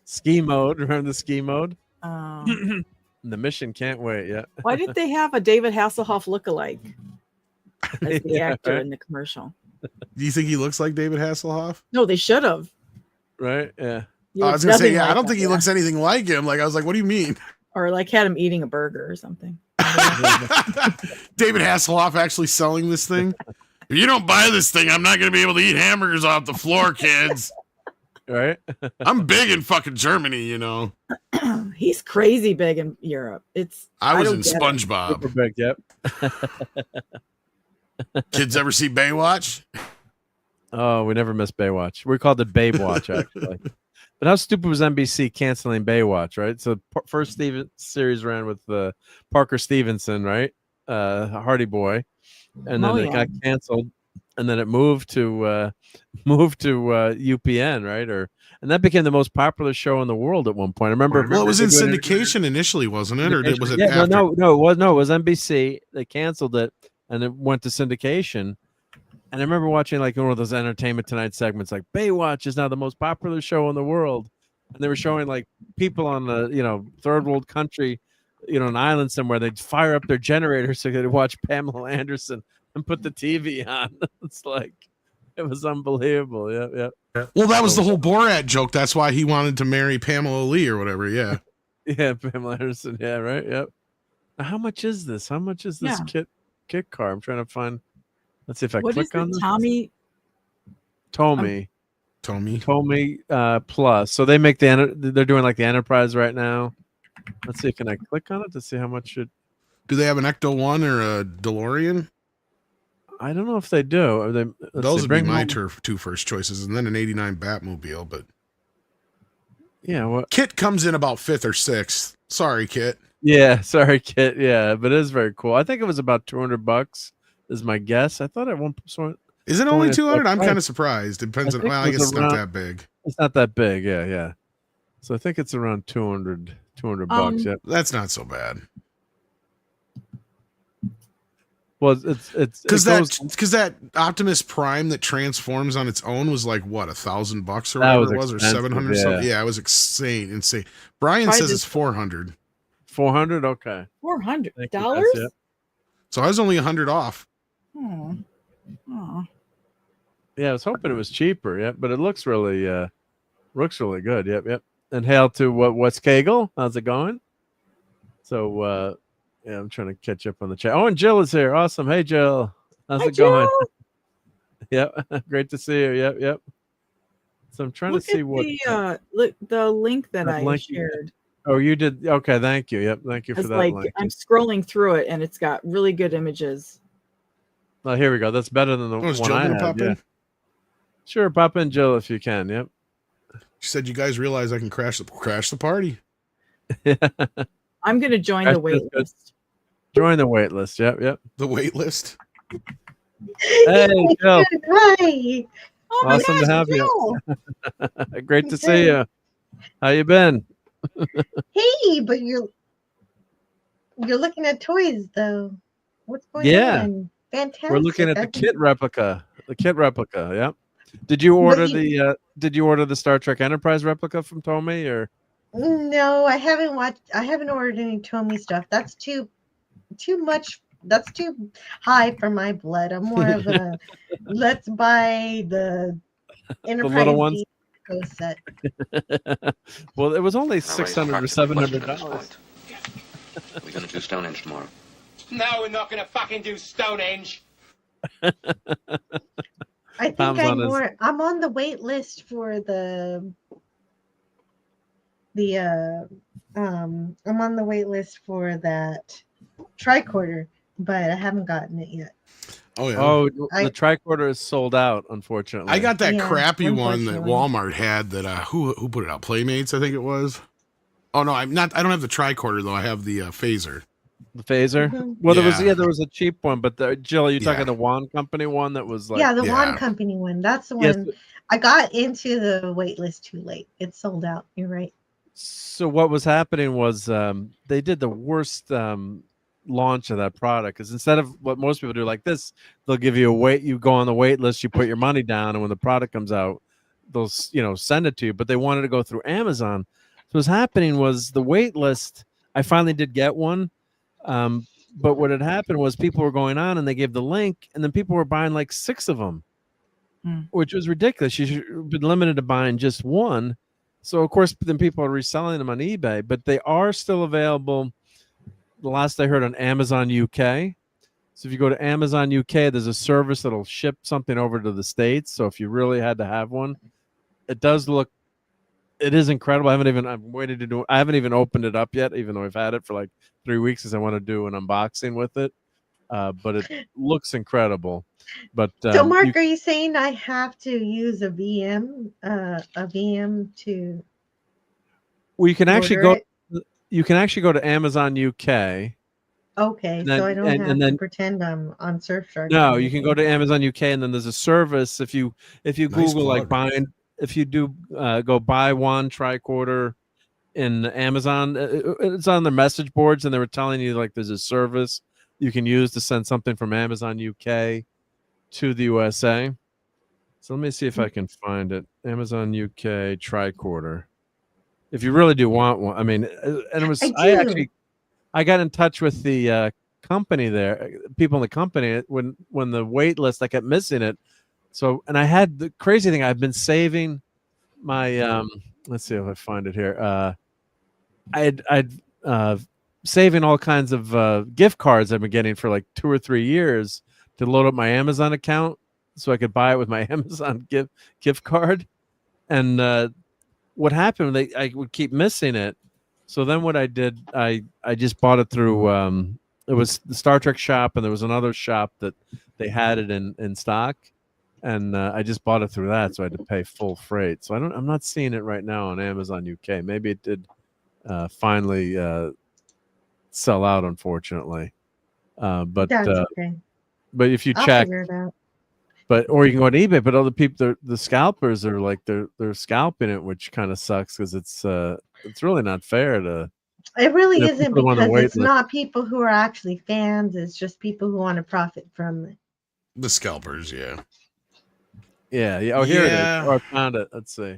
Ski mode. Remember the ski mode? The mission can't wait. Yeah. Why did they have a David Hasselhoff lookalike as the actor in the commercial? Do you think he looks like David Hasselhoff? No, they should have. Right? Yeah. I was gonna say, I don't think he looks anything like him. Like I was like, what do you mean? Or like had him eating a burger or something. David Hasselhoff actually selling this thing. If you don't buy this thing, I'm not gonna be able to eat hamburgers off the floor, kids. Right? I'm big in fucking Germany, you know. He's crazy big in Europe. I was in SpongeBob. Super big, yep. Kids ever see Baywatch? Oh, we never missed Baywatch. We called it Babe Watch, actually. But how stupid was NBC canceling Baywatch, right? So first series ran with Parker Stevenson, right? Hardy Boy. And then it got canceled. and then it moved to UPN, right? And that became the most popular show in the world at one point. I remember. Well, it was in syndication initially, wasn't it? Or was it? Yeah, after? no, it was NBC. They canceled it, and it went to syndication. And I remember watching like one of those Entertainment Tonight segments, like Baywatch is now the most popular show in the world, and they were showing like people on the third world country, an island somewhere. They'd fire up their generator so they could watch Pamela Anderson and put the TV on. It's like it was unbelievable. Yeah. Well, that was the whole Borat joke. That's why he wanted to marry Pamela Lee or whatever. Yeah. Yeah, Pamela Anderson. Yeah, right. Yep. How much is this? How much is this kit car? I'm trying to find. Let's see if I click on this. Tomy Plus. So they make they're doing like the Enterprise right now. Let's see. Can I click on it to see how much it? Do they have an Ecto 1 or a DeLorean? I don't know if they do. Those would be my two first choices, and then an '89 Batmobile. But yeah, what Kit comes in about 5th or 6th. Sorry, Kit. Yeah, sorry, Kit. Yeah, but it is very cool. I think it was about $200. Is my guess. I thought at one point. Is it only 200? I'm kind of surprised. It depends on. Well, I guess it's not that big. It's not that big. Yeah. So I think it's around 200 bucks. Yeah, that's not so bad. Well, it's because that Optimus Prime that transforms on its own was like what, $1,000 or whatever it was, or 700 something. Yeah, it was insane. Brian says it's 400. 400. Okay. $400. So I was only 100 off. Oh. Yeah, I was hoping it was cheaper. Yeah, but it looks really good. Yep. And hail to what's Kegel? How's it going? So yeah, I'm trying to catch up on the chat. Oh, and Jill is here. Awesome. Hey, Jill. How's it going? Yep. Great to see you. Yep. So I'm trying to see what the link that I shared. Oh, you did. Okay, thank you. Yep, thank you for that link. I'm scrolling through it, and it's got really good images. Oh, here we go. That's better than the one Jill I gonna had. pop in? Sure, pop in, Jill, if you can. Yep. She said, "You guys realize I can crash the party." I'm going to join the wait list. Join the wait list. Yep. The wait list. Hey, Jill. Hi. Oh, Awesome to have you. Great to see you. How you been? Hey, but you're looking at toys though. What's going on? Fantastic. We're looking at the kit replica. Yep. Did you order the Star Trek Enterprise replica from Tomy or? No, I haven't ordered any Tomy stuff. That's too much. That's too high for my blood. I'm more of a let's buy the Enterprise the little ones. set. Well, it was only $600 or $700. We're gonna do Stonehenge tomorrow. No, we're not gonna fucking do Stonehenge. I think I'm on the wait list for I'm on the wait list for that tricorder, but I haven't gotten it yet. Oh yeah. Oh, the tricorder is sold out, unfortunately. I got that crappy one that Walmart had that who put it out? Playmates, I think it was. Oh no, I don't have the tricorder though. I have the phaser. The phaser? Mm-hmm. Well, there was a cheap one, but Jill, are you talking the Wand Company one that was like the Wand Company one. That's the one. Yes. I got into the wait list too late. It's sold out. You're right. So what was happening was they did the worst launch of that product, because instead of what most people do like this, they'll give you you go on the wait list, you put your money down, and when the product comes out, they'll send it to you. But they wanted to go through Amazon. So what's happening was the wait list, I finally did get one. But what had happened was people were going on and they gave the link, and then people were buying like 6 of them, which was ridiculous. You should have been limited to buying just one. So of course, then people are reselling them on eBay, but they are still available. The last I heard, on Amazon UK. So if you go to Amazon UK, there's a service that'll ship something over to the States. So if you really had to have one, it is incredible. I haven't even opened it up yet, even though I've had it for like 3 weeks, because I want to do an unboxing with it. But it looks incredible. But so, Mark, are you saying I have to use a VM to? Well, you can actually go to Amazon UK, Okay, then, so I don't have and to then pretend I'm on Surfshark. no, you can go to Amazon UK, and then there's a service if you Nice Google like quality. buying, if you do go buy one tricorder in Amazon, it's on their message boards, and they were telling you like there's a service you can use to send something from Amazon UK to the USA. So let me see if I can find it. Amazon UK tricorder. If you really do want one, I mean, and it was I got in touch with the company there, people in the company when the wait list, I kept missing it. So, and I had the crazy thing, I've been saving my let's see if I find it here. I'd saving all kinds of gift cards I've been getting for like 2 or 3 years to load up my Amazon account so I could buy it with my Amazon gift card. And what happened, I would keep missing it. So then what I did, I just bought it through it was the Star Trek shop, and there was another shop that they had it in stock, and I just bought it through that, so I had to pay full freight. So I'm not seeing it right now on Amazon UK. Maybe it did finally sell out, unfortunately. But That's okay. But if you I'll check, figure it out. but or you can go on eBay. But other people, the scalpers are like they're scalping it, which kind of sucks because it's really not fair to. It really You know, isn't, people on the because wait it's list. not people who are actually fans. It's just people who want to profit from it. The scalpers, yeah. Yeah. Oh, here it Yeah. is. Oh, I found it. Let's see.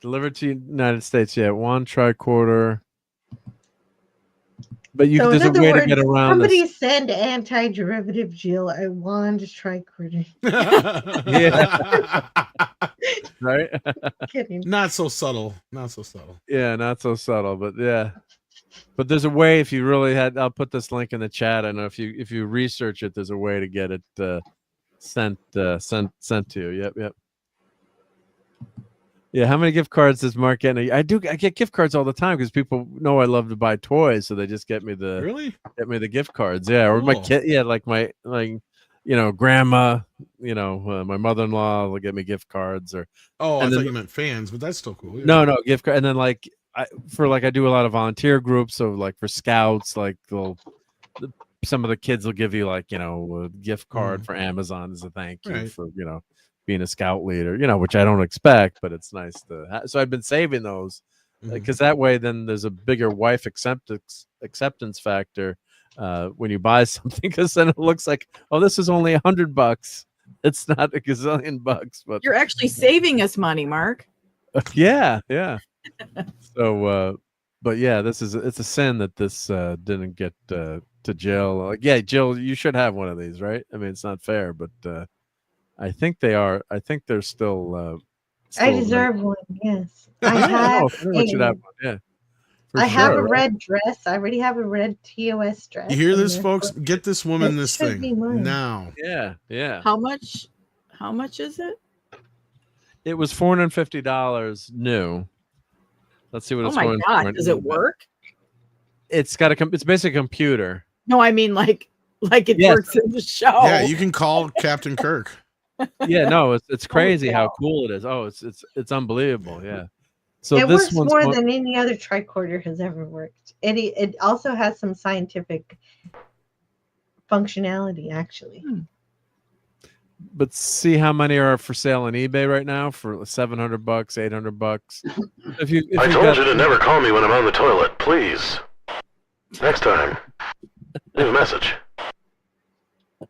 Delivered to United States. Yeah, one tricorder. But So there's in a other way words, to get around somebody this. send anti-derivative Jill a wand tricorder. Yeah. Right? Kidding. Not so subtle. Not so subtle. Yeah, not so subtle, but yeah. But there's a way, if you really had, I'll put this link in the chat. I know if you research it, there's a way to get it sent to you. Yep. Yeah, how many gift cards does Mark get? I get gift cards all the time because people know I love to buy toys, so they just get me the gift cards. Yeah, or my Cool. kid. Yeah, like my grandma. My mother-in-law will get me gift cards. Or I and thought then, you meant fans, but that's still cool. Yeah. no gift card. And then I do a lot of volunteer groups. So like for scouts, like some of the kids will give you a gift card for Amazon as a thank you for being a scout leader, which I don't expect, but it's nice to have. So I've been saving those because that way then there's a bigger wife acceptance factor when you buy something, because then it looks like, oh, this is only $100. It's not a gazillion bucks, but You're actually saving us money, Mark. yeah. So but yeah, it's a sin that this didn't get to Jill. Like, yeah, Jill, you should have one of these, right? I mean, it's not fair, but I think they are. I think they're still. I deserve one. Yes, I have. Everyone should have one. Yeah, I have a red dress. I already have a red TOS dress. You hear this, and folks? Get this woman this should be thing mine. now. Yeah. How much is it? It was $450 new. Let's see what it's going for. Oh my God! Does it work? It's got it's basically a computer. No, I mean like it works in the show. Yeah, you can call Captain Kirk. Yeah, no, it's crazy how cool it is. Oh, it's unbelievable. Yeah. So it this works one's more than any other tricorder has ever worked. It also has some scientific functionality, actually. But see how many are for sale on eBay right now for $700, $800. I told you to never call me when I'm on the toilet, please. Next time, leave a message.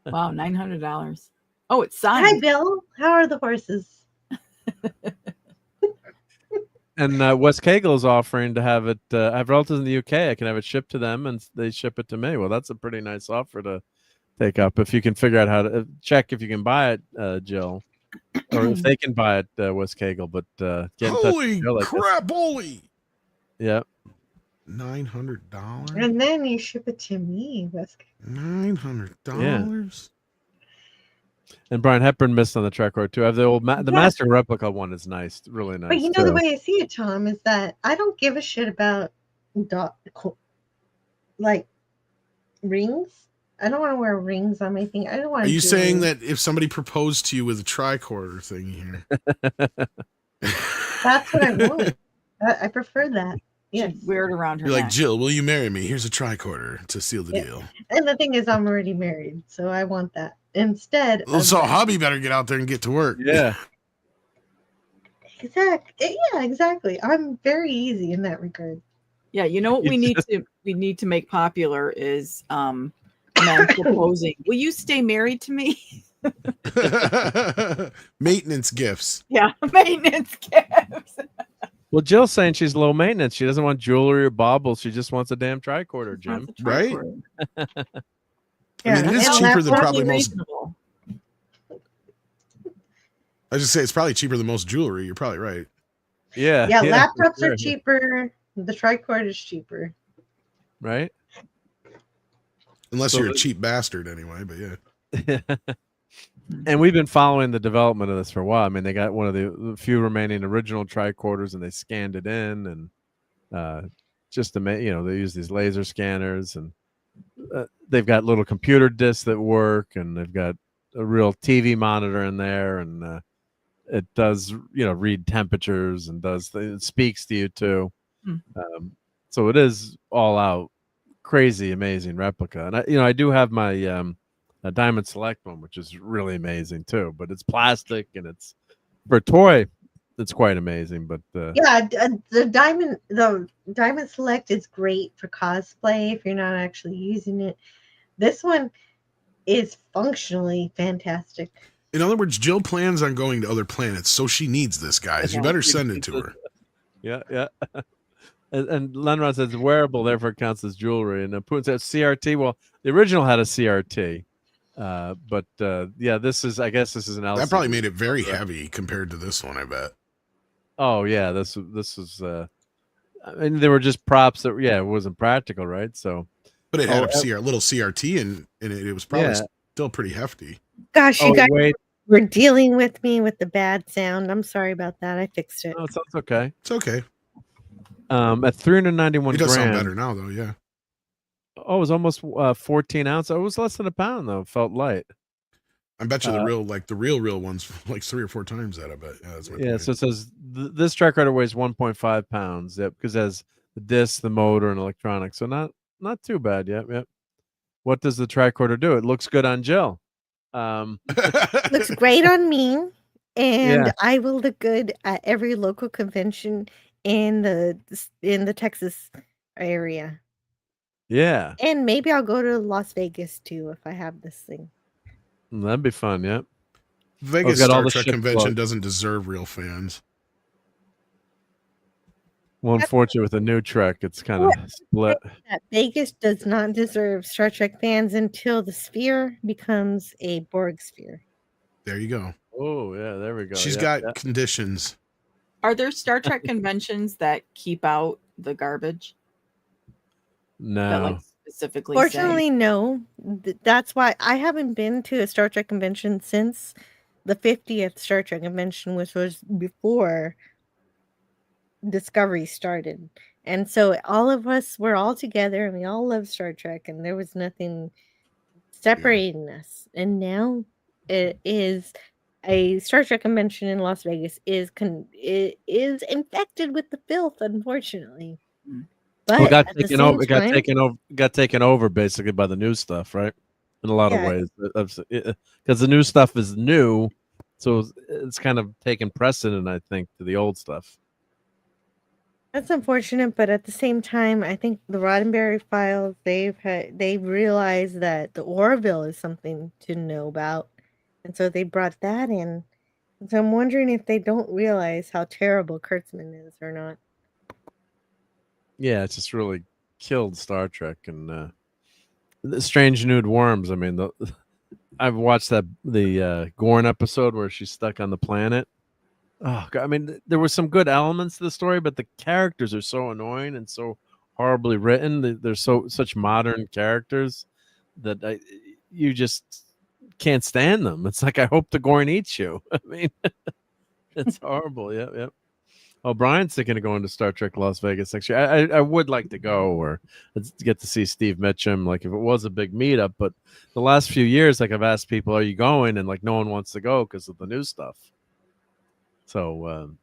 Wow, $900. Oh, it's signed. Hi, Bill. How are the horses? And West Kegel's offering to have it. I have relatives in the UK. I can have it shipped to them, and they ship it to me. Well, that's a pretty nice offer to take up if you can figure out how to check if you can buy it, Jill, or if they can buy it, West Kegel. But get in touch with Jill, crap, holy! Yeah, $900. And then you ship it to me, West. $900. And Brian Hepburn missed on the track road too. I have the old the Master Replica one is nice, really nice. But you know the way I see it, Tom, is that I don't give a shit about like rings. I don't want to wear rings on my thing. I don't want. Are you saying that if somebody proposed to you with a tricorder thing here? That's what I want. I prefer that. Yes. She'd wear it around her You're like, neck. Jill, will you marry me? Here's a tricorder to seal the deal. And the thing is, I'm already married, so I want that instead. Well, of so that. hubby better get out there and get to work. Yeah. Yeah, exactly. I'm very easy in that regard. Yeah, you know what we need to make popular is men proposing. Will you stay married to me? Maintenance gifts. Yeah, maintenance gifts. Well, Jill's saying she's low maintenance. She doesn't want jewelry or baubles. She just wants a damn tricorder, Jim. Right? Yeah, I mean, it is and cheaper that's than probably totally most. reasonable. I just say it's probably cheaper than most jewelry. You're probably right. Yeah. Yeah, laptops sure. are cheaper. The tricorder is cheaper. Right? Unless So you're a the- cheap bastard anyway, but yeah. And we've been following the development of this for a while. I mean, they got one of the few remaining original tricorders, and they scanned it in, and just to make, they use these laser scanners, and they've got little computer discs that work, and they've got a real TV monitor in there, and it does, read temperatures and it speaks to you too. So it is all out crazy, amazing replica. And I do have my a Diamond Select one, which is really amazing too, but it's plastic and it's for a toy. It's quite amazing, but Yeah, the diamond select is great for cosplay if you're not actually using it. This one is functionally fantastic. In other words, Jill plans on going to other planets, so she needs this, guys. You better send it to her. yeah. And Lenrod says wearable, therefore counts as jewelry. And Putin says CRT. Well, the original had a CRT, but this is. I guess this is an LCD. That probably made it very heavy compared to this one, I bet. Oh yeah, this is. I mean, they were just props that it wasn't practical, right? So, but it had a little CRT in it. It was probably still pretty hefty. Gosh, you guys were dealing with me with the bad sound. I'm sorry about that. I fixed it. Oh, it's okay. It's okay. At 391 It does grams. sound better now, though. Yeah. Oh, it was almost 14 ounces. It was less than a pound, though. It felt light. I bet you the real ones like 3 or 4 times that. I bet. Yeah, that's my point. So it says this tricorder weighs 1.5 pounds. Yep, because it has the disc, the motor, and electronics. So not too bad. Yep. What does the tricorder do? It looks good on Jill. Looks great on me, and I will look good at every local convention in the Texas area. Yeah, and maybe I'll go to Las Vegas too if I have this thing. That'd be fun. Yep. Vegas Star Trek convention doesn't deserve real fans. Well, unfortunately, with a new Trek, it's kind of split. Vegas does not deserve Star Trek fans until the sphere becomes a Borg sphere. There you go. Oh, yeah, there we go. She's got conditions. Are there Star Trek conventions that keep out the garbage? No. That, specifically Fortunately, no. That's why I haven't been to a Star Trek convention since the 50th Star Trek convention, which was before Discovery started. And so all of us were all together and we all loved Star Trek and there was nothing separating us. And now it is a Star Trek convention in Las Vegas is infected with the filth, unfortunately. But got taken over basically by the new stuff, right? In a lot of ways, because the new stuff is new, so it's kind of taken precedent, I think, to the old stuff. That's unfortunate, but at the same time, I think the Roddenberry files they've realized that the Orville is something to know about, and so they brought that in. So I'm wondering if they don't realize how terrible Kurtzman is or not. Yeah, it's just really killed Star Trek and the Strange Nude Worms. I mean, I've watched the Gorn episode where she's stuck on the planet. Oh God, I mean, there were some good elements to the story, but the characters are so annoying and so horribly written. They're such modern characters that you just can't stand them. It's like, I hope the Gorn eats you. I mean, it's horrible. Yep. Oh, Brian's thinking of going to Star Trek Las Vegas next year. I would like to go, or get to see Steve Mitchum, like if it was a big meetup. But the last few years, like I've asked people, "Are you going?" And like no one wants to go because of the new stuff. So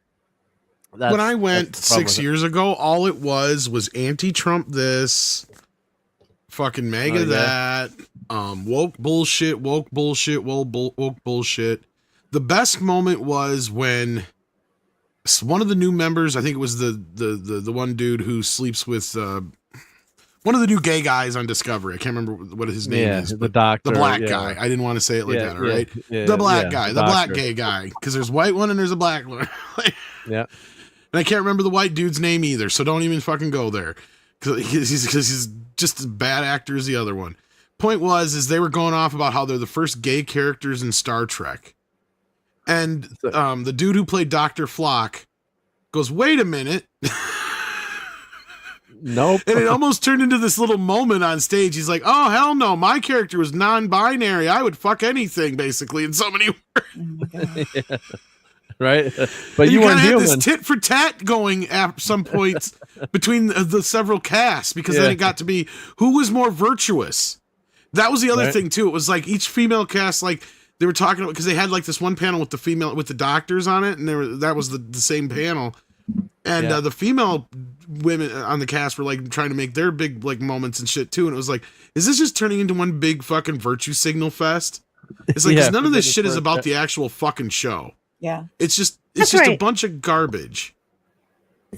when I went 6 years ago, all it was anti-Trump this, fucking MAGA that, woke bullshit, woke bullshit. The best moment was when one of the new members, I think it was the one dude who sleeps with one of the new gay guys on Discovery. I can't remember what his name is. The doctor. The black guy. I didn't want to say it like that, all right? Yeah, the black guy. The black doctor. gay guy. Because there's a white one and there's a black one. Yeah. And I can't remember the white dude's name either, so don't even fucking go there. Because he's just as bad actor as the other one. Point was, they were going off about how they're the first gay characters in Star Trek. And the dude who played Dr. Flock goes, wait a minute. Nope. And it almost turned into this little moment on stage. He's like, oh, hell no. My character was non-binary. I would fuck anything, basically, in so many words. Yeah. Right? But you weren't had human. this tit for tat going at some points between the several casts, because then it got to be who was more virtuous. That was the other thing, too. It was like each female cast, like, they were talking about, because they had like this one panel with the doctors on it, and that was the same panel. And the female women on the cast were like trying to make their big like moments and shit too. And it was like, is this just turning into one big fucking virtue signal fest? It's like, 'cause none of this shit is about the actual fucking show. Yeah. It's just right. a bunch of garbage.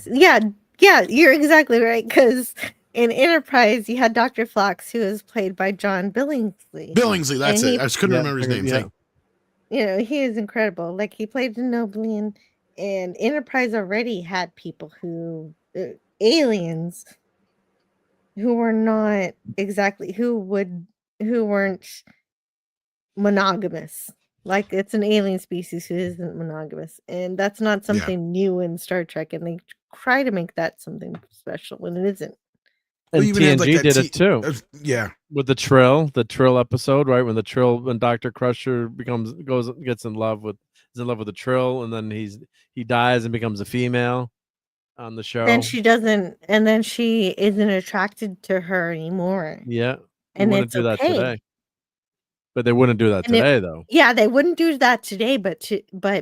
Yeah, you're exactly right. Because in Enterprise, you had Dr. Phlox, who was played by John Billingsley. Billingsley, that's it. I just couldn't remember his name. Yeah. You know, he is incredible. Like, he played Nobly, and Enterprise already had people who aliens who were not exactly who weren't monogamous. Like, it's an alien species who isn't monogamous, and that's not something new in Star Trek, and they try to make that something special when it isn't. And TNG did it too. Yeah, with the Trill episode, right? When Dr. Crusher gets in love with the Trill, and then he dies and becomes a female on the show. Then she isn't attracted to her anymore. Yeah, and wouldn't it's do that okay. today. But they wouldn't do that today, though. Yeah, they wouldn't do that today, but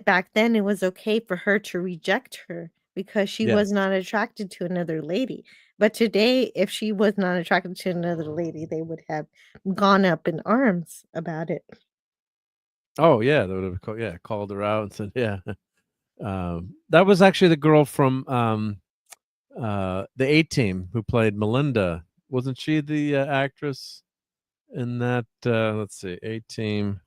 back then it was okay for her to reject her because she was not attracted to another lady. But today, if she was not attracted to another lady, they would have gone up in arms about it. Oh yeah, they would have called her out and said, yeah. That was actually the girl from the A-Team who played Melinda. Wasn't she the actress in that? Let's see, A-Team,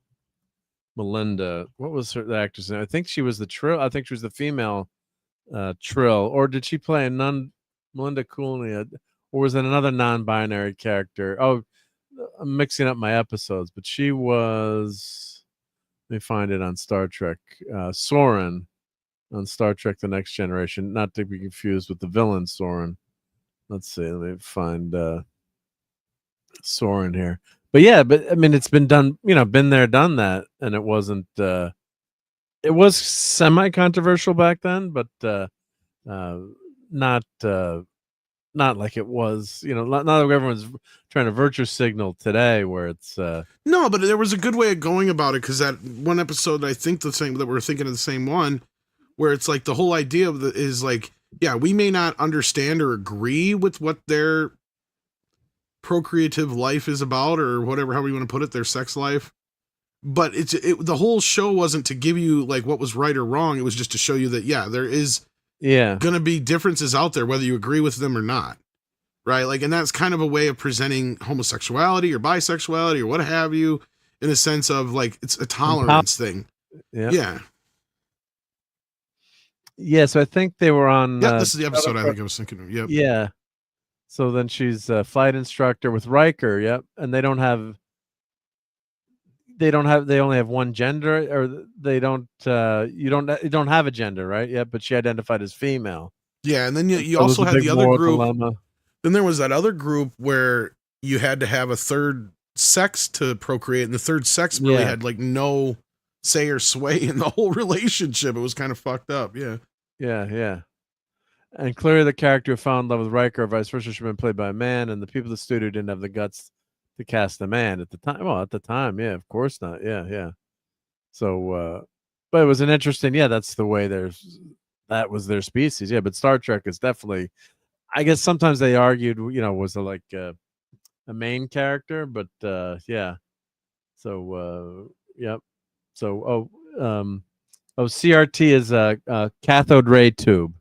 Melinda. What was the actress name? I think she was the Trill. I think she was the female Trill. Or did she play Melinda Cooley? Or was it another non-binary character? Oh, I'm mixing up my episodes, but she was. Let me find it on Star Trek. Soren on Star Trek: The Next Generation, not to be confused with the villain Soren. Let's see. Let me find Soren here. But yeah, I mean, it's been done. Been there, done that, and it wasn't. It was semi-controversial back then, but not like it was. Not like everyone's trying to virtue signal today, where it's. No, but there was a good way of going about it, because that one episode, I think that we're thinking of the same one, where it's like the whole idea of is like, yeah, we may not understand or agree with what their procreative life is about, or whatever, how we want to put it, their sex life. But the whole show wasn't to give you like what was right or wrong. It was just to show you that, yeah, there is going to be differences out there, whether you agree with them or not. Right. Like, and that's kind of a way of presenting homosexuality or bisexuality or what have you, in a sense of like, it's a tolerance thing. Yeah. Yeah. So I think they were on. Yeah. This is the episode I think I was thinking of. Yep. Yeah. So then she's a flight instructor with Riker. Yep. And they only have one gender, or they don't, you don't have a gender, right? Yeah. But she identified as female. Yeah. And then you also had the other group. Dilemma. Then there was that other group where you had to have a third sex to procreate, and the third sex really had like no say or sway in the whole relationship. It was kind of fucked up. Yeah. Yeah. And clearly the character who fell in love with Riker or vice versa should have been played by a man, and the people in the studio didn't have the guts to cast a man at the time. Well, at the time, yeah, of course not. Yeah. So, but it was an interesting, that's the way that was their species. Yeah, but Star Trek is definitely. I guess sometimes they argued, was like a main character, but yeah. So yep. So CRT is a cathode ray tube.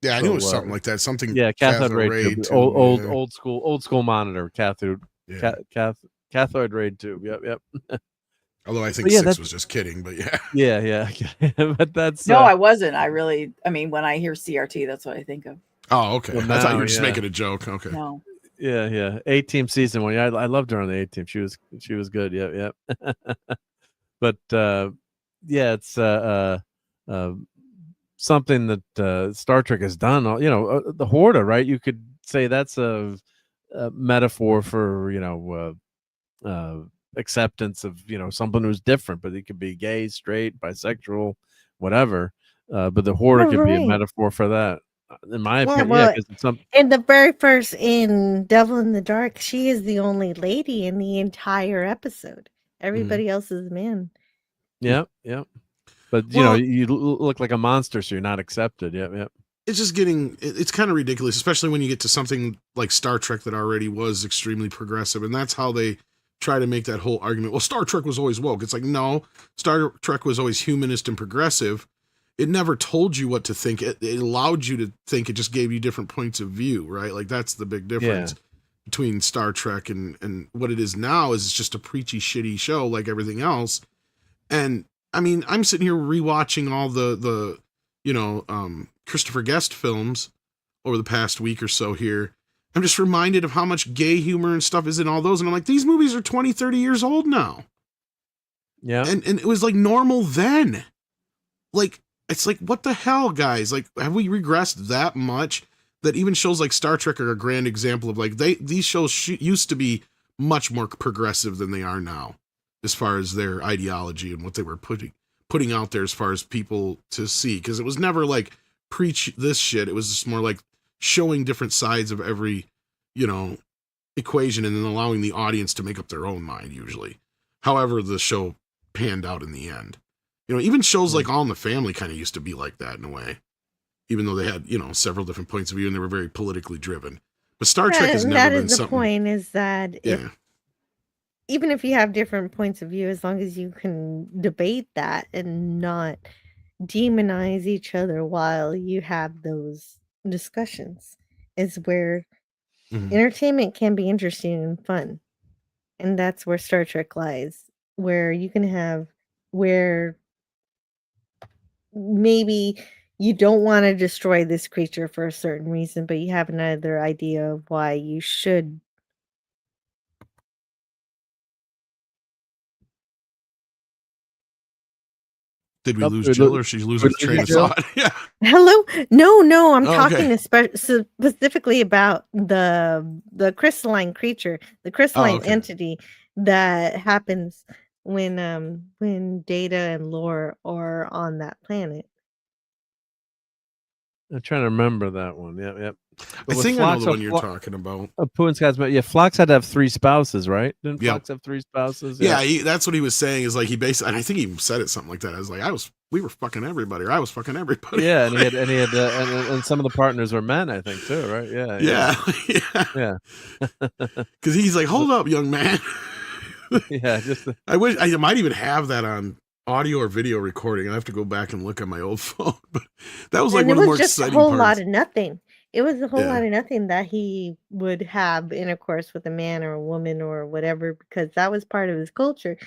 Yeah, I knew it was something like that. Something. Yeah, cathode ray tube. yeah. Old school monitor. Cathode. Yeah. Cathode ray tube. Yep. Although I think 6 was just kidding, but yeah. Yeah. But that's no, I wasn't. I mean, when I hear CRT, that's what I think of. Oh, okay. Well, I thought you were now, just yeah. making a joke. Okay. No. Yeah. A-Team season 1. Yeah, I loved her on the A-Team. She was good. Yep. But yeah, it's something that Star Trek has done. The Horta, right? You could say that's a metaphor for acceptance of someone who's different, but it could be gay, straight, bisexual, whatever. But the Horta could be a metaphor for that, in my opinion. Well, Because it's in the very first in Devil in the Dark, she is the only lady in the entire episode. Everybody else is men. Yeah. But you look like a monster, so you're not accepted. Yep. It's just it's kind of ridiculous, especially when you get to something like Star Trek that already was extremely progressive, and that's how they try to make that whole argument. Well, Star Trek was always woke. It's like, no, Star Trek was always humanist and progressive. It never told you what to think. It allowed you to think. It just gave you different points of view, right? Like that's the big difference between Star Trek and what it is now. Is it's just a preachy, shitty show like everything else. And I mean, I'm sitting here rewatching all the Christopher Guest films over the past week or so here. I'm just reminded of how much gay humor and stuff is in all those. And I'm like, these movies are 20, 30 years old now. Yeah. And it was like normal then. Like, it's like, what the hell, guys? Like, have we regressed that much that even shows like Star Trek are a grand example of like, these shows used to be much more progressive than they are now, as far as their ideology and what they were putting out there as far as people to see. Because it was never like preach this shit. It was just more like showing different sides of every, equation and then allowing the audience to make up their own mind usually. However, the show panned out in the end. Even shows like All in the Family kind of used to be like that in a way. Even though they had, several different points of view and they were very politically driven. But Star Trek has never been something. The point is that even if you have different points of view, as long as you can debate that and not demonize each other while you have those discussions, is where entertainment can be interesting and fun. And that's where Star Trek lies, where you can have where maybe you don't want to destroy this creature for a certain reason, but you have another idea of why you should. Did we lose Jill, or she lose her train of thought? Yeah. Hello? No, I'm talking specifically about the crystalline creature, the crystalline entity that happens when Data and Lore are on that planet. I'm trying to remember that one. Yep. I think I know the one you're talking about. Phlox had to have 3 spouses, right? Didn't Phlox have 3 spouses? Yeah, that's what he was saying. Is like he basically, and I think he said it something like that. I was like, we were fucking everybody, or I was fucking everybody. Yeah, and he had, and some of the partners were men, I think, too, right? Yeah. Because he's like, hold up, young man. Yeah, I wish I might even have that on audio or video recording. I have to go back and look at my old phone, but that was like one of the more exciting parts. It was just a whole lot of nothing. It was a whole lot of nothing that he would have intercourse with a man or a woman or whatever, because that was part of his culture,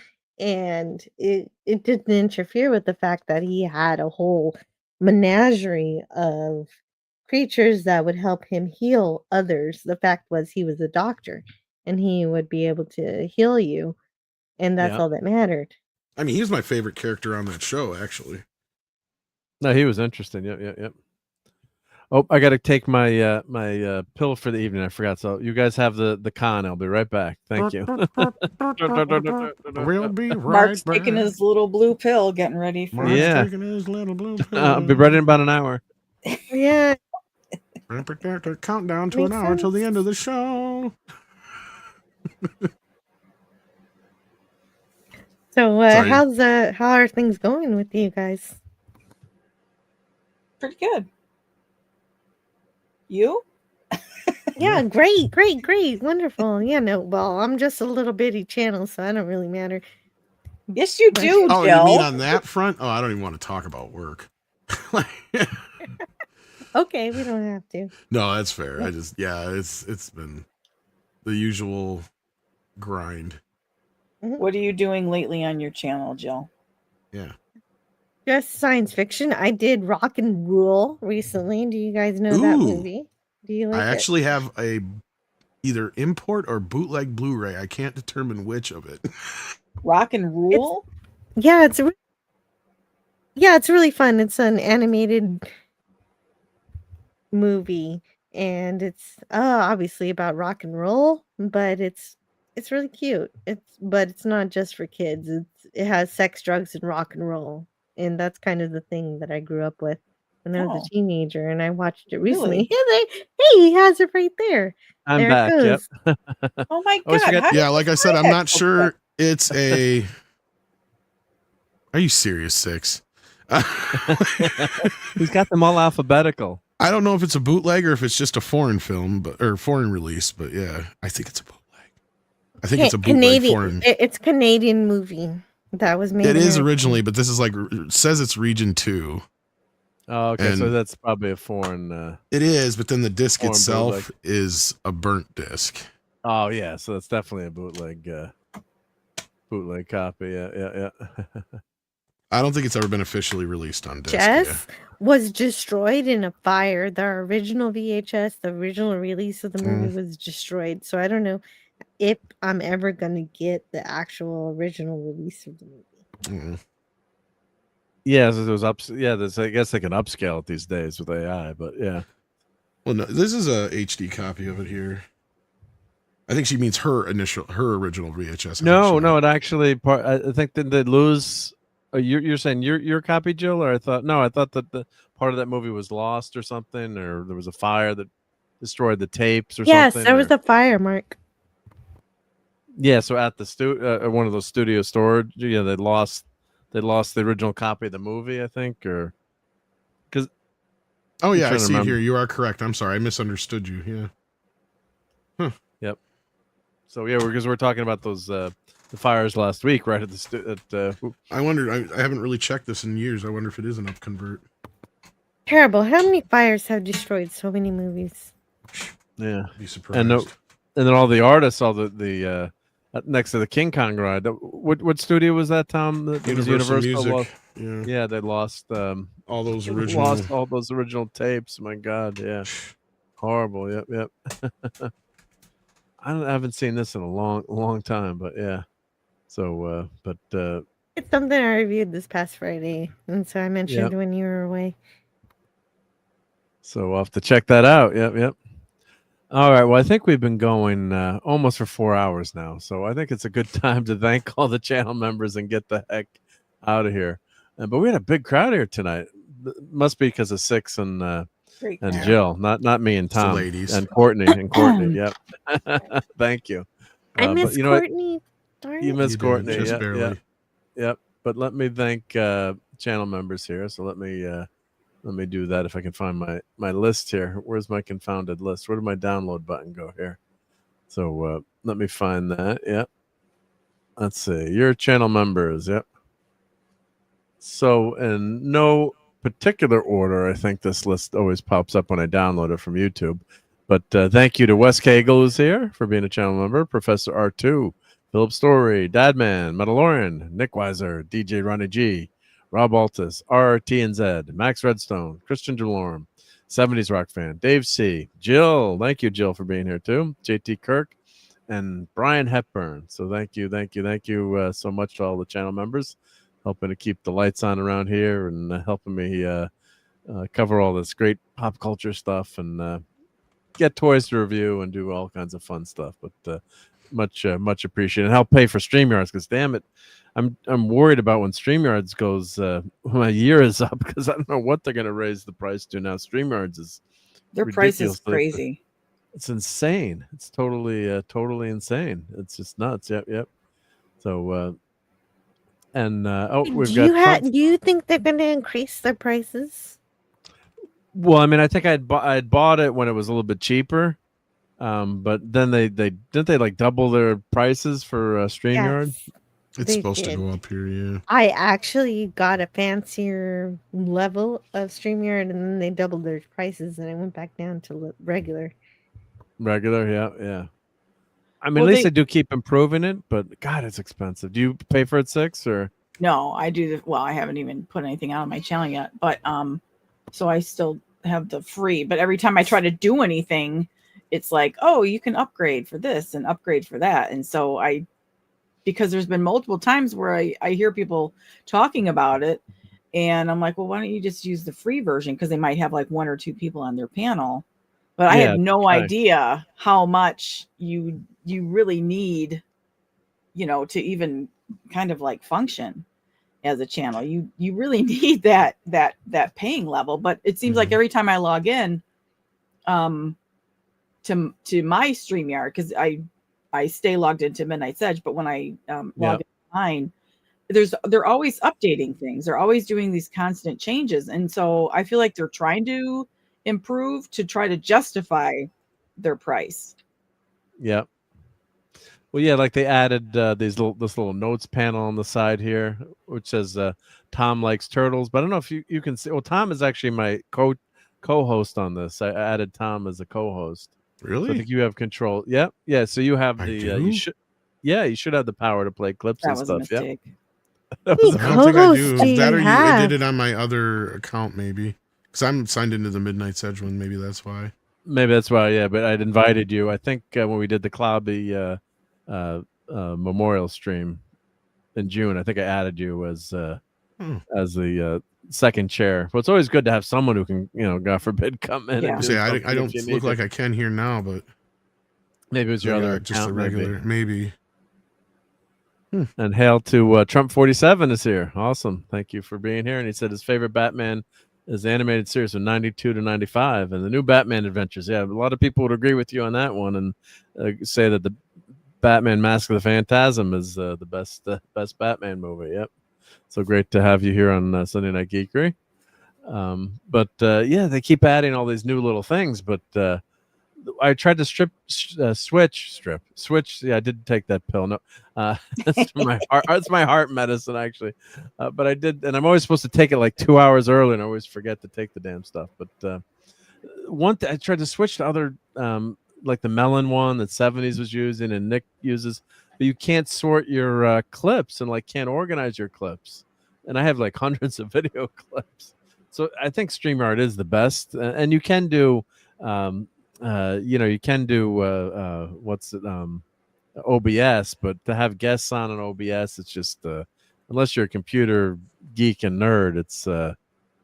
and it didn't interfere with the fact that he had a whole menagerie of creatures that would help him heal others. The fact was he was a doctor, and he would be able to heal you, and that's all that mattered. I mean, he was my favorite character on that show, actually. No, he was interesting. Yep. Oh, I got to take my my pill for the evening. I forgot. So you guys have the con. I'll be right back. Thank you. We'll be right Mark's back. taking his little blue pill, getting ready for taking his little blue pill. I'll be ready in about an hour. Yeah. Countdown to an hour till the end of the show. So how are things going with you guys? Pretty good. You? Yeah, great, wonderful. Yeah, no, well, I'm just a little bitty channel, so I don't really matter. Yes, you do, Oh, Jill. you mean on that front? Oh, I don't even want to talk about work. Okay, we don't have to. No, that's fair. It's been the usual grind. What are you doing lately on your channel, Jill? Yeah. Just science fiction. I did Rock and Rule recently. Do you guys know that movie? Do you like I it? actually have a either import or bootleg Blu-ray. I can't determine which of it. Rock and Rule? It's really fun. It's an animated movie, and it's obviously about rock and roll, but it's really cute. But it's not just for kids. It has sex, drugs, and rock and roll, and that's kind of the thing that I grew up with when I was a teenager, and I watched it recently. Hey, he has it right there. I'm there back. It goes. Yep. Oh my Always god! forget- Yeah, like I said, I'm not sure it's a. Are you serious, Six? He's got them all alphabetical. I don't know if it's a bootleg or if it's just a foreign film, or foreign release, but yeah, I think it's a bootleg. I think it's a bootleg Canadian. foreign. It's a Canadian movie that was made. It is American. originally, but this is like it says it's region 2. Oh, okay. So And- that's probably a foreign. It is, but then the disc Foreign itself bootleg. is a burnt disc. Oh yeah, so that's definitely a bootleg copy. Yeah. I don't think it's ever been officially released on disc. Jess was destroyed in a fire. The original VHS, the original release of the movie was destroyed. So I don't know if I'm ever gonna get the actual original release of the movie. Yeah, so there's I guess they can upscale it these days with AI, but yeah. Well, no, this is a HD copy of it here. I think she means her original VHS. No, it actually. I think that they lose. You're saying your copy, Jill, or I thought that the part of that movie was lost or something, or there was a fire that destroyed the tapes or Yes, something. there was a fire, Mark. Yeah, so at the one of those studio storage, they lost the original copy of the movie, I think, or because. Oh yeah, I see it here. You are correct. I'm sorry, I misunderstood you. Yeah. Yep. So yeah, because we're talking about those the fires last week, right at the. I wondered. I haven't really checked this in years. I wonder if it is an upconvert. Terrible. How many fires have destroyed so many movies? Yeah, be surprised. And then all the artists, all the next to the King Kong ride. What studio was that, Tom? It was Universal Universal. Music. Yeah, they lost all those original. Lost all those original tapes. My God, yeah, horrible. Yep. I haven't seen this in a long time, but yeah. So, It's something I reviewed this past Friday, and so I mentioned when you were away. So we'll have to check that out. Yep. All right. Well, I think we've been going almost for 4 hours now, so I think it's a good time to thank all the channel members and get the heck out of here. But we had a big crowd here tonight. Must be because of Six and Jill, not me and Tom, ladies. and Courtney Yep. Thank you. I miss but you know Courtney. what? You miss Courtney. just barely. Yep. But let me thank channel members here. So let me do that if I can find my list here. Where's my confounded list? Where did my download button go here? So let me find that. Yep. Let's see. Your channel members. Yep. So in no particular order, I think this list always pops up when I download it from YouTube. But thank you to Wes Cagle, who's here, for being a channel member. Professor R2, Philip Story, Dadman, Mandalorian, Nick Weiser, DJ Ronnie G, RobAltis, RTNZ, Max Redstone, Christian Delorme, 70s Rock Fan, Dave C, Jill. Thank you, Jill, for being here too. JT Kirk and Brian Hepburn. So thank you so much to all the channel members, helping to keep the lights on around here and helping me cover all this great pop culture stuff and get toys to review and do all kinds of fun stuff. But much appreciated, and help pay for StreamYards, because damn it, I'm worried about when StreamYards goes my year is up, because I don't know what they're going to raise the price to now. StreamYards is their price is crazy. It's insane. It's totally insane. It's just nuts. Yep. So we've got. Do you think they're going to increase their prices? Well, I mean, I think I'd bought it when it was a little bit cheaper, but then they didn't they like double their prices for StreamYard? Yes, It's they supposed to did. go up here, yeah. I actually got a fancier level of StreamYard, and then they doubled their prices, and I went back down to regular. Regular, yeah. I mean, Well, at least they- they do keep improving it, but God, it's expensive. Do you pay for it 6 or? No, I do. Well, I haven't even put anything out on my channel yet, but so I still have the free. But every time I try to do anything, it's like, oh, you can upgrade for this and upgrade for that. And so because there's been multiple times where I hear people talking about it, and I'm like, well, why don't you just use the free version? Because they might have like 1 or 2 people on their panel. But I had no idea how much you really need, to even kind of like function as a channel. You really need that paying level. But it seems like every time I log in to my StreamYard, because I stay logged into Midnight's Edge, but when I log in mine, they're always updating things. They're always doing these constant changes. And so I feel like they're trying to improve to try to justify their price. Yeah. Well, yeah, like they added this little notes panel on the side here, which says Tom likes turtles. But I don't know if you can see. Well, Tom is actually my co-host on this. I added Tom as a co-host. Really? So I think you have control. Yeah. So you have the. do? You should have the power to play clips That and was stuff. a mistake. That was I don't think I do. That or I did it on my other account, maybe. Because I'm signed into the Midnight's Edge one. Maybe that's why. Maybe that's why. Yeah, but I'd invited you. I think when we did the Clobby memorial stream in June, I think I added you as the second chair. Well, it's always good to have someone who can, God forbid, come in. And do I don't look like I can here now, but maybe it was your other just account, a regular, maybe. And hail to Trump 47 is here. Awesome. Thank you for being here. And he said his favorite Batman is the animated series from 92 to 95 and the new Batman Adventures. Yeah, a lot of people would agree with you on that one and say that the Batman Mask of the Phantasm is the best Batman movie. Yep. So great to have you here on Sunday Night Geekery. But they keep adding all these new little things, but I tried to switch. Yeah, I did take that pill. No, that's my heart. It's my heart medicine, actually. But I did, and I'm always supposed to take it like 2 hours early, and I always forget to take the damn stuff. But I tried to switch to other, like the melon one that 70s was using and Nick uses, but you can't sort your clips and like can't organize your clips. And I have like hundreds of video clips, so I think StreamYard is the best, and you can do. You can do OBS, but to have guests on an OBS, it's just unless you're a computer geek and nerd, it's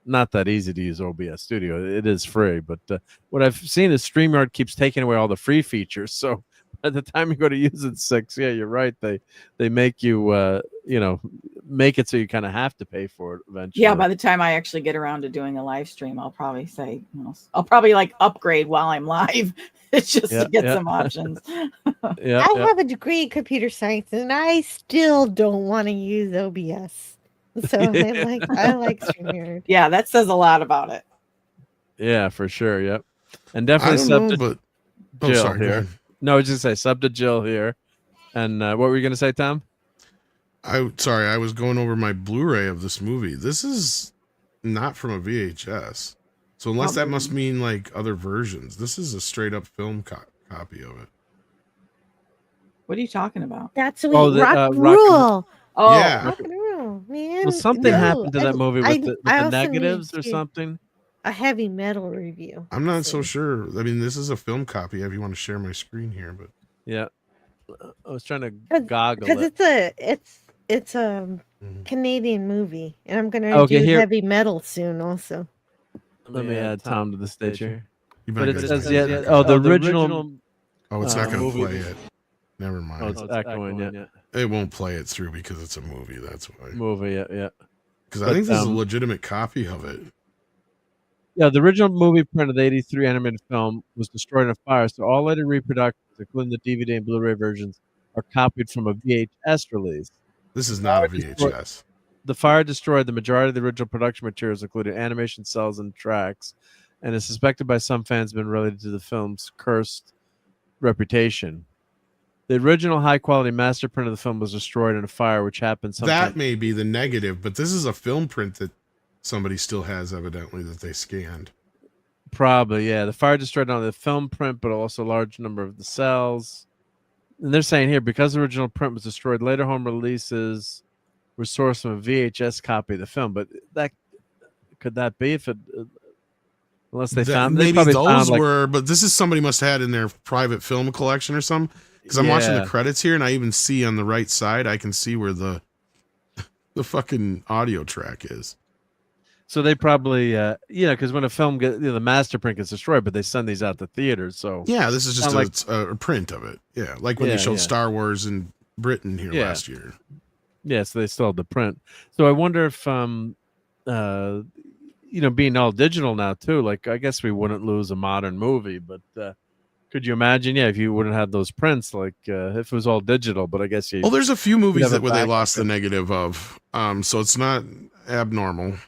not that easy to use OBS Studio. It is free, but what I've seen is StreamYard keeps taking away all the free features. So by the time you go to use it 6, yeah, you're right. They make you make it so you kind of have to pay for it eventually. Yeah, by the time I actually get around to doing a live stream, I'll probably say, I'll probably like upgrade while I'm live. It's just to get some options. I have a degree in computer science, and I still don't want to use OBS. So I like StreamYard. Yeah, that says a lot about it. Yeah, for sure. Yep, and definitely sub to Jill here. No, I was just say sub to Jill here. And what were you going to say, Tom? I was going over my Blu-ray of this movie. This is not from a VHS. So unless that must mean like other versions, this is a straight up film copy of it. What are you talking about? That's rock rule. Oh, yeah. Rock and roll, man. Well, something happened to that movie with the negatives or something. A heavy metal review. I'm not so sure. I mean, this is a film copy. If you want to share my screen here, but yeah, I was trying to goggle it. Because it's a Canadian movie, and I'm gonna do heavy metal soon also. Let me add Tom to the stage here. But it says the original. Oh, it's not going to play it. Never mind. Oh, it's echoing. Yeah. It won't play it through because it's a movie. That's why. Movie. Yeah. Because I think this is a legitimate copy of it. Yeah, the original movie print of the '83 animated film was destroyed in a fire, so all later reproductions, including the DVD and Blu-ray versions, are copied from a VHS release. This is not a VHS. The fire destroyed the majority of the original production materials, including animation cells and tracks. and is suspected by some fans been related to the film's cursed reputation. The original high-quality master print of the film was destroyed in a fire, which happened sometime. That may be the negative, but this is a film print that somebody still has, evidently, that they scanned. Probably, yeah. The fire destroyed not only the film print, but also a large number of the cells. And they're saying here, because the original print was destroyed, later home releases were sourced from a VHS copy of the film. But that could that be if it, unless they found maybe they those found, were, but this is somebody must have had in their private film collection or something. Because I'm watching the credits here, and I even see on the right side, I can see where the fucking audio track is. So they probably, because when a film gets, the master print gets destroyed, but they send these out to theaters. So yeah, this is just a print of it. Yeah, like when they showed Star Wars in Britain here last year. Yeah, so they still have the print. So I wonder if, being all digital now too, like I guess we wouldn't lose a modern movie, but could you imagine? Yeah, if you wouldn't have those prints, like if it was all digital, but I guess Well, there's a few movies where they lost the negative of, so it's not abnormal.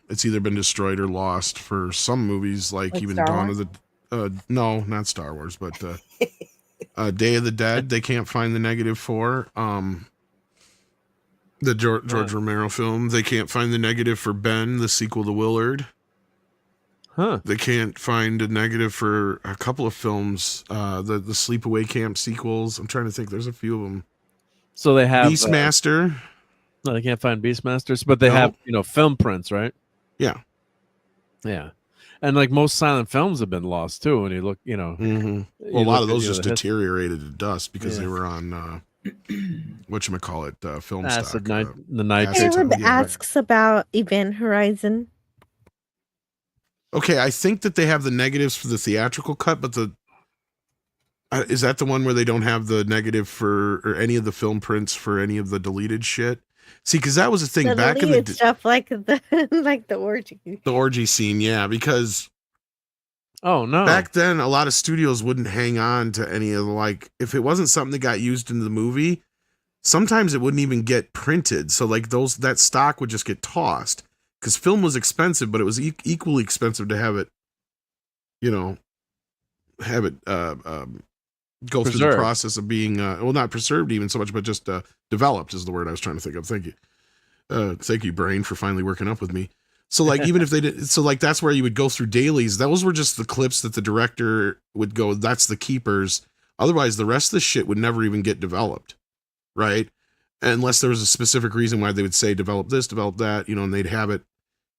It's either been destroyed or lost for some movies, like even Star Dawn Wars? of the no, not Star Wars, but Day of the Dead, they can't find the negative for. The George Romero film, they can't find the negative for Ben, the sequel to Willard. They can't find a negative for a couple of films, the Sleepaway Camp sequels. I'm trying to think. There's a few of them. So they have Beastmaster. No, they can't find Beastmasters, but they have film prints, right? Yeah. And like most silent films have been lost too. When you look, Well, a lot of those just deteriorated to dust because they were on whatchamacallit, film acid, stock. the nitrate. Caleb asks about Event Horizon. Okay, I think that they have the negatives for the theatrical cut, but is that the one where they don't have the negative or any of the film prints for any of the deleted shit? See, because that was a thing back in the stuff like the orgy. The orgy scene, yeah, because no, back then a lot of studios wouldn't hang on to any of if it wasn't something that got used in the movie, sometimes it wouldn't even get printed. So that stock would just get tossed. Because film was expensive, but it was equally expensive to have it, go through the process of being, not preserved even so much, but just developed is the word I was trying to think of. Thank you. Thank you, brain, for finally working up with me. So even if they did, that's where you would go through dailies. Those were just the clips that the director would go, that's the keepers. Otherwise, the rest of the shit would never even get developed, right? Unless there was a specific reason why they would say, develop this, develop that, and they'd have it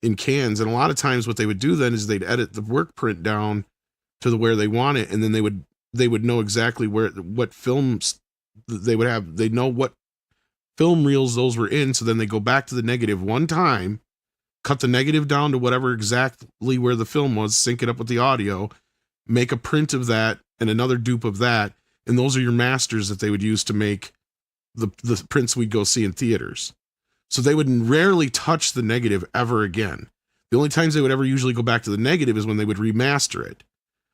in cans. And a lot of times what they would do then is they'd edit the work print down to where they want it. And then they would know exactly what films they would have. They'd know what film reels those were in. So then they go back to the negative one time, cut the negative down to whatever exactly where the film was, sync it up with the audio, make a print of that and another dupe of that. And those are your masters that they would use to make the prints we'd go see in theaters. So they would rarely touch the negative ever again. The only times they would ever usually go back to the negative is when they would remaster it.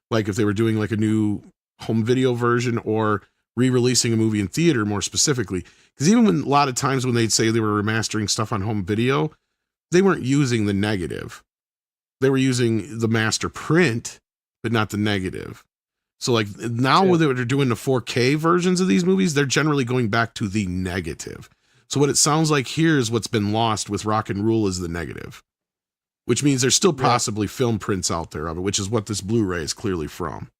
Like if they were doing a new home video version or re-releasing a movie in theater more specifically. Because even a lot of times when they'd say they were remastering stuff on home video, they weren't using the negative. They were using the master print, but not the negative. So now when they're doing the 4K versions of these movies, they're generally going back to the negative. So what it sounds like here is what's been lost with Rock and Rule is the negative, which means there's still possibly film prints out there of it, which is what this Blu-ray is clearly from.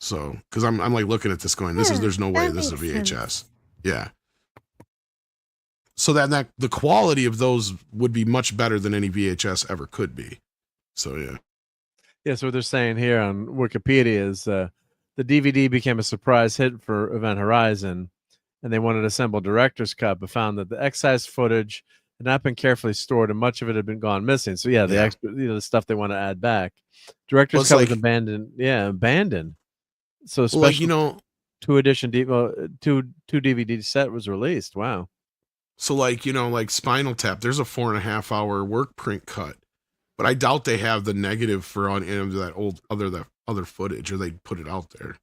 So, because I'm looking at this going, there's no way this is a VHS. Sense. Yeah. So that the quality of those would be much better than any VHS ever could be. So yeah. Yeah, so what they're saying here on Wikipedia is the DVD became a surprise hit for Event Horizon, and they wanted to assemble director's cut, but found that the excised footage had not been carefully stored, and much of it had been gone missing. So the extra, the stuff they want to add back, director's cut was abandoned. Yeah, abandoned. So special 2-edition two DVD set was released. Wow. So Spinal Tap, there's a 4.5 hour work print cut, but I doubt they have the negative for on any of that other footage, or they put it out there.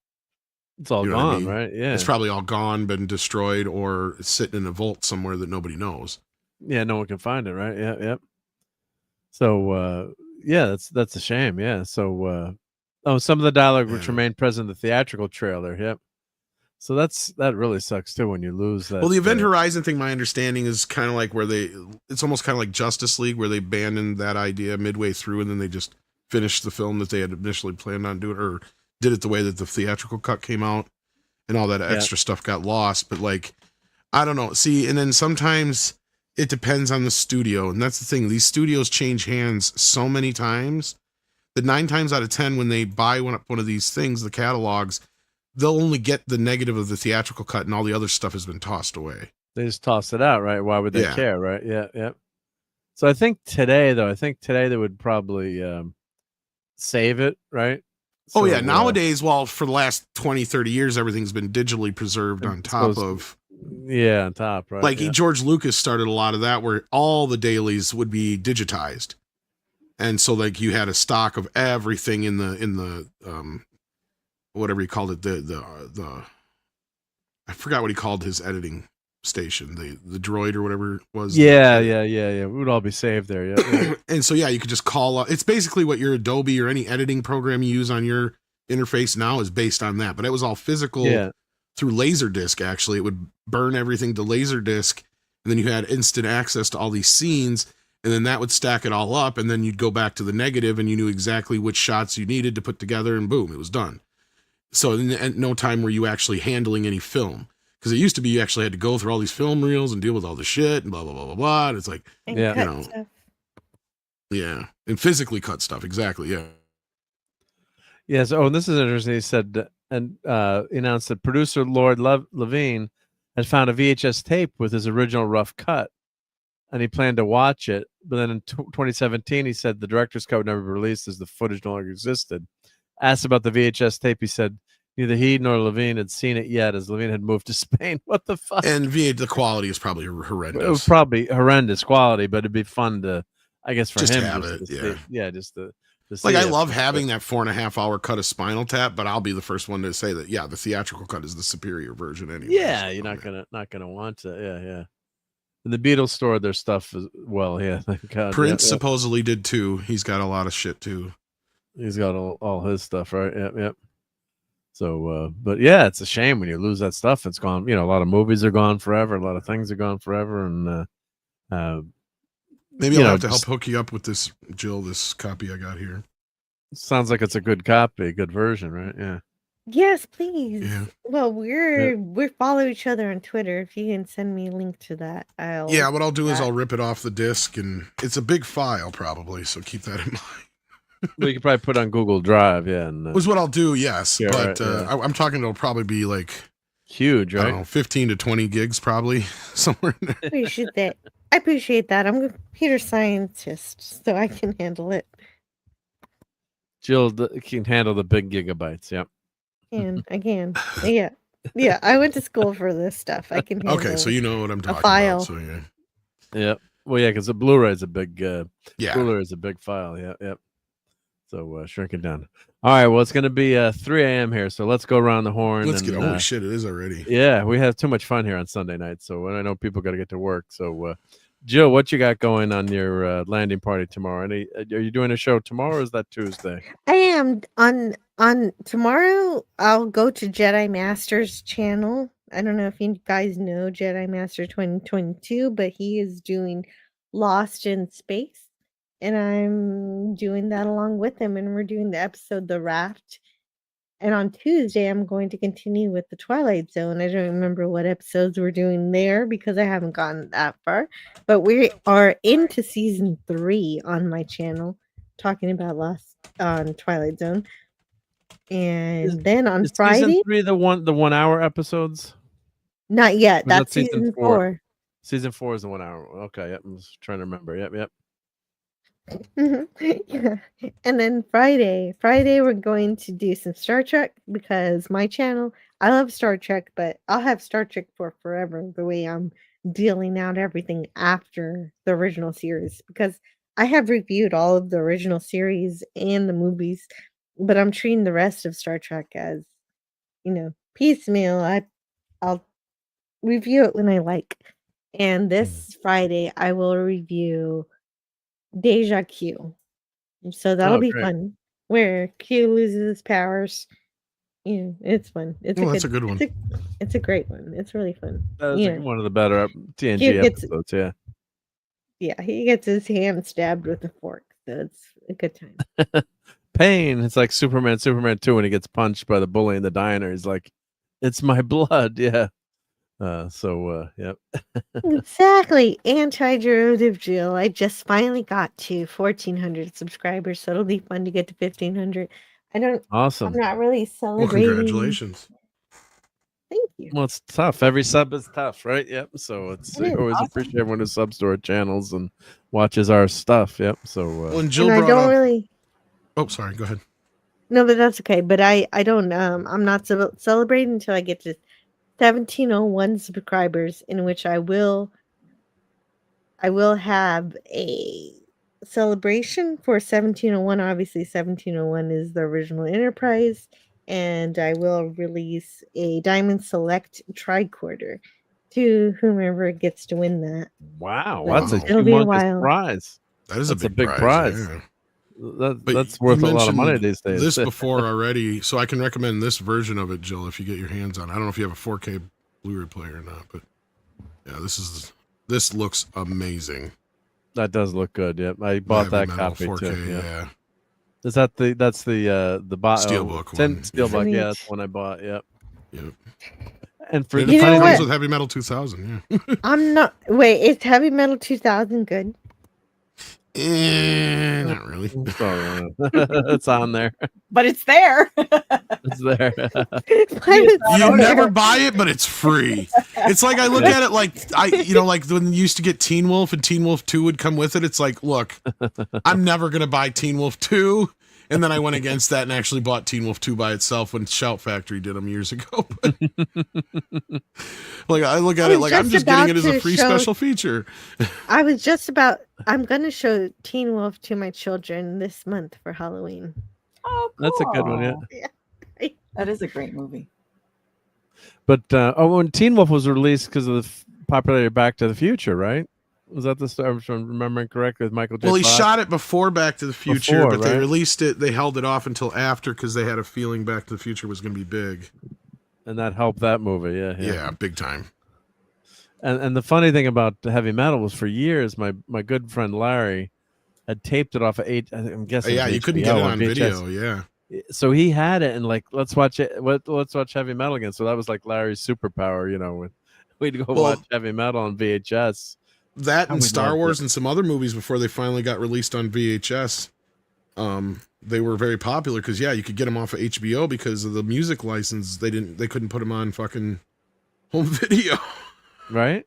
It's all gone, right? Yeah. It's probably all gone, been destroyed, or it's sitting in a vault somewhere that nobody knows. Yeah, no one can find it, right? Yeah, yep. So, yeah, that's a shame. Yeah. So, some of the dialogue which remained present in the theatrical trailer. Yep. So that really sucks too when you lose that. Well, the Event Horizon thing, my understanding is kind of like where it's almost kind of like Justice League, where they abandoned that idea midway through, and then they just finished the film that they had initially planned on doing, or did it the way that the theatrical cut came out, and all that extra stuff got lost. But like, I don't know. See, and then sometimes it depends on the studio, and that's the thing. These studios change hands so many times that 9 times out of 10, when they buy one of these things, the catalogs, they'll only get the negative of the theatrical cut, and all the other stuff has been tossed away. They just toss it out, right? Why would they care, right? Yeah, yeah. So I think today they would probably save it, right? So, nowadays, for the last 20, 30 years, everything's been digitally preserved on top of... Yeah, on top, right? Like George Lucas started a lot of that, where all the dailies would be digitized. And so like you had a stock of everything in the whatever he called it, the I forgot what he called his editing station, the droid or whatever it was. Yeah. We would all be saved there. Yeah. And so you could just call up. It's basically what your Adobe or any editing program you use on your interface now is based on that. But it was all physical through Laserdisc. Actually, it would burn everything to Laserdisc, and then you had instant access to all these scenes. And then that would stack it all up, and then you'd go back to the negative, and you knew exactly which shots you needed to put together, and boom, it was done. So in no time were you actually handling any film. Because it used to be you actually had to go through all these film reels and deal with all the shit and blah, blah, blah, blah, blah. And it's like, stuff. Yeah. And physically cut stuff. Exactly. Yeah. Yes. Oh, and this is interesting. He said, and announced that producer Lord Levine had found a VHS tape with his original rough cut, and he planned to watch it. But then in 2017, he said the director's cut would never be released as the footage no longer existed. Asked about the VHS tape, he said neither he nor Levine had seen it yet, as Levine had moved to Spain. What the fuck? And the quality is probably horrendous. It was probably horrendous quality, but it'd be fun to, I guess, for just him. Have it, just to like, I love having that 4.5 hour cut of Spinal Tap, but I'll be the first one to say that, the theatrical cut is the superior version anyway. Yeah, you're not gonna want to. Yeah. And the Beatles stored their stuff as well. Yeah, thank God. Prince supposedly did too. He's got a lot of shit too. He's got all his stuff, right? Yep. So, but yeah, it's a shame when you lose that stuff. It's gone. A lot of movies are gone forever. A lot of things are gone forever, and maybe I'll have to help hook you up with this, Jill. This copy I got here. Sounds like it's a good copy, good version, right? Yeah. Yes, please. Yeah. Well, we follow each other on Twitter. If you can send me a link to that, what I'll do is I'll rip it off the disc, and it's a big file probably, so keep that in mind. Well, you could probably put it on Google Drive, and was what I'll do, yes. Yeah, but right, I'm talking it'll probably be like huge, right? I don't know, 15 to 20 gigs probably somewhere in there. I appreciate that. I'm a computer scientist, so I can handle it. Jill can handle the big gigabytes. Yep. And again, yeah. I went to school for this stuff. I can handle. Okay, so you know what I'm talking file. about. So yeah. Yep. Well, yeah, because the Blu-ray is a big. Blu-ray is a big file. Yep. So shrink it down. All right. Well, it's going to be 3 a.m. here, so let's go around the horn. Let's get. Holy shit! It is already. Yeah, we have too much fun here on Sunday night. So I know people got to get to work. So, Jill, what you got going on your landing party tomorrow? Are you doing a show tomorrow, or is that Tuesday? I am on tomorrow. I'll go to Jedi Master's channel. I don't know if you guys know Jedi Master 2022, but he is doing Lost in Space. And I'm doing that along with him, and we're doing the episode The Raft. And on Tuesday, I'm going to continue with the Twilight Zone. I don't remember what episodes we're doing there because I haven't gotten that far. But we are into season 3 on my channel, talking about Lost on Twilight Zone. And then on Friday, season 3 the 1 hour episodes. Not yet. That's season 4. Season 4 is the 1 hour. Okay, yep. I'm just trying to remember. Yep. Yeah. And then Friday we're going to do some Star Trek, because my channel, I love Star Trek, but I'll have Star Trek for forever, the way I'm dealing out everything after the original series, because I have reviewed all of the original series and the movies, but I'm treating the rest of Star Trek as, piecemeal. I'll review it when I like. And this Friday I will review Deja Q, So that'll Oh, be great. fun. Where Q loses his powers. Yeah, it's fun. It's Well, that's a good one. It's a great one. It's really fun. That was Yeah. one of the better TNG Q gets episodes. Yeah. Yeah, he gets his hand stabbed with a fork, so it's a good time. Pain. It's like Superman 2 when he gets punched by the bully in the diner. He's like, it's my blood. Yeah. Yep. Exactly. Anti-derivative Jill. I just finally got to 1,400 subscribers, so it'll be fun to get to 1,500. Awesome. I'm not really Well, celebrating. congratulations. Thank you. Well, it's tough. Every sub is tough, right? Yep. So It is. I always Awesome. appreciate everyone who subs to our channels and watches our stuff. Yep. So When Jill And I brought don't up, really. oh, sorry, go ahead. No, but that's okay. But I don't. I'm not celebrating until I get to 1,701 subscribers, in which I will have a celebration for 1,701. Obviously, 1,701 is the original Enterprise, and I will release a Diamond Select tricorder to whomever gets to win that. wow, But that's a it'll be a humongous while. prize. That is That's a big prize. Yeah. But That's you worth a lot of money mentioned these days. This before already, so I can recommend this version of it, Jill, if you get your hands on it. I don't know if you have a 4K Blu-ray player or not, but yeah, this looks amazing. That does look good. Yep. I bought Heavy that metal copy 4K, too. Yeah. yeah. Is that that's the Steelbook one. Steelbook, Yeah. yeah, that's one I bought. Yep. Yep. And for And You it know comes what? with Heavy Metal 2000, yeah. I'm not. Wait, is Heavy Metal 2000 good? Not really. It's on there. But it's there. It's there. You never buy it, but it's free. It's like I look at it like like when you used to get Teen Wolf and Teen Wolf 2 would come with it. It's like, look, I'm never gonna buy Teen Wolf 2. And then I went against that and actually bought Teen Wolf 2 by itself when Shout Factory did them years ago. But, like I look at it like I'm just getting it as a free special feature. I'm going to show Teen Wolf to my children this month for Halloween. Oh, cool. That's a good one, yeah. That is a great movie. But when Teen Wolf was released because of the popularity of Back to the Future, right? Was that the story? If I'm remembering correctly, with Michael J. Well, he Fox? shot it before Back to the Future, Before, but they right? released it. They held it off until after because they had a feeling Back to the Future was going to be big. And that helped that movie, yeah. Yeah, big time. And the funny thing about Heavy Metal was for years, my good friend Larry had taped it off of I'm guessing. Yeah, you couldn't get it on video. Yeah. So he had it and like, let's watch it. Let's watch Heavy Metal again. So that was like Larry's superpower, we'd go watch Heavy Metal on VHS. That and Star Wars and some other movies before they finally got released on VHS. They were very popular because you could get them off of HBO because of the music license. They couldn't put them on fucking home video. Right.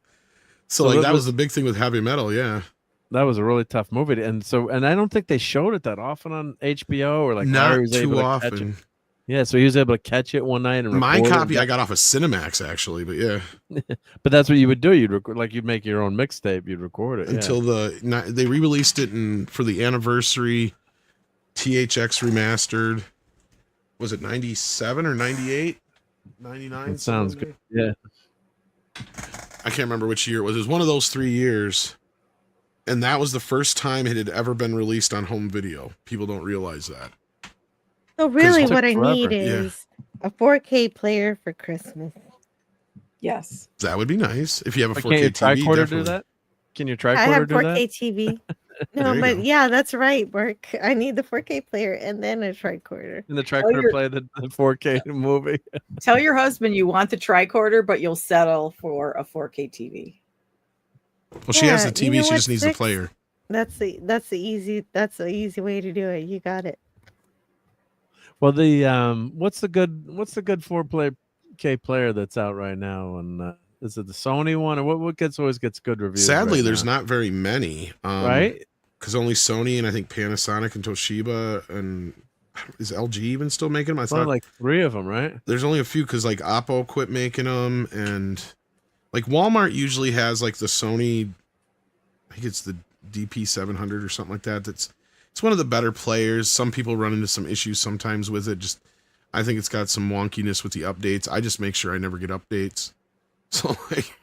So that was the big thing with Heavy Metal. Yeah. That was a really tough movie. And I don't think they showed it that often on HBO or like not Larry was able too to often. catch it. Yeah, so he was able to catch it one night and my record copy it. I got off of Cinemax actually, but yeah. But that's what you would do. You'd record, like you'd make your own mixtape. You'd record it until they re-released it for the anniversary THX remastered. Was it 97 or 98? 99? It sounds good. Yeah. I can't remember which year it was. It was one of those 3 years. And that was the first time it had ever been released on home video. People don't realize that. So really it what I took need forever. is a 4K player for Christmas. Yes. That would be nice if you have a 4K Can't your TV. tricorder do definitely. that? Can your I have tricorder do 4K that? TV. There No, you but go. yeah, that's right, Mark. I need the 4K player and then a tricorder. And the tricorder play the 4K movie. Tell your husband you want the tricorder, but you'll settle for a 4K TV. Well, she has the Yeah, TV. you know She what, just needs the Six? player. That's the easy way to do it. You got it. Well, the what's the good 4K player that's out right now? And is it the Sony one or what always gets good reviews? Sadly, right there's now? not very many. Right? Because only Sony and I think Panasonic and Toshiba and is LG even still making them? I Only thought like 3 of them, right? there's only a few because like Oppo quit making them, and like Walmart usually has like the Sony. I think it's the DP700 or something like that. It's one of the better players. Some people run into some issues sometimes with it. Just I think it's got some wonkiness with the updates. I just make sure I never get updates. So like,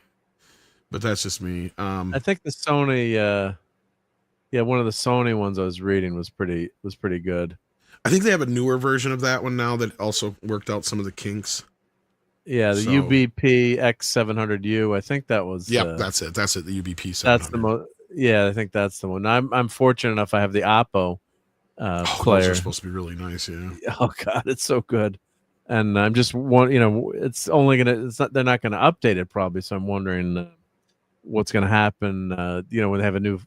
but that's just me. I think the Sony Yeah, one of the Sony ones I was reading was pretty good. I think they have a newer version of that one now that also worked out some of the kinks. Yeah, the So- UBP X700U. I think that was. Yep, that's it. That's it. The UBP 700. That's the most. Yeah, I think that's the one. I'm fortunate enough. I have the Oppo player. Those are supposed to be really nice. Yeah. Oh God, it's so good. And I'm just it's only gonna. It's not. They're not gonna update it probably. So I'm wondering what's gonna happen. When they have a new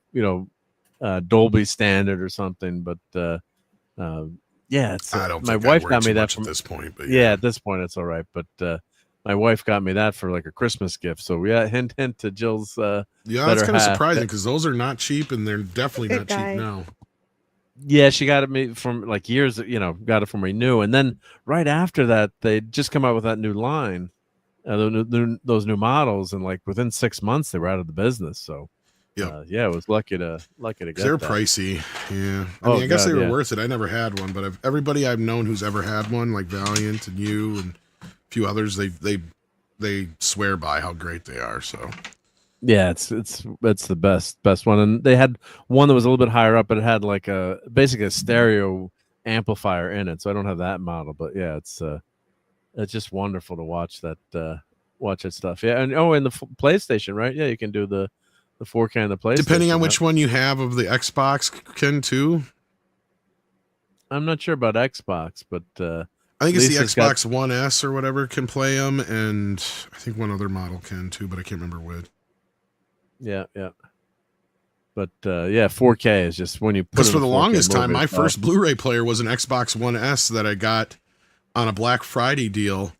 Dolby standard or something. But yeah, it's. I don't. My think wife I'd got worry me too that much from at this point. But yeah, at this point it's all right. But my wife got me that for like a Christmas gift. So yeah, hint to Jill's. Yeah, that's better kind of half. surprising because those are not cheap, and they're definitely not cheap now. Yeah, she got it from like years. Got it from Renew, and then right after that, they just come out with that new line, those new models, and like within 6 months, they were out of the business. So. Yeah, it was lucky to get. They're that. pricey. Yeah, I guess they were worth it. I never had one, but everybody I've known who's ever had one, like Valiant and you and a few others, they swear by how great they are. So yeah, it's the best one. And they had one that was a little bit higher up, but it had like basically a stereo amplifier in it. So I don't have that model, but yeah, it's just wonderful to watch that stuff. Yeah, and in the PlayStation, right? Yeah, you can do the 4K on the PlayStation. depending on which one you have of the Xbox, can too. I'm not sure about Xbox, but I think it's the Xbox One S or whatever can play them, and I think one other model can too, but I can't remember which. Yeah. But 4K is just when you put. Because for the 4K longest time, movie, my it's first awesome. Blu-ray player was an Xbox One S that I got on a Black Friday deal.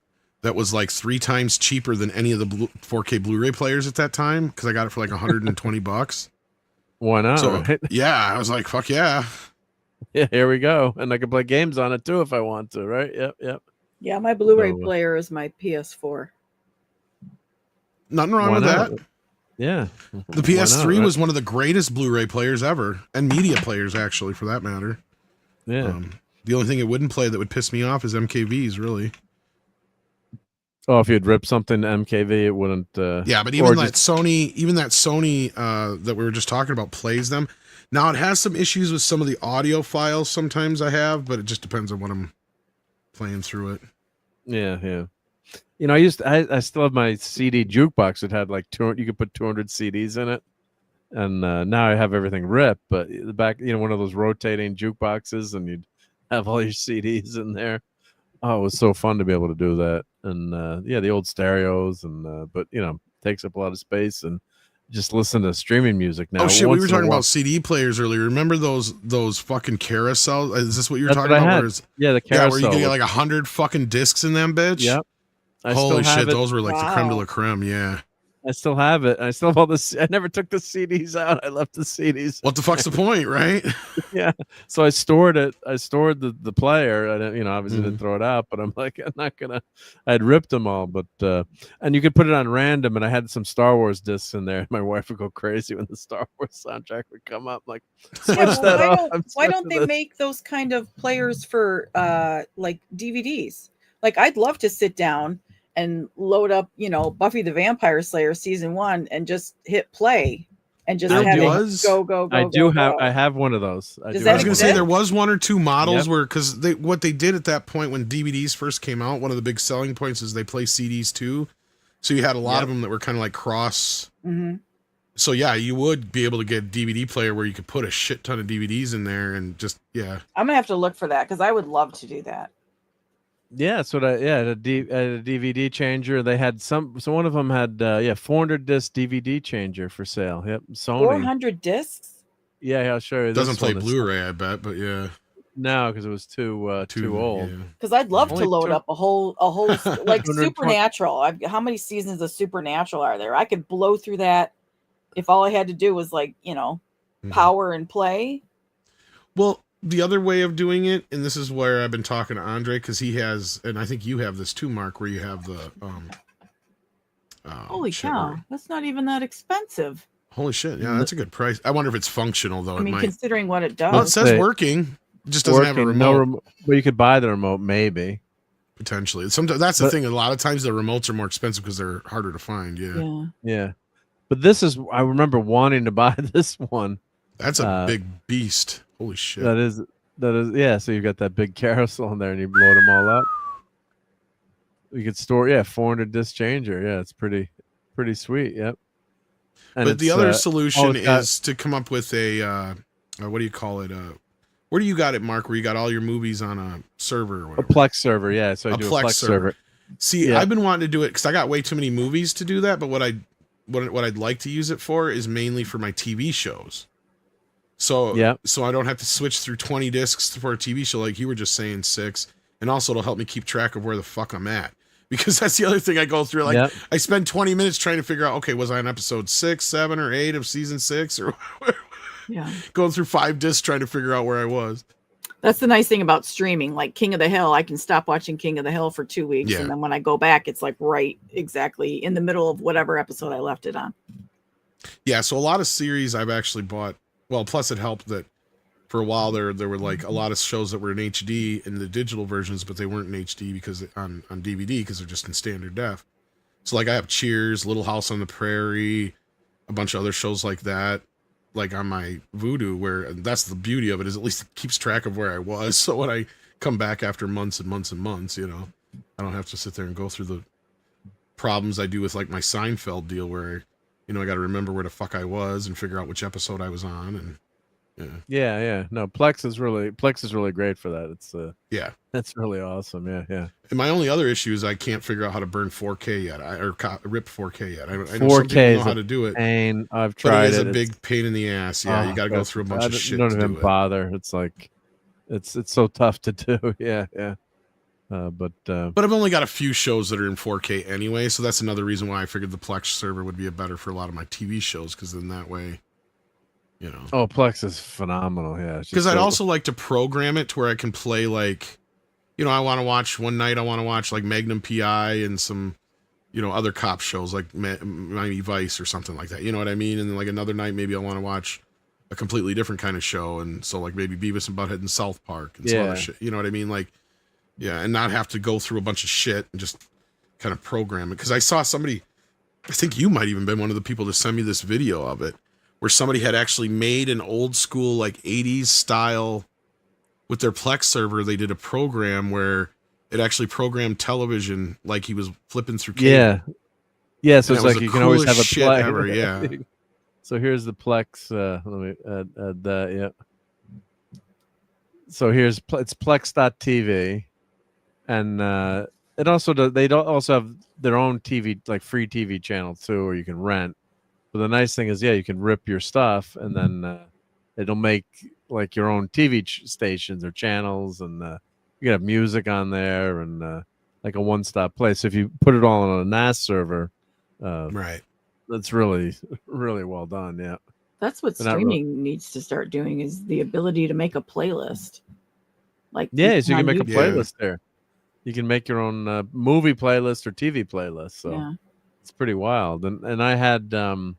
That was like 3 times cheaper than any of the 4K Blu-ray players at that time because I got it for like $120. Why not? So right? yeah, I was like, fuck yeah. Yeah, here we go. And I can play games on it too if I want to, right? Yep. Yeah, my Blu-ray So, player is my PS4. Nothing wrong Why with not? that. Yeah. The PS3 was one of the greatest Blu-ray players ever, and media players actually, for that matter. Yeah. The only thing it wouldn't play that would piss me off is MKVs, really. Oh, if you'd rip something to MKV, it wouldn't. Yeah, but even that Sony that we were just talking about plays them. Now it has some issues with some of the audio files. Sometimes I have, but it just depends on what I'm playing through it. Yeah. I still have my CD jukebox that had like 200. You could put 200 CDs in it, and now I have everything ripped. But the back, one of those rotating jukeboxes, and you'd have all your CDs in there. Oh, it was so fun to be able to do that. And the old stereos, and but takes up a lot of space, and just listen to streaming music now. Oh shit, we were talking about CD players earlier. Remember those fucking carousels? Is this what you were talking about? Yeah, the carousel. Yeah, where you get like 100 fucking discs in them, bitch. Yep. Holy shit, those were like the creme de la creme. Yeah. I still have it. I still have all this. I never took the CDs out. I left the CDs. What the fuck's the point, right? Yeah. So I stored it. I stored the player. I didn't, obviously didn't throw it out, but I'm like, I'm not gonna. I'd ripped them all, but and you could put it on random, and I had some Star Wars discs in there. My wife would go crazy when the Star Wars soundtrack would come up. Like, switch that off. Why don't they make those kind of players for like DVDs? Like, I'd love to sit down and load up, Buffy the Vampire Slayer season 1 and just hit play and just have it go. I have one of those. I was going to say there was 1 or 2 models where, because what they did at that point when DVDs first came out, one of the big selling points is they play CDs too. So you had a lot of them that were kind of like cross. Mm-hmm. So yeah, you would be able to get a DVD player where you could put a shit ton of DVDs in there and just, yeah. I'm going to have to look for that because I would love to do that. Yeah, that's what I had a DVD changer. They had so one of them had 400 disc DVD changer for sale. Yep, Sony. 400 discs? Yeah, I'll show you. It doesn't play Blu-ray, I bet, but yeah. No, because it was too old. Because I'd love to load up a whole like Supernatural. How many seasons of Supernatural are there? I could blow through that if all I had to do was power and play. Well, the other way of doing it, and this is where I've been talking to Andre, because he has, and I think you have this too, Mark, where you have the holy cow, that's not even that expensive. Holy shit, yeah, that's a good price. I wonder if it's functional though. I mean, considering what it does. Well, it says working. It just doesn't have a remote. No remote. Well, you could buy the remote, maybe. Potentially. Sometimes that's the thing. A lot of times the remotes are more expensive because they're harder to find. Yeah. But this is, I remember wanting to buy this one. That's a big beast. Holy shit. That is, yeah. So you've got that big carousel in there, and you load them all up. You could store, 400 disc changer. Yeah, it's pretty sweet. Yep. And but the other solution got, is to come up with a what do you call it? Where do you got it, Mark? Where you got all your movies on a server or whatever? A Plex server, yeah. So I do a Plex server. See, I've been wanting to do it because I got way too many movies to do that. But what I'd like to use it for is mainly for my TV shows. So I don't have to switch through 20 discs for a TV show like you were just saying, 6. And also it'll help me keep track of where the fuck I'm at. Because that's the other thing I go through. Like I spend 20 minutes trying to figure out, okay, was I on episode 6, 7, or 8 of season 6? Or going through 5 discs trying to figure out where I was. That's the nice thing about streaming. Like King of the Hill, I can stop watching King of the Hill for 2 weeks. And then when I go back, it's like right exactly in the middle of whatever episode I left it on. Yeah, so a lot of series I've actually bought. Well, plus it helped that for a while there were like a lot of shows that were in HD in the digital versions, but they weren't in HD because on DVD because they're just in standard def. So like I have Cheers, Little House on the Prairie, a bunch of other shows like that, like on my Vudu, where that's the beauty of it, is at least it keeps track of where I was. So when I come back after months and months and months, you know, I don't have to sit there and go through the problems I do with like my Seinfeld deal where, you know, I got to remember where the fuck I was and figure out which episode I was on. And yeah. No, Plex is really great for that. It's that's really awesome. Yeah. And my only other issue is I can't figure out how to burn 4K yet, or rip 4K yet. I know 4K some people know how to do it. Pain. I've tried but it is a big pain in the ass. Yeah, you got to go through a bunch of shit. Don't even bother. It's like it's so tough to do. Yeah. But I've only got a few shows that are in 4K anyway, so that's another reason why I figured the Plex server would be better for a lot of my TV shows, because then that way, you know. Oh, Plex is phenomenal. Yeah, because I'd also like to program it to where I can play, like, you know, I want to watch one night. I want to watch like Magnum PI and some, you know, other cop shows like Miami Vice or something like that. You know what I mean? And then like another night, maybe I want to watch a completely different kind of show, and so like maybe Beavis and Butthead and South Park and some other shit. You know what I mean? Like. Yeah, and not have to go through a bunch of shit and just kind of program it. Because I saw somebody, I think you might even been one of the people to send me this video of it, where somebody had actually made an old school, like 80s style, with their Plex server. They did a program where it actually programmed television like he was flipping through cable. Yeah. So it's like you can always have a play. Ever, yeah. So here's the Plex. Let me add that. Yeah. So it's Plex.tv. And it also does. They don't also have their own TV, like free TV channel too, or you can rent. But the nice thing is, you can rip your stuff, and then it'll make like your own TV stations or channels, and you can have music on there, and like a one-stop place. So if you put it all on a NAS server, right, that's really, really well done. Yeah, that's what streaming needs to start doing, is the ability to make a playlist. Like so you can make a playlist there. You can make your own movie playlist or TV playlist. So it's pretty wild. And I had, like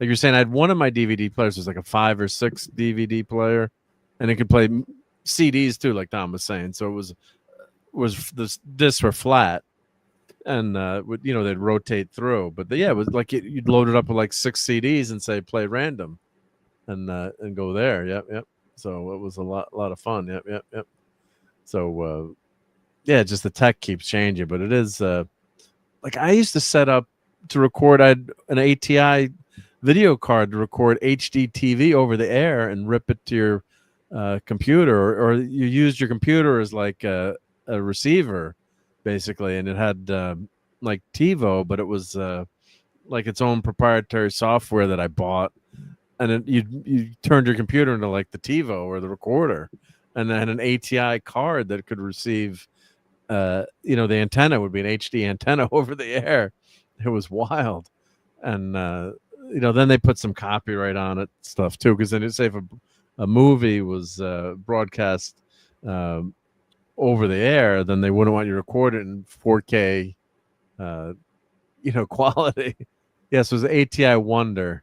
you're saying, I had one of my DVD players was like a 5 or 6 DVD player, and it could play CDs too, like Tom was saying. So it was the discs were flat, and they'd rotate through. But it was like you'd load it up with like 6 CDs and say play random, and go there. Yep. So it was a lot of fun. Yep. So. Just the tech keeps changing, but it is like I used to set up to record. I had an ATI video card to record HD TV over the air and rip it to your computer, or you used your computer as like a receiver, basically, and it had like TiVo, but it was like its own proprietary software that I bought, and you turned your computer into like the TiVo or the recorder, and then an ATI card that could receive. The antenna would be an HD antenna over the air. It was wild. And, then they put some copyright on it stuff too. Cause then it'd say if a movie was broadcast over the air, then they wouldn't want you to record it in 4K, quality. Yes. It was the ATI Wonder.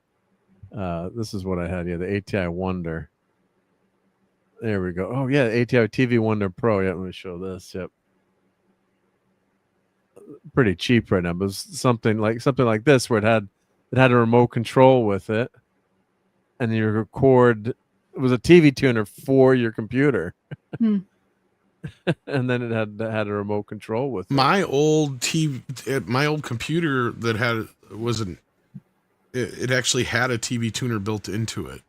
This is what I had. Yeah. The ATI Wonder. There we go. Oh yeah. ATI TV Wonder Pro. Yeah. Let me show this. Yep. Pretty cheap right now, but it was something like this where it had a remote control with it, and you record. It was a TV tuner for your computer. Hmm. And then it had a remote control with it. My old computer that had it actually had a TV tuner built into it.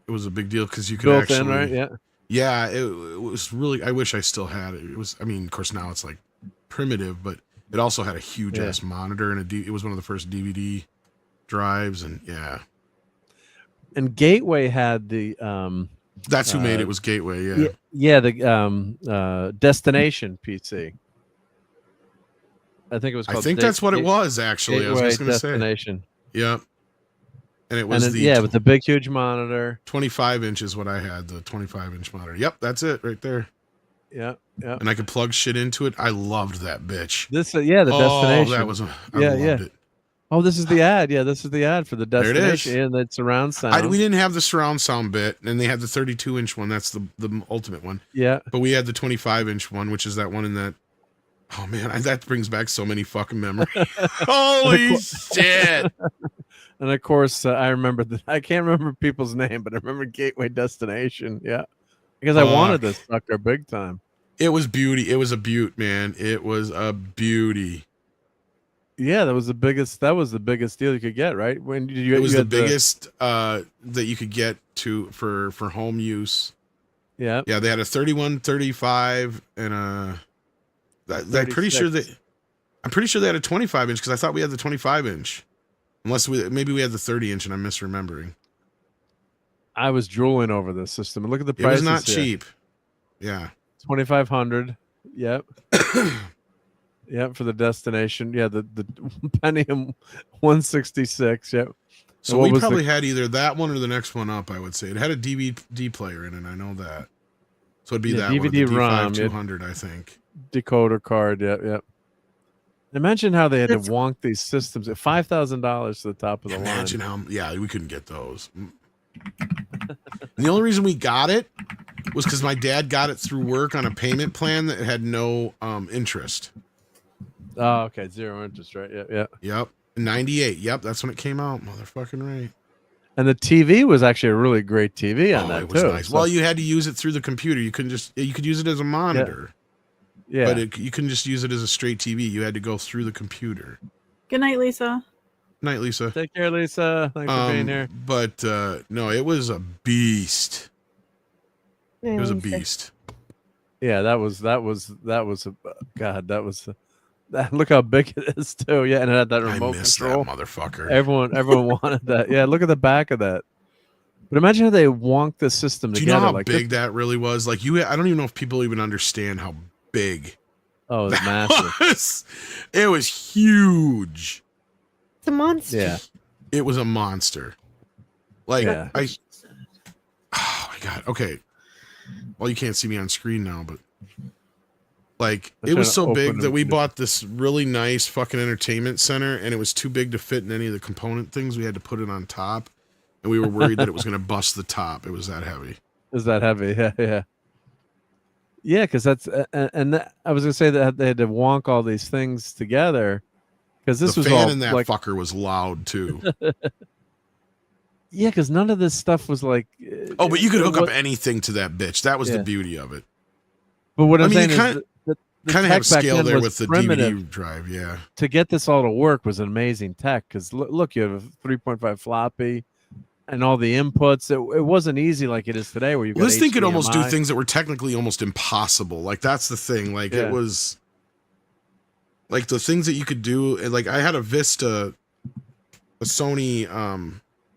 It was a big deal because you could built actually, in, right? Yeah. Yeah, it was really. I wish I still had it. It was. I mean, of course, now it's like primitive, but it also had a huge ass monitor and it was one of the first DVD drives, and yeah. And Gateway had the That's who made it, was Gateway, yeah. Yeah, the Destination PC. I think it was called. I think that's what it was, actually. Gateway I was just going to say. Destination. Yep. And it was with the big huge monitor. 25 inch is what I had, the 25-inch monitor. Yep, that's it right there. Yeah, yeah. And I could plug shit into it. I loved that bitch. The Destination. That was I loved it. Oh, this is the ad. Yeah, this is the ad for the Destination. There it is. And it's surround sound. We didn't have the surround sound bit, and they had the 32-inch one. That's the ultimate one. Yeah. But we had the 25-inch one, which is that one in that. Oh man, that brings back so many fucking memories. Holy shit! And of course, I remember I can't remember people's name, but I remember Gateway Destination. Yeah, because I wanted this sucker big time. It was beauty. It was a beaut, man. It was a beauty. Yeah, that was the biggest deal you could get, right? When did you? It was the biggest that you could get for home use. Yeah, yeah. They had a 31, 35, and I'm pretty sure they had a 25-inch because I thought we had the 25-inch, unless maybe we had the 30-inch and I'm misremembering. I was drooling over this system. Look at the It prices. was not here. cheap. Yeah, 2,500. Yep. Yep, for the Destination. Yeah, the Pentium 166. Yep. So we probably had either that one or the next one up. I would say it had a DVD player in it. I know that. So it'd be that DVD one, the ROM, D5 200, I think. Decoder card. Yep, yep. Imagine how they had to wonk these systems at $5,000 to the top of the line. Imagine how. Yeah, we couldn't get those. The only reason we got it was because my dad got it through work on a payment plan that had no interest. Oh, okay. 0 interest, right? Yeah, yeah. Yep. 98. Yep, that's when it came out. Motherfucking right. And the TV was actually a really great TV on that it was too. Nice. Well, you had to use it through the computer. You could use it as a monitor. Yeah. But you couldn't just use it as a straight TV. You had to go through the computer. Good night, Lisa. Night, Lisa. Take care, Lisa. Thanks for being here. But no, it was a beast. It was a beast. Yeah, that was a God. That was. Look how big it is too. Yeah, and it had that remote control. That motherfucker. Everyone wanted that. Yeah, look at the back of that. But imagine how they wonked the system together. Do you know how big that really was? Like I don't even know if people even understand how big. Oh, it was massive. It was huge. It's a monster. Yeah, it was a monster. Like yeah. Oh my God. Okay. Well, you can't see me on screen now, but. Like it was so big that we bought this really nice fucking entertainment center, and it was too big to fit in any of the component things. We had to put it on top, and we were worried that it was going to bust the top. It was that heavy. Yeah, yeah, yeah. Because that's I was going to say that they had to wonk all these things together because this was fan all in that like, fucker was loud too. Yeah, because none of this stuff was like. Oh, but you could hook up anything to that bitch. That was the beauty of it. But what I'm saying is. Kind of have scale there with the primitive. DVD drive, yeah. To get this all to work was an amazing tech because look, you have a 3.5 floppy and all the inputs. It wasn't easy like it is today, where you. This thing could almost do things that were technically almost impossible. Like that's the thing. Like it was. Like the things that you could do, like I had a Vista, a Sony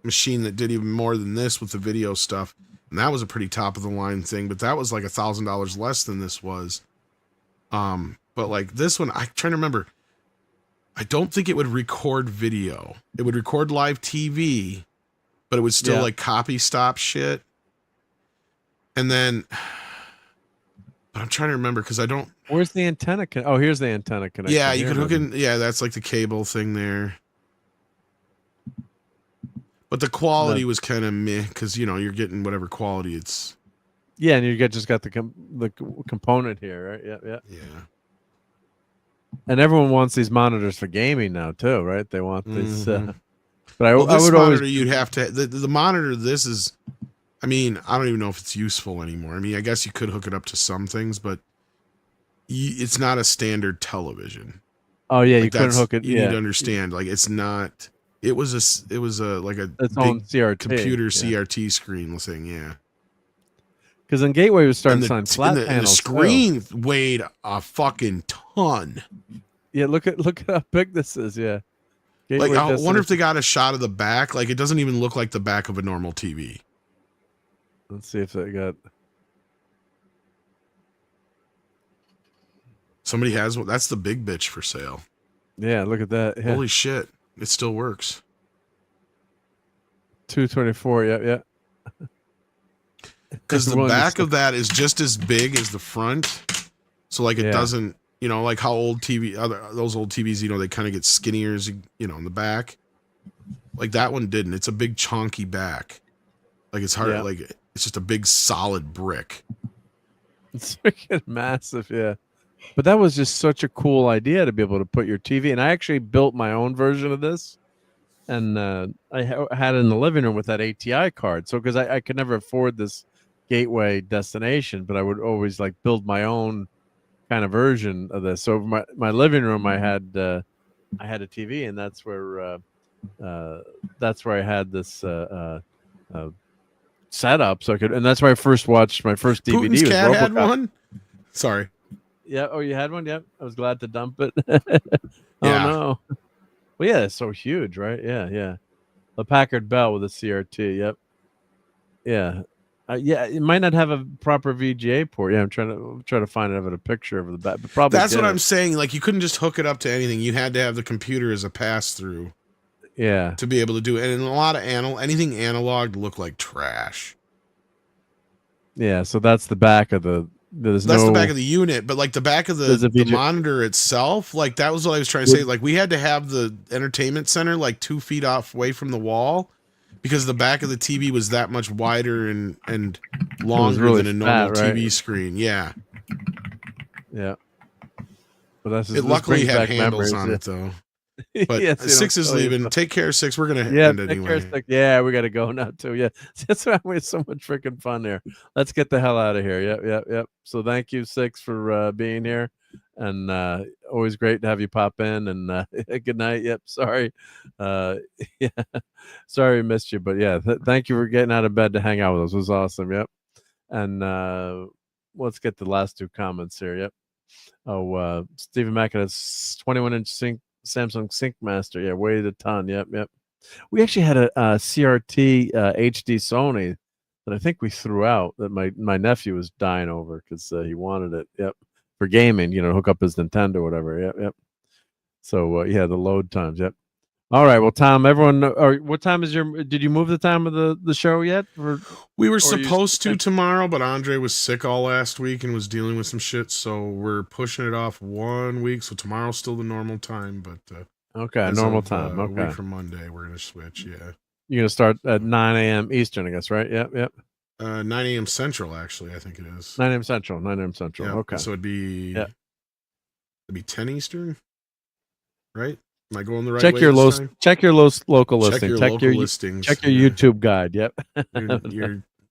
machine that did even more than this with the video stuff, and that was a pretty top of the line thing. But that was like $1,000 less than this was. But like this one, I'm trying to remember. I don't think it would record video. It would record live TV, but it would still like copy stop shit. And then, but I'm trying to remember because I don't. Where's the antenna? Oh, here's the antenna connection. Yeah, you could hook in. Yeah, that's like the cable thing there. But the quality was kind of meh because you're getting whatever quality it's. Yeah, and you just got the component here, right? Yeah. And everyone wants these monitors for gaming now too, right? They want these. But Well, I this would monitor always you'd have to the monitor. This is, I mean, I don't even know if it's useful anymore. I mean, I guess you could hook it up to some things, but it's not a standard television. Oh yeah, Like you couldn't that's hook it. you need Yeah, to understand. Like it's not. It was a like a its own big CRT. computer Yeah. CRT screen thing. Yeah. Because then Gateway was starting And to sign the, flat and the panels. too. screen weighed a fucking ton. Yeah, look at how big this is. Yeah. Like Gateway I wonder if Destination. they got a shot of the back. Like it doesn't even look like the back of a normal TV. Let's see if they got. Somebody has one. That's the big bitch for sale. Yeah, look at that. Yeah. Holy shit! It still works. 224. Yeah. Because the Willing to back sell- of that is just as big as the front, so like it Yeah. doesn't, you know, like how old those old TVs, you know, they kind of get skinnier as you know in the back. Like that one didn't. It's a big chunky back. Like it's hard. Yeah. Like it's just a big solid brick. It's freaking massive. Yeah. But that was just such a cool idea to be able to put your TV. And I actually built my own version of this. And I had it in the living room with that ATI card. So because I could never afford this Gateway Destination, but I would always like build my own kind of version of this. So my living room, I had a TV, and that's where I had this setup. So I could, and that's where I first watched my first DVD. Putin's was cat had RoboCop. one. Sorry. Yeah. Oh, you had one? Yep. I was glad to dump it. Yeah. Oh no. Well, yeah, it's so huge, right? Yeah. A Packard Bell with a CRT. Yep. Yeah. Yeah, it might not have a proper VGA port. Yeah, I'm trying to find it. Have a picture of the back, but probably That's what did. I'm saying. Like you couldn't just hook it up to anything. You had to have the computer as a pass through. Yeah. To be able to do it, and in a lot of anything analog looked like trash. Yeah. So that's the back of the. That's the back of the unit, but like the back of the monitor itself, like that was what I was trying to say. Like we had to have the entertainment center like 2 feet off away from the wall because the back of the TV was that much wider and longer really than a normal fat, right? TV screen. Yeah. Yeah. But that's It luckily brings had back handles memories, on yeah. it though. But Yes, you Six don't is tell you leaving. stuff. Take care, Six. We're gonna end it take care, anyway. Six. Yeah, we got to go now too. Yeah, that's why we had so much freaking fun here. Let's get the hell out of here. Yep. So thank you, Six, for being here, and always great to have you pop in. And good night. Yep. Sorry. Yeah. Sorry we missed you, but yeah, thank you for getting out of bed to hang out with us. It was awesome. Yep. And let's get the last two comments here. Yep. Oh, Stephen Mack has 21-inch Samsung Sync Master. Yeah, weighed a ton. Yep. We actually had a CRT HD Sony that I think we threw out that my nephew was dying over because he wanted it. Yep, for gaming. You know, hook up his Nintendo or whatever. Yep. So yeah, the load times. Yep. All right. Well, Tom, everyone, or what time is did you move the time of the show yet? We were supposed to tomorrow, but Andre was sick all last week and was dealing with some shit, so we're pushing it off 1 week. So tomorrow's still the normal time, but okay, as normal of, time. A Okay. week from Monday, we're gonna switch. Yeah. You're gonna start at 9 a.m. Eastern, I guess, right? Yep. 9 a.m. Central, actually, I think it is. 9 a.m. Central. 9 a.m. Central. Yeah, Okay. so it'd be 10 Eastern, right? Am I going the right Check way your this time? check your local Check listing. your Check local your listings. Check your Yeah. YouTube guide. Yep.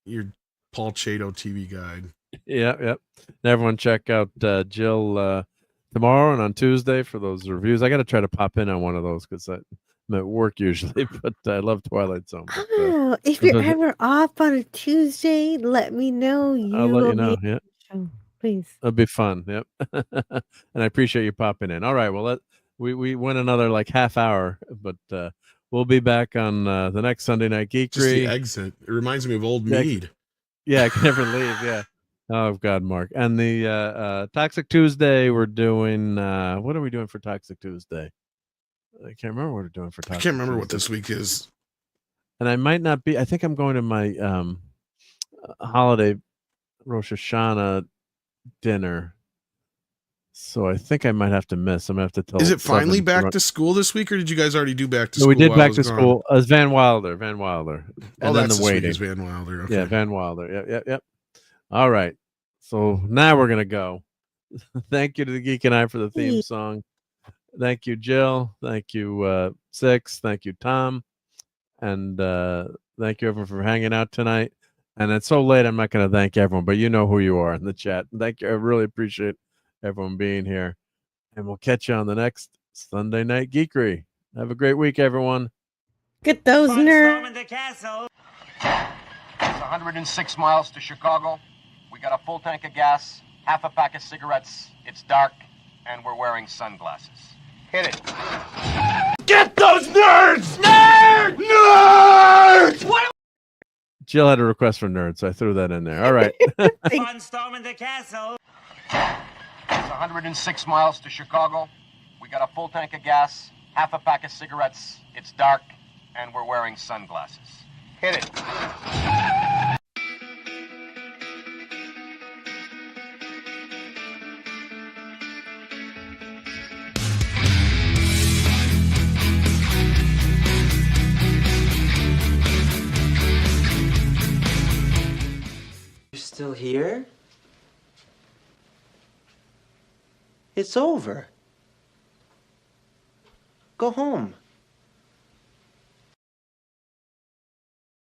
Your Paul Chato TV guide. Yep. And everyone check out Jill tomorrow and on Tuesday for those reviews. I got to try to pop in on one of those because I'm at work usually, but I love Twilight Zone. But, Oh, if you're ever off on a Tuesday, let me know. I'll let you know. Be Yeah. show, please. It'll be fun. Yep. And I appreciate you popping in. All right. Well, we went another like half hour, but we'll be back on the next Sunday Night Geekery. Just the exit. It reminds me of Old Mead. Yeah, I can never leave. Yeah. Oh God, Mark. And the Toxic Tuesday, we're doing. What are we doing for Toxic Tuesday? I can't remember what we're doing for Toxic. I can't remember what Tuesday. this week is. And I might not be. I think I'm going to my holiday Rosh Hashanah dinner. So I think I might have to miss. I'm gonna have to tell. Is it finally 7 back to school this week, or did you guys already do back to No, school? we did while I back was to gone? school as Van Wilder. And then that's the this week waiting. is Van Wilder. Okay. Yeah, Van Wilder. Yep. All right. So now we're gonna go. Thank you to the Geek and I for the theme song. Thank you, Jill. Thank you, Six. Thank you, Tom. And thank you everyone for hanging out tonight. And it's so late, I'm not going to thank everyone, but you know who you are in the chat. Thank you. I really appreciate everyone being here. And we'll catch you on the next Sunday Night Geekery. Have a great week, everyone. Get those nerds. The castle. It's 106 miles to Chicago. We got a full tank of gas, half a pack of cigarettes. It's dark, and we're wearing sunglasses. Hit it. Get those nerds! Nerds! Nerds! What? Jill had a request for nerds, so I threw that in there. All right. Fun storming the castle. It's 106 miles to Chicago. We got a full tank of gas, half a pack of cigarettes. It's dark, and we're wearing sunglasses. Hit it. You're still here? It's over. Go home.